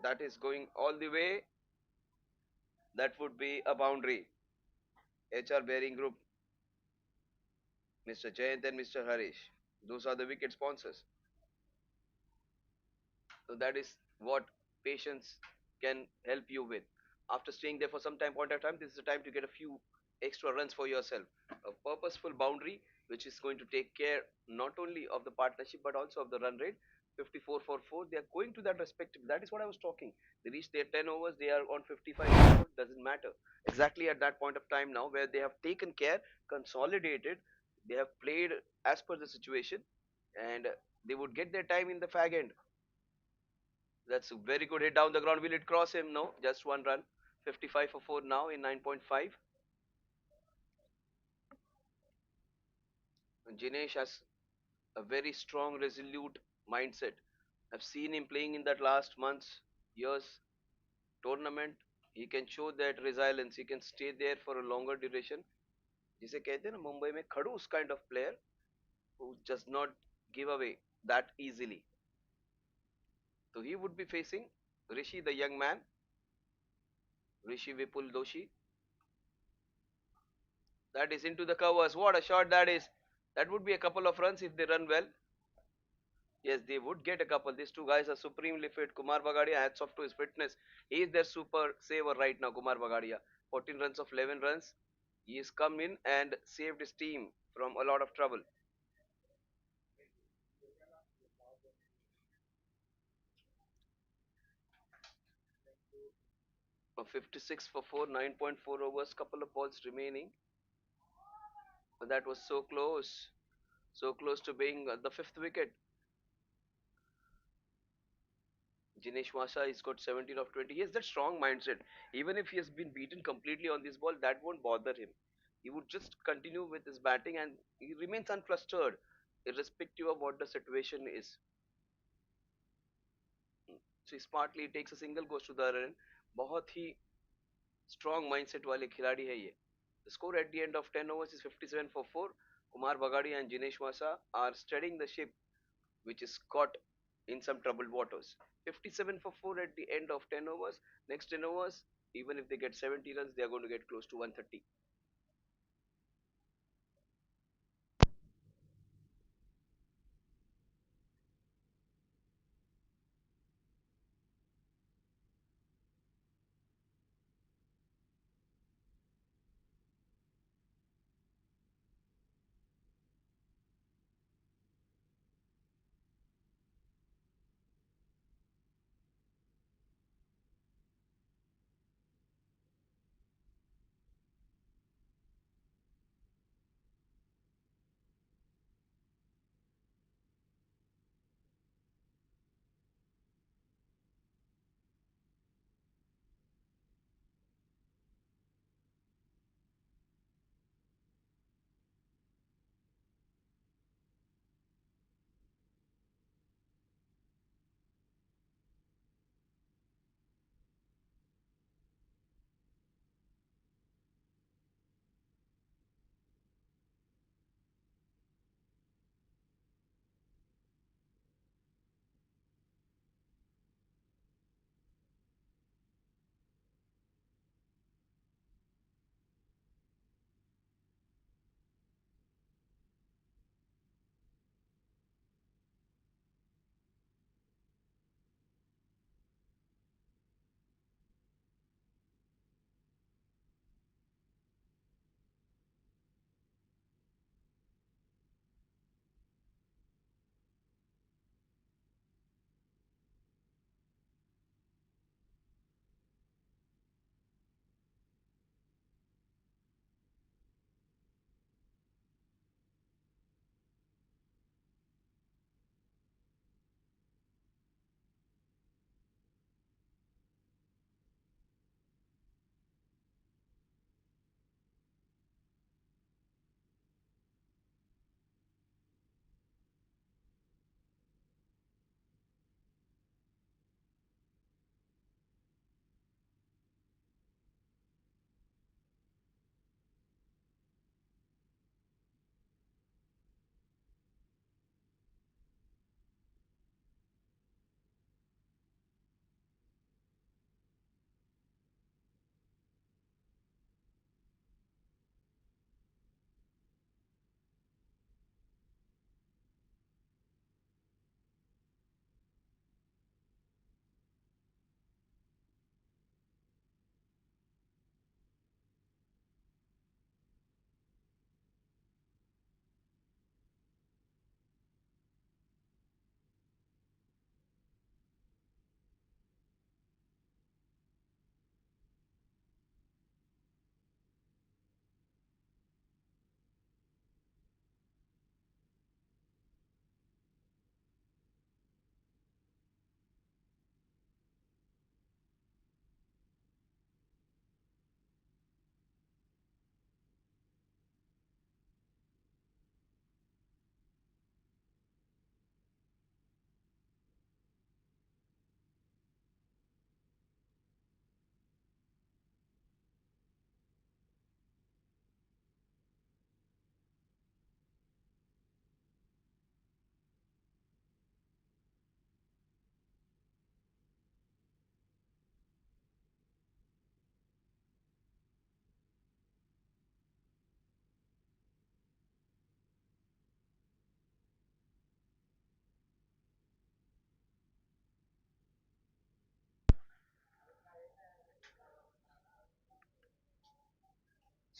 A: that is going all the way, that would be a boundary. HR Bearing Group, Mr. Jayant and Mr. Harish. Those are the wicket sponsors. So that is what patience can help you with. After staying there for some time, point of time, this is the time to get a few extra runs for yourself. A purposeful boundary which is going to take care not only of the partnership but also of the run rate. 54 for 4. They are going to that respective. That is what I was talking. They reach their 10 overs. They are on 55. Doesn't matter. Exactly at that point of time now, where they have taken care, consolidated. They have played as per the situation, and they would get their time in the fag end. That's a very good hit down the ground. Will it cross him? No, just one run. 55 for 4 now in 9.5. Jinesh has a very strong, resolute mindset. I've seen him playing in that last month's, years tournament. He can show that resilience. He can stay there for a longer duration. जिसे कहते हैं ना मुंबई में खड़ूस kind of player who does not give away that easily. So he would be facing Rishi, the young man, Rishi Vipul Doshi. That is into the covers. What a shot that is. That would be a couple of runs if they run well. Yes, they would get a couple. These two guys are supremely fit. Kumar Bagadia, hats off to his fitness. He is their super saver right now, Kumar Bagadia. 14 runs of 11 runs. He has come in and saved his team from a lot of trouble. A 56 for 4, 9.4 overs, couple of balls remaining. But that was so close. So close to being the fifth wicket. Jinesh Masha, he's got 17 of 20. He has that strong mindset. Even if he has been beaten completely on this ball, that won't bother him. He would just continue with his batting and he remains unflustered, irrespective of what the situation is. So he smartly takes a single, goes to the other end. बहुत ही strong mindset वाले खिलाड़ी है ये. The score at the end of 10 overs is 57 for 4. Kumar Bagadia and Jinesh Wasa are steadying the ship, which is caught in some troubled waters. 57 for 4 at the end of 10 overs. Next 10 overs, even if they get 70 runs, they are going to get close to 130.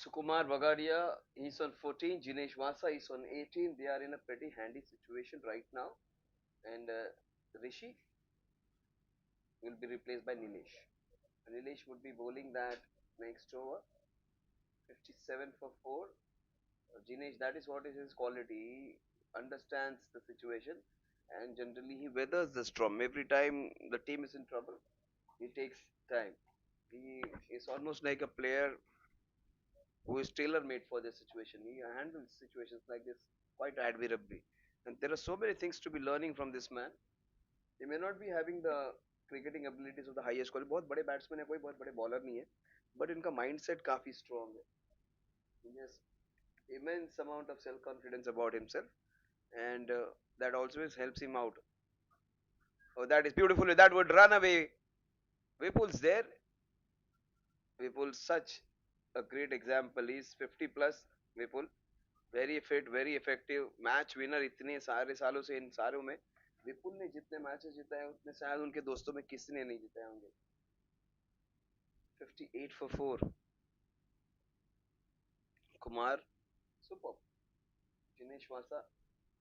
A: Sukumar Bagadia, he's on 14. Jinesh Vasa is on 18. They are in a pretty handy situation right now. And Rishi will be replaced by Nilesh. Nilesh would be bowling that next over. 57 for 4. Jinesh, that is what is his quality. He understands the situation and generally he weathers the storm. Every time the team is in trouble, he takes time. He is almost like a player who is tailor made for this situation. He handles situations like this quite admirably. And there are so many things to be learning from this man. He may not be having the cricketing abilities of the highest quality. बहुत बड़े batsman है कोई बहुत बड़े bowler नहीं है but इनका mindset काफी स्ट्रांग है. Yes, immense amount of self confidence about himself, and that always helps him out. Oh, that is beautiful. That would run away. Vipul's there. Vipul, such a great example. He's 50 plus. Vipul, very fit, very effective. Match winner इतने सारे सालों से इन सारों में विपुल ने जितने matches जिताए हैं उतने शायद उनके दोस्तों में किसी ने नहीं जिताए होंगे. 58 for 4. Kumar, superb. Jinesh Wasa,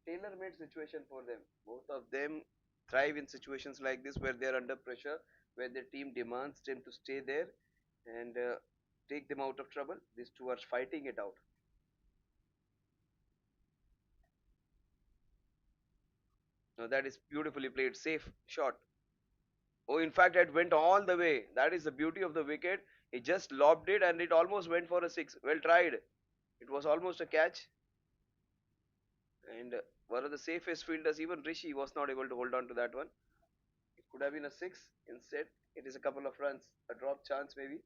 A: tailor-made situation for them. Both of them thrive in situations like this where they are under pressure, where their team demands them to stay there and take them out of trouble. These two are fighting it out. Now that is beautifully played. Safe shot. Oh, in fact, it went all the way. That is the beauty of the wicket. He just lobbed it and it almost went for a six. Well tried. It was almost a catch. And one of the safest fielders, even Rishi, was not able to hold on to that one. It could have been a six. Instead, it is a couple of runs, a drop chance maybe.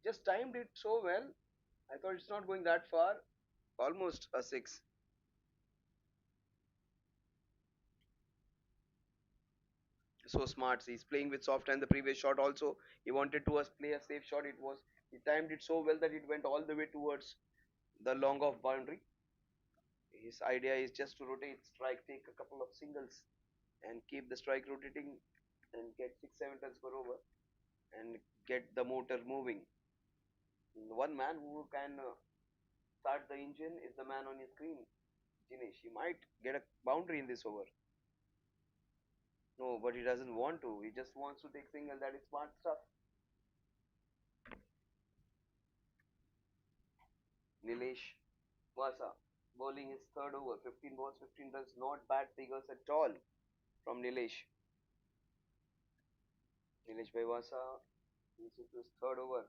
A: Just timed it so well. I thought it's not going that far. Almost a six. So smart. He's playing with soft hand. The previous shot also, he wanted to play a safe shot. He timed it so well that it went all the way towards the long off boundary. His idea is just to rotate strike, take a couple of singles, and keep the strike rotating and get 6 7 runs per over and get the motor moving. One man who can start the engine is the man on your screen, Jinesh. He might get a boundary in this over. No, but he doesn't want to. He just wants to take single. That is smart stuff. Nilesh Vasa bowling his third over. 15 balls, 15 runs. Not bad figures at all from Nilesh. Nilesh Vasa is into his third over.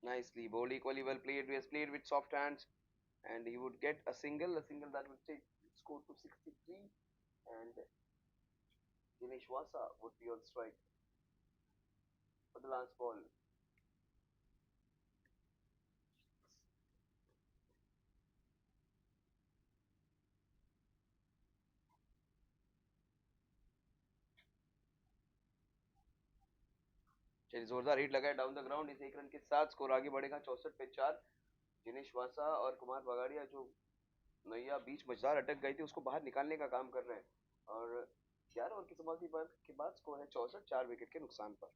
A: Nicely. Bowled equally well played. He has played with soft hands and he would get a single that would take score to 63 and Dinesh Wasa would be on strike for the last ball. चलिए जोरदार hit लगाए down the ground. इस एक run के साथ score आगे बढ़ेगा 64 पे 4. जिनेश वासा और कुमार बगाड़िया जो नैया बीच मझदार अटक गई थी उसको बाहर निकालने का काम कर रहे हैं और 11 ओवर की समाप्ति के बाद स्कोर है 64 4 विकेट के नुकसान पर.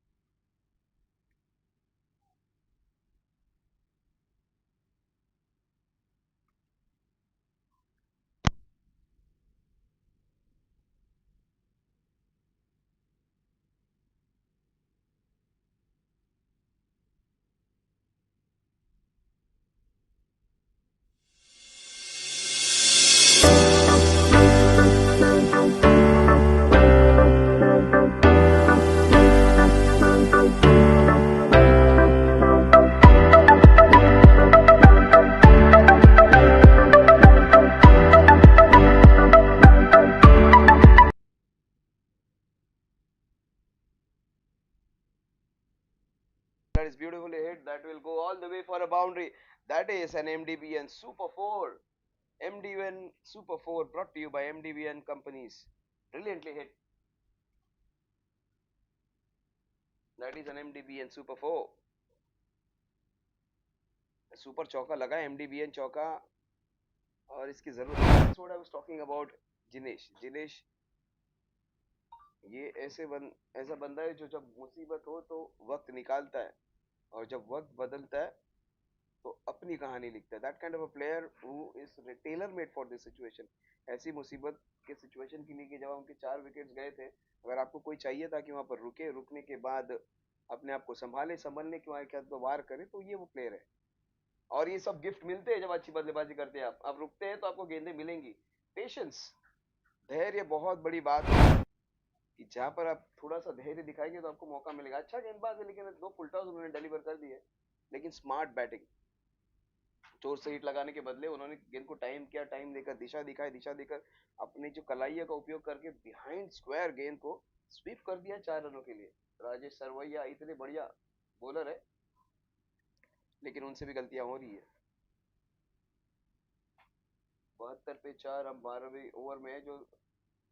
A: That is beautifully hit. That will go all the way for a boundary. That is an MDBN Super 4. MDBN Super 4 brought to you by MDBN Companies. Brilliantly hit. That is an MDBN Super 4. Super चौका लगा MDBN चौका और इसकी जरूरत है. That's what I was talking about. Jinesh ये ऐसा बंदा है जो जब मुसीबत हो तो वक्त निकालता है और जब वक्त बदलता है तो अपनी कहानी लिखता है. That kind of a player who is tailor made for this situation. ऐसी मुसीबत के सिचुएशन के लिए कि जब उनके 4 विकेट्स गए थे, अगर आपको कोई चाहिए था कि वहां पर रुकने के बाद अपने आप को संभलने के बाद वार करे तो ये वो प्लेयर है. और ये सब गिफ्ट मिलते हैं जब अच्छी बल्लेबाजी करते हैं. आप रुकते हैं तो आपको गेंदें मिलेंगी. पेशेंस, धैर्य बहुत बड़ी बात है कि जहां पर आप थोड़ा सा धैर्य दिखाएंगे तो आपको मौका मिलेगा. अच्छा गेंदबाज है लेकिन 2 फुल टॉस उन्होंने डिलीवर कर दिए, लेकिन स्मार्ट बैटिंग. चोर से हिट लगाने के बदले उन्होंने गेंद को टाइम किया, टाइम देकर दिशा दिखाई, दिशा देकर अपनी जो कलाइया का उपयोग करके बिहाइंड स्क्वायर गेंद को स्वीप कर दिया 4 रनों के लिए। राजेश सरवैया इतने बढ़िया बॉलर है, लेकिन उनसे भी गलतियां हो रही है। 72 पे 4। हम 12वें ओवर में जो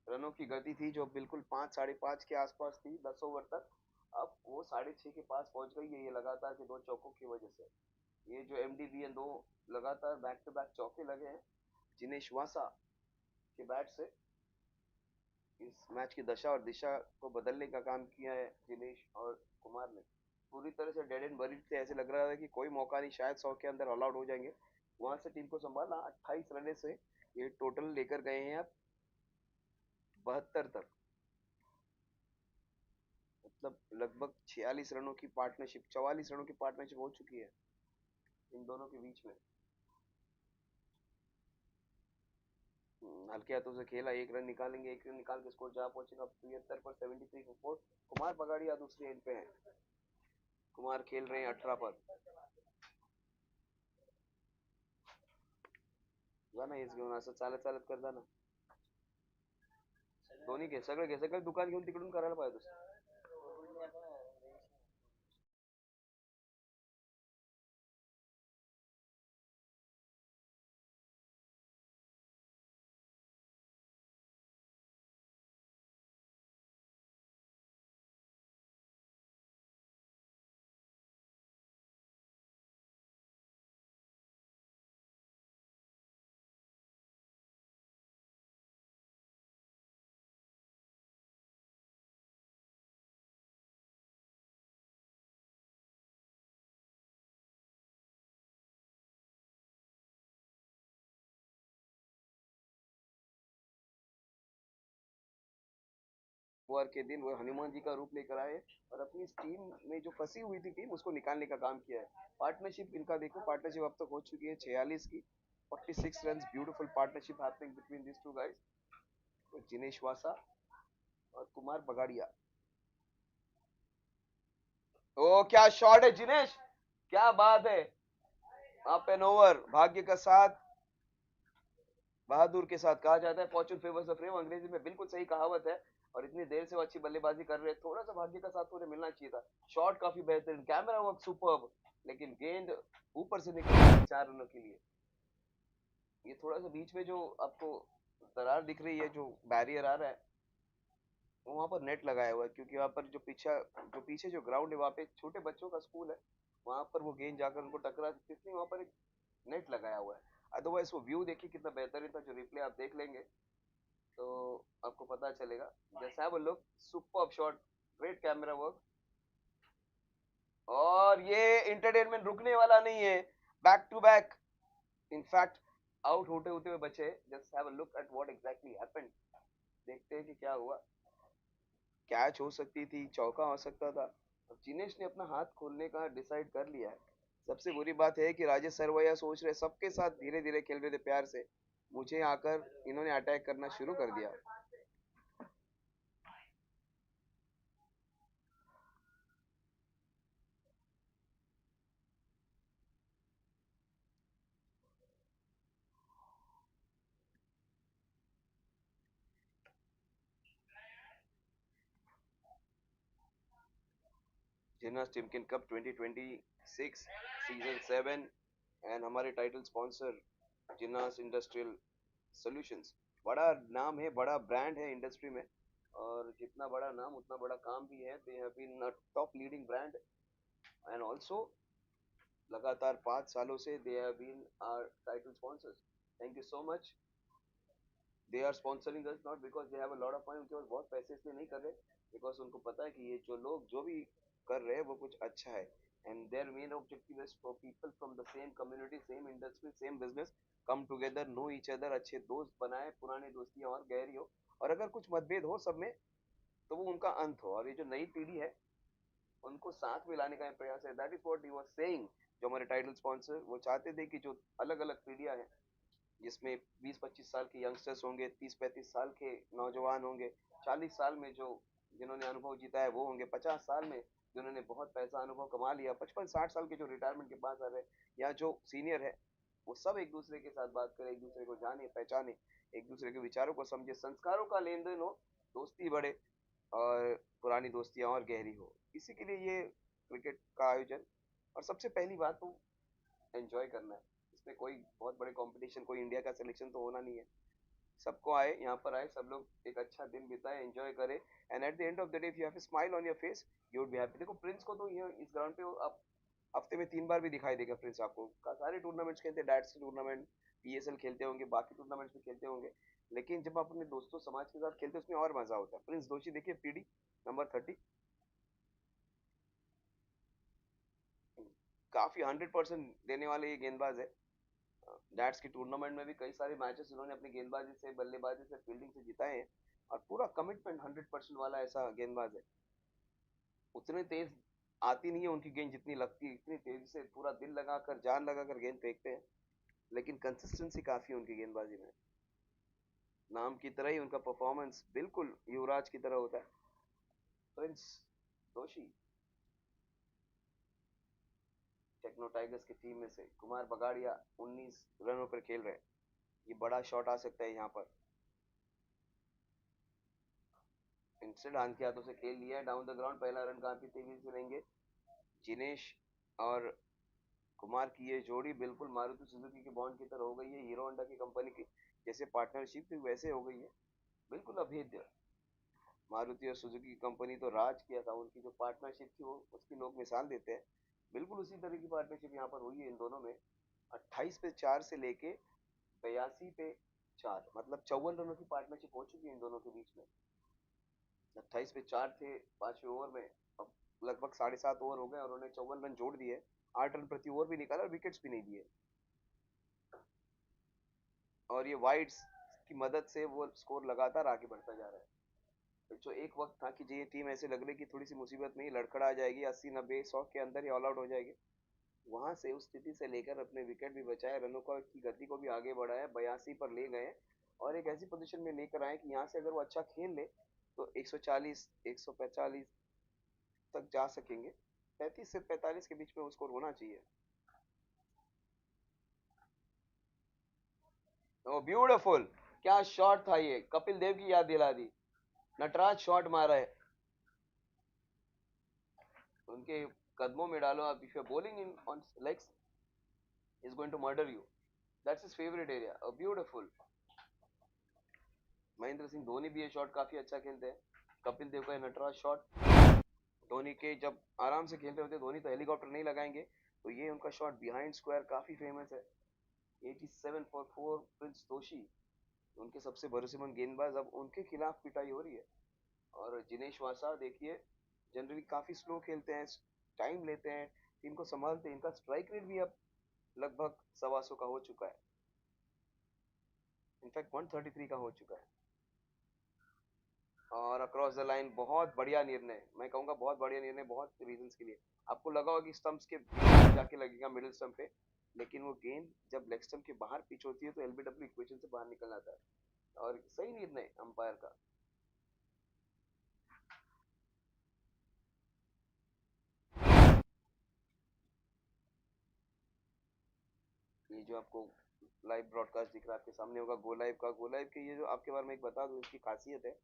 A: रनों की गति थी जो बिल्कुल 5 साढ़े 5 के आसपास थी 10 ओवर तक, अब वो 6.5 के पास पहुंच गई है, ये लगातार के 2 चौकों की वजह से। ये जो एमडीबीएन 2 लगातार बैक टू बैक चौके लगे हैं जिनेश वासा के बैट से, इस मैच की दशा और दिशा को बदलने का काम किया है जिनेश और कुमार ने। पूरी तरह से डेड एंड बरीड थे, ऐसे लग रहा था कि कोई मौका नहीं, शायद 100 के अंदर ऑल आउट हो जाएंगे। वहां से टीम को संभाला, 28 रन से ये टोटल लेकर गए हैं अब 72 तक। मतलब लगभग 46 रनों की पार्टनरशिप, 44 रनों की पार्टनरशिप हो चुकी है इन दोनों के बीच में। हल्के हाथों से खेला, 1 रन निकालेंगे, 1 रन निकाल के स्कोर जहाँ पहुंचेगा 73 पर 73 for 4। कुमार पगाड़िया दूसरी एंड पे है, कुमार खेल रहे हैं 18 पर। जाना हेच घेऊन असं चालत चालत कर जाना, दोन्ही घे, सगळं घे, सगळं दुकान घेऊन तिकडून करायला पाहिजे तसं। बुधवार के दिन वो हनुमान जी का रूप लेकर आए और अपनी इस टीम में जो फंसी हुई थी टीम, उसको निकालने का काम किया है। पार्टनरशिप इनका देखो, पार्टनरशिप अब तक हो चुकी है 46 की, 46 run, beautiful partnership happening between this two guys, Jinesh Vasa और कुमार बगाड़िया। ओ क्या शॉट है जिनेश, क्या बात है। अप एंड ओवर, भाग्य का साथ, बहादुर के साथ कहा जाता है, फॉर्चून फेवर्स द फ्रेम, अंग्रेजी में बिल्कुल सही कहावत है। और इतनी देर से वो अच्छी बल्लेबाजी कर रहे हैं, थोड़ा सा भाग्य का साथ उन्हें मिलना चाहिए था। शॉट काफी बेहतरीन, कैमरा वर्क सुपर्ब, लेकिन गेंद ऊपर से निकल गई 4 रनों के लिए। ये थोड़ा सा बीच में जो आपको दरार दिख रही है, जो बैरियर आ रहा है, वो वहां पर नेट लगाया हुआ है, क्योंकि वहां पर जो पीछे जो ग्राउंड है, वहां पे छोटे बच्चों का स्कूल है, वहां पर वो गेंद जाकर उनको टकरा सकती है, इसलिए वहां पर एक नेट लगाया हुआ है। अदरवाइज वो व्यू देखिए कितना बेहतरीन था, जो रिप्ले आप देख लेंगे तो आपको पता चलेगा। Just have a look, superb shot, great camera work. और ये इंटरटेनमेंट रुकने वाला नहीं है, back to back, in fact out होते होते हुए बचे। Just have a look at what exactly happened, देखते हैं कि क्या हुआ। कैच हो सकती थी, चौका हो सकता था, अब जिनेश ने अपना हाथ खोलने का डिसाइड कर लिया है। सबसे बुरी बात है कि राजेश सरवैया सोच रहे सबके साथ धीरे धीरे खेल रहे थे प्यार से, मुझे आकर इन्होंने अटैक करना शुरू कर दिया। Jinharsh Timken cup 2026 season 7, and हमारे title sponsor Jinharsh industrial solutions. बड़ा नाम है, बड़ा ब्रांड है इंडस्ट्री में, और जितना बड़ा नाम उतना बड़ा काम भी है। They have been top leading brand, and also लगातार 5 सालों से they have been our title sponsors. Thank you so much. They are sponsoring us not because they have a lot of money, उनके पास बहुत पैसे इसलिए नहीं कर रहे, बिकॉज उनको पता है कि ये जो लोग जो भी कर रहे हैं वो कुछ अच्छा है, and their main objective is for people from the same community, same industry, same business, come together, know each other, अच्छे दोस्त बनाए, पुरानी दोस्तियां और गहरी हो, और अगर कुछ मतभेद हो सब में तो वो उनका अंत हो, और ये जो नई पीढ़ी है उनको साथ में लाने का प्रयास है। That is what he was saying. जो हमारे टाइटल स्पॉन्सर वो चाहते थे कि जो अलग अलग पीढ़ियां हैं, जिसमें 20-25 साल के यंगस्टर्स होंगे, 30-35 साल के नौजवान होंगे, 40 साल में जो जिन्होंने अनुभव जीता है वो होंगे, 50 साल में जिन्होंने बहुत पैसा अनुभव कमा लिया, 55-60 साल के जो रिटायरमेंट के पास आ रहे हैं, या जो सीनियर है, वो सब एक दूसरे के साथ बात करें, एक दूसरे को जाने पहचाने, एक दूसरे के विचारों को समझे, संस्कारों का लेन देन हो, दोस्ती बढ़े और पुरानी दोस्तियां और गहरी हो। इसी के लिए ये क्रिकेट का आयोजन। और सबसे पहली बात तो एंजॉय करना है। इसमें कोई बहुत बड़े कंपटीशन, कोई इंडिया का सिलेक्शन तो होना नहीं है। सबको आए, यहाँ पर आए, सब लोग एक अच्छा दिन बिताए, एंजॉय करें। And eight the end of the day if you have a smile on your face, you would be happy. देखो प्रिंस को तो ये इस ग्राउंड पे आप हफ्ते में 3 बार भी दिखाई देगा। प्रिंस आपको सारे टूर्नामेंट्स खेलते हैं, डैट्स टूर्नामेंट, पीएसएल खेलते होंगे, बाकी टूर्नामेंट्स भी खेलते होंगे। लेकिन जब आप अपने दोस्तों समाज के साथ खेलते हैं उसमें और मजा होता है। प्रिंस दोषी देखिए, पीडी नंबर 30, काफी 100% देने वाले ये गेंदबाज है। डैट्स की टूर्नामेंट में भी कई सारे मैचेस इन्होंने अपनी गेंदबाजी से, बल्लेबाजी से, फील्डिंग से जिताए हैं। और पूरा कमिटमेंट 100% वाला ऐसा गेंदबाज है। उतने तेज आती नहीं है उनकी गेंद जितनी लगती है, इतनी तेजी से पूरा दिल लगाकर, जान लगाकर गेंद फेंकते हैं। लेकिन कंसिस्टेंसी काफी है उनकी गेंदबाजी में। नाम की तरह ही उनका परफॉर्मेंस बिल्कुल युवराज की तरह होता है। प्रिंस दोषी टेक्नो टाइगर्स की टीम में से, कुमार बगाड़िया 19 रनों पर खेल रहे हैं। ये बड़ा शॉट आ सकता है यहाँ पर। इंस्टेड हाथ के हाथों से खेल लिया है डाउन द ग्राउंड। पहला रन काफी तेजी से लेंगे जिनेश और कुमार की ये जोड़ी बिल्कुल मारुति सुजुकी के बॉन्ड की तरह हो गई है। हीरो होंडा की कंपनी की जैसे पार्टनरशिप थी वैसे हो गई है, बिल्कुल अभेद्य। मारुति और सुजुकी की कंपनी तो राज किया था, उनकी जो पार्टनरशिप थी वो उसकी लोग मिसाल देते हैं। बिल्कुल उसी तरह की पार्टनरशिप यहाँ पर हुई है इन दोनों में। 28 पे 4 से लेके 82 पे 4, मतलब 54 रनों की पार्टनरशिप हो चुकी है इन दोनों के बीच में। 28 पे 4 थे 5वें ओवर में, अब लगभग 7.5 ओवर हो गए और उन्होंने 54 रन जोड़ दिए। 8 रन प्रति ओवर भी निकाला और विकेट्स भी नहीं दिए। और ये वाइड्स की मदद से वो स्कोर लगातार आगे बढ़ता जा रहा है। जो एक वक्त था कि ये टीम ऐसे लग रही कि थोड़ी सी मुसीबत में ही लड़खड़ा जाएगी, 80 90 100 के अंदर ही ऑल आउट हो जाएगी, वहां से उस स्थिति से लेकर अपने विकेट भी बचाए, रनों का की गति को भी आगे बढ़ाया, 82 पर ले गए और एक ऐसी पोजीशन में लेकर आए कि यहाँ से अगर वो अच्छा खेल ले तो 140 145 तक जा सकेंगे। 35 से 45 के बीच में वो स्कोर होना चाहिए। ओ ब्यूटीफुल, क्या शॉट था ये, कपिल देव की याद दिला दी। नटराज शॉट मारा है, उनके कदमों में डालो आप। If you are bowling in on legs, is going to murder you, that's his favourite area. A beautiful. Mahendra Singh Dhoni भी ये शॉट काफी अच्छा खेलते हैं। कपिल देव का नटराज शॉट, धोनी के जब आराम से खेलते होते धोनी तो हेलीकॉप्टर नहीं लगाएंगे, तो ये उनका शॉट बिहाइंड स्क्वायर काफी फेमस है। 87 फॉर 4 प्रिंस दोषी, उनके सबसे भरोसेमंद गेंदबाज, अब उनके खिलाफ पिटाई हो रही है। और जिनेश वासा देखिए, जनरली काफी स्लो खेलते हैं, टाइम लेते हैं, टीम को संभालते हैं। इनका स्ट्राइक रेट भी अब लगभग 125 का हो चुका है, इनफैक्ट 133 का हो चुका है। और अक्रॉस द लाइन बहुत बढ़िया निर्णय, मैं कहूंगा बहुत बढ़िया निर्णय, बहुत रीजंस के लिए। आपको लगा होगा कि स्टंप्स के बीच जाके लगेगा मिडिल स्टंप पे, लेकिन वो गेंद जब लेग स्टंप के बाहर पिच होती है तो एलबीडब्ल्यू इक्वेशन से बाहर निकल आता है। और सही निर्णय अंपायर का। ये जो आपको लाइव ब्रॉडकास्ट दिख रहा है आपके सामने होगा गो लाइव का। गो लाइव के ये जो आपके बारे में एक बता दूं, इसकी खासियत है,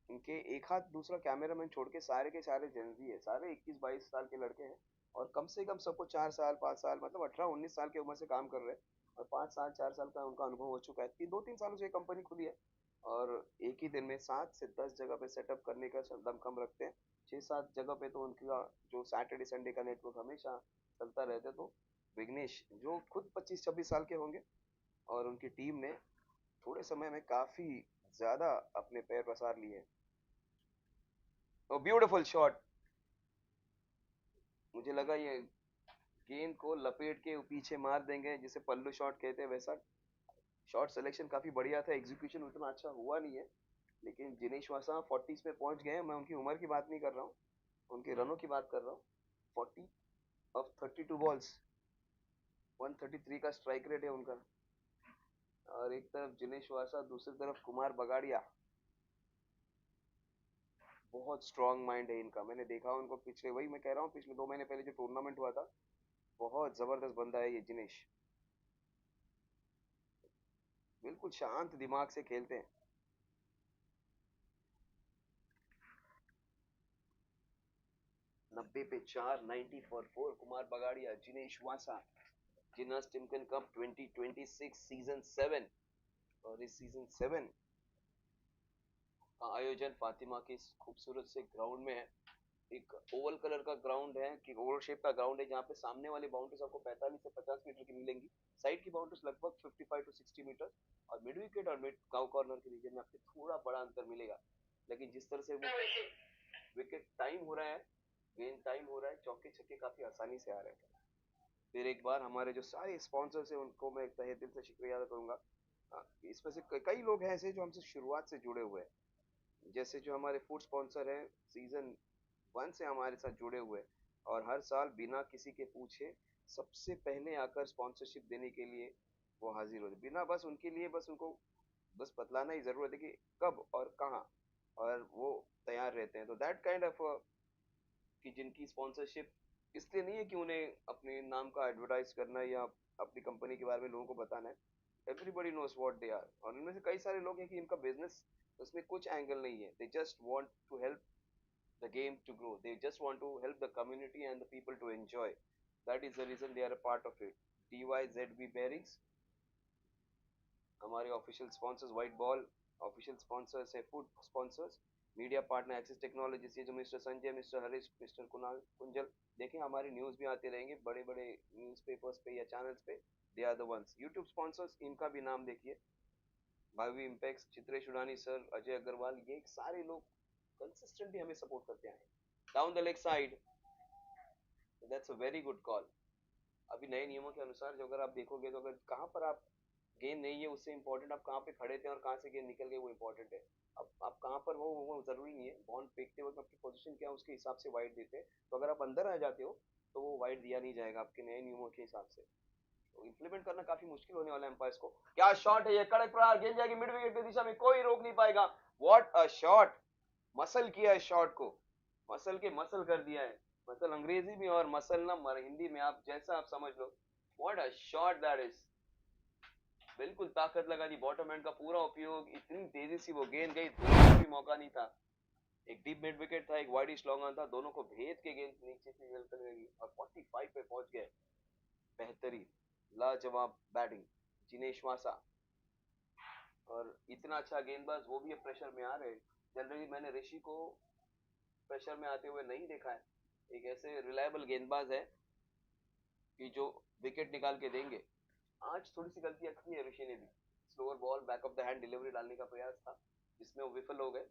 A: इनके एक हाथ दूसरा कैमरामैन छोड़ के सारे जेंजी है, सारे 21-22 साल के लड़के हैं। और कम से कम सबको 4 साल 5 साल, मतलब 18-19 साल की उम्र से काम कर रहे हैं। और 5 साल 4 साल का उनका अनुभव हो चुका है, 2-3 सालों से कंपनी खुली है। और एक ही दिन में 7 से 10 जगह पे सेटअप करने का दमखम रखते हैं। 6-7 जगह पे तो उनका जो सैटरडे संडे का नेटवर्क हमेशा चलता रहता है। तो विघ्नेश जो खुद 25-26 साल के होंगे और उनकी टीम ने थोड़े समय में काफी ज्यादा अपने पैर पसार लिए। तो ब्यूटीफुल शॉट, मुझे लगा ये गेंद को लपेट के पीछे मार देंगे जिसे पल्लू शॉट कहते हैं, वैसा शॉट सिलेक्शन काफी बढ़िया था। एग्जीक्यूशन उतना अच्छा हुआ नहीं है, लेकिन जिनेश वासा 40s पे पहुंच गए हैं। मैं उनकी उम्र की बात नहीं कर रहा हूँ, उनके रनों की बात कर रहा हूँ। 40 ऑफ 32 बॉल्स, 133 का स्ट्राइक रेट है उनका। और एक तरफ जिनेश वासा, दूसरी तरफ कुमार बगाड़िया। बहुत स्ट्रांग माइंड है इनका, मैंने देखा उनको पिछले, वही मैं कह रहा हूँ, पिछले 2 महीने पहले जो टूर्नामेंट हुआ था, बहुत जबरदस्त बंदा है ये जिनेश। बिल्कुल शांत दिमाग से खेलते हैं। 90 पे 4, 90 फॉर 4, कुमार बगाड़िया, जिनेश वासा। जिनर्स टिमकन कप 2026 सीजन 7। और इस सीजन 7 का आयोजन फातिमा के इस खूबसूरत से ग्राउंड में है। एक ओवल कलर का ग्राउंड है, कि ओवल शेप का ग्राउंड है, जहाँ पे सामने वाली बाउंड्रीज आपको 45 से 50 मीटर की मिलेंगी। साइड की बाउंड्रीज लगभग 55 टू 60 मीटर। और मिड विकेट और मिड काउ कॉर्नर के रीजन में आपको थोड़ा बड़ा अंतर मिलेगा। लेकिन जिस तरह से वो विकेट टाइम हो रहा है, गेंद टाइम हो रहा है, चौके छक्के काफी आसानी से आ रहे हैं। फिर एक बार हमारे जो सारे स्पॉन्सर्स हैं उनको मैं तहे दिल से शुक्रिया अदा करूंगा। इसमें से कई लोग हैं ऐसे जो हमसे शुरुआत से जुड़े हुए हैं। जैसे जो हमारे फूड स्पॉन्सर हैं, सीजन 1 से हमारे साथ जुड़े हुए हैं, और हर साल बिना किसी के पूछे सबसे पहले आकर स्पॉन्सरशिप देने के लिए वो हाजिर होते, बिना बस उनके लिए बस उनको बस बतलाना ही जरूरत है कि कब और कहाँ, और वो तैयार रहते हैं। तो दैट काइंड ऑफ, कि जिनकी स्पॉन्सरशिप इसलिए नहीं है कि उन्हें अपने नाम का एडवर्टाइज करना है या अपनी कंपनी के बारे में लोगों को बताना है। Everybody knows what they are, और इनमें से कई सारे लोग हैं कि इनका बिजनेस, उसमें कुछ एंगल नहीं है। They just want to help the game to grow. They just want to help the community and the people to enjoy. That is the reason they are a part of it. DYZB Bearings, हमारे official sponsors, white ball official sponsors है, food sponsors, media partner Axis technologies, ये जो mister Sanjay, mister Harish, mister Kunal Kunjal, देखें हमारी news भी आते रहेंगे बड़े बड़े न्यूज़पेपर्स पे या चैनल्स पे। They are the ones. YouTube sponsors, इनका भी नाम देखिए, भावी इम्पैक्स, चित्रेश उडानी सर, अजय अग्रवाल, ये सारे लोग कंसिस्टेंटली हमें सपोर्ट करते हैं। Down the leg side, that's a very good call. अभी नए नियमों के अनुसार जो अगर आप देखोगे, तो अगर कहाँ पर आप गेंद नहीं है उससे इम्पोर्टेंट आप कहाँ पे खड़े थे और कहाँ से गेंद निकल गई वो इम्पोर्टेंट है। अब आप कहाँ पर हो वो जरूरी नहीं है। बॉल फेंकते वक्त आपकी पोजीशन क्या है उसके हिसाब से वाइड देते हैं। तो अगर आप अंदर आ जाते हो तो वो वाइड दिया नहीं जाएगा आपके नए नियमों के हिसाब से। तो इम्प्लीमेंट करना काफी मुश्किल होने वाला है एम्पायर्स को। क्या शॉट है ये, कड़क प्रहार, गेंद जाएगी मिड विकेट की दिशा में, कोई रोक नहीं पाएगा। व्हाट अ शॉट, मसल किया है शॉट को, मसल के मसल कर दिया है। मसल अंग्रेजी में और मसल ना हिंदी में, आप जैसा आप समझ लो। What a shot that is, बिल्कुल ताकत लगा दी, बॉटम एंड का पूरा उपयोग, इतनी तेजी से वो गेंद गई, दोनों को भी मौका नहीं था। एक डीप मिड विकेट था, एक वाइडिश लॉन्ग ऑन था, दोनों को भेद के गेंद नीचे से निकल गई और 45 पे पहुंच गए। बेहतरीन लाजवाब बैटिंग जिनेश वासा। और इतना अच्छा गेंदबाज, वो भी अब प्रेशर में आ रहे हैं। जनरली मैंने ऋषि को प्रेशर में आते हुए नहीं देखा है। एक ऐसे रिलायबल गेंदबाज है कि जो विकेट निकाल के देंगे। आज थोड़ी सी गलतियां की है ऋषि ने भी। Slower ball back of the hand delivery डालने का प्रयास था, जिसमें वो विफल हो गए।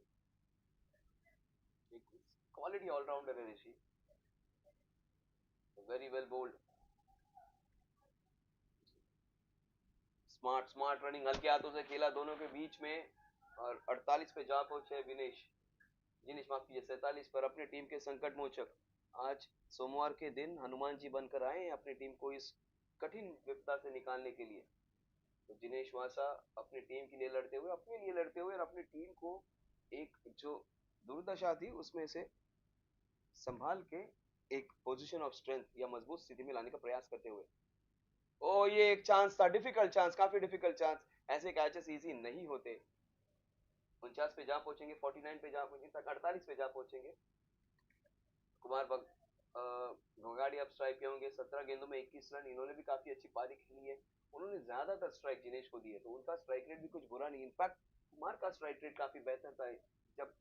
A: क्वालिटी ऑलराउंडर है Rishi, very well bowled, smart smart running, हल्के हाथों से खेला दोनों के बीच में। और 48 पे जा पहुंचे विनेश, जिनेश माफ कीजिए, 47 पर अपनी टीम के संकट मोचक। आज सोमवार के दिन हनुमान जी बनकर आए हैं अपनी टीम को इस कठिन विपदा से निकालने के लिए। तो जिनेश वासा अपनी टीम के लिए लड़ते हुए, अपने लिए लड़ते हुए, और अपनी टीम को एक जो दुर्दशा थी उसमें से संभाल के एक पोजीशन ऑफ स्ट्रेंथ या मजबूत स्थिति में लाने का प्रयास करते हुए। ओ ये एक चांस था, डिफिकल्ट चांस, काफी डिफिकल्ट चांस। ऐसे कैचेस इजी नहीं होते। 49 पे जा पहुंचेंगे, 49 पे जा पहुंचेंगे, तक 48 पे जा पहुंचेंगे। कुमार भगाड़ी अब स्ट्राइक पे होंगे। 17 गेंदों में 21 रन, इन्होंने भी काफी अच्छी पारी खेली है। उन्होंने ज्यादातर स्ट्राइक जिनेश को दी है, तो उनका स्ट्राइक रेट भी कुछ बुरा नहीं। इनफैक्ट कुमार का स्ट्राइक रेट काफी बेहतर था। जब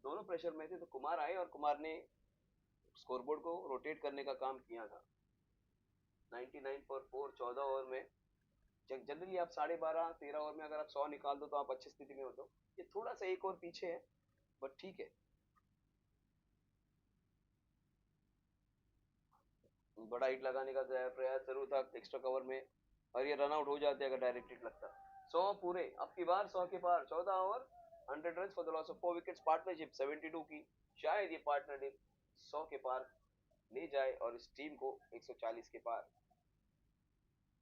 A: दोनों प्रेशर में थे तो कुमार आए और कुमार ने स्कोरबोर्ड को रोटेट करने का काम किया था। 99 फॉर 4 14 ओवर में। जनरली आप 12.5 13 ओवर में अगर आप 100 निकाल दो तो आप अच्छी स्थिति में होते हो। ये थोड़ा सा एक और पीछे है, बट ठीक है। बड़ा हिट लगाने का प्रयास जरूर था एक्स्ट्रा कवर में, और ये रन आउट हो जाते अगर डायरेक्ट हिट लगता। 100 पूरे, अब की बार 100 के पार, 14 over 100 run for the loss of 4 wickets. Partnership 72 की, शायद ये पार्टनरशिप 100 के पार ले जाए और इस टीम को 140 के पार,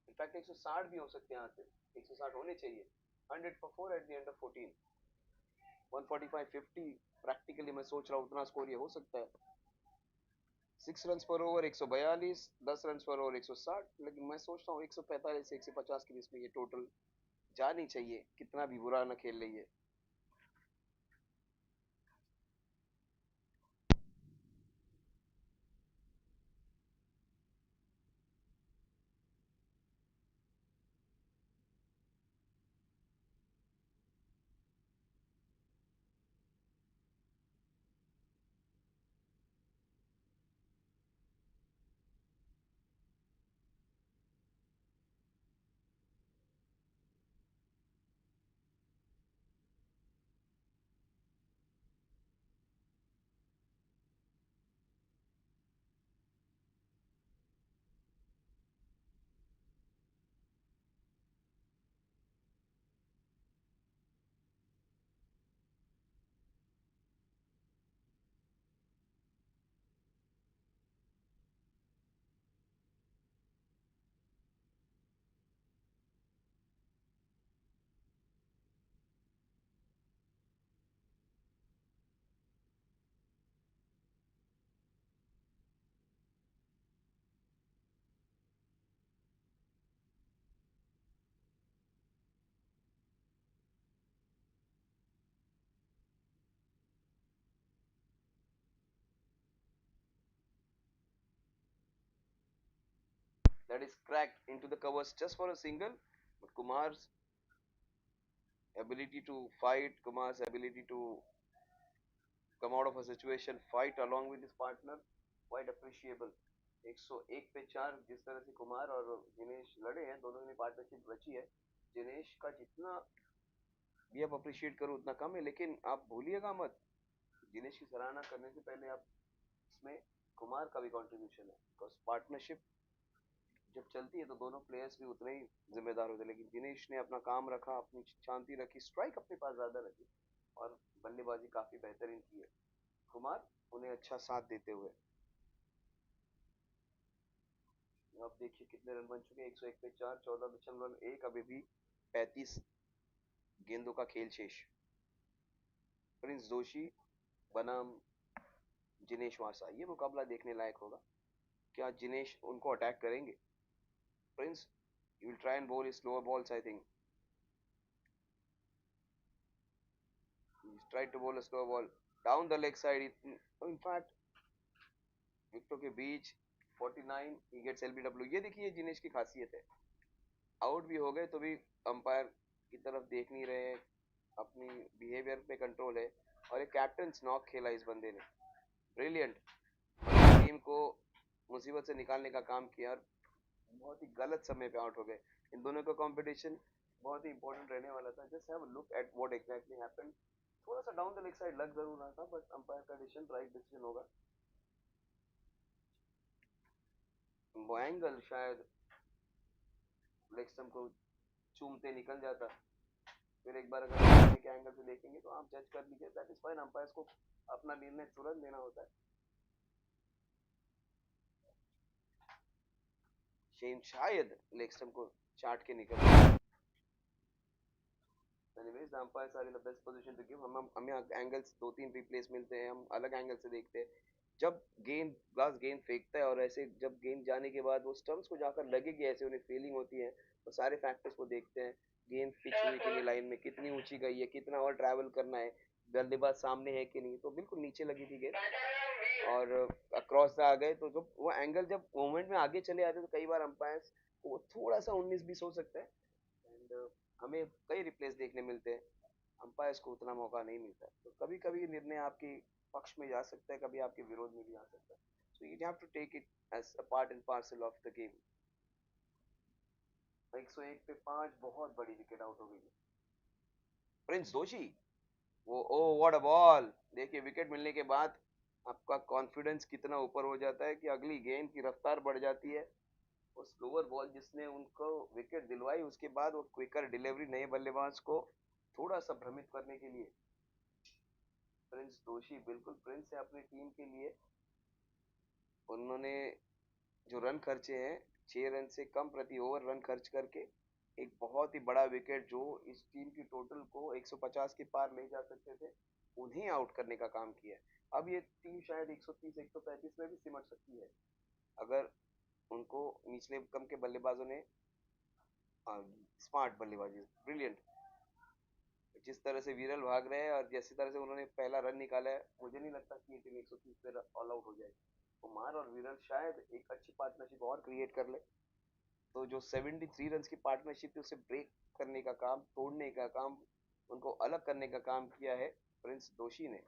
A: इनफैक्ट 160 भी हो सकते हैं यहाँ से। 160 होने चाहिए। 100 for 4 eight the end of 14, 145 50 practically मैं सोच रहा हूँ उतना स्कोर ये हो सकता है। 6 रन पर ओवर 142, 10 रन पर ओवर 160, लेकिन मैं सोचता हूँ 145 से 150 के बीच में ये टोटल जानी चाहिए, कितना भी बुरा ना खेल रही है। That is cracked into the covers just for a single. But Kumar's ability to fight, Kumar's ability to come out of a situation, fight along with his partner, quite appreciable. 101 पे 4 जिस तरह से कुमार और जिनेश लड़े हैं, दोनों ने पार्टनरशिप रची है। जिनेश का जितना भी आप अप्रिशिएट करो उतना कम है, लेकिन आप भूलिएगा मत, जिनेश की सराहना करने से पहले आप इसमें कुमार का भी कंट्रीब्यूशन है, बिकॉज पार्टनरशिप जब चलती है तो दोनों प्लेयर्स भी उतने ही जिम्मेदार होते हैं। लेकिन दिनेश ने अपना काम रखा, अपनी शांति रखी, स्ट्राइक अपने पास ज्यादा रखी और बल्लेबाजी काफी बेहतरीन की है कुमार, उन्हें अच्छा साथ देते हुए। अब देखिए कितने रन बन चुके हैं, 101 पे 4, 14.1, अभी भी 35 गेंदों का खेल शेष। प्रिंस जोशी बनाम जिनेश वासा, ये मुकाबला देखने लायक होगा। क्या जिनेश उनको अटैक करेंगे? Prince you will try and bowl his slower balls, I think. He's tried to bowl a slow ball down the leg side. In fact, विकेटों के बीच 49, he gets LBW। ये देखिए जिनेश की खासियत है, आउट भी हो गए तो भी अंपायर की तरफ देख नहीं रहे, अपनी बिहेवियर पे कंट्रोल है। और एक कैप्टन नॉक खेला इस बंदे ने, ब्रिलियंट। टीम को मुसीबत से निकालने का काम किया और बहुत ही गलत समय पे आउट हो गए। इन दोनों का कंपटीशन बहुत ही इंपॉर्टेंट रहने वाला था। Just have a look at what exactly happened. थोड़ा सा डाउन द लेग साइड लग जरूर रहा था, बट अंपायर का डिसीजन राइट डिसीजन होगा। वो एंगल शायद लेग स्टंप को चूमते निकल जाता। फिर एक बार अगर सामने के एंगल से देखेंगे तो आप जज कर लीजिए, दैट इज फाइन। अंपायर्स को अपना निर्णय तुरंत देना होता है। शेन शायद लेग स्टंप को चाट के निकल। Anyways, the umpires are in the best position to give। हमें एंगल्स दो तीन रिप्लेस मिलते हैं, हम अलग एंगल से देखते हैं। जब गेंद ग्लास गेंद फेंकता है और ऐसे जब गेंद जाने के बाद वो स्टंप्स को जाकर लगेगी, ऐसे उन्हें फीलिंग होती है, तो सारे फैक्टर्स को देखते हैं। गेंद पिच हुई के लिए लाइन में कितनी ऊंची गई है, कितना और ट्रैवल करना है, बल्लेबाज सामने है कि नहीं। तो बिल्कुल नीचे लगी थी गेंद और अक्रॉस आ गए, तो जब वो एंगल जब मोमेंट में आगे चले आते तो कई बार अंपायर्स को थोड़ा सा 19-20 हो सकता है। एंड हमें कई रिप्लेस देखने मिलते हैं, अंपायर्स को उतना मौका नहीं मिलता, तो कभी कभी निर्णय आपके पक्ष में जा सकता है, कभी आपके विरोध में भी आ सकता है। So you have to take it as a part and parcel of the game. 101 पे 5, बहुत बड़ी विकेट आउट हो गई है। प्रिंस जोशी, वो ओ व्हाट अ बॉल। देखिए विकेट मिलने के बाद आपका कॉन्फिडेंस कितना ऊपर हो जाता है कि अगली गेंद की रफ्तार बढ़ जाती है। वो स्लोअर बॉल जिसने उनको विकेट दिलवाई, उसके बाद वो क्विकर डिलीवरी नए बल्लेबाज को थोड़ा सा भ्रमित करने के लिए। प्रिंस जोशी बिल्कुल प्रिंस है अपनी टीम के लिए। उन्होंने जो रन खर्चे हैं, 6 रन से कम प्रति ओवर रन खर्च करके एक बहुत ही बड़ा विकेट जो इस टीम की टोटल को 150 के पार ले जा सकते थे, उन्हें आउट करने का काम किया है। अब ये टीम शायद 130 135 में भी सिमट सकती है, अगर उनको निचले क्रम के बल्लेबाजों ने स्मार्ट बल्लेबाजी, ब्रिलियंट। जिस तरह से विरल भाग रहे हैं और जैसी तरह से उन्होंने पहला रन निकाला है, मुझे नहीं लगता कि ये टीम 130 पे ऑल आउट हो जाएगी। कुमार और विरल शायद एक अच्छी पार्टनरशिप और क्रिएट कर ले, तो जो 73 रन की पार्टनरशिप थी उसे ब्रेक करने का काम, तोड़ने का काम, उनको अलग करने का काम किया है प्रिंस दोषी ने।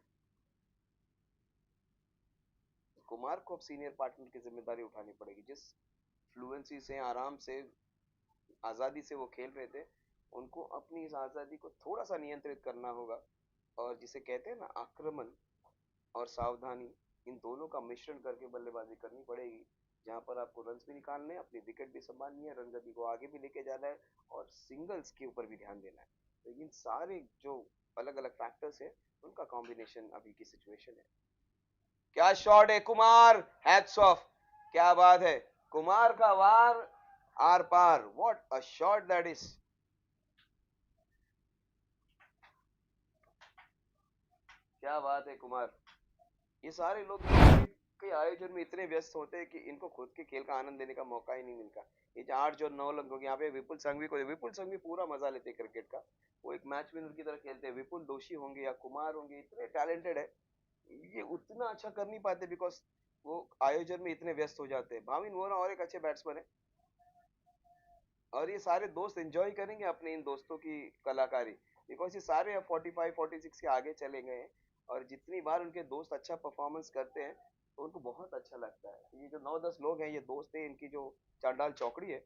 A: कुमार को अब सीनियर पार्टनर की जिम्मेदारी उठानी पड़ेगी। जिस फ्लुएंसी से, आराम से, आजादी से वो खेल रहे थे, उनको अपनी इस आजादी को थोड़ा सा नियंत्रित करना होगा। और जिसे कहते हैं ना, आक्रमण और सावधानी, इन दोनों का मिश्रण करके बल्लेबाजी करनी पड़ेगी, जहां पर आपको रन भी निकालने हैं, अपनी विकेट भी संभालनी है, रन गति को आगे भी लेके जाना है, और सिंगल्स के ऊपर भी ध्यान देना है। तो इन सारे जो अलग अलग फैक्टर्स है, उनका कॉम्बिनेशन अभी की सिचुएशन है। क्या शॉट है कुमार, हैट्स ऑफ, क्या बात है। कुमार का वार आर पार, what a shot that is. क्या बात है कुमार। ये सारे लोग क्रिकेट के आयोजन में इतने व्यस्त होते हैं कि इनको खुद के खेल का आनंद लेने का मौका ही नहीं मिलता। ये जो 8 जो 9 लोग यहाँ पे विपुल संघवी को, विपुल संघवी पूरा मजा लेते हैं क्रिकेट का। वो एक मैच विनर की तरह खेलते हैं। विपुल दोषी होंगे या कुमार होंगे, इतने टैलेंटेड है, ये उतना अच्छा कर नहीं पाते बिकॉज वो आयोजन में इतने व्यस्त हो जाते हैं। भाविन वोरा और एक अच्छे बैट्समैन है, और ये सारे दोस्त एंजॉय करेंगे अपने इन दोस्तों की कलाकारी, बिकॉज ये सारे अब 45 46 के आगे चले गए हैं। और जितनी बार उनके दोस्त अच्छा परफॉर्मेंस करते हैं, तो उनको बहुत अच्छा लगता है। ये जो 9-10 लोग हैं, ये दोस्त हैं इनकी, जो चांडाल चौकड़ी है।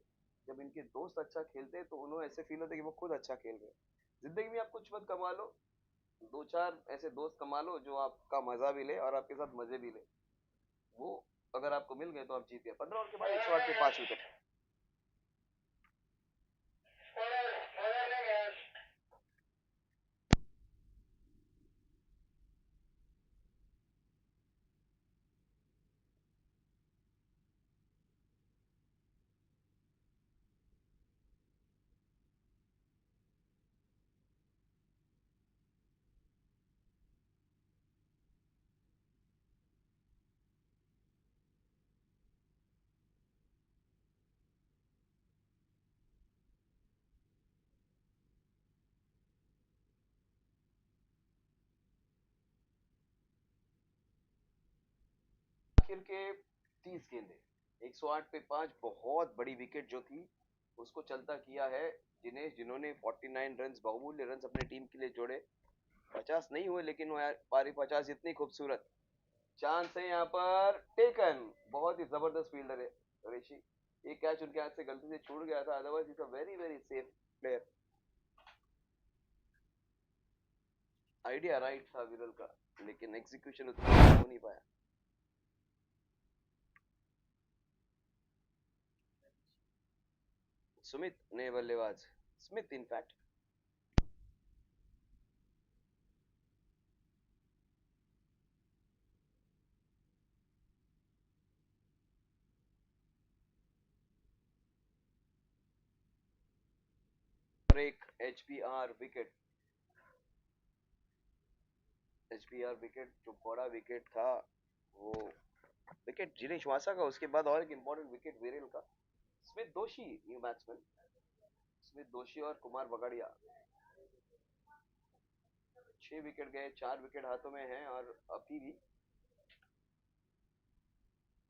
A: जब इनके दोस्त अच्छा खेलते हैं तो उन्हें ऐसे फील होता है कि वो खुद अच्छा खेल रहे हैं। जिंदगी में आप कुछ मत कमा लो, दो चार ऐसे दोस्त कमा लो जो आपका मजा भी ले और आपके साथ मजे भी ले। वो अगर आपको मिल गए तो आप जीत गए। 15 ओवर के बाद 108 पे 5 विकेट। आखिर के 30 गेंदे, 108 पे 5, बहुत बड़ी विकेट जो थी उसको चलता किया है जिनेश, जिन्होंने 49 रन, बहुमूल्य रन अपनी टीम के लिए जोड़े। 50 नहीं हुए, लेकिन वो पारी 50 इतनी खूबसूरत। चांस है यहाँ पर, टेकन। बहुत ही जबरदस्त फील्डर है ऋषि। ये कैच उनके हाथ से गलती से छूट गया था, otherwise is a very very safe player. Idea right था विरल का, लेकिन एग्जीक्यूशन उतना हो नहीं पाया। सुमित ने बल्लेबाज, स्मिथ इनफैक्ट। और एक एचबीआर विकेट, एचबीआर विकेट जो बड़ा विकेट था, वो विकेट जिनेश वासा का। उसके बाद और एक इंपॉर्टेंट विकेट विरेल का। स्मिथ दोषी न्यू बैट्समैन, स्मिथ दोषी और कुमार बगाड़िया। 6 विकेट गए, 4 विकेट हाथों में हैं, और अभी भी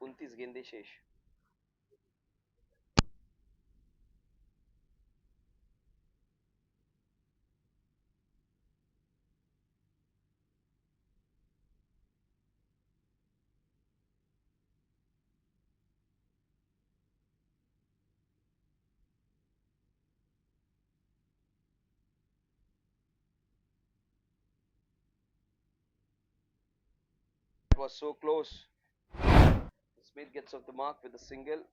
A: 29 गेंदे शेष। It was so close. Smith gets off the mark with a single.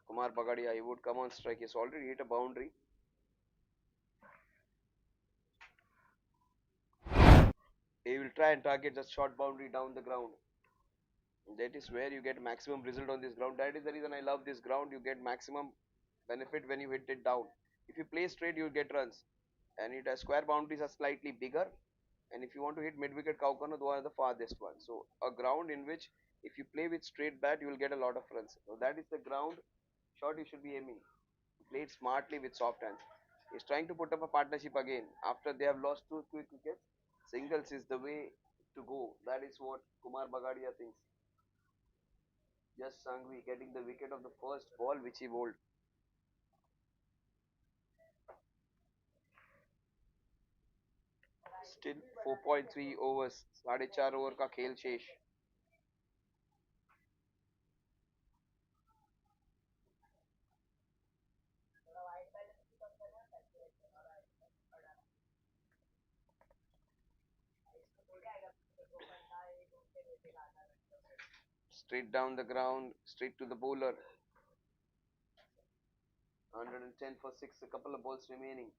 A: Kumar Bagadia, he would come on strike. He's already hit a boundary. He will try and target the short boundary down the ground. That is where you get maximum result on this ground. That is the reason I love this ground. You get maximum benefit when you hit it down. If you play straight, you get runs. And it has square boundaries are slightly bigger. And if you want to hit mid wicket cow corner, those are the farthest ones. So a ground in which if you play with straight bat, you will get a lot of runs. So that is the ground shot you should be aiming. Played smartly with soft hands. He's trying to put up a partnership again after they have lost two quick wickets. Singles is the way to go. That is what Kumar Bagadia thinks. Just Sangvi getting the wicket of the first ball which he bowled. Still 4.3 overs. 4.5 over का खेल शेष. Straight down the ground, straight to the bowler. 110 for 6, a couple of balls remaining.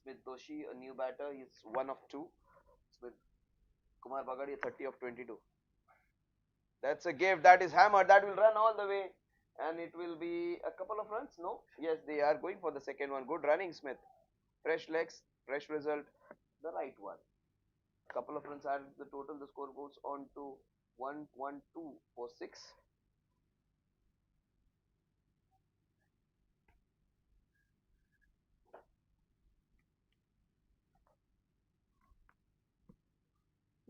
A: Smith Doshi, a new batter, he's one of two. Smith Kumar Bagadia 30 of 22. That's a gift, that is hammered, that will run all the way. And it will be a couple of runs. No? Yes, they are going for the second one. Good running, Smith. Fresh legs, fresh result. The right one. Couple of runs added to the total. The score goes on to 1-1-2 for 6.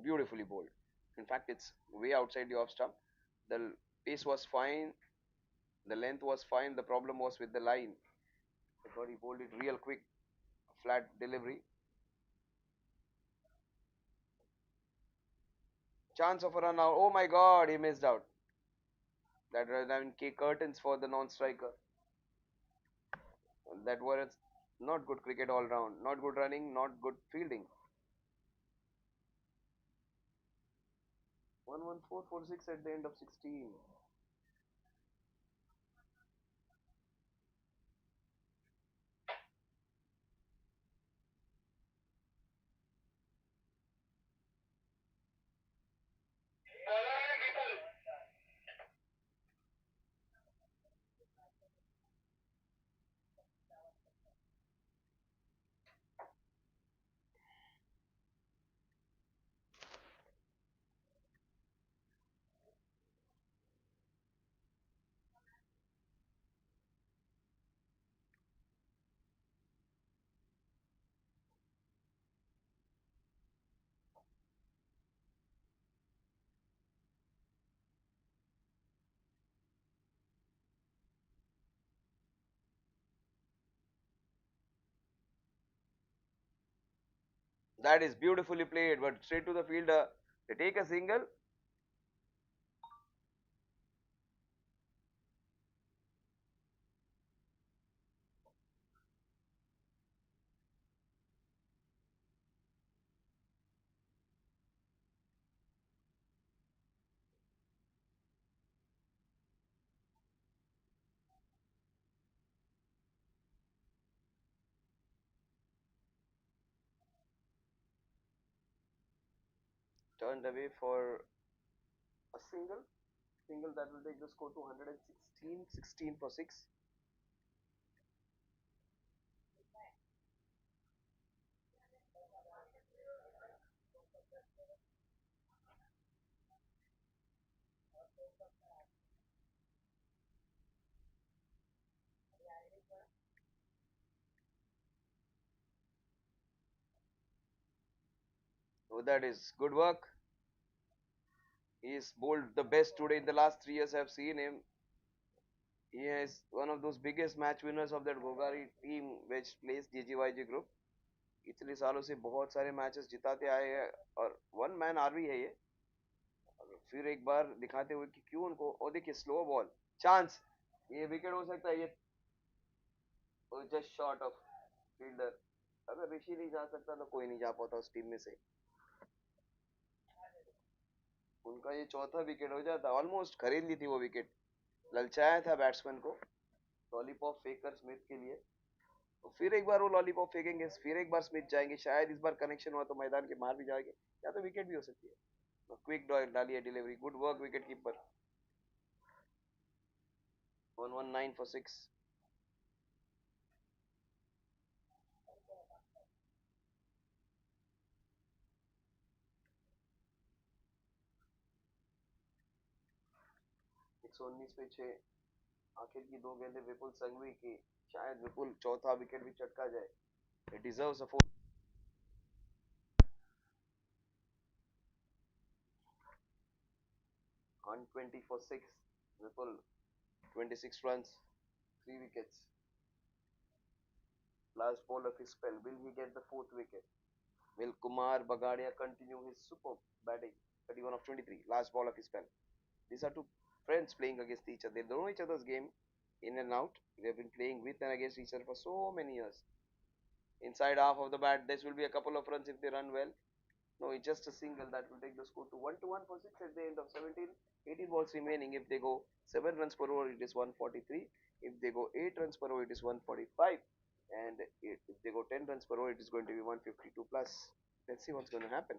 A: Beautifully bowled. In fact, it's way outside the off stump. The pace was fine. The length was fine. The problem was with the line. I thought he bowled it real quick. Flat delivery. Chance of a run out. Oh my god, he missed out. That was having curtains for the non-striker. That was not good cricket all round. Not good running, not good fielding. 11446 at the end of 16. That is beautifully played, but straight to the fielder. They take a single. Turned away for a single. Single that will take the score to 116. 16 for 6. So that is good work. He is bowled the best today in the last 3 years. I've seen him. He is one of those biggest match winners of that Gogari team which plays GGYG group. इतने सालों से बहुत सारे matches जिताते आए हैं और one man army है ये. फिर एक बार दिखाते हुए कि क्यों उनको. और देखिए स्लो बॉल. चांस. ये विकेट हो सकता है ये. Just short of fielder. अगर ऋषि नहीं जा सकता तो कोई नहीं जा पाता उस टीम में से. उनका ये चौथा विकेट हो जाता. ऑलमोस्ट खरीद ली थी वो विकेट. ललचाया था बैट्समैन को. लॉलीपॉप फेकर स्मिथ के लिए. तो फिर एक बार वो लॉलीपॉप फेंकेंगे. फिर एक बार स्मिथ जाएंगे. शायद इस बार कनेक्शन हुआ तो मैदान के मार भी जाएंगे. या तो विकेट भी हो सकती है. क्विक डाली है delivery. Good work wicket keeper. 119 for 6. एक सौ उन्नीस पे 6. आखिर की दो गेंदें विपुल संघवी की, शायद विपुल चौथा विकेट भी चटका जाए. He deserves a four. On 20 for 6. Vipul, 26 runs, 3 wickets. Last ball of his spell. Will he get the fourth wicket? Will Kumar Bagadia continue his superb batting? 31 of 23. Last ball of his spell. These are two friends playing against each other. They know each other's game in and out. They've been playing with and against each other for so many years. Inside half of the bat, this will be a couple of runs if they run well. No, it's just a single that will take the score to 1 for 6 at the end of 17. 18 balls remaining. If they go 7 runs per over, it is 143. If they go 8 runs per over, it is 145. And if they go 10 runs per over, it is going to be 152 plus. Let's see what's going to happen.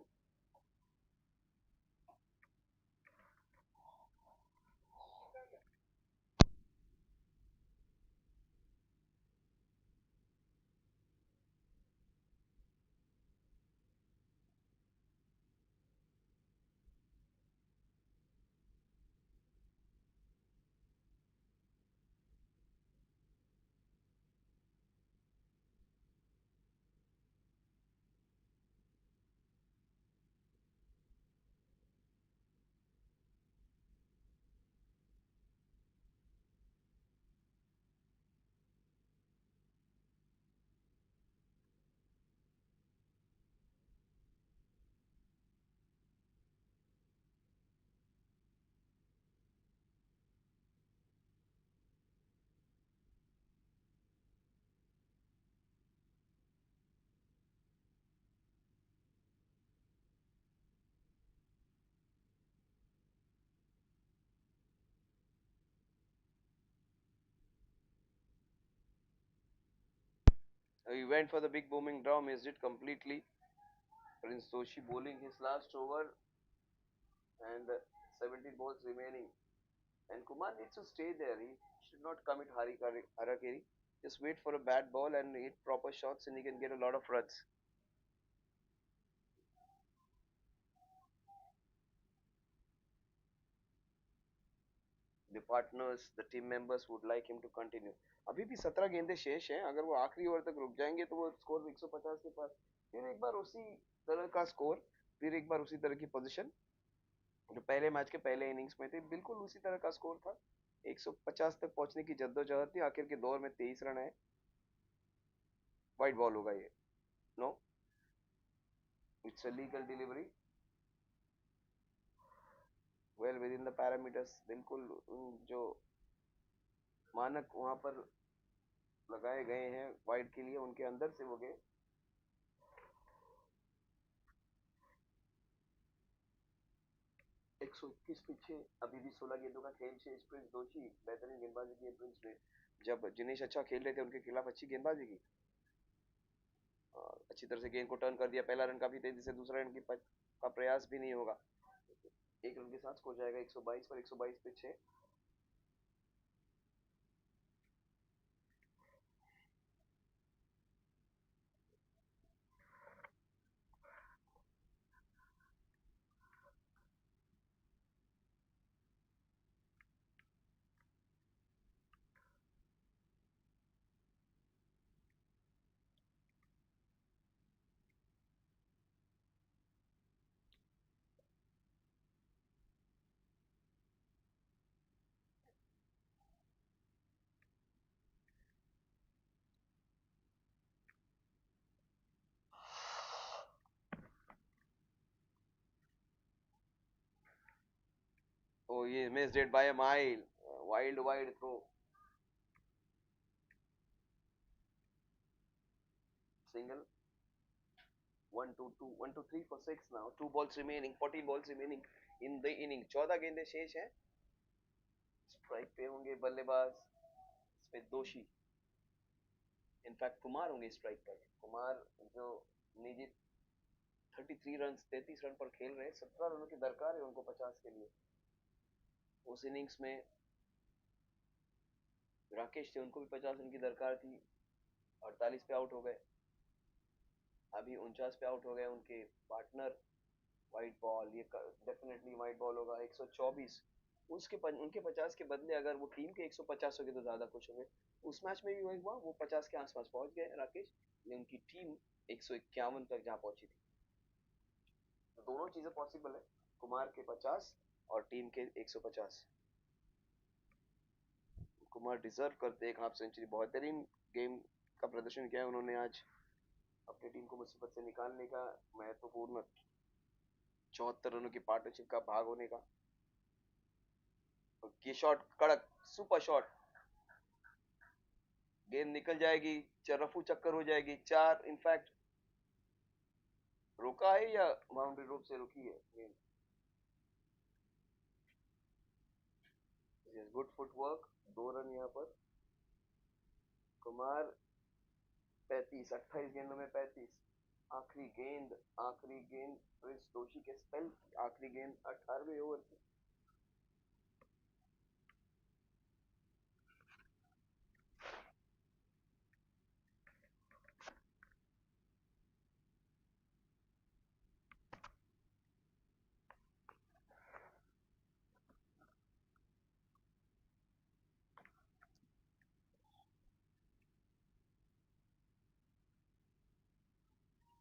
A: He went for the big booming draw, missed it completely. Prince Toshi bowling his last over and 17 balls remaining. And Kumar needs to stay there. He should not commit harakiri. Just wait for a bad ball and hit proper shots, and he can get a lot of runs. The partners, the team members would like him to continue. अभी भी 17 गेंदें शेष हैं. अगर वो आखिरी over तक रुक जाएंगे तो वो स्कोर 150 के पास. फिर एक बार उसी तरह का स्कोर, फिर एक बार उसी तरह की पोजीशन जो पहले मैच के पहले इनिंग्स में थी, बिल्कुल उसी तरह का स्कोर था. 150 तक पहुंचने की जद्दोजहद थी. आखिर के दौर में 23 रन है. वाइड बॉल होगा ये. No, it's a legal delivery. Well within the parameters. बिल्कुल जो मानक वहां पर लगाए गए हैं वाइड के लिए, उनके अंदर से वो गए. 121 पीछे. अभी भी 16 गेंदों का खेल शेष. प्रिंस दोषी बेहतरीन गेंदबाजी की है प्रिंस ने. जब जिनेश अच्छा खेल रहे थे उनके खिलाफ अच्छी गेंदबाजी की और अच्छी तरह से गेंद को टर्न कर दिया. पहला रन काफी तेजी से, दूसरा रन का प्रयास भी नहीं होगा. एक रन के साथ स्कोर जाएगा 122 पर. 122 पे 6. Oh, he missed it by a mile. Wild, wide throw. Single. 1 2 2 1 2 3 for 6 now. 2 balls remaining. 14 balls remaining in the inning. 14 गेंदें शेष हैं. स्ट्राइक पे होंगे बल्लेबाज स्मिथ दोषी. इनफैक्ट कुमार होंगे स्ट्राइक पर. कुमार जो निजी 33 रन 33 रन पर खेल रहे हैं. 17 रनों की दरकार है उनको 50 के लिए. उस इनिंग्स में राकेश थे, उनको भी 50 रन की दरकार थी. 48 पे आउट हो गए. अभी 49 पे आउट हो गए उनके पार्टनर. वाइट बॉल, ये डेफिनेटली वाइट बॉल होगा. 124. उनके 50 के बदले अगर वो टीम के 150 हो गए तो ज्यादा खुश होंगे। उस मैच में भी वही हुआ, वो 50 के आसपास पहुंच गए राकेश, लेकिन उनकी टीम 151 तक जहाँ पहुंची थी। तो दोनों चीजें पॉसिबल है, कुमार के 50 और टीम के 150। कुमार डिजर्व करते एक हाफ सेंचुरी, बेहतरीन गेम का प्रदर्शन किया है उन्होंने आज, अपनी टीम को मुसीबत से निकालने का, महत्वपूर्ण 74 रनों की पार्टनरशिप का भाग होने का। और ये शॉट कड़क, सुपर शॉट, गेंद निकल जाएगी, रफू चक्कर हो जाएगी, चार इनफैक्ट। रोका है या बाउंड्री रोप से रुकी है गेंद? गुड फुटवर्क, 2 रन यहाँ पर। कुमार 35, 28 गेंदों में 35। आखिरी गेंद, आखिरी गेंद प्रिंस दोषी के स्पेल की आखिरी गेंद 18वें ओवर की।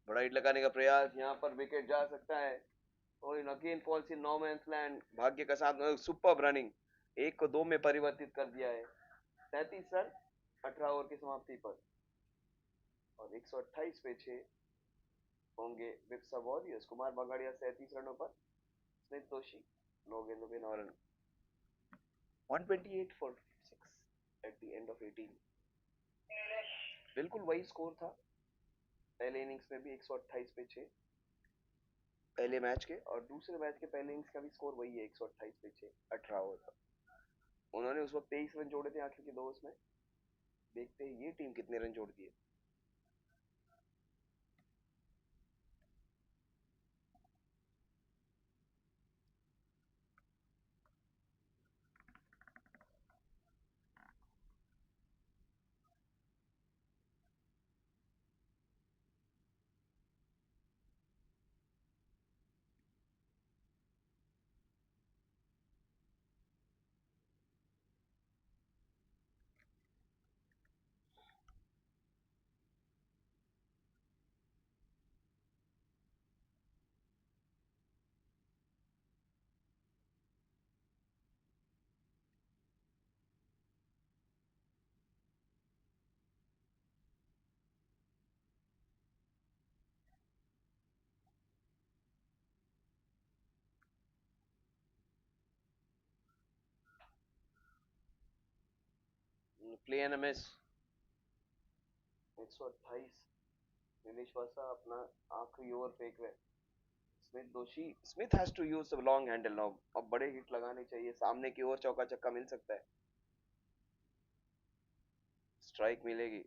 A: बड़ा हिट लगाने का प्रयास, यहाँ पर विकेट जा सकता है। और again falls in no man's land, भाग्य का साथ, सुपर रनिंग, एक को दो में परिवर्तित कर दिया है। 33 रन 18 ओवर की समाप्ति पर, और 128 पे 6 होंगे विप्सा वॉरियर्स। कुमार बगाड़िया 37 रनों पर, स्मिथ दोषी 9 गेंदों पे 9 run. 128 for 6 at the end of 18। बिल्कुल वही स्कोर था पहले इनिंग्स में भी, 128 पे 6 पहले मैच के, और दूसरे मैच के पहले इनिंग्स का भी स्कोर वही है, 128 पे 6 18 ओवर पर। उन्होंने उस वक्त 23 रन जोड़े थे आखिर के 2 में। देखते हैं ये टीम कितने रन जोड़ती है। Play N M S 128। Nilesh Varsha अपना आखिरी ओवर फेंक रहे। Smit Doshi, Smit has to use the long handle now, अब बड़े हिट लगाने चाहिए, सामने की ओर चौका छक्का मिल सकता है, स्ट्राइक मिलेगी।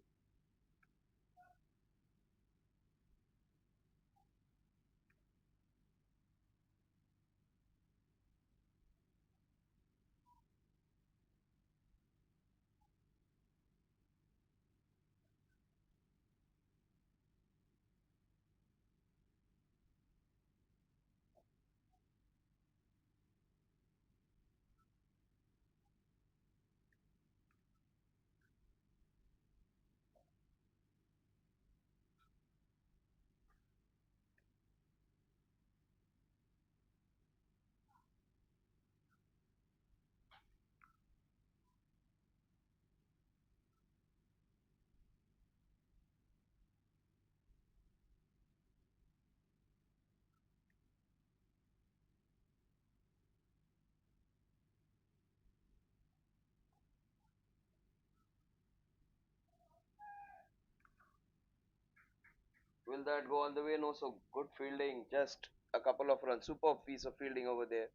A: Will that go all the way? No, so good fielding, just a couple of runs, super piece of fielding over there.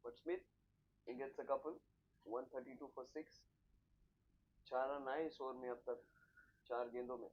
A: But Smith, he gets a couple, 132 for 6, 4 run आए इस ओवर में अब तक 4 गेंदों में।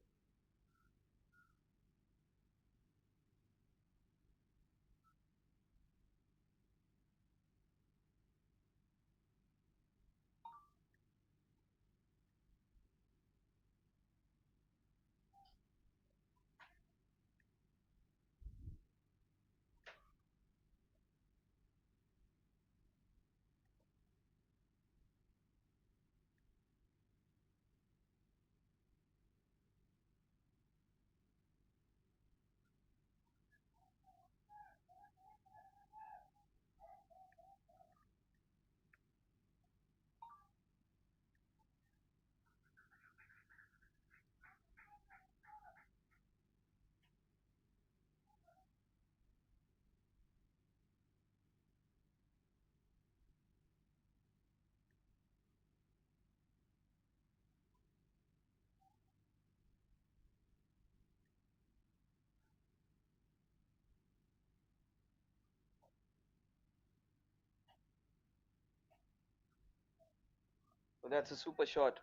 A: Oh, that's a super shot.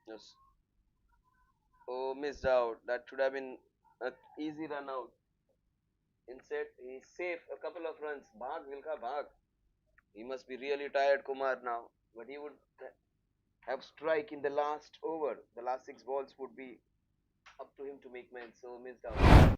A: Yes. Oh, missed out. That should have been an easy run out. Instead, he saved a couple of runs. Bhag, Vilka, Bhag. He must be really tired, Kumar, now. But he would have strike in the last over. The last six balls would be up to him to make men. So missed out.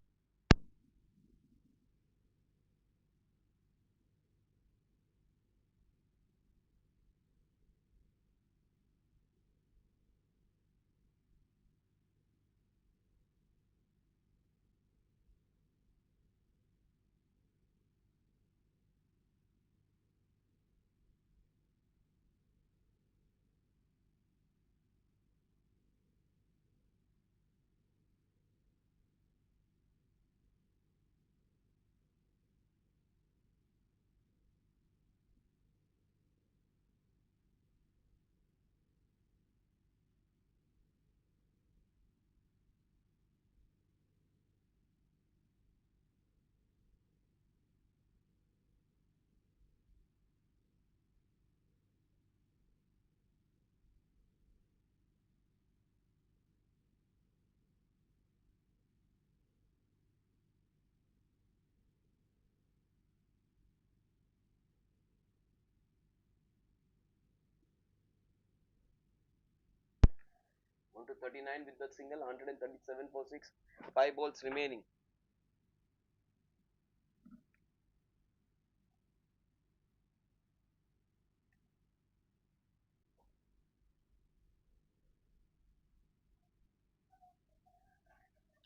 A: 1 to 39 with the single, 137 for 6. 5 balls remaining.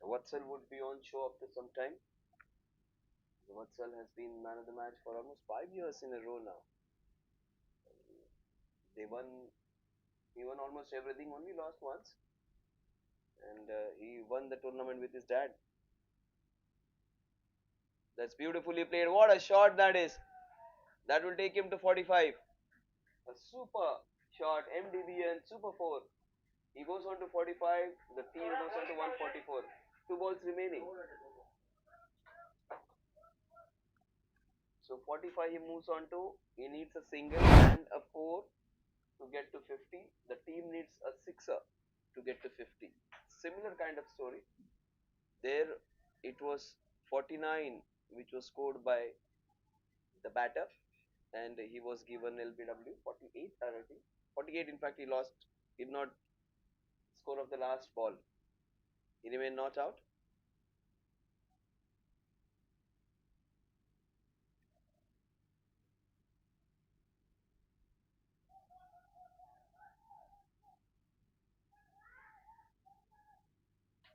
A: Vatsal would be on show after some time. Vatsal has been man of the match for almost 5 years in a row now. They won, he won almost everything, only lost once. And he won the tournament with his dad. That's beautifully played. What a shot that is. That will take him to 45. A super shot, MDB and super 4. He goes on to 45. The team goes on to 144. 2 balls remaining. So 45 he moves on to. He needs a single and a 4 to get to 50. The team needs a sixer to get to 50. Similar kind of story. There it was 49 which was scored by the batter and he was given LBW 48 I think. 48 in fact he lost, did not score of the last ball. He remained not out.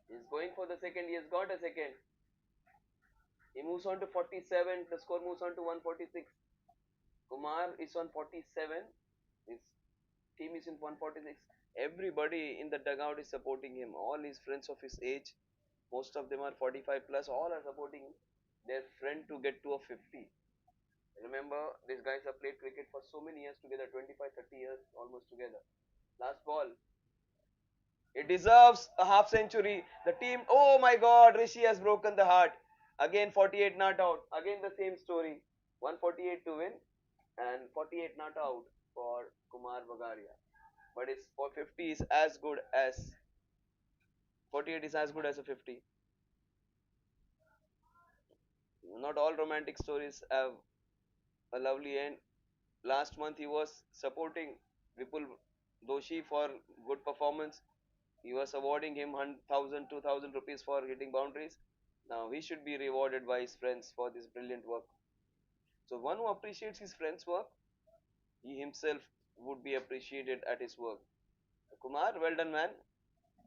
A: He's going for the second. He has got a second. He moves on to 47. The score moves on to 146. Kumar is on 47. His team is in 146. Everybody in the dugout is supporting him. All his friends of his age, most of them are 45 plus, all are supporting their friend to get to a 50. Remember, these guys have played cricket for so many years together, 25, 30 years almost together. Last ball. It deserves a half century. The team, oh my god, Rishi has broken the heart. Again 48 not out. Again the same story. 148 to win and 48 not out for Kumar Bagaria. But it's for 50 is as good as 48 is as good as a 50. Not all romantic stories have a lovely end. Last month he was supporting Vipul Doshi for good performance. He was awarding him 1,000, 2,000 rupees for hitting boundaries. Now he should be rewarded by his friends for this brilliant work. So one who appreciates his friend's work, he himself would be appreciated at his work. Kumar, well done, man.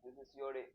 A: This is your day.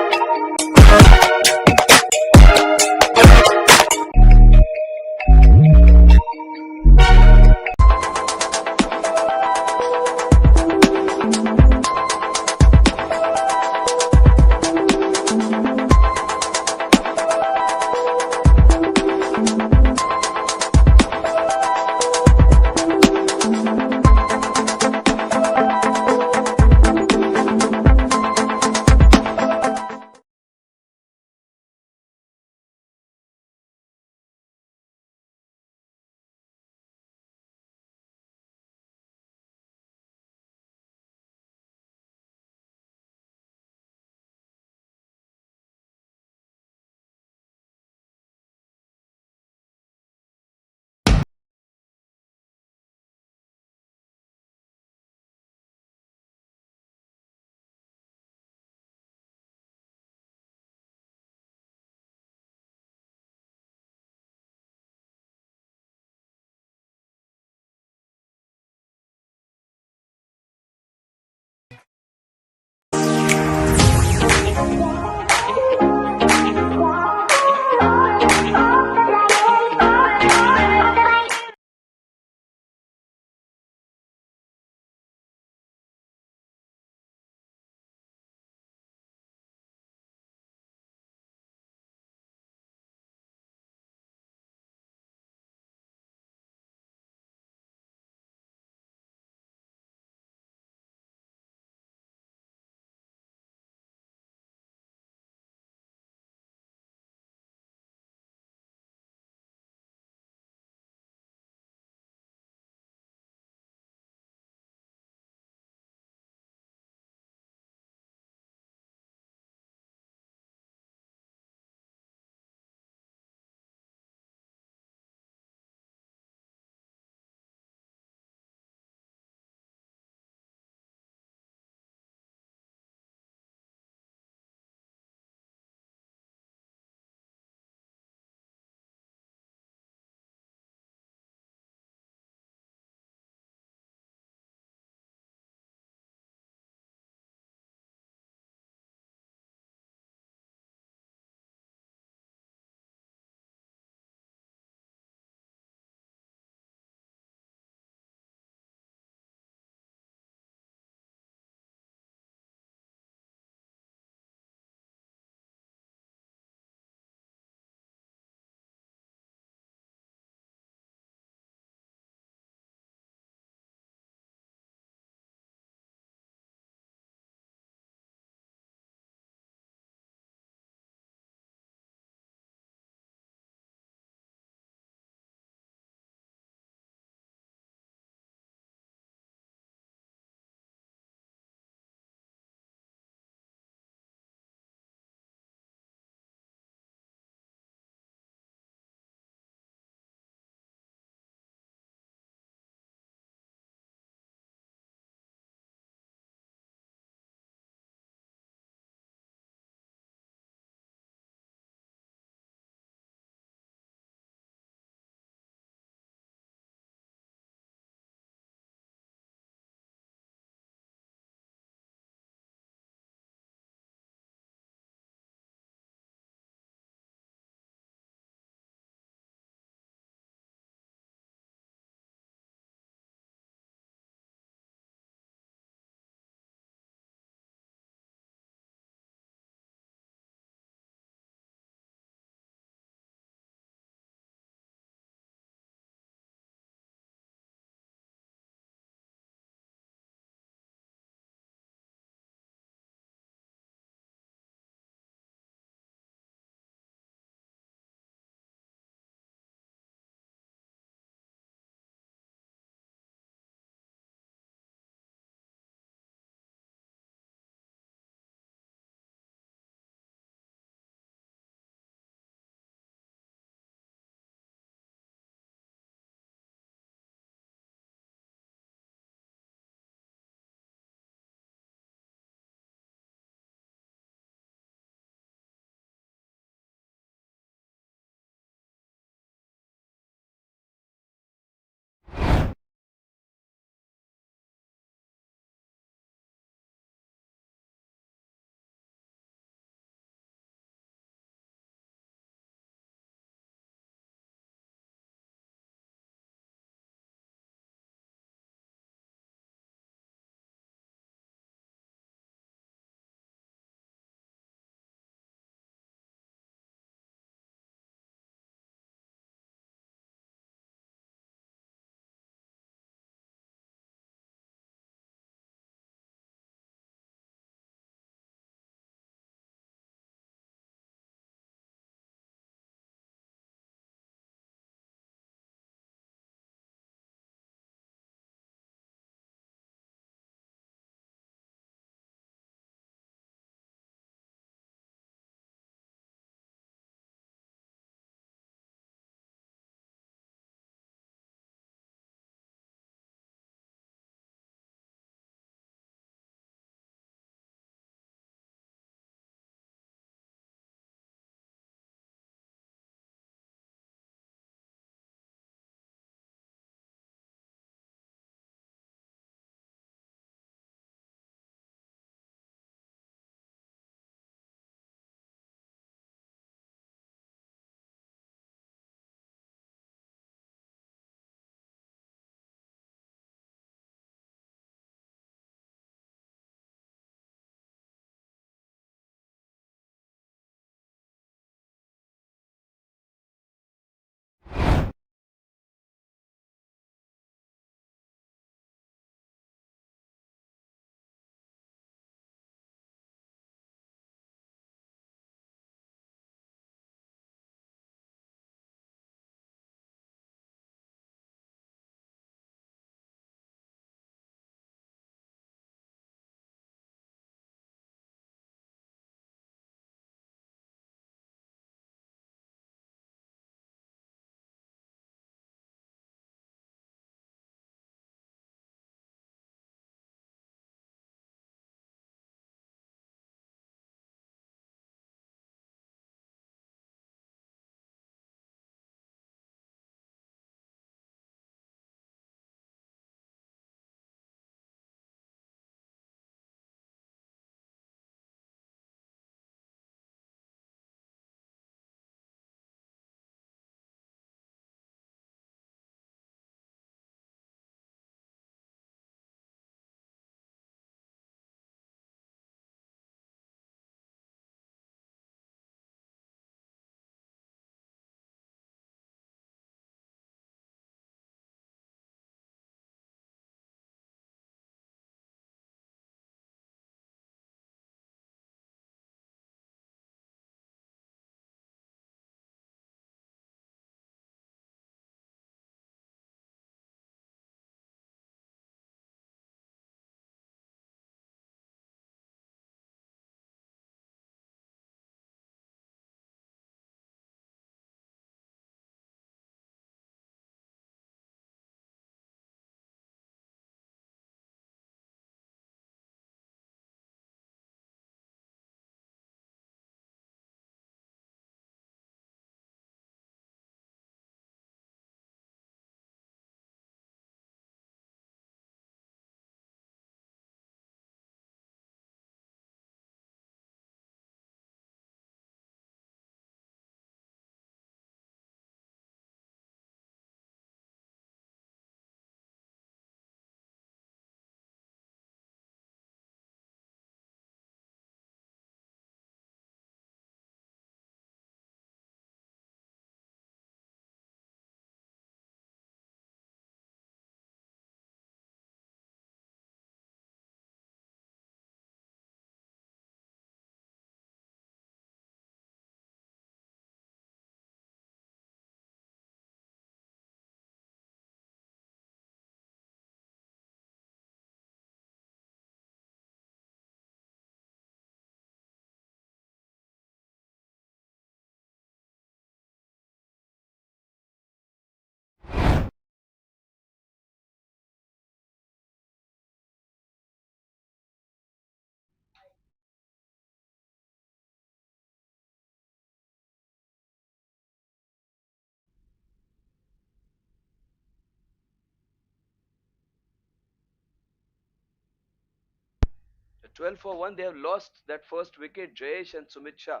A: 12 for 1. They have lost that first wicket. Jayesh and Sumit Shah.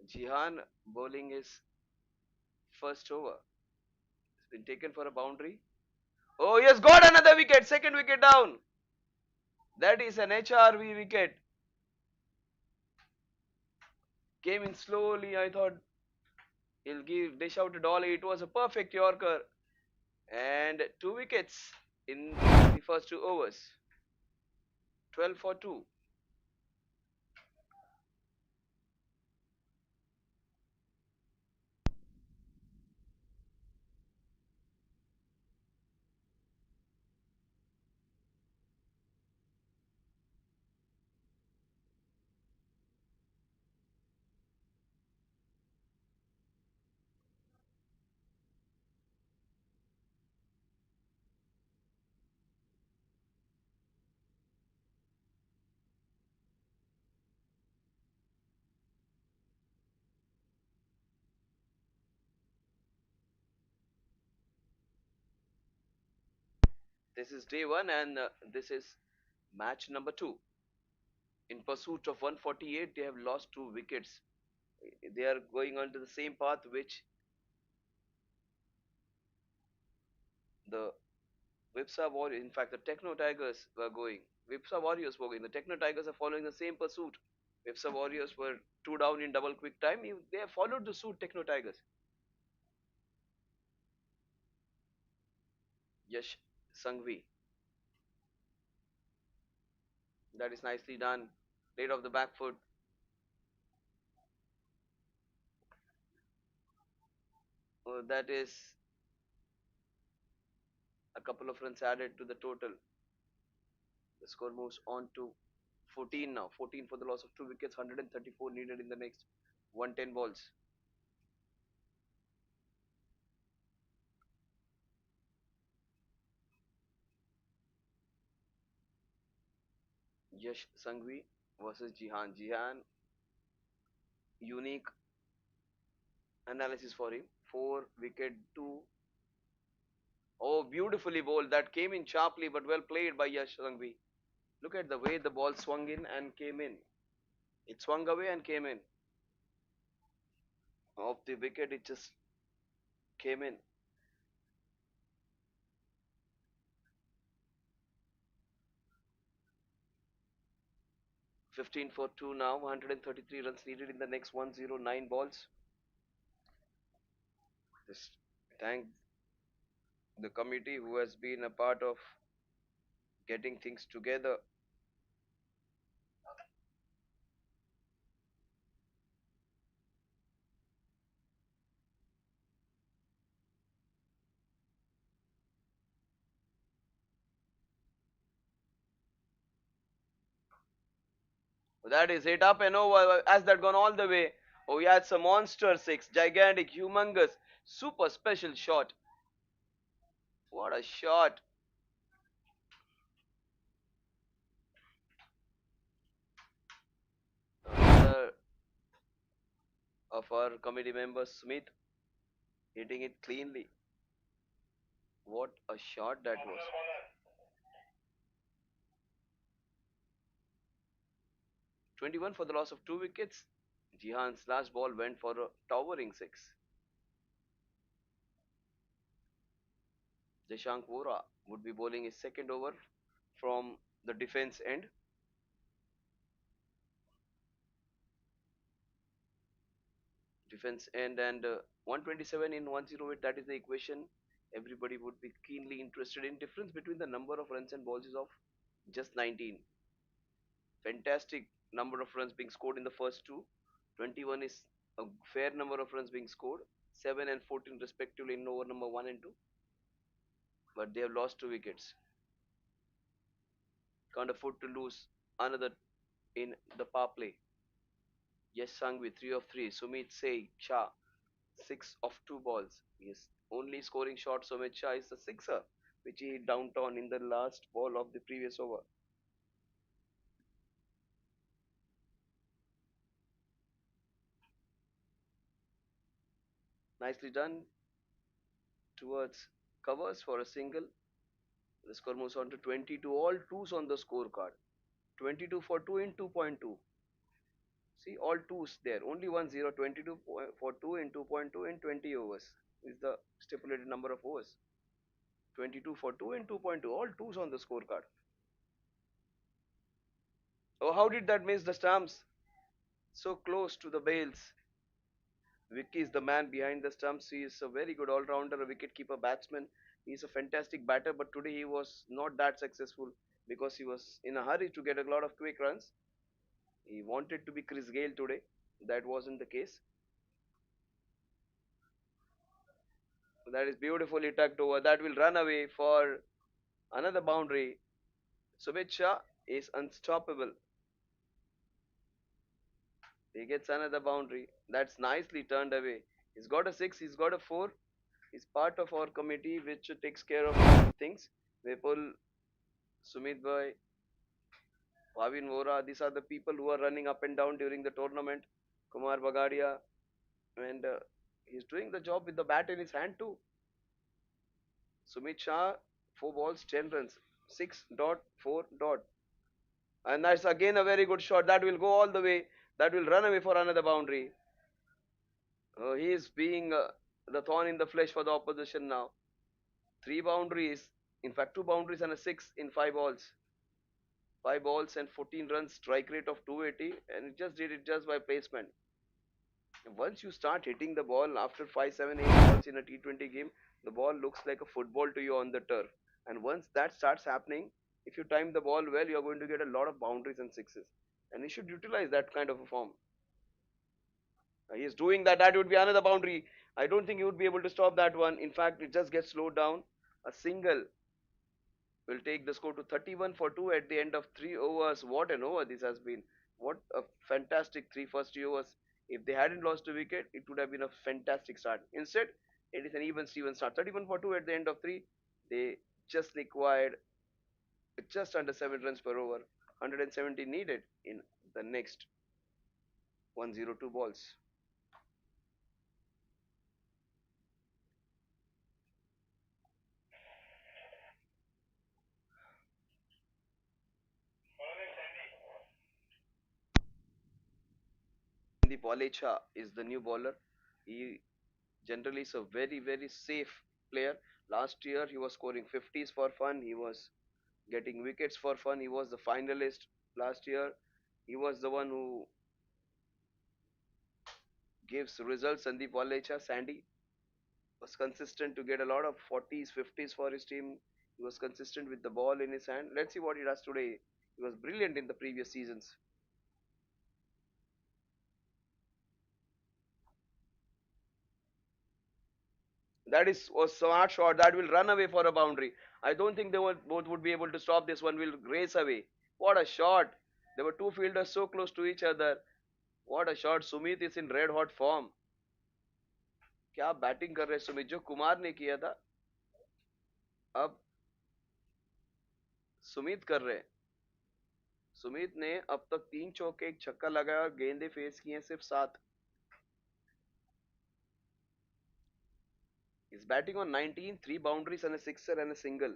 A: Jihan bowling his first over. It's been taken for a boundary. Oh, he has got another wicket. Second wicket down. That is an HRV wicket. Came in slowly. I thought he'll dish out a dolly. It was a perfect Yorker. And two wickets in the first two overs. 12 for 2. This is day one, and this is match number two. In pursuit of 148, they have lost two wickets. They are going on to the same path which the Vipsa Warriors, in fact, the Techno Tigers were going. Vipsa Warriors were going. The Techno Tigers are following the same pursuit. Vipsa Warriors were two down in double quick time. They have followed the suit, Techno Tigers. Yash Sangvi. That is nicely done. Played off the back foot. That is a couple of runs added to the total. The score moves on to 14 now. 14 for the loss of two wickets. 134 needed in the next 110 balls. Yash Sangvi versus Jihan. Jihan, unique analysis for him. Four wicket, two. Oh, beautifully bowled. That came in sharply, but well played by Yash Sangvi. Look at the way the ball swung in and came in. It swung away and came in. Off the wicket, it just came in. 15 for 2 now. 133 runs needed in the next 109 balls. Just thank the committee who has been a part of getting things together. That is hit up and over. Has that gone all the way? Oh, yeah, it's a monster six. Gigantic, humongous, super special shot. What a shot. Another of our committee members, Smith, hitting it cleanly. What a shot that was. 21 for the loss of two wickets. Jihan's last ball went for a towering six. Deshank Vora would be bowling his second over from the defense end. Defense end and 127 in 108. That is the equation. Everybody would be keenly interested in. Difference between the number of runs and balls is of just 19. Fantastic number of runs being scored in the first two. 21 is a fair number of runs being scored. 7 and 14 respectively in over number 1 and 2. But they have lost two wickets. Can't afford to lose another in the power play. Yes, Sangvi, 3 of 3. Sumit Say Shah, 6 of 2 balls. Yes, only scoring shot Sumit Shah is the sixer, which he hit downtown in the last ball of the previous over. Nicely done towards covers for a single. The score moves on to 22, all twos on the scorecard. 22 for 2 in 2.2. See, all twos there. Only 1-0. 22 for 2 in 2.2 in 20 overs is the stipulated number of overs. 22 for 2 in 2.2. All twos on the scorecard. Oh, how did that miss the stumps? So close to the bails. Vicky is the man behind the stumps. He is a very good all-rounder, a wicket-keeper batsman. He is a fantastic batter, but today he was not that successful because he was in a hurry to get a lot of quick runs. He wanted to be Chris Gale today. That wasn't the case. That is beautifully tucked over. That will run away for another boundary. Sumit Shah is unstoppable. He gets another boundary. That's nicely turned away. He's got a six, he's got a four. He's part of our committee which takes care of things. Vipul, Sumit Bhai, Bhavin Vora, these are the people who are running up and down during the tournament. Kumar Bagadia, and he's doing the job with the bat in his hand too. Sumit Shah, 4 balls, 10 runs, 6.4 dot. And that's again a very good shot. That will go all the way. That will run away for another boundary. He is being the thorn in the flesh for the opposition now. 3 boundaries, in fact, 2 boundaries and a six in 5 balls. 5 balls and 14 runs, strike rate of 280, and it just did it just by placement. Once you start hitting the ball after 5, 7, 8 balls in a T20 game, the ball looks like a football to you on the turf. And once that starts happening, if you time the ball well, you're going to get a lot of boundaries and sixes. And he should utilize that kind of a form. He is doing that. That would be another boundary. I don't think he would be able to stop that one. In fact, it just gets slowed down. A single will take the score to 31 for 2 at the end of 3 overs. What an over this has been. What a fantastic three first 3 overs. If they hadn't lost a wicket, it would have been a fantastic start. Instead, it is an even Steven start. 31 for 2 at the end of 3. They just required just under 7 runs per over. 170 needed in the next 102 balls. The Polecha is the new bowler. He generally is a very, very safe player. Last year, he was scoring 50s for fun. He was getting wickets for fun. He was the finalist last year. He was the one who gives results. Sandeep Walecha, Sandy, was consistent to get a lot of 40s, 50s for his team. He was consistent with the ball in his hand. Let's see what he does today. He was brilliant in the previous seasons. That is a smart shot. That will run away for a boundary. I don't think they both would be able to stop this one. Will race away. What a shot! There were two fielders so close to each other. What a shot! Sumit is in red hot form. क्या batting कर रहे सुमित जो कुमार ने किया था अब सुमित कर रहे हैं सुमित ने अब तक 3 चौके एक छक्का लगाया और गेंदे फेस किए सिर्फ 7 is batting on 19 3 boundaries and a sixer and a single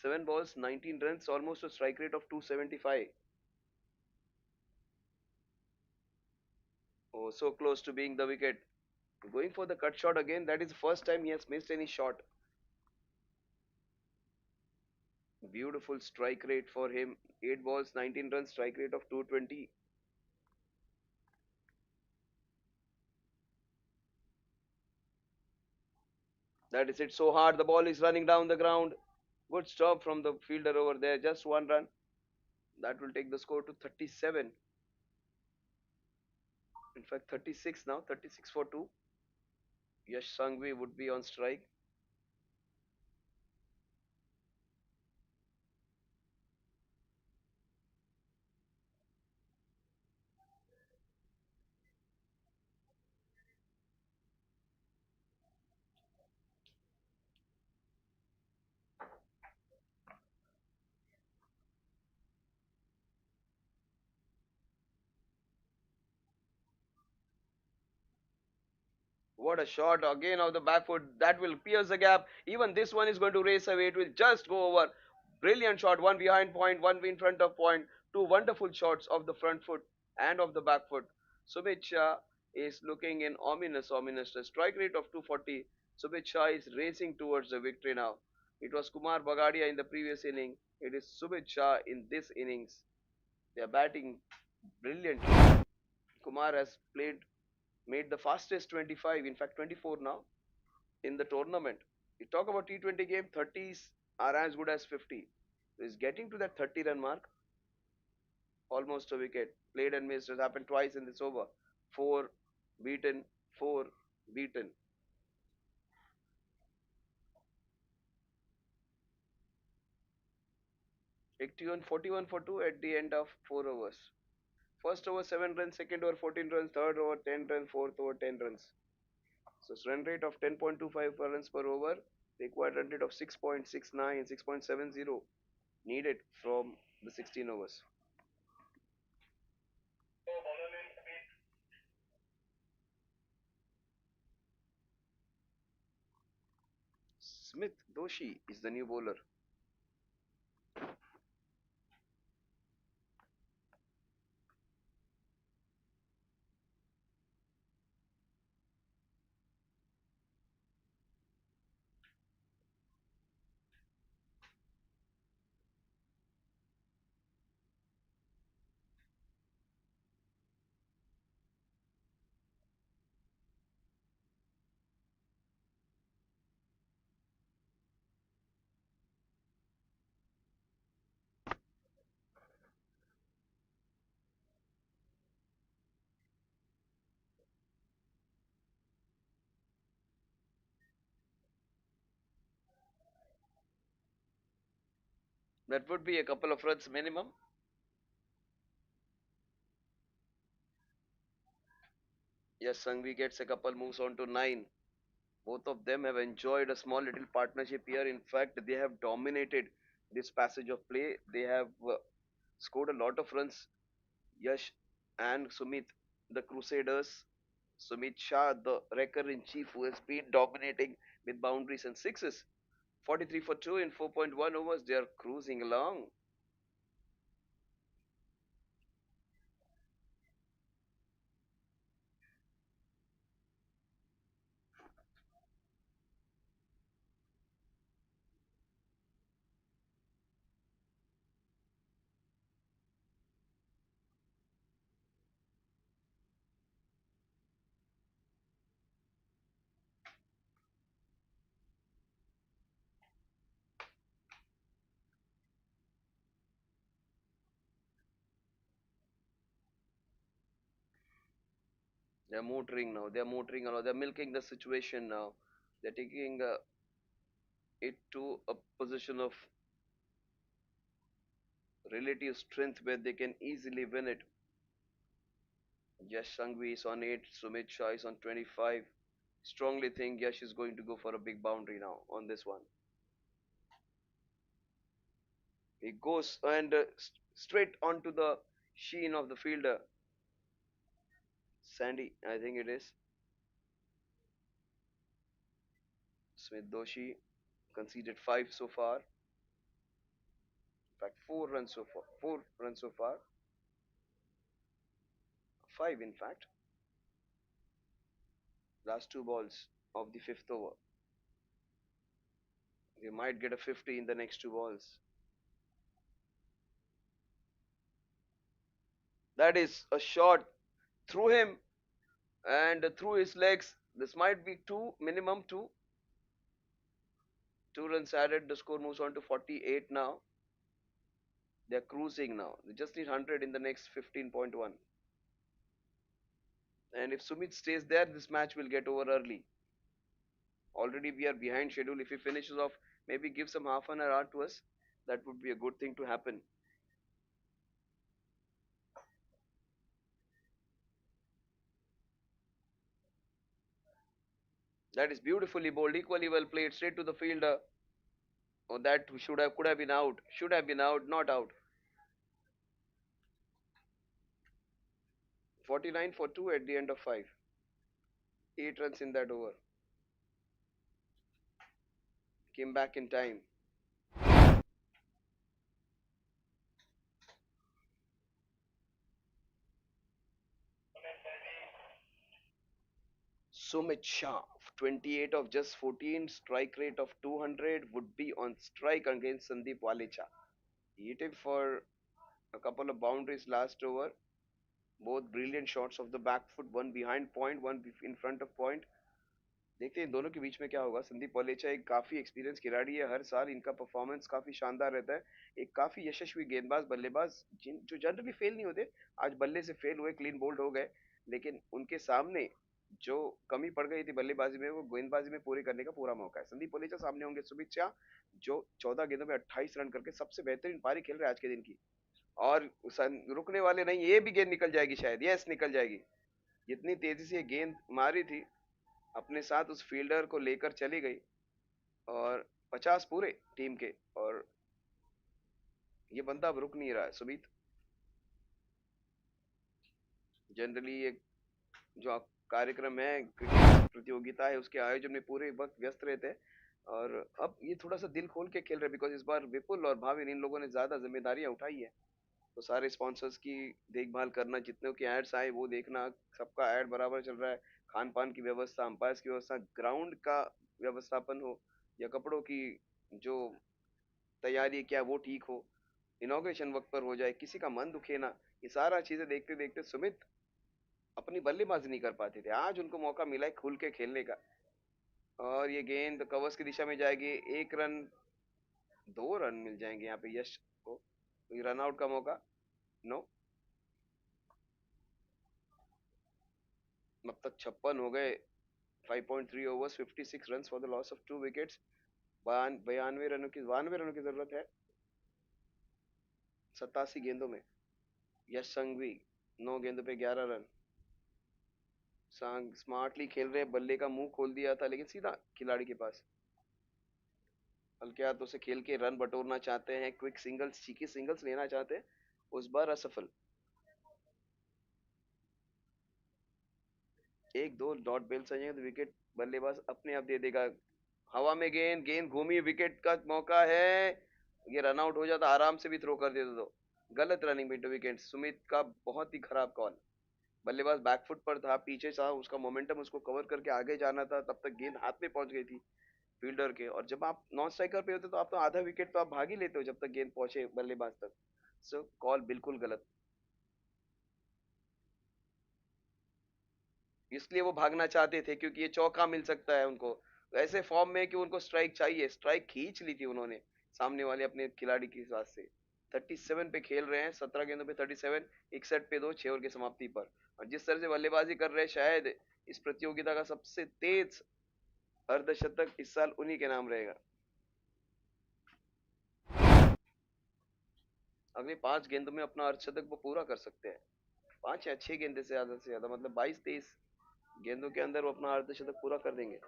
A: 7 balls 19 runs almost a strike rate of 275 oh so close to being the wicket going for the cut shot again that is the first time he has missed any shot beautiful strike rate for him 8 balls 19 runs strike rate of 220 that is it so hard the ball is running down the ground good stop from the fielder over there just 1 run that will take the score to 37 in fact 36 now 36 for 2 Yash Sangvi would be on strike what a shot again of the back foot that will pierce the gap even this one is going to race away it will just go over brilliant shot one behind point one in front of point Two wonderful shots of the front foot and of the back foot. Sumit Shah is looking in ominous. A strike rate of 240. Sumit Shah is racing towards the victory now. It was Kumar Bagadia in the previous inning. It is Sumit Shah in this innings. They are batting brilliantly. Kumar has made the fastest 25, in fact 24 now in the tournament. You talk about T20 game, 30s are as good as 50. He's getting to that 30 run mark, almost a wicket. Played and missed. Has happened twice in this over. Four beaten, four beaten. 81, 41 for 2 at the end of 4 overs. First over 7 runs, second over 14 runs, third over 10 runs, fourth over 10 runs. So it's run rate of 10.25 runs per over. Required run rate of 6.69, 6.70 needed from the 16 overs. Smith Doshi is the new bowler. That would be a couple of runs minimum. Yes, Sangvi gets a couple, moves on to 9. Both of them have enjoyed a small little partnership here. In fact, they have dominated this passage of play. They have scored a lot of runs. Yash and Sumit, the Crusaders. Sumit Shah, the wrecker in chief, who has been dominating with boundaries and sixes. 43 for 2 in 4.1 overs. They are cruising along. They're motoring now. They're motoring now. They're milking the situation now. They're taking it to a position of relative strength where they can easily win it. Yash Sangvi is on 8, Sumit Shah is on 25. Strongly think Yash is going to go for a big boundary now on this one. He goes and straight onto the sheen of the fielder. Sandy, I think it is. Smith Doshi conceded 5 so far. In fact, 4 runs so far. 4 runs so far. 5 in fact. Last 2 balls of the 5th over. They might get a 50 in the next 2 balls. That is a shot through him and through his legs. This might be 2, minimum 2. 2 runs added. The score moves on to 48 now. They're cruising now. They just need 100 in the next 15.1. And if Sumit stays there, this match will get over early. Already we are behind schedule. If he finishes off, maybe give some half an hour to us, that would be a good thing to happen. That is beautifully bowled, equally well played, straight to the fielder. Oh, that could have been out. Should have been out, not out. 49 for 2 at the end of 5. 8 runs in that over. Came back in time. Sumit Shah, 28 of just 14, strike rate of 200, would be on strike against Sandeep Walecha. He hit him for a couple of boundaries last over. Both brilliant shots of the back foot, one behind point, one in front of point. देखते हैं इन दोनों के बीच में क्या होगा। संदीप वलेचा एक काफी experience खिलाड़ी है, हर साल इनका परफॉर्मेंस काफी शानदार रहता है। एक काफी यशस्वी गेंदबाज बल्लेबाज जिन जो जनरली फेल नहीं होते, आज बल्ले से फेल हुए, क्लीन बोल्ड हो गए, लेकिन उनके सामने जो कमी पड़ गई थी बल्लेबाजी में, वो गेंदबाजी में पूरी करने का पूरा मौका है। संदीप वलेचा सामने होंगे सुमित शाह, जो 14 गेंदों में 28 रन करके सबसे बेहतरीन पारी खेल रहे हैं आज के दिन की, और रुकने वाले नहीं। ये भी गेंद निकल जाएगी शायद, यस निकल जाएगी। जितनी तेजी से ये गेंद मारी थी, अपने साथ उस फील्डर को लेकर चली गई, और 50 पूरे टीम के, और ये बंदा अब रुक नहीं रहा है सुमित। जनरली ये जो कार्यक्रम है, क्रिकेट प्रतियोगिता है, उसके आयोजन में पूरे वक्त व्यस्त रहते हैं, और अब ये थोड़ा सा दिल खोल के खेल रहे हैं, बिकॉज इस बार विपुल और भाविन इन लोगों ने ज्यादा जिम्मेदारियां उठाई है। तो सारे स्पॉन्सर्स की देखभाल करना, जितने के एड्स आए वो देखना, सबका एड बराबर चल रहा है, खान पान की व्यवस्था, अंपायर्स की व्यवस्था, ग्राउंड का व्यवस्थापन हो, या कपड़ों की जो तैयारी है क्या वो ठीक हो, इनॉग्रेशन वक्त पर हो जाए, किसी का मन दुखे ना, ये सारा चीजें देखते देखते सुमित अपनी बल्लेबाजी नहीं कर पाते थे। आज उनको मौका मिला है खुल के खेलने का, और ये गेंद कवर्स की दिशा में जाएगी। एक रन, 2 रन मिल जाएंगे यहाँ पे यश को, रन आउट का मौका नो। अब तक 56 हो गए, 5.3 overs, 56 run for the loss of 2 wickets. 92 रनों की जरूरत है 87 गेंदों में। यश संघवी 9 गेंदों पे 11 रन। सांग स्मार्टली खेल रहे, बल्ले का मुंह खोल दिया था, लेकिन सीधा खिलाड़ी के पास, हल्के हाथों से खेल के रन बटोरना चाहते हैं, क्विक सिंगल्स, चीकी सिंगल्स लेना चाहते हैं, उस बार असफल। एक दो डॉट बेल सजेंगे तो विकेट बल्लेबाज अपने आप दे देगा। हवा में गेंद, गेंद घूमी, विकेट का मौका है, ये रन आउट हो जाता, आराम से भी थ्रो कर देता तो। गलत रनिंग बिटू विकेट, सुमित का बहुत ही खराब कॉल। बल्लेबाज बैकफुट पर था, पीछे था, उसका मोमेंटम उसको कवर करके आगे जाना था, तब तक गेंद हाथ में पहुंच गई थी फील्डर के, और जब आप नॉन स्ट्राइकर पे होते तो आप तो आधा विकेट तो आप भाग ही लेते हो जब तक गेंद पहुंचे बल्लेबाज तक। सो कॉल बिल्कुल गलत। इसलिए वो भागना चाहते थे, क्योंकि ये चौका मिल सकता है उनको, तो ऐसे फॉर्म में कि उनको स्ट्राइक चाहिए, स्ट्राइक खींच ली थी उन्होंने सामने वाले अपने खिलाड़ी के हिसाब से। 37 पे खेल रहे हैं, 17 गेंदों पे 37, 61 पे 2, 6 ओवर की समाप्ति पर। और जिस तरह से बल्लेबाजी कर रहे हैं, शायद इस प्रतियोगिता का सबसे तेज अर्धशतक इस साल उन्हीं के नाम रहेगा। अगले 5 गेंदों में अपना अर्धशतक वो पूरा कर सकते हैं, 5 या 6 गेंदे से ज्यादा, मतलब 22-23 गेंदों के अंदर वो अपना अर्धशतक पूरा कर देंगे।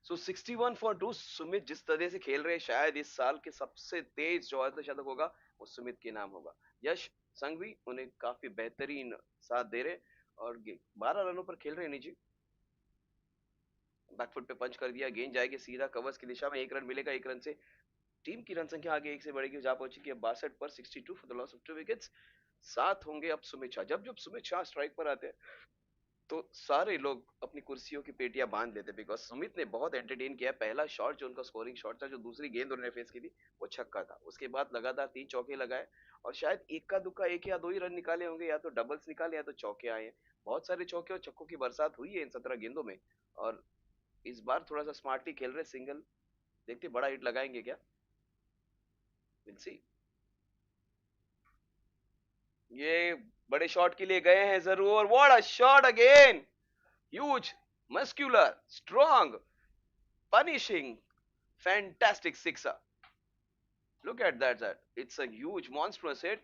A: सो 61 फॉर 2, सुमित जिस तरह से खेल रहे हैं, शायद इस साल के सबसे तेज जो अर्धशतक होगा वो सुमित के नाम होगा। यश संघवी उन्हें काफी बेहतरीन साथ दे रहे, और 12 रनों पर खेल रहे हैं निजी। बैकफुट पे पंच कर दिया, गेंद जाएगी सीधा कवर्स की दिशा में, 1 रन मिलेगा, 1 रन से टीम की रन संख्या आगे 1 से बढ़ेगी, जा पहुंची कि 62 पर 62 for the loss of 2 wickets. साथ होंगे अब सुमित शाह। जब जब सुमित शाह स्ट्राइक पर आते हैं तो सारे लोग अपनी कुर्सियों की पेटियां बांध लेते, बिकॉज सुमित ने बहुत एंटरटेन किया। पहला शॉट जो उनका स्कोरिंग शॉट था, जो दूसरी गेंद उन्होंने फेस की थी, वो छक्का था। उसके बाद लगातार 3 चौके लगाए और शायद इक्का दुक्का 1 या 2 ही रन निकाले होंगे, या तो डबल्स निकाले या तो चौके आए हैं। बहुत सारे चौके और छक्कों की बरसात हुई है इन 17 गेंदों में। और इस बार थोड़ा सा स्मार्टली खेल रहे, सिंगल देखते बड़ा हिट लगाएंगे क्या। Will see. ये बड़े शॉट के लिए गए हैं जरूर। What a shot again, huge, muscular, strong, punishing, fantastic sixer. Look at that. It's a huge, monstrous hit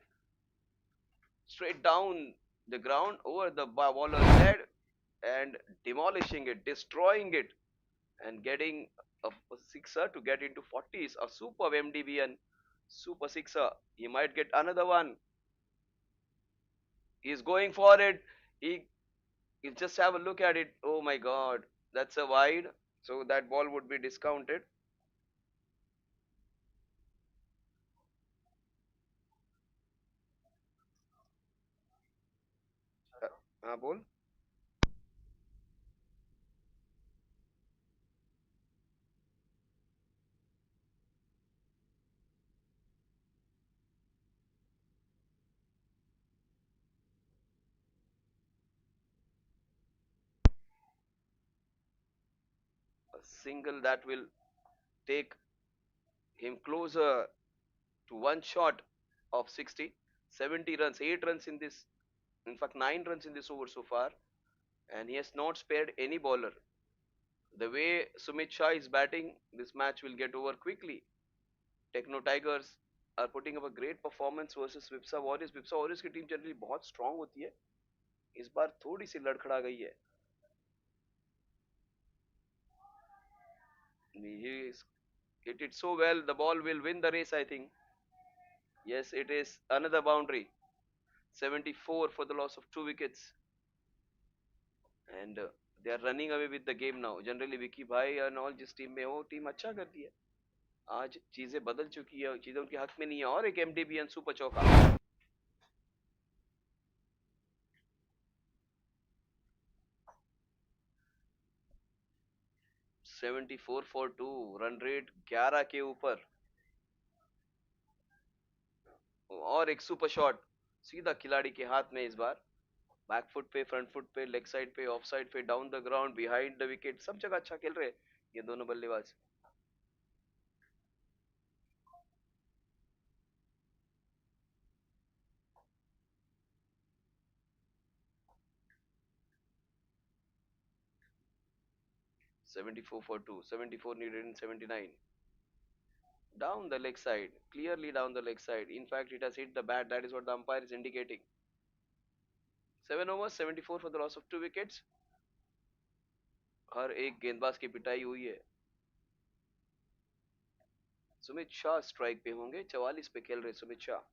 A: straight down the ground over the bowler's head and demolishing it, destroying it, and getting a sixer to get into 40s. A superb MDB and super sixer. He might get another one. He's going for it. He, he just have a look at it. Oh my God, that's a wide. So that ball would be discounted. हाँ बोल। A single that will take him closer to one shot of 60, 70 runs, 8 runs in this, in fact 9 runs in this over so far, and he has not spared any bowler. The way Sumit Shah is batting, this match will get over quickly. Techno Tigers are putting up a great performance versus Vipsa Warriors. Vipsa Warriors की team generally बहुत strong होती है, इस बार थोड़ी सी लड़खड़ा गई है। He is hit it so well, the ball will win the race, I think. Yes, it is another boundary. 74 for the loss of 2 wickets. And they are running away with the game now. Generally Vicky भाई and all जिस team में हो, team अच्छा करती है। आज चीजें बदल चुकी है, चीजें उनके हक में नहीं है। और एक एमडीबी एंड सुपर चौका। 74 फॉर 2, रन रेट 11 के ऊपर। और एक सुपर शॉट सीधा खिलाड़ी के हाथ में इस बार। बैक फुट पे, फ्रंट फुट पे, लेग साइड पे, ऑफ साइड पे, down the ground, behind the wicket, सब जगह अच्छा खेल रहे हैं ये दोनों बल्लेबाज। 74 for 2, 74 needed in 79। Down the leg side, clearly down the leg side. In fact, it has hit the bat. That is what the umpire is indicating. 7 overs, 74 for the loss of 2 wickets। हर एक गेंदबाज की पिटाई हुई है। Sumit Shah strike पे होंगे, 44 पे खेल रहे सुमित शाह।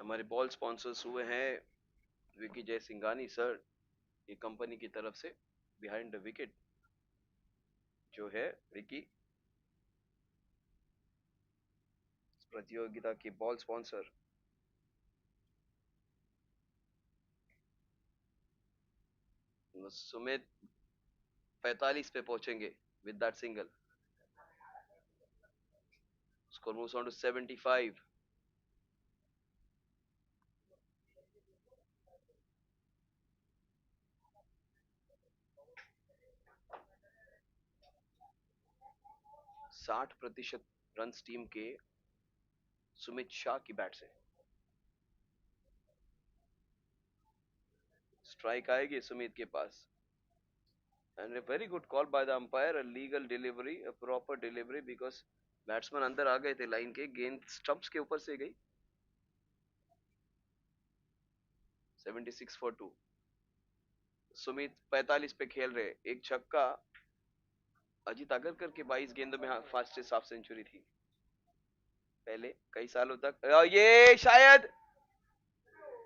A: हमारे बॉल स्पॉन्सर्स हुए हैं विकी जय सिंघानी सर, ये कंपनी की तरफ से। बिहाइंड द विकेट जो है विकी, प्रतियोगिता की बॉल स्पॉन्सर। सुमित 45 पे पहुंचेंगे with that single. Score moves on to 75। 60% run team के सुमित शाह की बैट से। स्ट्राइक आएगी सुमित के पास and a very good call by the umpire, a legal delivery, a proper delivery because batsman अंदर आ गए थे लाइन के, गेंद स्टंप्स के ऊपर से गई। 76 for 2। सुमित 45 पे खेल रहे, एक छक्का। अजीत अगरकर के 22 गेंदों में फास्टेस्ट हाफ सेंचुरी थी पहले कई सालों तक। ये शायद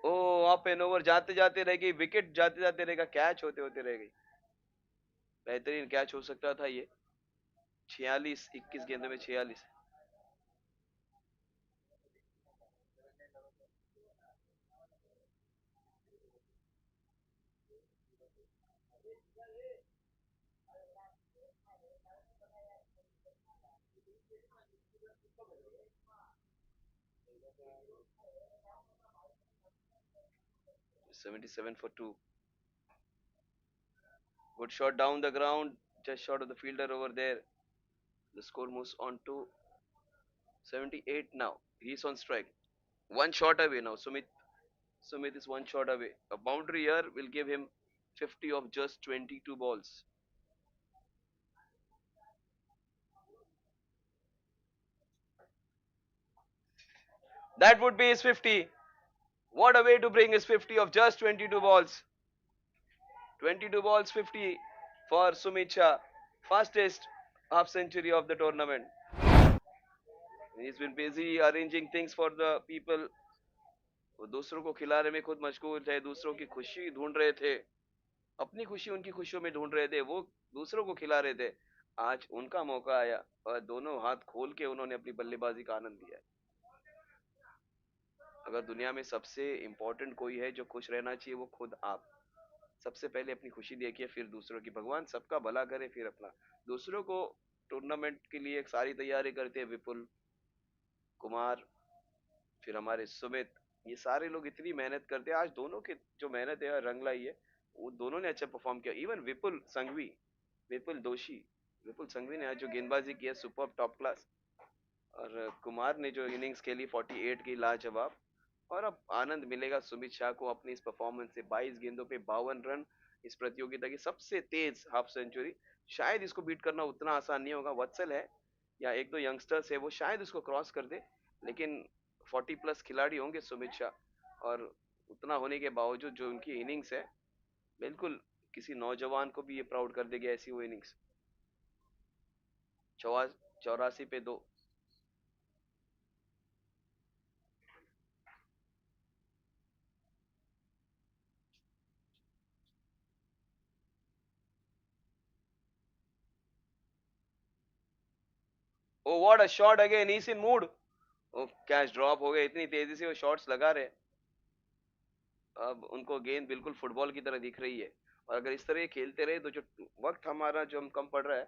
A: ओ ऑफ एन ओवर जाते जाते रह गई, विकेट जाते जाते रहेगा, कैच होते होते रह गई। बेहतरीन कैच हो सकता था ये। 46, 21 गेंदों में 46। $77 for 2। Good shot down the ground, just short of the fielder over there. The score moves on to 78 now. He's on strike. One shot away now. Sumit is one shot away. A boundary here will give him 50 of just 22 balls. That would be his 50. What a way to bring his 50 of just 22 balls. 22 balls, 50 for Sumit Shah. Fastest half century of the tournament. He's been busy arranging things for the people. वो दूसरों को खिलाने में खुद मशगूल थे, दूसरों की खुशी ढूंढ रहे थे, अपनी खुशी उनकी खुशियों में ढूंढ रहे थे, वो दूसरों को खिला रहे थे। आज उनका मौका आया और दोनों हाथ खोल के उन्होंने अपनी बल्लेबाजी का आनंद लिया। अगर दुनिया में सबसे इम्पोर्टेंट कोई है जो खुश रहना चाहिए वो खुद आप। सबसे पहले अपनी खुशी देखिए, फिर दूसरों की। भगवान सबका भला करे, फिर अपना। दूसरों को टूर्नामेंट के लिए सारी तैयारी करते हैं विपुल कुमार, फिर हमारे सुमित, ये सारे लोग इतनी मेहनत करते हैं। आज दोनों की जो मेहनत है रंग लाई है, वो दोनों ने अच्छा परफॉर्म किया। इवन विपुल संघवी ने आज जो गेंदबाजी की है सुपर टॉप क्लास, और कुमार ने जो इनिंग्स खेली 48 की लाजवाब। और अब आनंद मिलेगा सुमित शाह को अपनी इस परफॉर्मेंस से। 22 गेंदों पे 52 रन, इस प्रतियोगिता की सबसे तेज हाफ सेंचुरी। शायद इसको बीट करना उतना आसान नहीं होगा। वत्सल है या एक दो यंगस्टर्स है, वो शायद इसको क्रॉस कर दे, लेकिन 40 प्लस खिलाड़ी होंगे सुमित शाह, और उतना होने के बावजूद जो उनकी इनिंग्स है, बिल्कुल किसी नौजवान को भी ये प्राउड कर देगी ऐसी वो इनिंग्स। 84 पे 2। Oh what a shot again, is in mood. Oh catch drop हो गया, इतनी तेजी से वो शॉट्स लगा रहे। अब उनको गेंद बिल्कुल फुटबॉल की तरह दिख रही है, और अगर इस तरह खेलते रहे तो जो वक्त हमारा जो हम कम पड़ रहा है,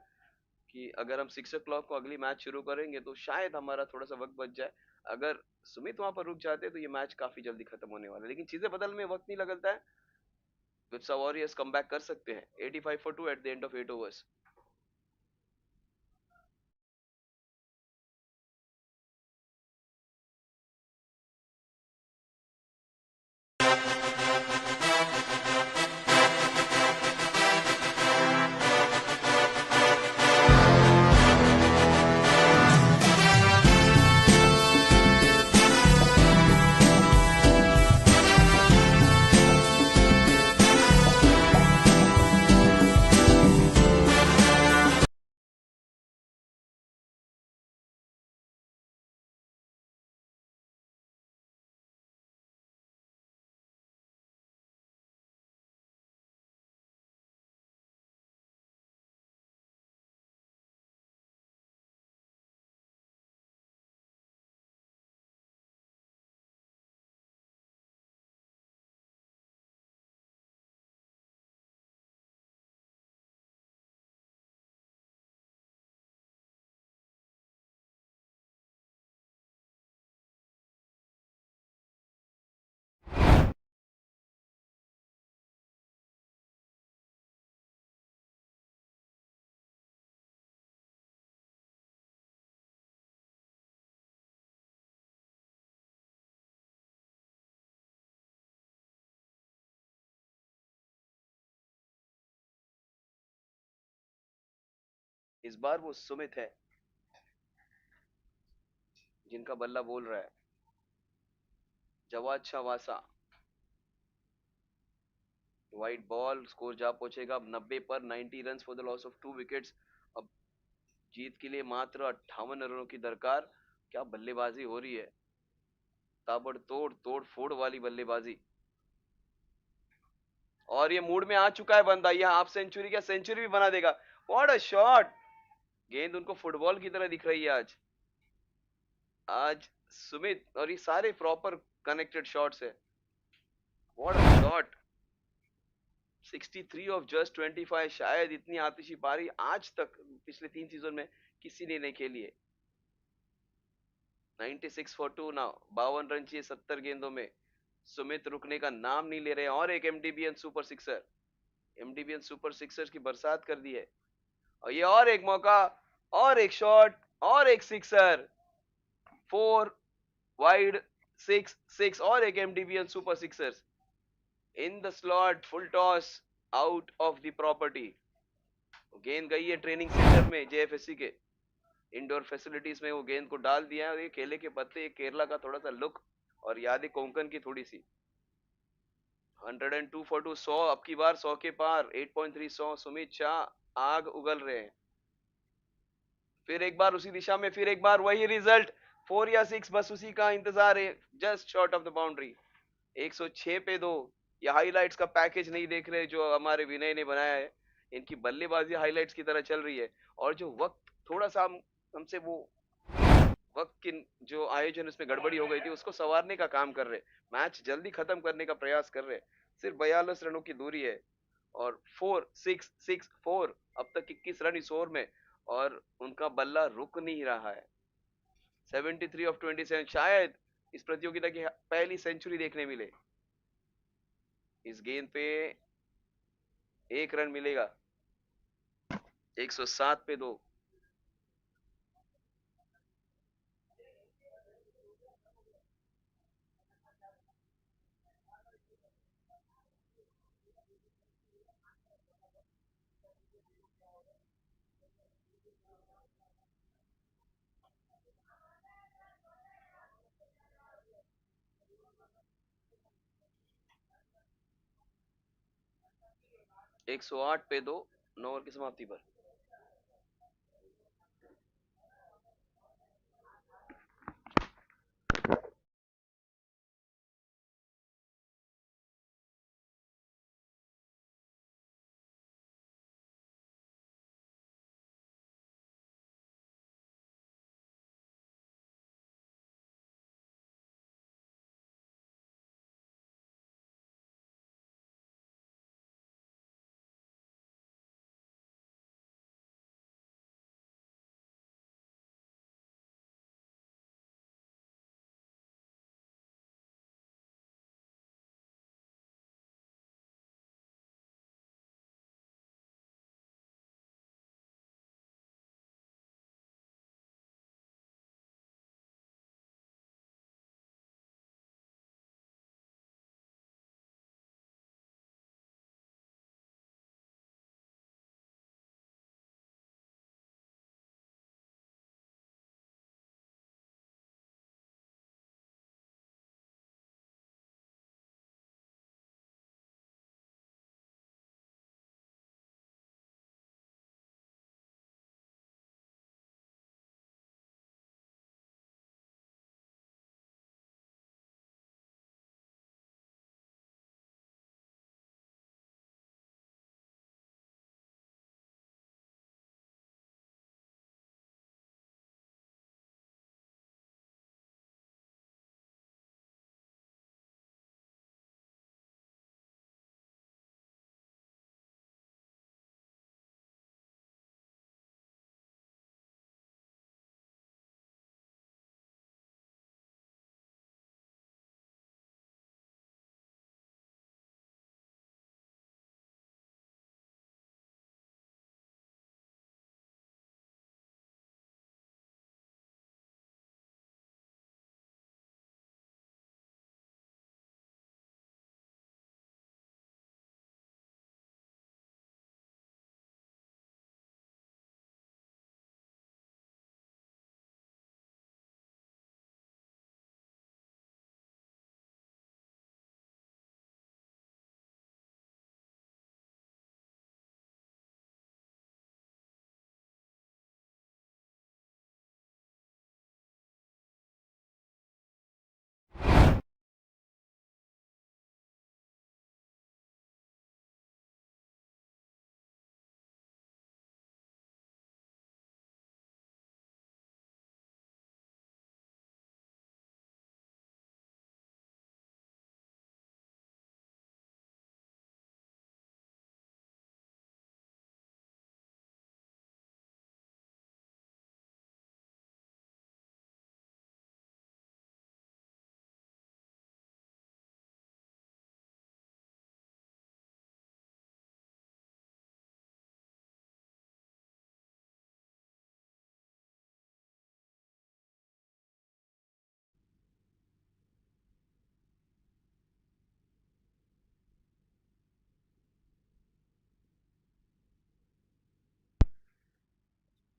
A: कि अगर हम 6 o'clock को अगली मैच शुरू करेंगे तो शायद हमारा थोड़ा सा वक्त बच जाए। अगर सुमित वहां पर रुक जाते तो ये मैच काफी जल्दी खत्म होने वाला है, लेकिन चीजें बदलने में वक्त नहीं लगता है। विप्सा वॉरियर्स कम बैक कर सकते हैं। 85 for 2 eight the end of 8 overs। इस बार वो सुमित है जिनका बल्ला बोल रहा है। जवाद शाहवासा, वाइट बॉल, स्कोर जा पहुंचेगा अब 90 पर। 90 run for the loss of 2 wickets. अब जीत के लिए मात्र 58 रनों की दरकार। क्या बल्लेबाजी हो रही है, ताबड़तोड़ तोड़ फोड़ वाली बल्लेबाजी। और ये मूड में आ चुका है बंदा, ये हाफ सेंचुरी क्या सेंचुरी भी बना देगा। What a shot. गेंद उनको फुटबॉल की तरह दिख रही है आज। आज सुमित, और ये सारे प्रॉपर कनेक्टेड शॉट्स है। What a shot. 63 of just 25। शायद इतनी आतिशी पारी आज तक पिछले 3 सीजन में किसी ने नहीं खेली है। 96 फॉर 2 नाउ। 52 रन चाहिए 70 गेंदों में। सुमित रुकने का नाम नहीं ले रहे। और एक MDBN super sixer. एमडीबीएन super sixer की बरसात कर दी है। और ये और एक मौका, और एक शॉट, और एक सिक्सर। 4 वाइड, 6 6 और एक MDBN super sixer in the slot. Full toss out of the property. गेंद गई है ट्रेनिंग सेंटर में जेएफएससी के इंडोर फैसिलिटीज में। वो गेंद को डाल दिया है। और ये केले के पत्ते, केरला का थोड़ा सा लुक और यादें कोंकण की थोड़ी सी। 102 फॉर 2। 100 अब की बार 100 के पार। 8.3 100। सुमित शाह आग उगल रहे हैं। फिर एक बार उसी दिशा में, फिर एक बार वही रिजल्ट। 4 या 6, बस उसी का इंतजार है। Just short of the boundary. 106 पे 2। ये हाइलाइट्स का पैकेज नहीं देख रहे जो हमारे विनय ने बनाया है। इनकी बल्लेबाजी हाइलाइट्स की तरह चल रही है। और जो वक्त थोड़ा सा हमसे वो वक्त की जो आयोजन उसमें गड़बड़ी हो गई थी उसको संवारने का काम कर रहे। मैच जल्दी खत्म करने का प्रयास कर रहे। सिर्फ 42 रनों की दूरी है। और 4 6 6 4। अब तक 21 रन इस ओवर में। और उनका बल्ला रुक नहीं रहा है। 73 ऑफ 27। शायद इस प्रतियोगिता की पहली सेंचुरी देखने मिले। इस गेंद पे 1 रन मिलेगा। 107 पे 2। 108 पे 2। 9 ओवर की समाप्ति पर।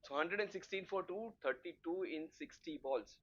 A: So 116 for 232 in 60 balls.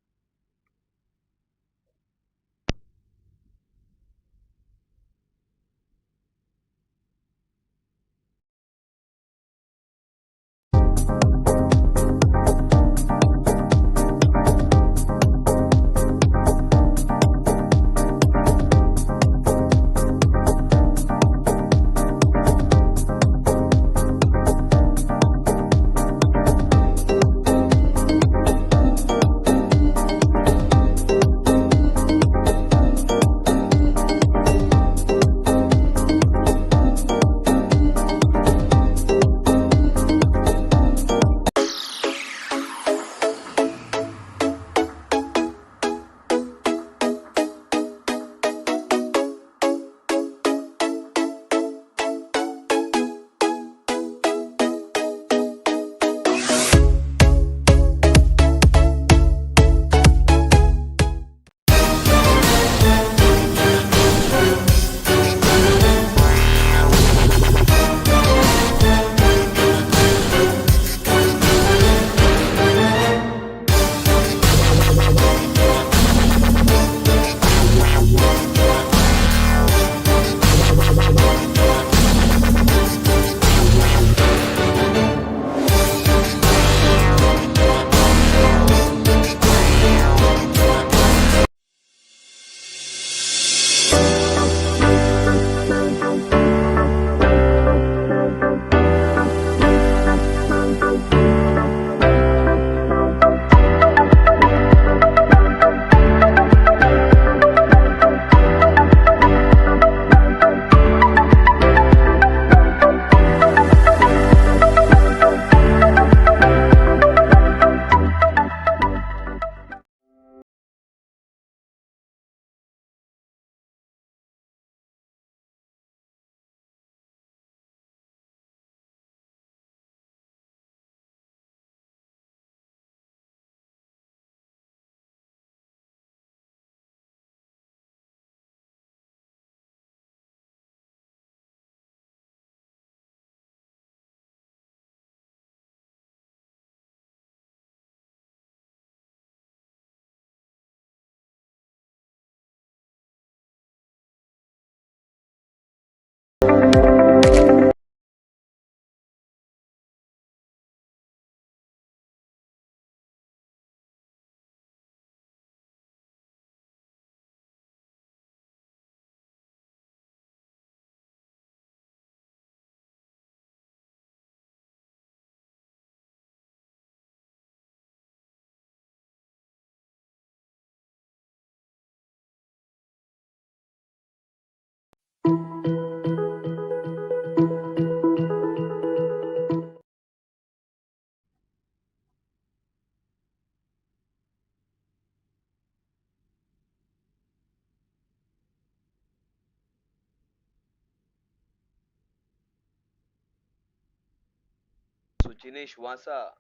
A: So Jinesh Wasa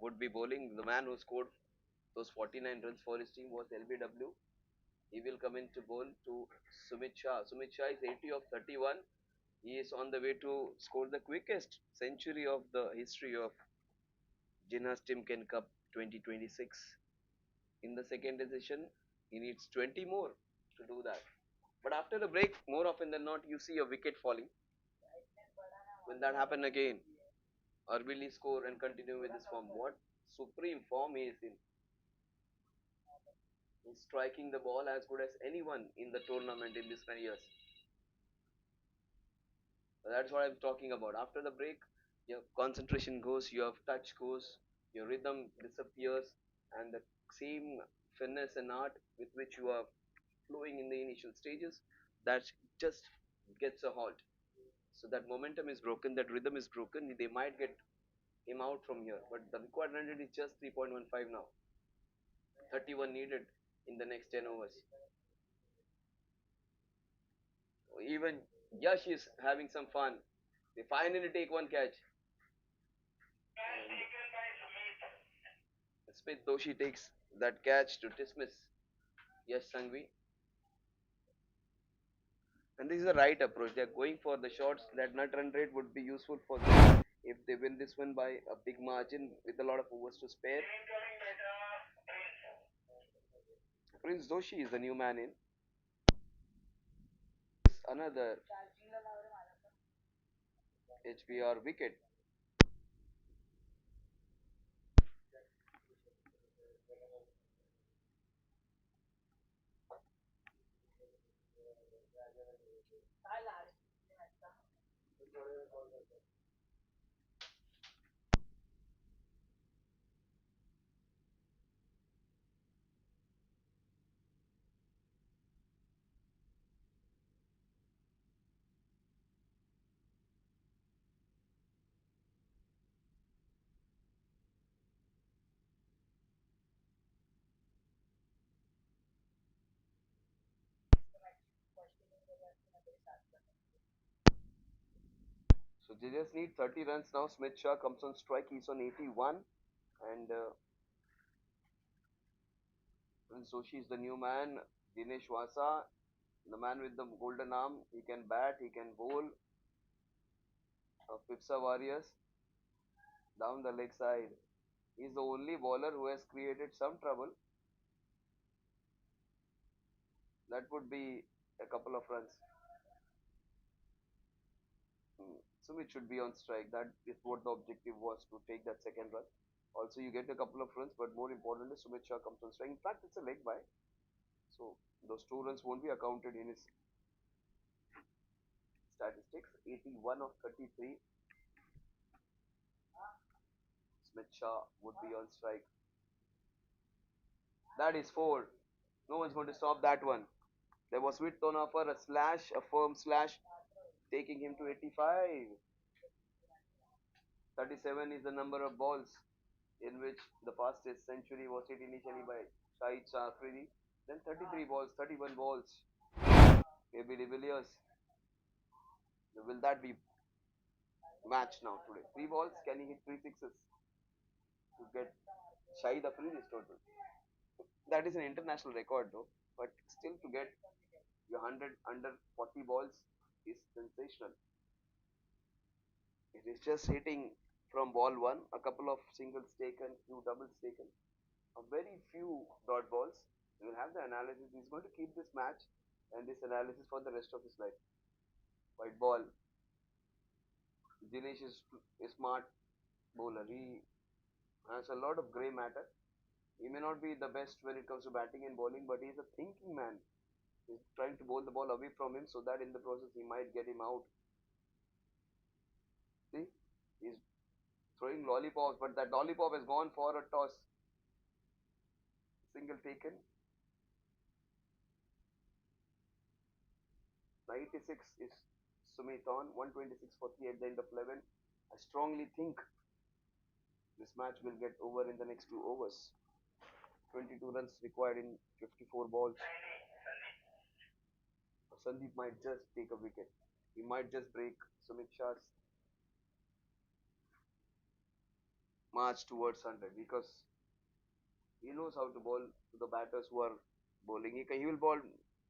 A: would be bowling. The man who scored those 49 runs for his team was LBW. He will come in to bowl to Sumit Shah. Sumit Shah is 80 of 31. He is on the way to score the quickest century of the history of Jinharsh Timken Cup 2026. In the second decision, he needs 20 more to do that. But after the break, more often than not, you see a wicket falling. Will that happen again? Or will he score and continue with this form? What supreme form he is in. He's striking the ball as good as anyone in the tournament in this many years. So that's what I'm talking about. After the break, your concentration goes, your touch goes, your rhythm disappears, and the same finesse and art with which you are flowing in the initial stages, that just gets a halt. So that momentum is broken, that rhythm is broken. They might get him out from here, but the required run rate is just 3.15 now. 31 needed in the next 10 overs. Even Yash is having some fun. They finally take one catch. Smith Doshi takes that catch to dismiss Yash Sangvi. And this is the right approach. They are going for the shots. That net run rate would be useful for them If they win this one by a big margin with a lot of overs to spare, Prince Doshi is the new man in. Another HBR wicket. So they just need 30 runs now. Smith Shaw comes on strike. He's on 81. And Prince Doshi is the new man. Dinesh Wasa, the man with the golden arm. He can bat, he can bowl. Pipsa Warriors down the leg side. He's the only bowler who has created some trouble. That would be a couple of runs. Sumit should be on strike. That is what the objective was, to take that second run. Also, you get a couple of runs, but more importantly, Sumit Shah comes on strike. In fact, it's a leg by, so those 2 runs won't be accounted in his statistics. 81 of 33. Smith Shah would be on strike. That is four. No one's going to stop that one. There was width on offer, a slash, a firm slash, taking him to 85. 37 is the number of balls in which the fastest century was hit initially by Shahid Shah Afridi. Then 33 balls, 31 balls. AB de Villiers. Will that be match now today? 3 balls, can he hit 3 sixes to get Shahid Afridi's total? That is an international record though. But still to get your 100 under 40 balls is sensational. It is just hitting from ball one, a couple of singles taken, few doubles taken, a very few dot balls. We will have the analysis. He's going to keep this match and this analysis for the rest of his life. White ball. Dinesh is a smart bowler. He has a lot of grey matter. He may not be the best when it comes to batting and bowling, but he's a thinking man. He's trying to bowl the ball away from him so that in the process he might get him out. See, he's throwing lollipops, but that lollipop has gone for a toss. Single taken. 96 is Sumit on. 126 for 3 at the end of 11. I strongly think this match will get over in the next 2 overs. 22 runs required in 54 balls. Sandeep might just take a wicket. He might just break Sumit Shah's march towards 100 because he knows how to bowl to the batters who are bowling. He will bowl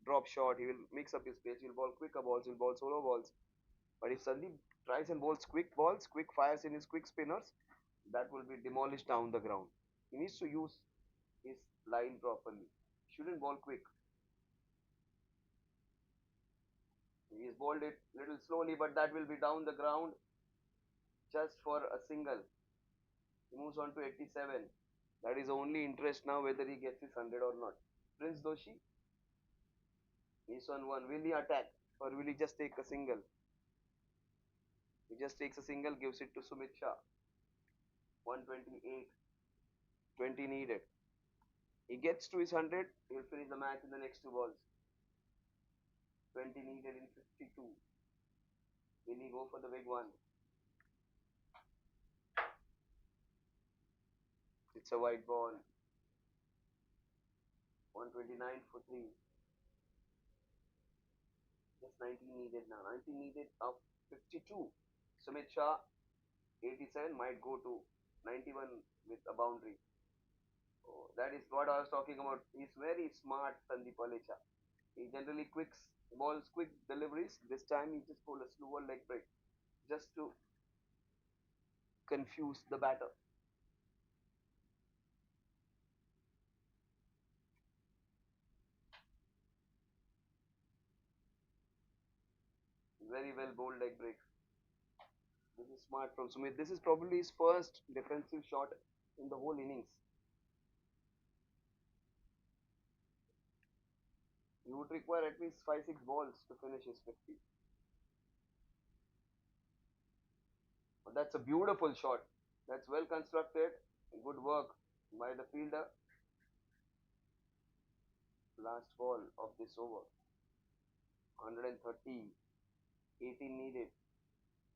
A: drop shot, he will mix up his pace, he will bowl quicker balls, he will bowl solo balls. But if Sandeep tries and bowls quick balls, quick fires in his quick spinners, that will be demolished down the ground. He needs to use his line properly. Shouldn't bowl quick. He's bowled it little slowly, but that will be down the ground just for a single. He moves on to 87. That is only interest now whether he gets his 100 or not. Prince Doshi is on one. Will he attack or will he just take a single? He just takes a single, gives it to Sumit Shah. 128. 20 needed. He gets to his 100, he'll finish the match in the next 2 balls. 20 needed in 52. Will he go for the big one? It's a white ball. 129 for 3. Just 19 needed now. 19 needed of 52. Sumit Shah, 87, might go to 91 with a boundary. Oh, that is what I was talking about. He's very smart, Sandeep Alecha. He generally quicks balls, quick deliveries. This time he just pulled a slower leg break just to confuse the batter. Very well bowled leg break. This is smart from Sumit. This is probably his first defensive shot in the whole innings. He would require at least 5 6 balls to finish his 50. But that's a beautiful shot. That's well constructed. Good work by the fielder. Last ball of this over. 130. 18 needed.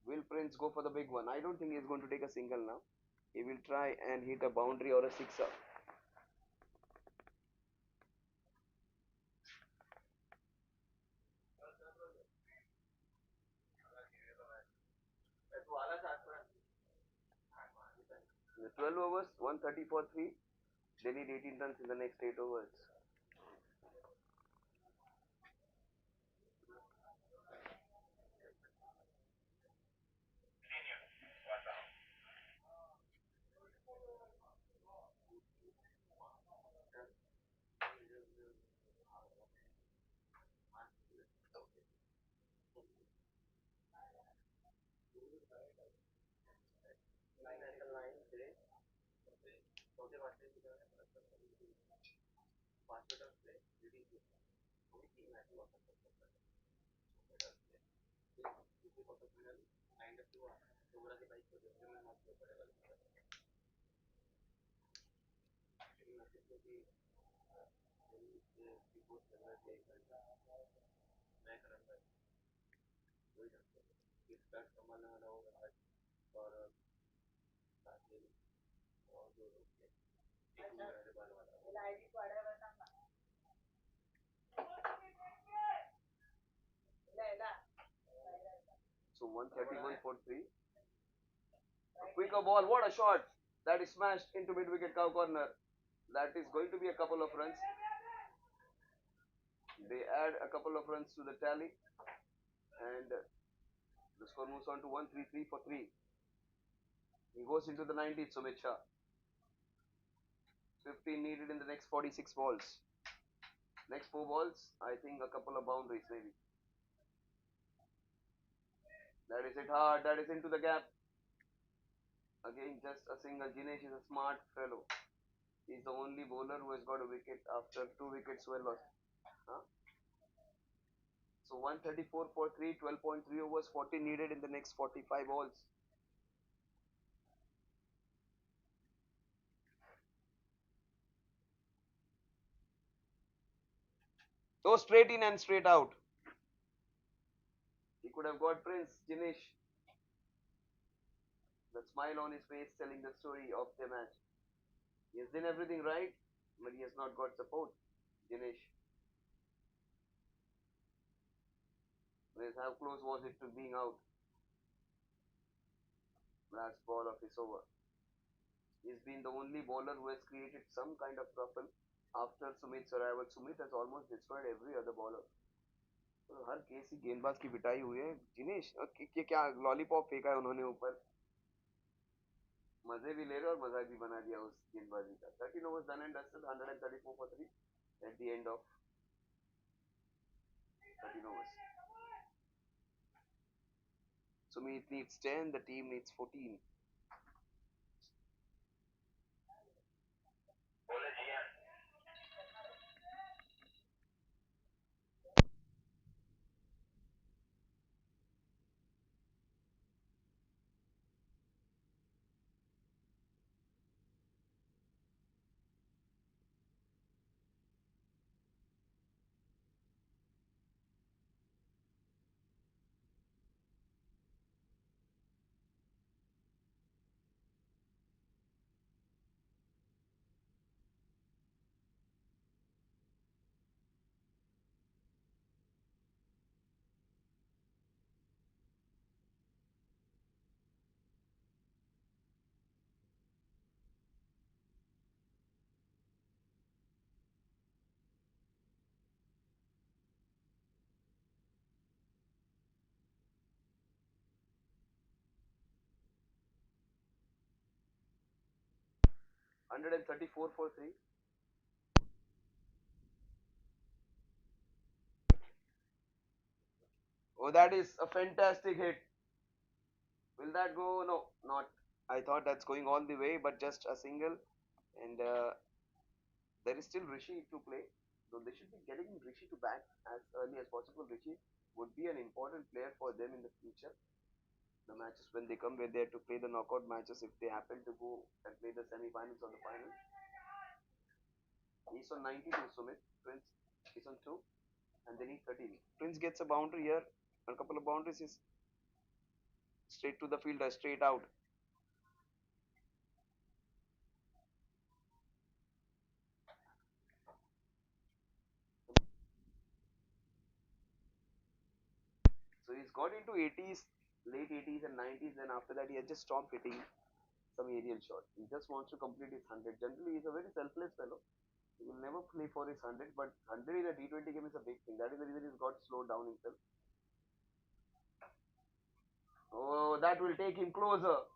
A: Will Prince go for the big one? I don't think he's going to take a single now. He will try and hit a boundary or a sixer. In the 12 overs, 130 for 3. They need 18 runs in the next 8 overs. So 131 for 3. A quicker ball. What a shot! That is smashed into mid wicket cow corner. That is going to be a couple of runs. They add a couple of runs to the tally, and the score moves on to 133 for 3. He goes into the 90th, Sumit Shah. 15 needed in the next 46 balls. Next 4 balls, I think a couple of boundaries maybe. That is it hard. That is into the gap. Again, just a single. Jinesh is a smart fellow. He's the only bowler who has got a wicket after 2 wickets were lost. Huh? So 134 for 3, 12.3 overs, 40 needed in the next 45 balls. So straight in and straight out. He could have got Prince, Jinesh. The smile on his face telling the story of the match. He has done everything right, but he has not got support. Jinesh. How close was it to being out? Last ball of his over. He's been the only bowler who has created some kind of trouble after Sumit's arrival. Sumit has almost destroyed every other bowler. तो हर केसी गेंदबाज की पिटाई हुई है जिनेश क्या lollipop फेंका है उन्होंने ऊपर मजे भी ले रहे और मजाक भी बना दिया उस गेंदबाजी का 13 overs done and dusted 134 for 3 at the end of 13 overs. Sumit needs 10, the team needs 14. 134 for 3. Oh, that is a fantastic hit. Will that go? No, not. I thought that's going all the way, but just a single. And there is still Rishi to play. So they should be getting Rishi to bat as early as possible. Rishi would be an important player for them in the future. The matches when they come, where they have to play the knockout matches, if they happen to go and play the semi-finals or the final. He's on 92, Sumit. Prince is on 2, and they need 13. Prince gets a boundary here. A couple of boundaries is straight to the fielder, straight out. So he's got into 80s, late 80s and 90s. Then after that, he has just stopped hitting some aerial shot. He just wants to complete his 100. Generally, he's a very selfless fellow. He will never play for his 100, but 100 in a T20 game is a big thing. That is the reason he's got slowed down himself. Oh, that will take him closer.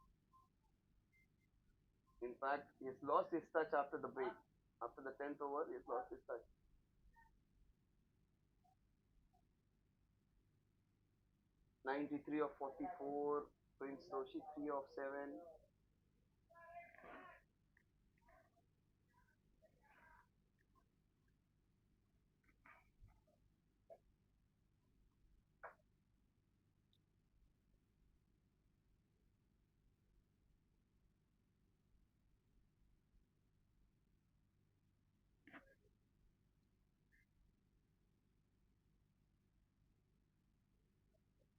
A: In fact, he's lost his touch after the break. After the 10th over, he's lost his touch. 93 of 44. Prince Doshi 3 of 7.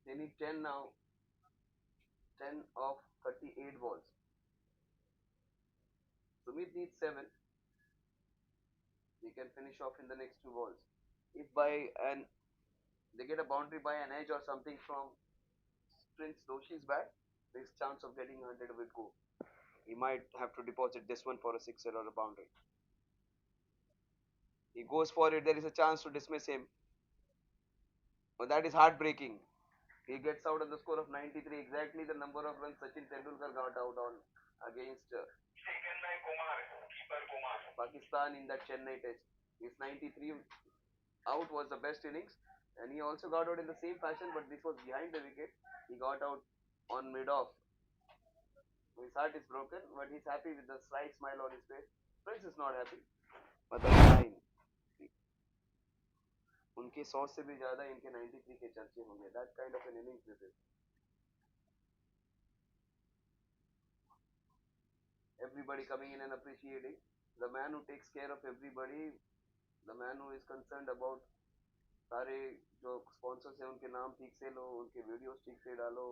A: They need 10 now. 10 of 38 balls. Sumit needs 7. They can finish off in the next 2 balls. If by an they get a boundary by an edge or something from Prince Doshi's bat, there's chance of getting 100 will go. He might have to deposit this one for a sixer or a boundary. He goes for it. There is a chance to dismiss him. But that is heartbreaking. He gets out on the score of 93, exactly the number of runs Sachin Tendulkar got out on against Pakistan in that Chennai test. His 93 out was the best innings, and he also got out in the same fashion, but this was behind the wicket. He got out on mid off. His heart is broken, but he's happy with the slight smile on his face. Prince is not happy, but that's fine. उनके 100 से भी ज्यादा इनके 93 के चर्चे होंगे. That kind of an innings this is. Everybody coming in and appreciating the man who takes care of everybody, the man who is concerned about सारे जो स्पॉन्सर्स हैं उनके नाम ठीक से लो, उनके वीडियोस ठीक से डालो,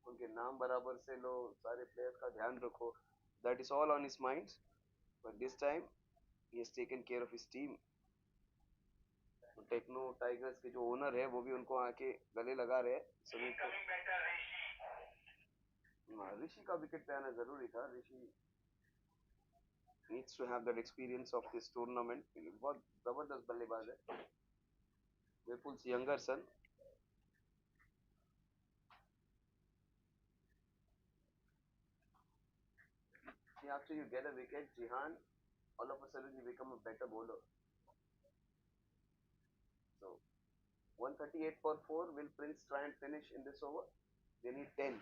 A: उनके नाम बराबर से लो, सारे प्लेयर्स का ध्यान रखो. That is all on his mind, but this time he has taken care of his team. Techno tigers के जो ओनर है वो भी उनको आके गले लगा रहे हैं सभी को. ऋषि का विकेट पे आना जरूरी था. ऋषि needs to have that experience of this tournament. बहुत जबरदस्त बल्लेबाज है. Vipul's younger son. See, after you get a wicket, Jihan, all of a sudden you become a better bowler. So 138 for 4. Will Prince try and finish in this over? They need 10.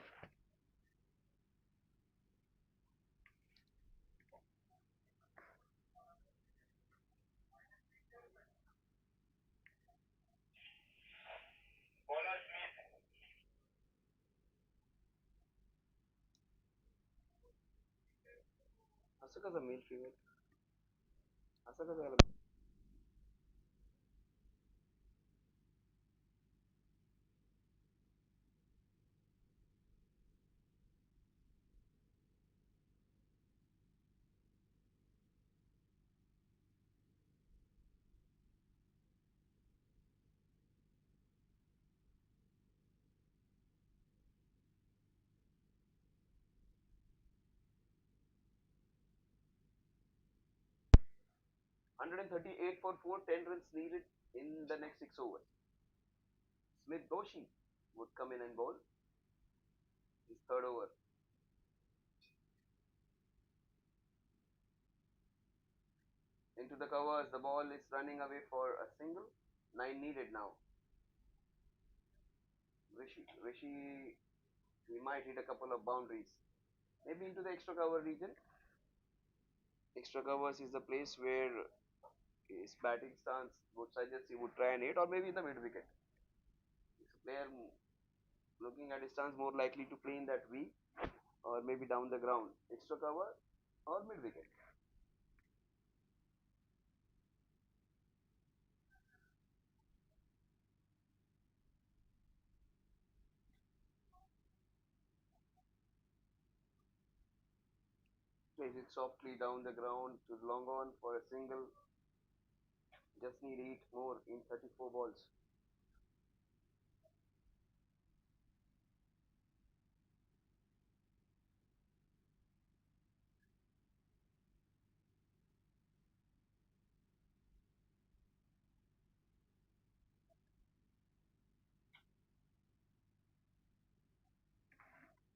A: असं कसं male female असं कसं झालं. 138 for 4. 10 runs needed in the next 6 overs. Smith Doshi would come in and bowl his third over. Into the covers, the ball is running away for a single. 9 needed now. Rishi, he might hit a couple of boundaries. Maybe into the extra cover region. Extra covers is the place where his batting stance would suggest he would try and hit, or maybe in the mid wicket. Is a player looking at his stance more likely to play in that V, or maybe down the ground. Extra cover or mid wicket. Plays it softly down the ground to long on for a single. Just need 8 more in 34 balls.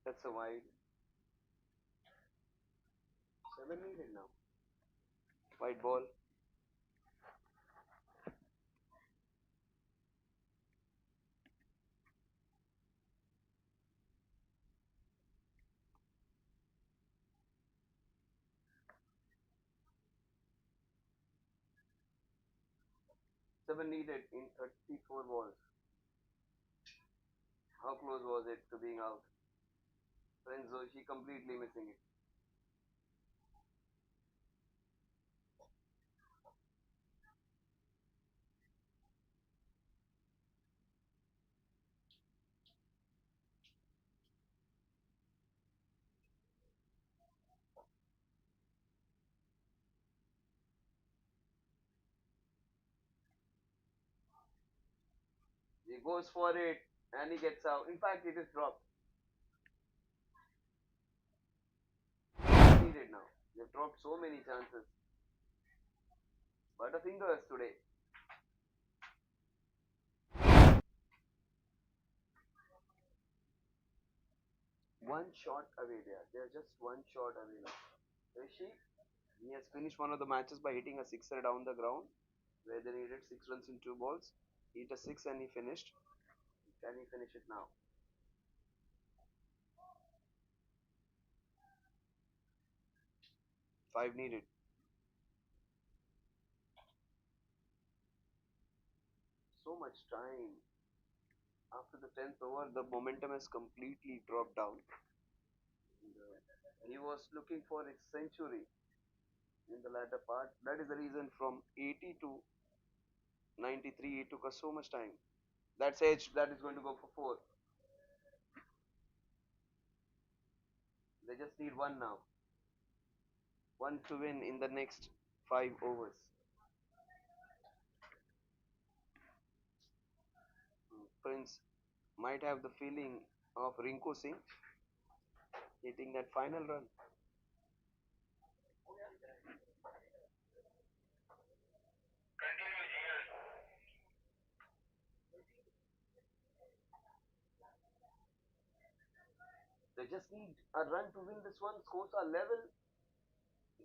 A: That's a wide. 7 needed now. White ball. 7 needed in 34 balls. How close was it to being out? Renzo, she completely missing it. He goes for it and he gets out. In fact, it is dropped. Needed now. They've dropped so many chances. Butterfingers today. One shot away there. They're just one shot away now. Rishi, he has finished one of the matches by hitting a sixer down the ground where they needed 6 runs in 2 balls. He hit a six and he finished. Can he finish it now? 5 needed. So much time. After the 10th over, the momentum has completely dropped down. And, he was looking for his century in the latter part. That is the reason from 80 to 93 it took us so much time. That's edge. That is going to go for 4. They just need one now. One to win in the next 5 overs. Prince might have the feeling of Rinku Singh hitting that final run. They just need a run to win this one. Scores are level.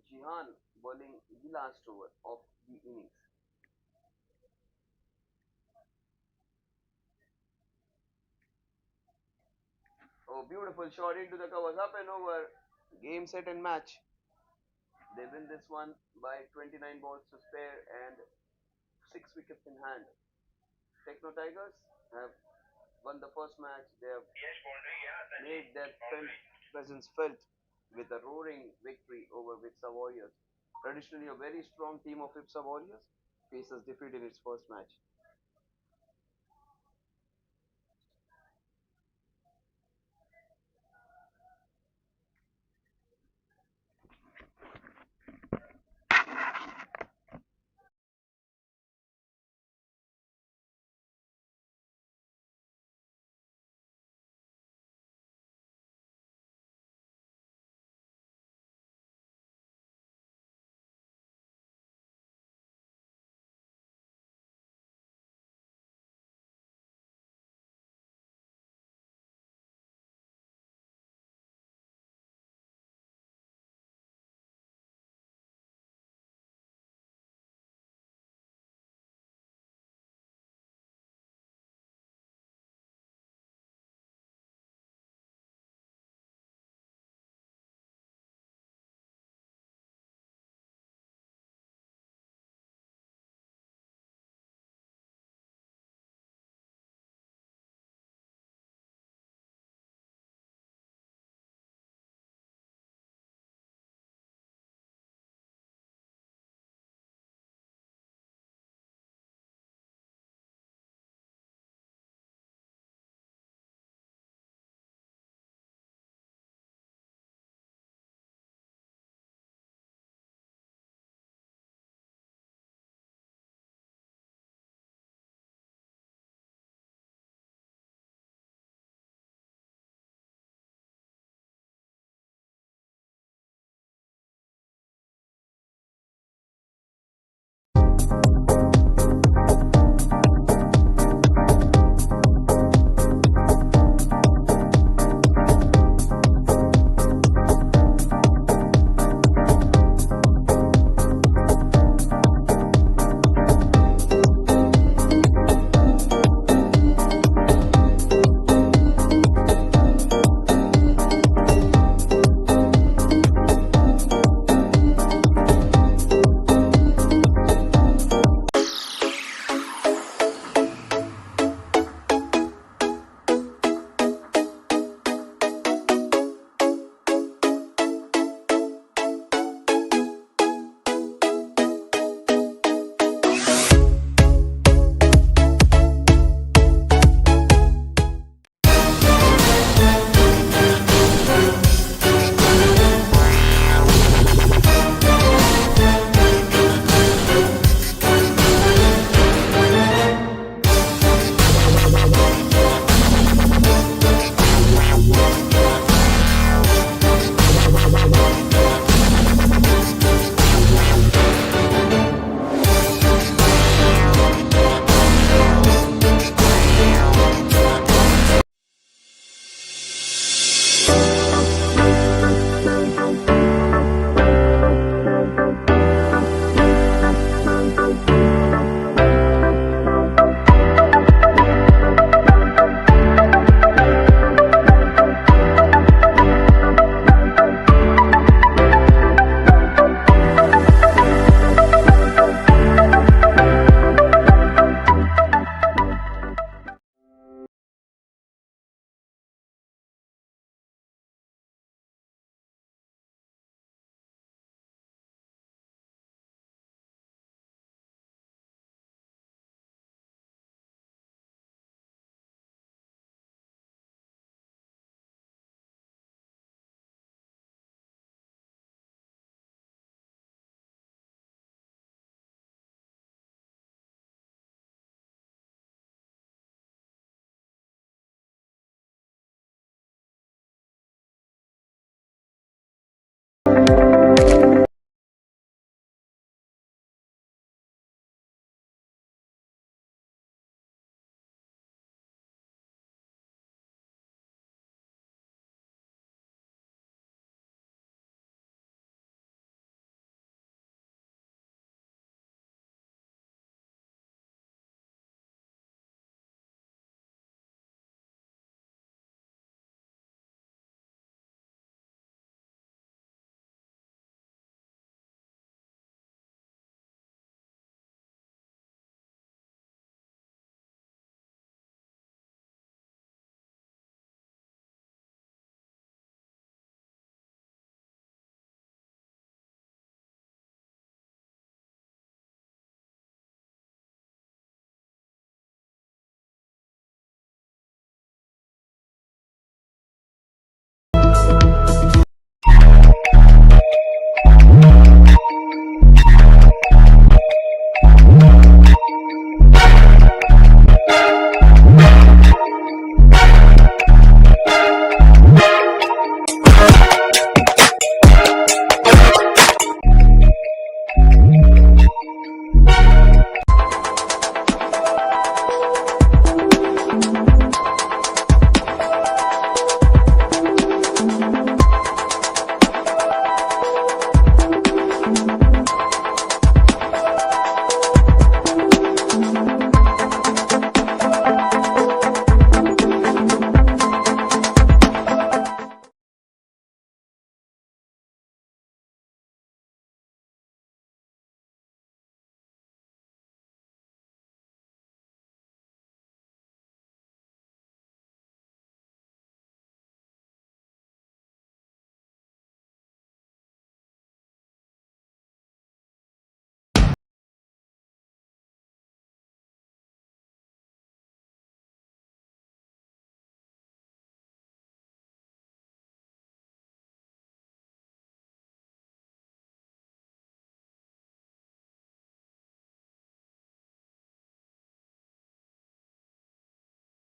A: Jihan bowling the last over of the innings. Oh, beautiful shot into the covers, up and over. Game, set, and match. They win this one by 29 balls to spare and 6 wickets in hand. Techno Tigers have won the first match. They have made their presence felt with a roaring victory over Vipsa Warriors. Traditionally, a very strong team of Vipsa Warriors faces defeat in its first match.